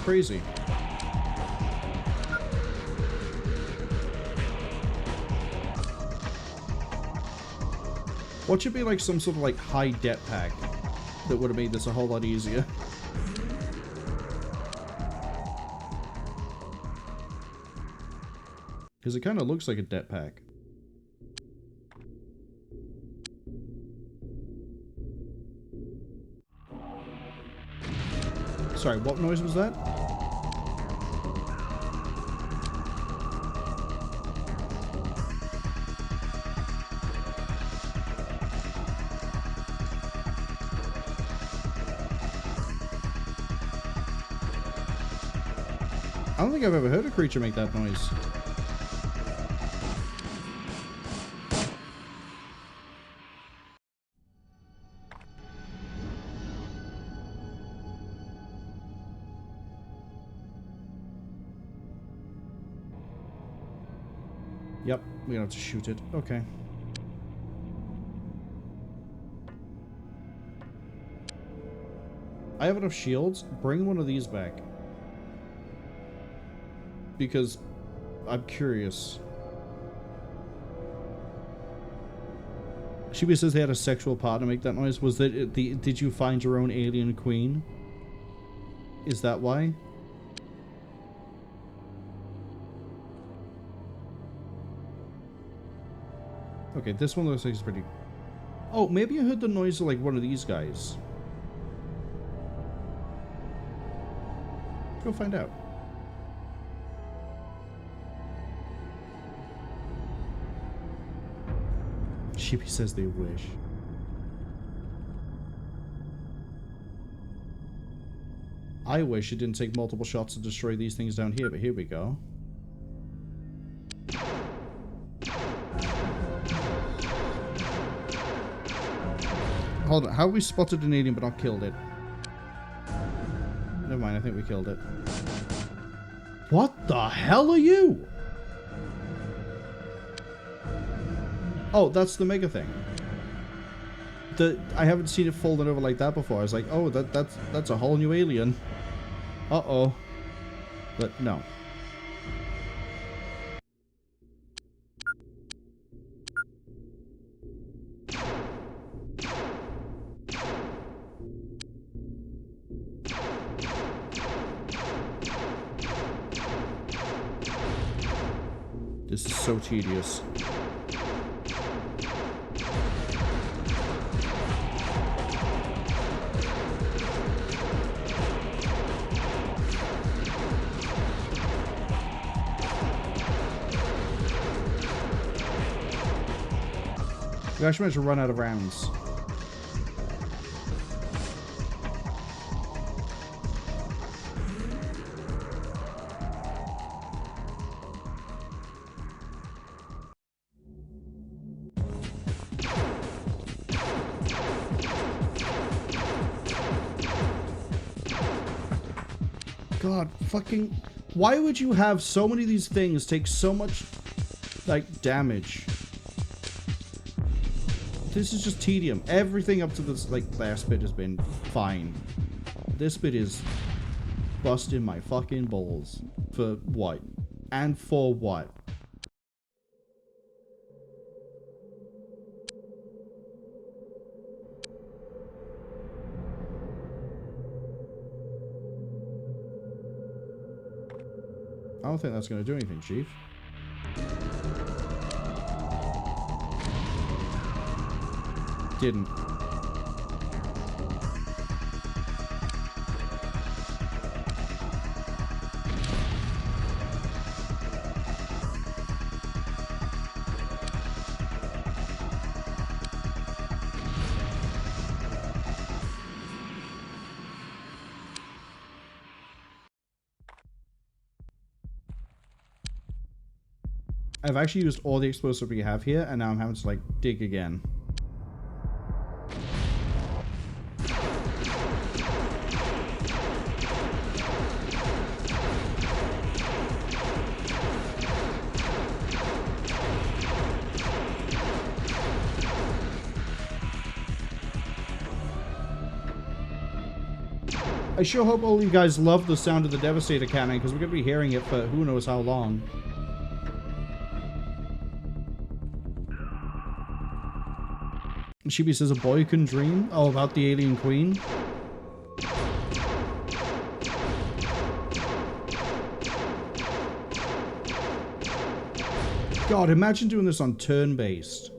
Crazy. What should be like some sort of like high depth pack that would have made this a whole lot easier? Because it kind of looks like a depth pack. Sorry, what noise was that? I don't think I've ever heard a creature make that noise. Yep, we don't have to shoot it. Okay. I have enough shields. Bring one of these back. Because I'm curious. Shiba says they had a sexual partner make that noise. Was that did you find your own alien queen? Is that why? Okay, this one looks like it's pretty... Oh, maybe I heard the noise of like one of these guys. Go find out. Shippy says they wish. I wish it didn't take multiple shots to destroy these things down here, but here we go. Hold on, how have we spotted an alien but not killed it? Never mind, I think we killed it. What the hell are you? Oh, that's the mega thing. I haven't seen it folded over like that before. I was like, oh, that's a whole new alien. Uh-oh. But no. This is so tedious. We actually managed to run out of rounds. God, fucking... Why would you have so many of these things take so much, like, damage? This is just tedium. Everything up to this, like, last bit has been fine. This bit is busting my fucking balls. For what? And for what? I don't think that's going to do anything, Chief. Didn't. I've actually used all the explosive we have here, and now I'm having to, like, dig again. I sure hope all you guys love the sound of the Devastator cannon, because we're going to be hearing it for who knows how long. Shibi says a boy can dream. Oh, about the alien queen? God, imagine doing this on turn-based.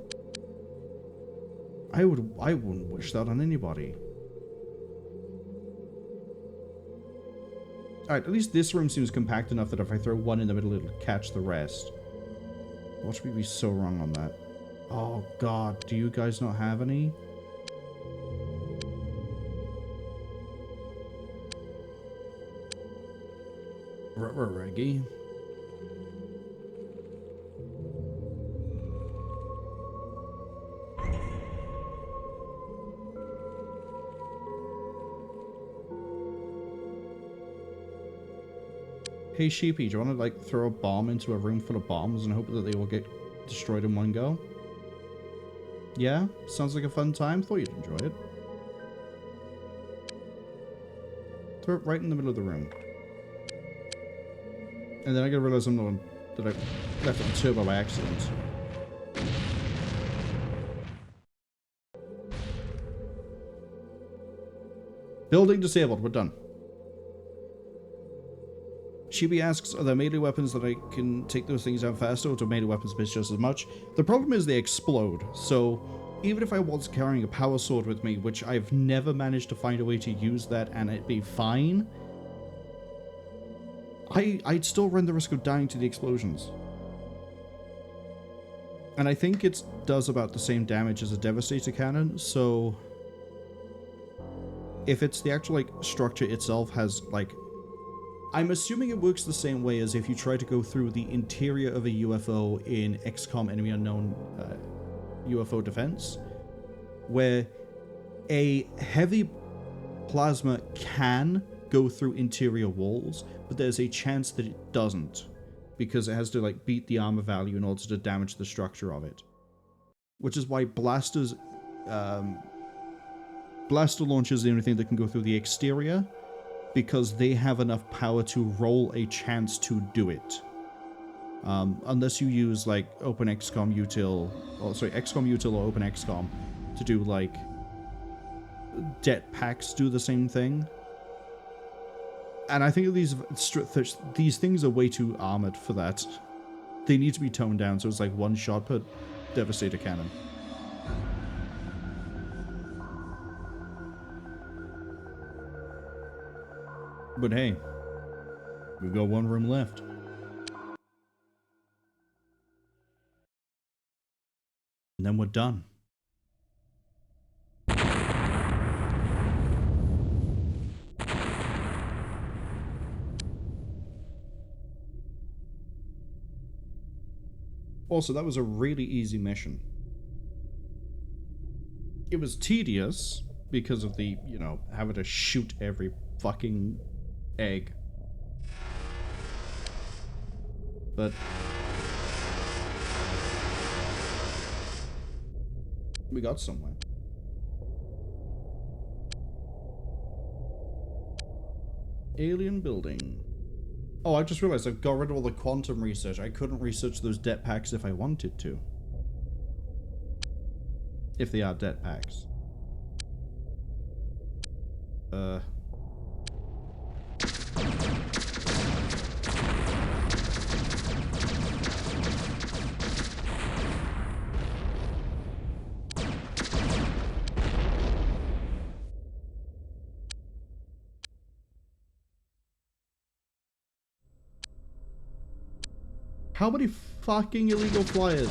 I wouldn't wish that on anybody. Alright, at least this room seems compact enough that if I throw one in the middle, it'll catch the rest. Watch me be so wrong on that. Oh god, do you guys not have any? Reggie. Hey Sheepy, do you want to like throw a bomb into a room full of bombs and hope that they all get destroyed in one go? Yeah? Sounds like a fun time? Thought you'd enjoy it. Throw it right in the middle of the room. And then I gotta realize I'm the one that I left on turbo by accident. Building disabled, we're done. Chibi asks, are there melee weapons that I can take those things out faster, or do melee weapons miss just as much? The problem is they explode, so even if I was carrying a power sword with me, which I've never managed to find a way to use that and it'd be fine, I'd still run the risk of dying to the explosions. And I think it does about the same damage as a Devastator cannon, so if it's the actual, like, structure itself has, like, I'm assuming it works the same way as if you try to go through the interior of a UFO in XCOM Enemy Unknown UFO Defense, where a heavy plasma can go through interior walls, but there's a chance that it doesn't, because it has to like beat the armor value in order to damage the structure of it. Which is why blasters, blaster launchers are the only thing that can go through the exterior, because they have enough power to roll a chance to do it. Unless you use like Open XCOM Util, or sorry, XCOM Util or Open XCOM to do like jetpacks do the same thing. And I think these things are way too armored for that. They need to be toned down, so it's like one shot per Devastator cannon. But hey, we've got one room left. And then we're done. Also, that was a really easy mission. It was tedious because of the, you know, having to shoot every fucking egg. But we got somewhere. Alien building. Oh, I just realized I've got rid of all the quantum research. I couldn't research those det packs if I wanted to. If they are det packs. How many fucking illegal flyers?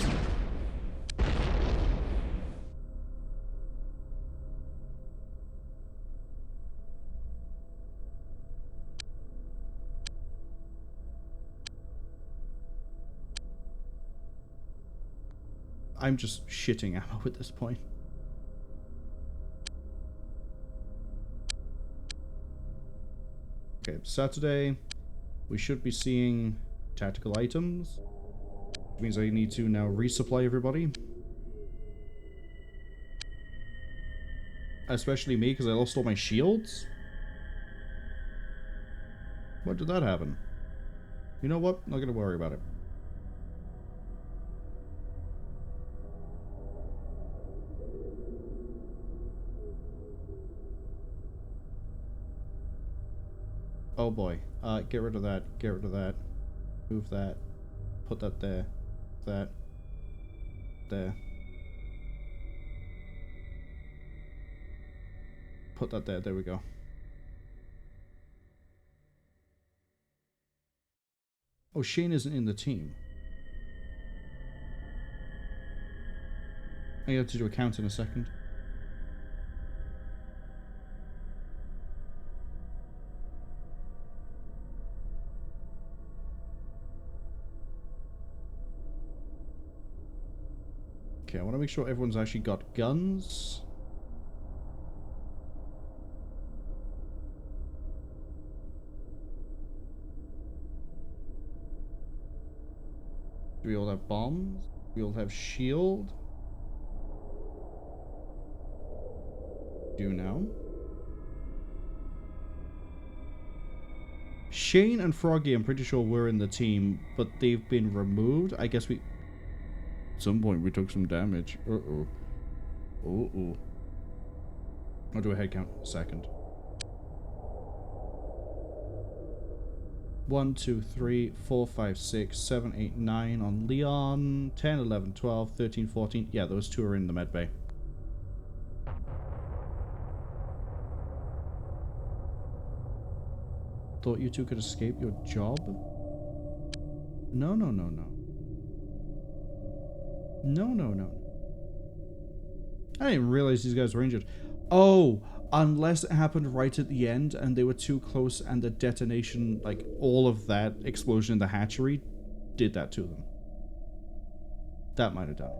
I'm just shitting ammo at this point. Okay, Saturday, we should be seeing tactical items, which means I need to now resupply everybody. Especially me, because I lost all my shields. What did that happen? You know what? Not gonna worry about it. Oh boy. Get rid of that. Get rid of that. Move that. Put that there. That. There. Put that there. There we go. Oh, Shane isn't in the team. I have to do a count in a second. Okay, I want to make sure everyone's actually got guns. Do we all have bombs? Do we all have shield? Do now. Shane and Froggy, I'm pretty sure were in the team, but they've been removed. I guess we... At some point we took some damage. Uh-oh. Uh-oh. I'll do a head count in a second. 1, 2, 3, 4, 5, 6, 7, 8, 9 on Leon. 10, 11, 12, 13, 14. Yeah, those two are in the med bay. Thought you two could escape your job? No, no, no, no. No, no, no. I didn't realize these guys were injured. Oh, unless it happened right at the end and they were too close and the detonation, like all of that explosion in the hatchery, did that to them. That might have done it.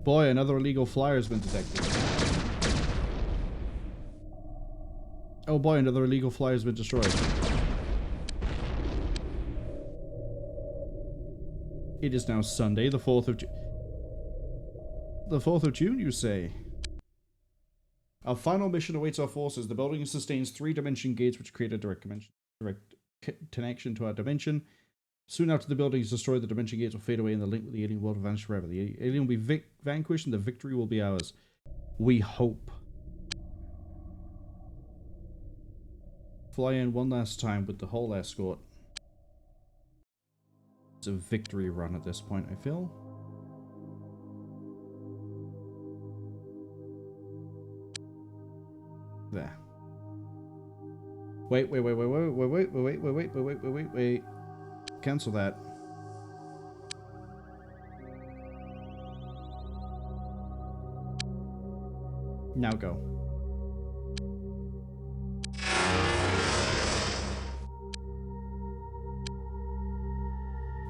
Boy, another illegal flyer has been detected. Oh boy, another illegal flyer has been destroyed. It is now Sunday, the 4th of June. The 4th of June, you say? Our final mission awaits our forces. The building sustains 3 dimension gates which create a direct connection to our dimension. Soon after the building is destroyed, the dimension gates will fade away and the link with the alien world will vanish forever. The alien will be vanquished and the victory will be ours. We hope. Fly in one last time with the whole escort. It's a victory run at this point, I feel. There. Wait. Cancel that. Now go.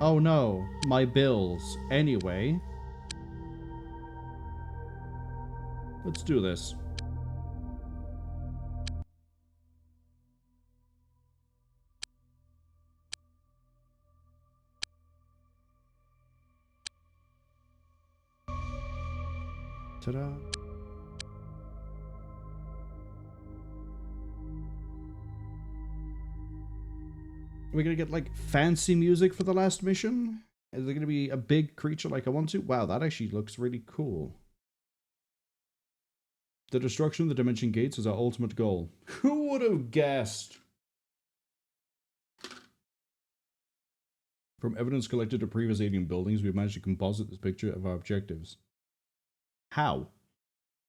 Oh no, my bills. Anyway. Let's do this. Ta-da. Are we gonna get like fancy music for the last mission? Is there gonna be a big creature like I want to? Wow, that actually looks really cool. The destruction of the dimension gates is our ultimate goal. Who would have guessed? From evidence collected at previous alien buildings, we've managed to composite this picture of our objectives. How?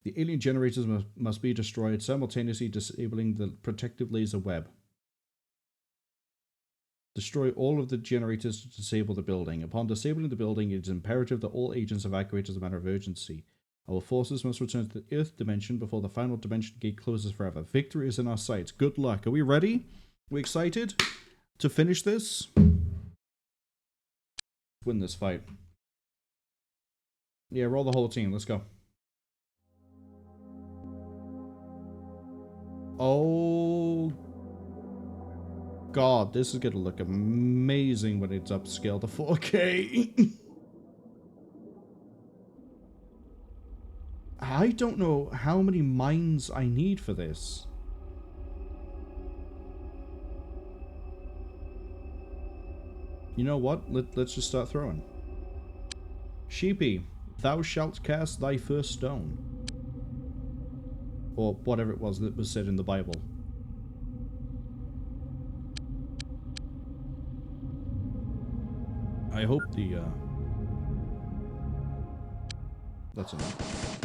The alien generators must be destroyed, simultaneously disabling the protective laser web. Destroy all of the generators to disable the building. Upon disabling the building, it is imperative that all agents evacuate as a matter of urgency. Our forces must return to the Earth dimension before the final dimension gate closes forever. Victory is in our sights. Good luck. Are we ready? We excited to finish this? Win this fight. Yeah, roll the whole team. Let's go. Oh God, this is gonna look amazing when it's upscaled to 4K. I don't know how many mines I need for this. You know what? Let's just start throwing. Sheepy, thou shalt cast thy first stone. Or whatever it was that was said in the Bible. I hope the, that's enough.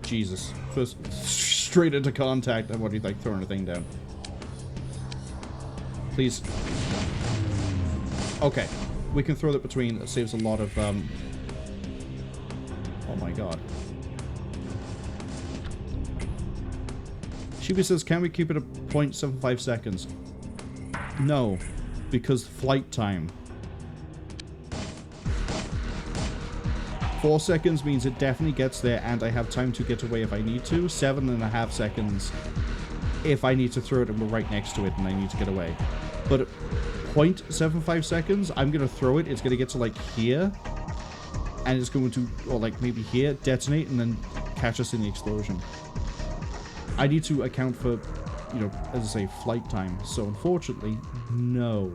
Jesus. First, straight into contact. What do you think? Throwing a thing down. Please. Okay. We can throw that between. That saves a lot of, oh my God. Shibi says, can we keep it at 0.75 seconds? No. Because flight time. 4 seconds means it definitely gets there and I have time to get away if I need to. 7.5 seconds if I need to throw it and we're right next to it and I need to get away. But 0.75 seconds, I'm going to throw it. It's going to get to like here. And it's going to, or like maybe here, detonate and then catch us in the explosion. I need to account for, you know, as I say, flight time. So unfortunately, no.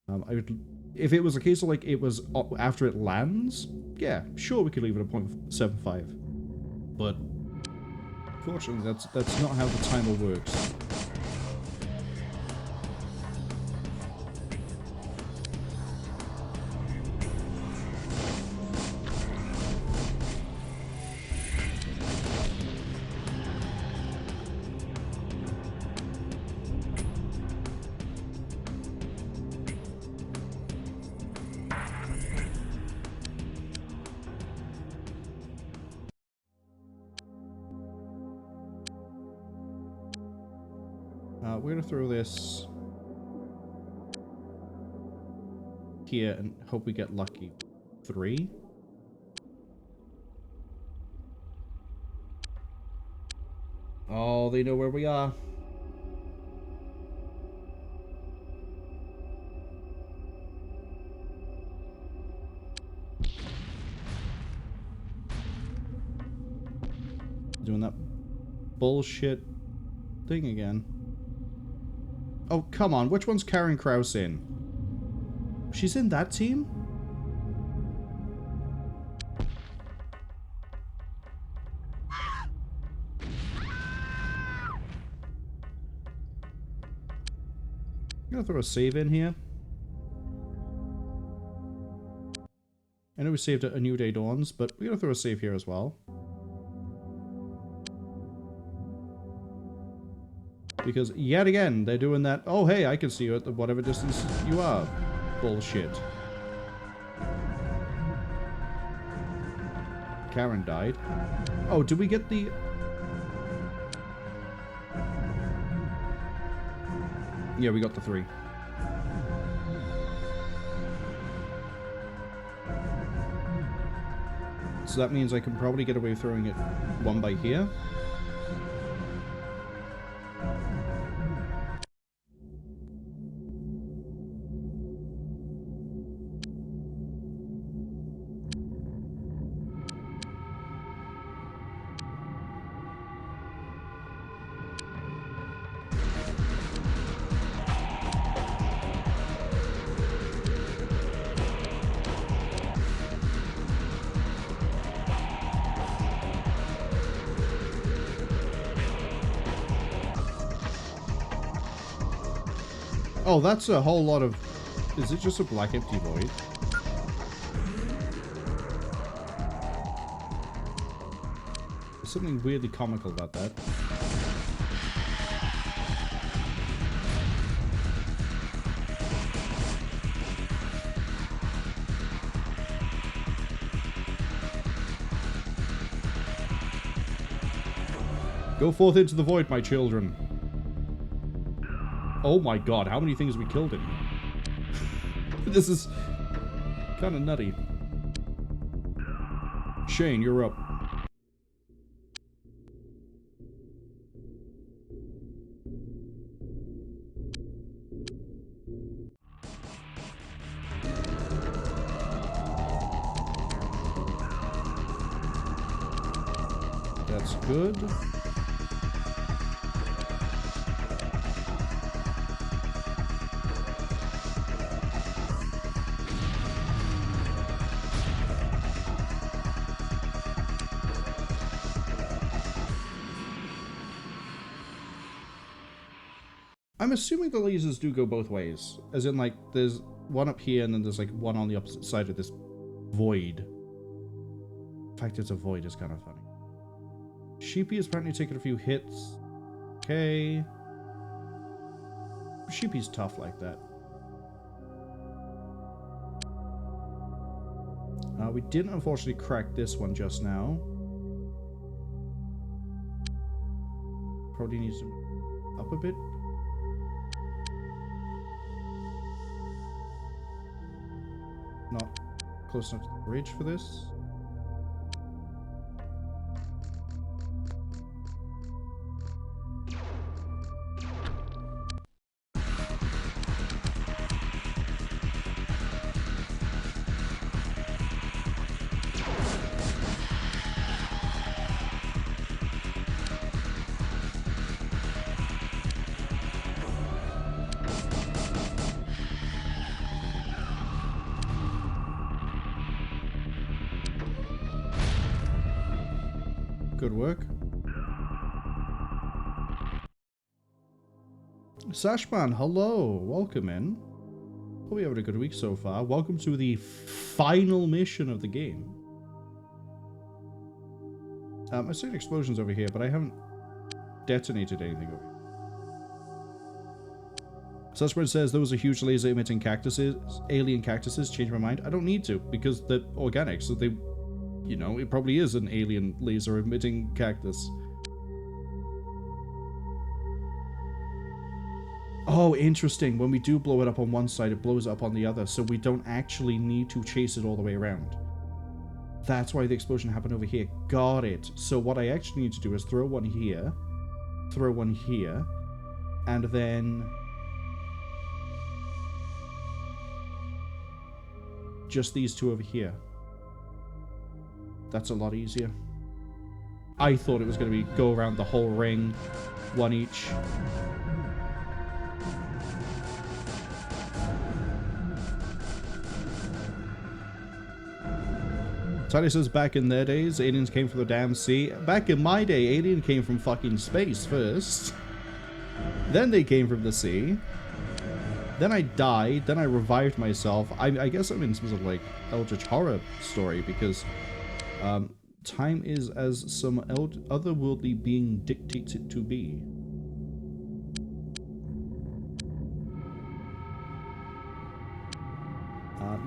I would, if it was a case of like it was after it lands, yeah, sure we could leave it at 0.75. But fortunately, that's not how the timer works. We're going to throw this here and hope we get lucky. 3. Oh, they know where we are. Doing that bullshit thing again. Oh, come on. Which one's Karen Krause in? She's in that team? I'm gonna throw a save in here. I know we saved A New Day Dawns, but we're gonna throw a save here as well. Because, yet again, they're doing that, oh, hey, I can see you at whatever distance you are. Bullshit. Karen died. Oh, did we get the... Yeah, we got the 3. So that means I can probably get away throwing it 1 by here. Oh, that's a whole lot of... Is it just a black empty void? There's something weirdly comical about that. Go forth into the void, my children. Oh my god, how many things we killed in here? This is kind of nutty. Shane, you're up. That's good. I'm assuming the lasers do go both ways. As in, like, there's one up here and then there's, like, one on the opposite side of this void. The fact it's a void is kind of funny. Sheepy is apparently taking a few hits. Okay. Sheepy's tough like that. We didn't unfortunately crack this one just now. Probably needs to move up a bit. Not close enough to the bridge for this. Good work. Sashman, hello. Welcome in. Hope you're having a good week so far. Welcome to the final mission of the game. I see explosions over here, but I haven't detonated anything over here. Sashman says, those are huge laser emitting cactuses, alien cactuses. Change my mind. I don't need to, because they're organic, so they... You know, it probably is an alien laser emitting cactus. Oh, interesting. When we do blow it up on one side, it blows up on the other, so we don't actually need to chase it all the way around. That's why the explosion happened over here. Got it. So what I actually need to do is throw one here, and then... just these two over here. That's a lot easier. I thought it was going to be go around the whole ring, one each. Tiny says, back in their days, aliens came from the damn sea. Back in my day, alien came from fucking space first. Then they came from the sea. Then I died. Then I revived myself. I guess I'm in some sort of like eldritch horror story because... time is as some otherworldly being dictates it to be.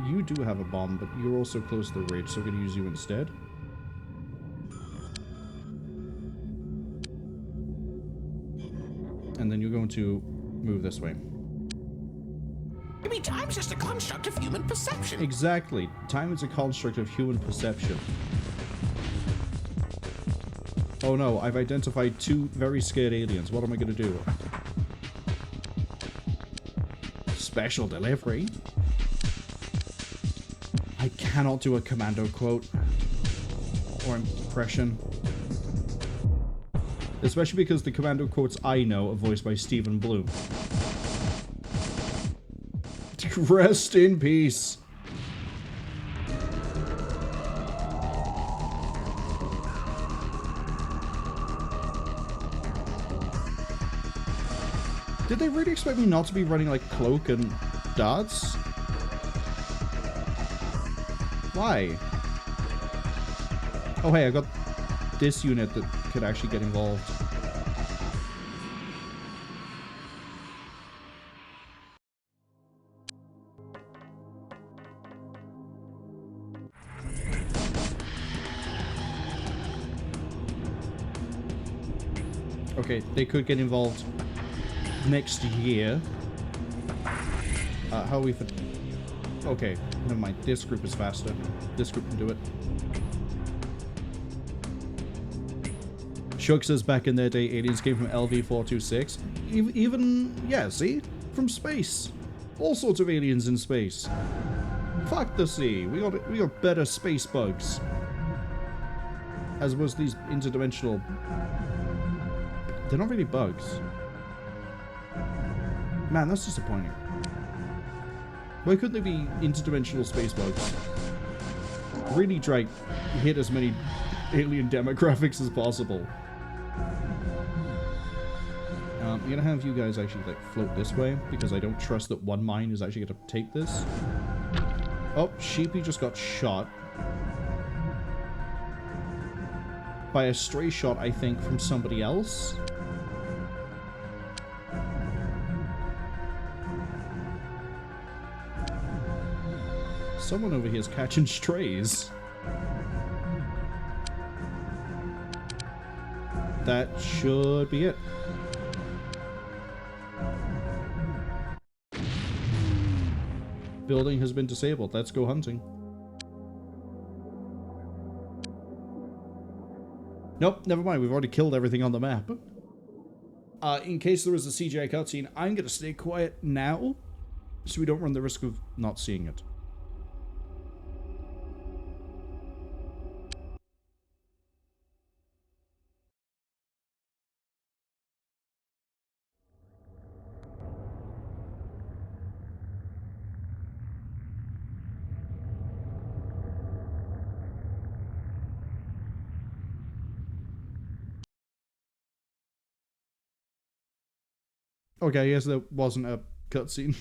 You do have a bomb, but you're also close to the ridge, so I'm going to use you instead. And then you're going to move this way. I mean, time's just a construct of human perception. Exactly. Time is a construct of human perception. Oh no, I've identified two very scared aliens. What am I going to do? Special delivery? I cannot do a commando quote. Or impression. Especially because the commando quotes I know are voiced by Stephen Bloom. Rest in peace. Did they really expect me not to be running like cloak and darts? Why? Oh hey, I got this unit that could actually get involved. Okay, they could get involved next year. How are we for... Okay, never mind. This group is faster. This group can do it. Shug says back in their day, aliens came from LV-426. Even, yeah, see? From space. All sorts of aliens in space. Fuck the sea. We got better space bugs. As opposed to these interdimensional... They're not really bugs. Man, that's disappointing. Why couldn't there be interdimensional space bugs? Really try to hit as many alien demographics as possible. I'm gonna have you guys actually like float this way because I don't trust that one mine is actually gonna take this. Oh, Sheepy just got shot by a stray shot, I think, from somebody else. Someone over here is catching strays. That should be it. Building has been disabled. Let's go hunting. Nope, never mind. We've already killed everything on the map. In case there is a CGI cutscene, I'm going to stay quiet now so we don't run the risk of not seeing it. Okay, yes, there wasn't a cutscene.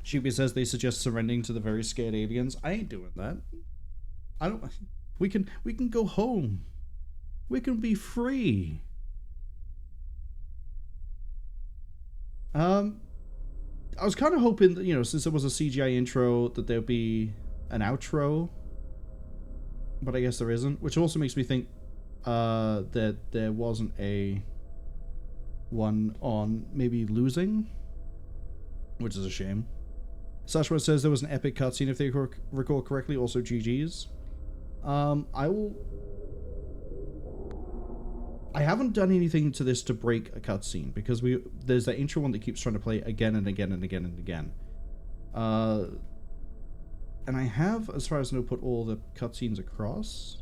Shuby says they suggest surrendering to the very scared aliens. I ain't doing that. I don't... We can go home. We can be free. I was kind of hoping that, you know, since there was a CGI intro, that there'd be an outro. But I guess there isn't. Which also makes me think that there wasn't a one on maybe losing. Which is a shame. Sashwa says there was an epic cutscene if they recall correctly. Also GG's. I haven't done anything to this to break a cutscene because there's that intro one that keeps trying to play again and again and again and again. And I have, as far as I know, put all the cutscenes across.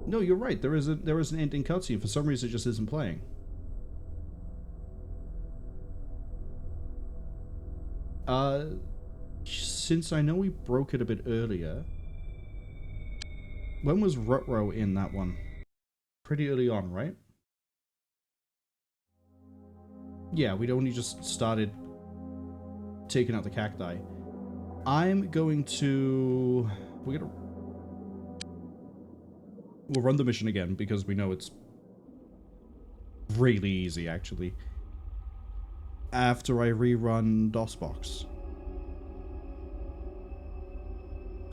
No, you're right. There is an ending cutscene. For some reason, it just isn't playing. Since I know we broke it a bit earlier. When was Rutro in that one? Pretty early on, right? Yeah, we'd only just started taking out the cacti. I'm going to... We'll run the mission again because we know it's really easy, actually. After I rerun DOSBox.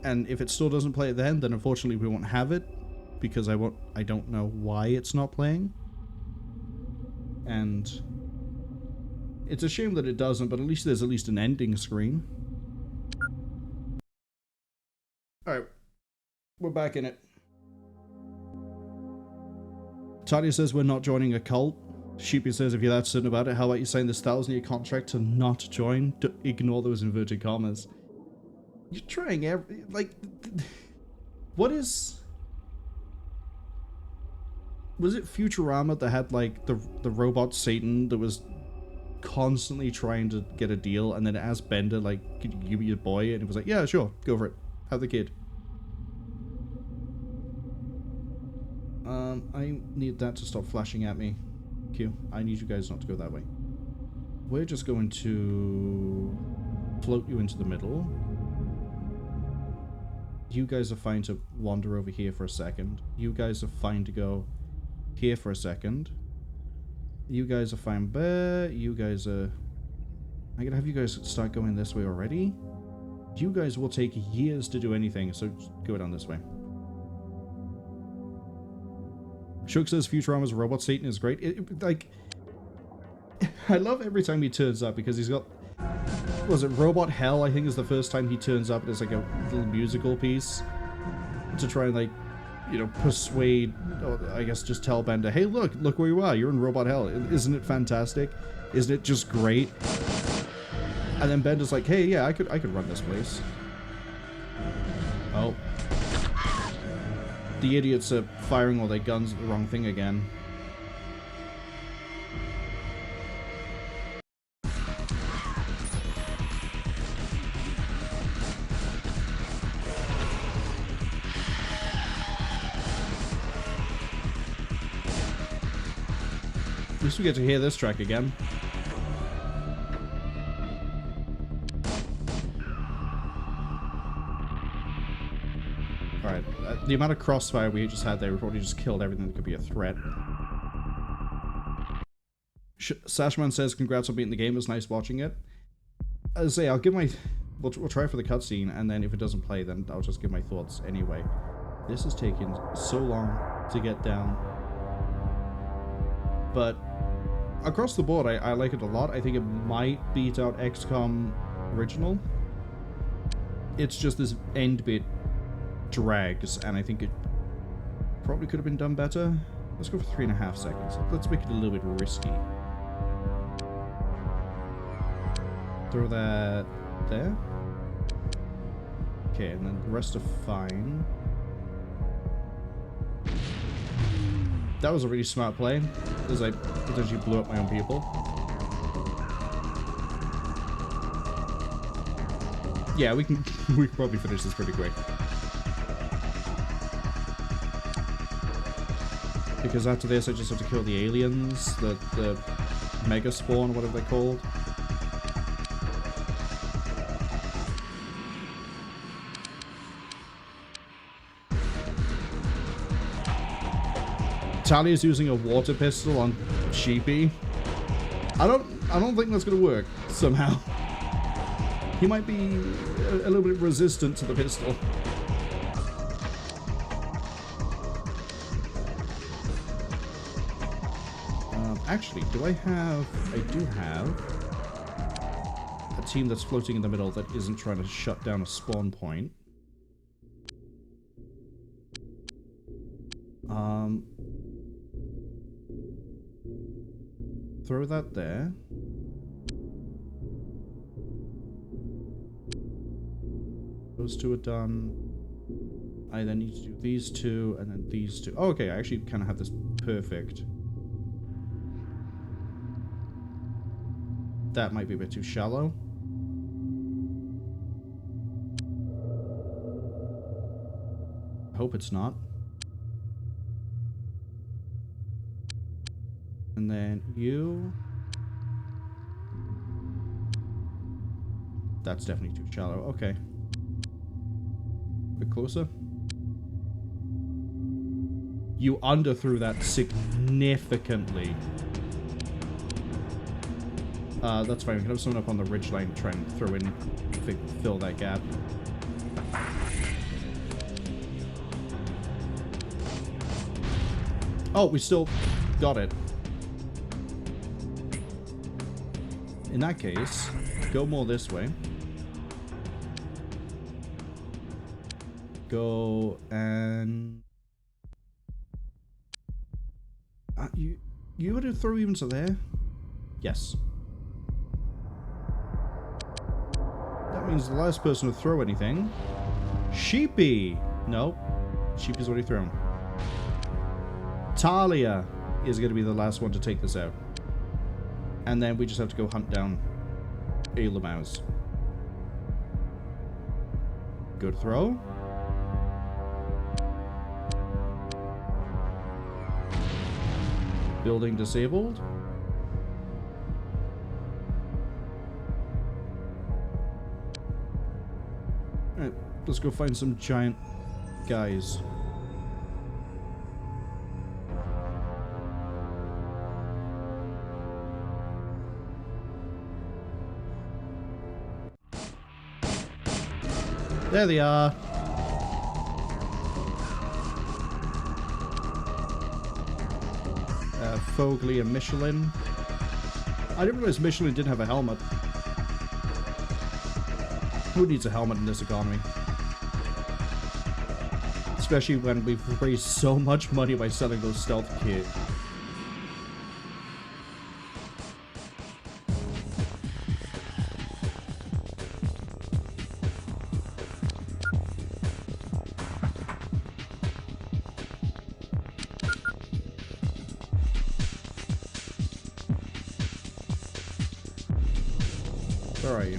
And if it still doesn't play it then unfortunately we won't have it because I don't know why it's not playing. And it's a shame that it doesn't, but at least there's an ending screen. Alright, we're back in it. Talia says we're not joining a cult. Sheepy says if you're that certain about it, how about you sign this 1,000-year contract to not join? To ignore those inverted commas. You're trying what is... Was it Futurama that had like the robot Satan that was constantly trying to get a deal, and then it asked Bender like, could you give me your boy? And he was like, yeah, sure, go for it. Have the kid. I need that to stop flashing at me. Q, I need you guys not to go that way. We're just going to float you into the middle. You guys are fine to wander over here for a second. You guys are fine to go here for a second. You guys are fine there. You guys are... I'm gonna have you guys start going this way already. You guys will take years to do anything, so just go down this way. Shook says Futurama's robot Satan is great. Like, I love every time he turns up because he's got, was it Robot Hell? I think is the first time he turns up. It's like a little musical piece to try and, like, you know, persuade, or I guess just tell Bender, hey, look where you are. You're in Robot Hell. Isn't it fantastic? Isn't it just great? And then Bender's like, hey, yeah, I could run this place. Oh. The idiots are firing all their guns at the wrong thing again. At least we get to hear this track again. Alright, the amount of crossfire we just had there, we probably just killed everything that could be a threat. Sashman says, congrats on beating the game, it was nice watching it. As I say, I'll give my... We'll try for the cutscene, and then if it doesn't play, then I'll just give my thoughts anyway. This has taken so long to get down. But across the board, I like it a lot. I think it might beat out XCOM original. It's just this end bit drags, and I think it probably could have been done better. Let's go for 3.5 seconds. Let's make it a little bit risky. Throw that there. Okay, and then the rest are fine. That was a really smart play, as I potentially blew up my own people. Yeah, we can probably finish this pretty quick. Because after this, I just have to kill the aliens, the Mega Spawn, whatever they're called. Talia's using a water pistol on Sheepy. I don't think that's gonna work somehow. He might be a little bit resistant to the pistol. Actually, do I have... I do have a team that's floating in the middle that isn't trying to shut down a spawn point. Throw that there. Those two are done. I then need to do these two, and then these two. Oh, okay, I actually kind of have this perfect. That might be a bit too shallow. I hope it's not. And then you... That's definitely too shallow. Okay. A bit closer. You underthrew that significantly. That's fine. We can have someone up on the ridgeline to try and throw in, fill that gap. Oh, we still got it. In that case, go more this way. Go and... you would have throw even to there? Yes. That means the last person to throw anything... Sheepy! No. Sheepy's already thrown. Talia is going to be the last one to take this out. And then we just have to go hunt down Ayla Mouse. Go to throw. Building disabled. Alright, let's go find some giant guys. There they are. Fogli and Michelin. I didn't realize Michelin didn't have a helmet. Who needs a helmet in this economy? Especially when we've raised so much money by selling those stealth kits. Where are you?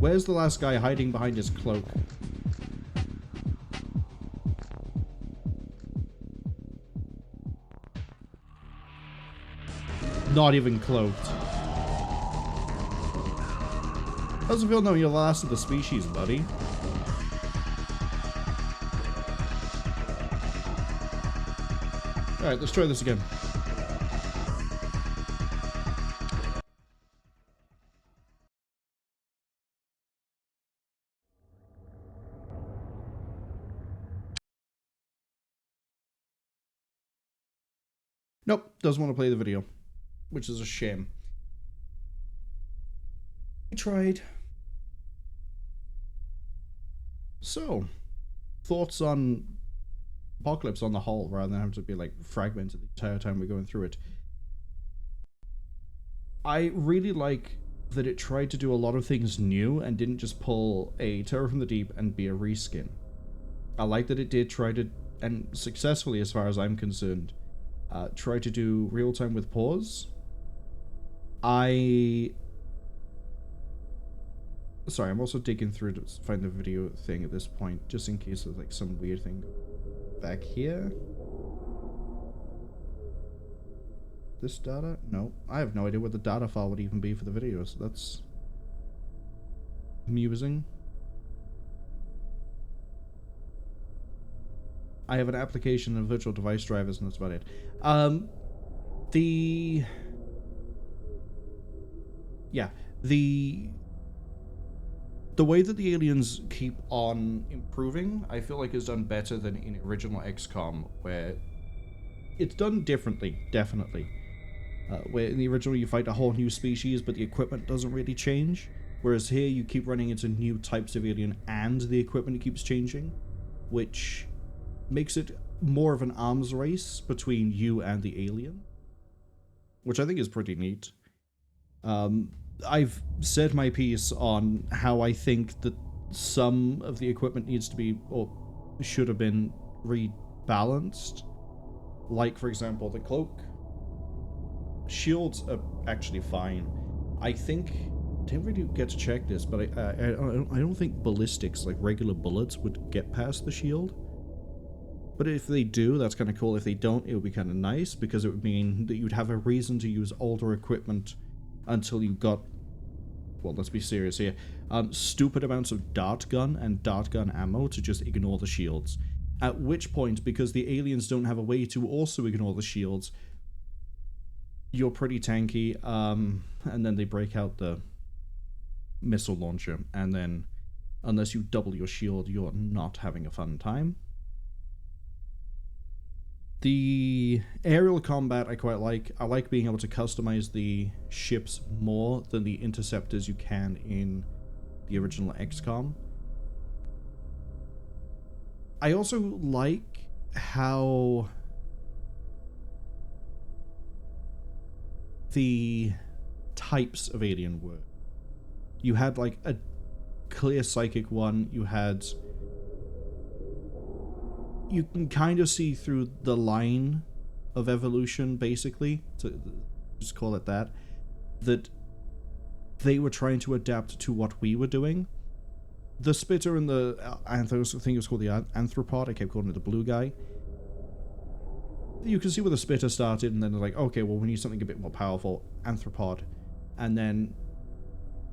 Where's the last guy hiding behind his cloak? Not even cloaked. How's it feel knowing you're the last of the species, buddy? Alright, let's try this again. Nope, doesn't want to play the video, which is a shame. I tried. So, thoughts on Apocalypse on the whole, rather than having to be like fragmented the entire time we're going through it. I really like that it tried to do a lot of things new and didn't just pull a Terror from the Deep and be a reskin. I like that it did try to, and successfully as far as I'm concerned, try to do real-time with pause. Sorry, I'm also digging through to find the video thing at this point, just in case there's like some weird thing back here. This data? No. I have no idea what the data file would even be for the videos. That's amusing. I have an application and virtual device drivers, and that's about it. The way that the aliens keep on improving, I feel like is done better than in original XCOM, where it's done differently, definitely. Where in the original you fight a whole new species, but the equipment doesn't really change. Whereas here you keep running into new types of alien and the equipment keeps changing, which makes it more of an arms race between you and the alien, which I think is pretty neat. I've said my piece on how I think that some of the equipment needs to be, or should have been, rebalanced. Like, for example, the cloak. Shields are actually fine. I think, didn't really get to check this, but I don't think ballistics, like regular bullets, would get past the shield. But if they do, that's kind of cool. If they don't, it would be kind of nice, because it would mean that you'd have a reason to use older equipment until you got, well, let's be serious here, stupid amounts of dart gun and dart gun ammo to just ignore the shields. At which point, because the aliens don't have a way to also ignore the shields, you're pretty tanky, and then they break out the missile launcher, and then, unless you double your shield, you're not having a fun time. The aerial combat I quite like. I like being able to customize the ships more than the interceptors you can in the original XCOM. I also like how the types of alien were. You had like a clear psychic one, you can kind of see through the line of evolution, basically, to just call it that they were trying to adapt to what we were doing. The spitter and the I think it was called the anthropod, I kept calling it the blue guy. You can see where the spitter started, and then they're like, okay, well, we need something a bit more powerful, anthropod. And then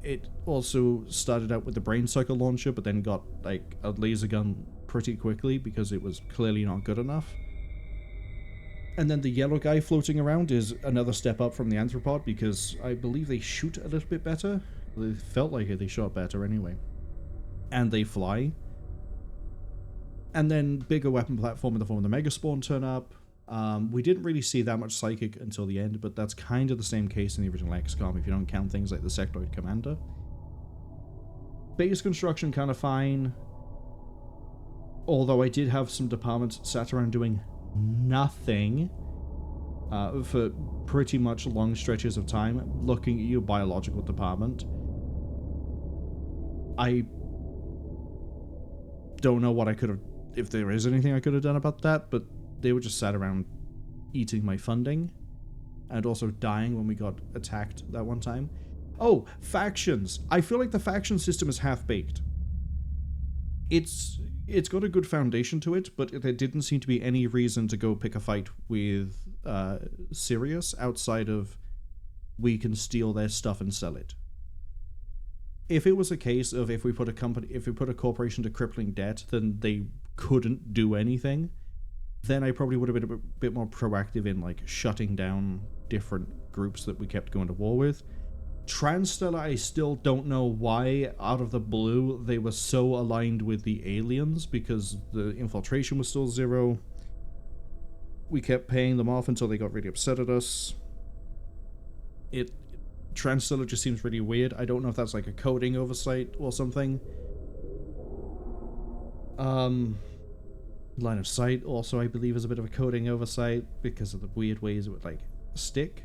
it also started out with the brain cycle launcher, but then got like a laser gun pretty quickly because it was clearly not good enough. And then the yellow guy floating around is another step up from the anthropod, because I believe they shoot a little bit better. They felt like they shot better anyway. and they fly. And then bigger weapon platform in the form of the Mega Spawn turn up. We didn't really see that much Psychic until the end, but that's kind of the same case in the original XCOM if you don't count things like the Sectoid Commander. Base construction kind of fine. Although I did have some departments sat around doing nothing for pretty much long stretches of time, looking at your biological department. I don't know what I could have, if there is anything I could have done about that, but they were just sat around eating my funding and also dying when we got attacked that one time. Oh, factions. I feel like the faction system is half-baked. It's got a good foundation to it, but there didn't seem to be any reason to go pick a fight with Sirius outside of we can steal their stuff and sell it. If it was a case of if we put a corporation to crippling debt, then they couldn't do anything, then I probably would have been a bit more proactive in like shutting down different groups that we kept going to war with. Transstellar, I still don't know why, out of the blue, they were so aligned with the aliens, because the infiltration was still 0. We kept paying them off until they got really upset at us. Transstellar just seems really weird. I don't know if that's like a coding oversight or something. Line of Sight also, I believe, is a bit of a coding oversight because of the weird ways it would like stick,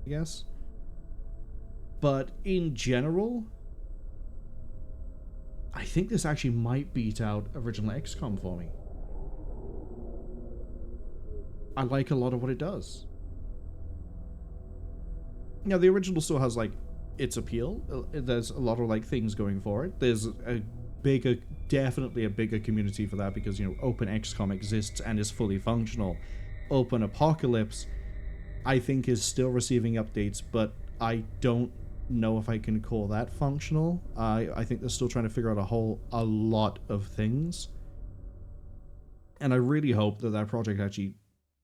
I guess. But in general, I think this actually might beat out original XCOM for me. I like a lot of what it does. Now, the original still has, like, its appeal. There's a lot of, like, things going for it. There's definitely a bigger community for that because, you know, Open XCOM exists and is fully functional. Open Apocalypse, I think, is still receiving updates, but I don't know if I can call that functional. I think they're still trying to figure out a lot of things. And I really hope that that project actually,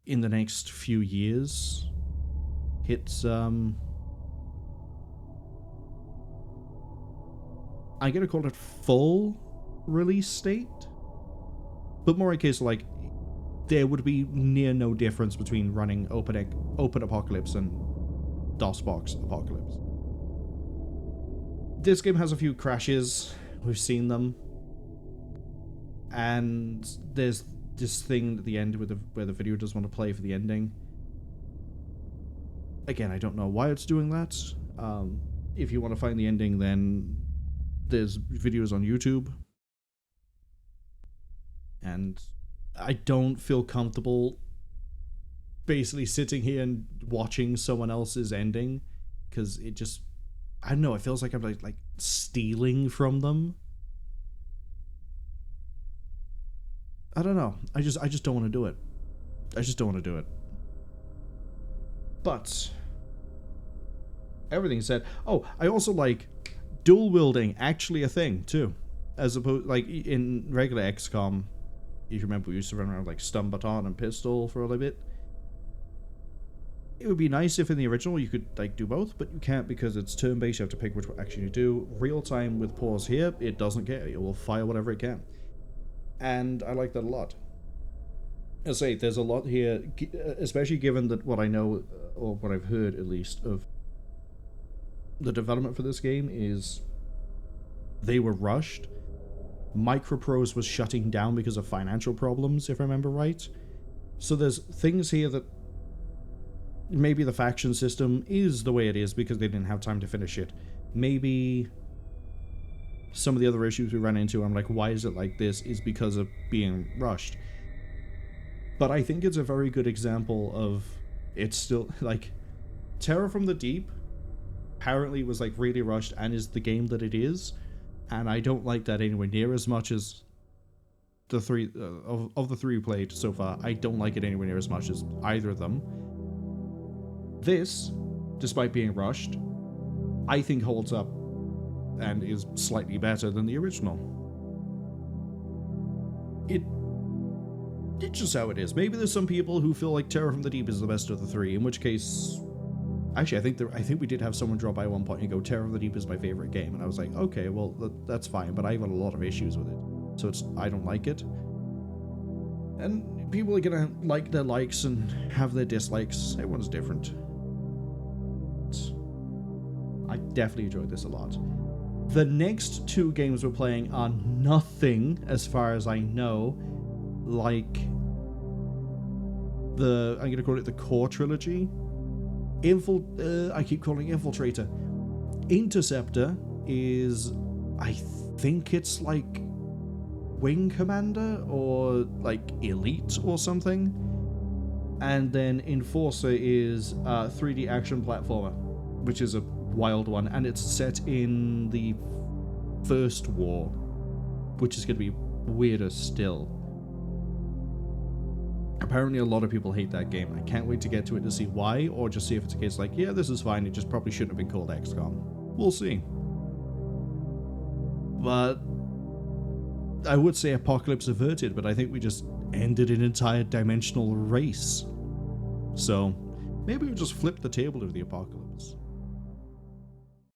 in the next few years, hits, I'm gonna call it full release state, but more a case of like, there would be near no difference between running Open Apocalypse and DOSBox Apocalypse. This game has a few crashes, we've seen them, and there's this thing at the end where the video doesn't want to play for the ending. Again, I don't know why it's doing that. If you want to find the ending, then there's videos on YouTube. And I don't feel comfortable basically sitting here and watching someone else's ending, because it just, I don't know, it feels like I'm like stealing from them. I don't know. I just don't want to do it. I just don't want to do it. But everything said, oh, I also like dual wielding, actually a thing too, as opposed like in regular XCOM. If you remember, we used to run around with like stun baton and pistol for a little bit. It would be nice if in the original you could like do both, but you can't because it's turn-based. You have to pick which action you do. Real time with pause here, it doesn't care. It will fire whatever it can, and I like that a lot. I say there's a lot here, especially given that what I know, or what I've heard at least, of the development for this game is they were rushed. Microprose was shutting down because of financial problems, if I remember right. So there's things here that maybe the faction system is the way it is because they didn't have time to finish it. Maybe some of the other issues we ran into, I'm like, why is it like this, is because of being rushed. But I think it's a very good example of it's still, like, Terror from the Deep apparently was, like, really rushed and is the game that it is, and I don't like that anywhere near as much as the three, of the three we played so far. I don't like it anywhere near as much as either of them. This, despite being rushed, I think holds up and is slightly better than the original. It's just how it is. Maybe there's some people who feel like Terror from the Deep is the best of the three, in which case, Actually, I think we did have someone drop by at one point and go, Terror of the Deep is my favorite game. And I was like, okay, well, that's fine, but I've got a lot of issues with it. So I don't like it. And people are gonna like their likes and have their dislikes. Everyone's different. I definitely enjoyed this a lot. The next two games we're playing are nothing, as far as I know, like I'm going to call it the Core Trilogy. I keep calling it Infiltrator. Interceptor is, I think it's like Wing Commander or like Elite or something. And then Enforcer is a 3D action platformer, which is a wild one, and it's set in the First War, which is going to be weirder still. Apparently a lot of people hate that game. I can't wait to get to it to see why, or just see if it's a case like, yeah, this is fine, it just probably shouldn't have been called XCOM. We'll see. But I would say Apocalypse Averted, but I think we just ended an entire dimensional race. So maybe we'll just flip the table of the Apocalypse.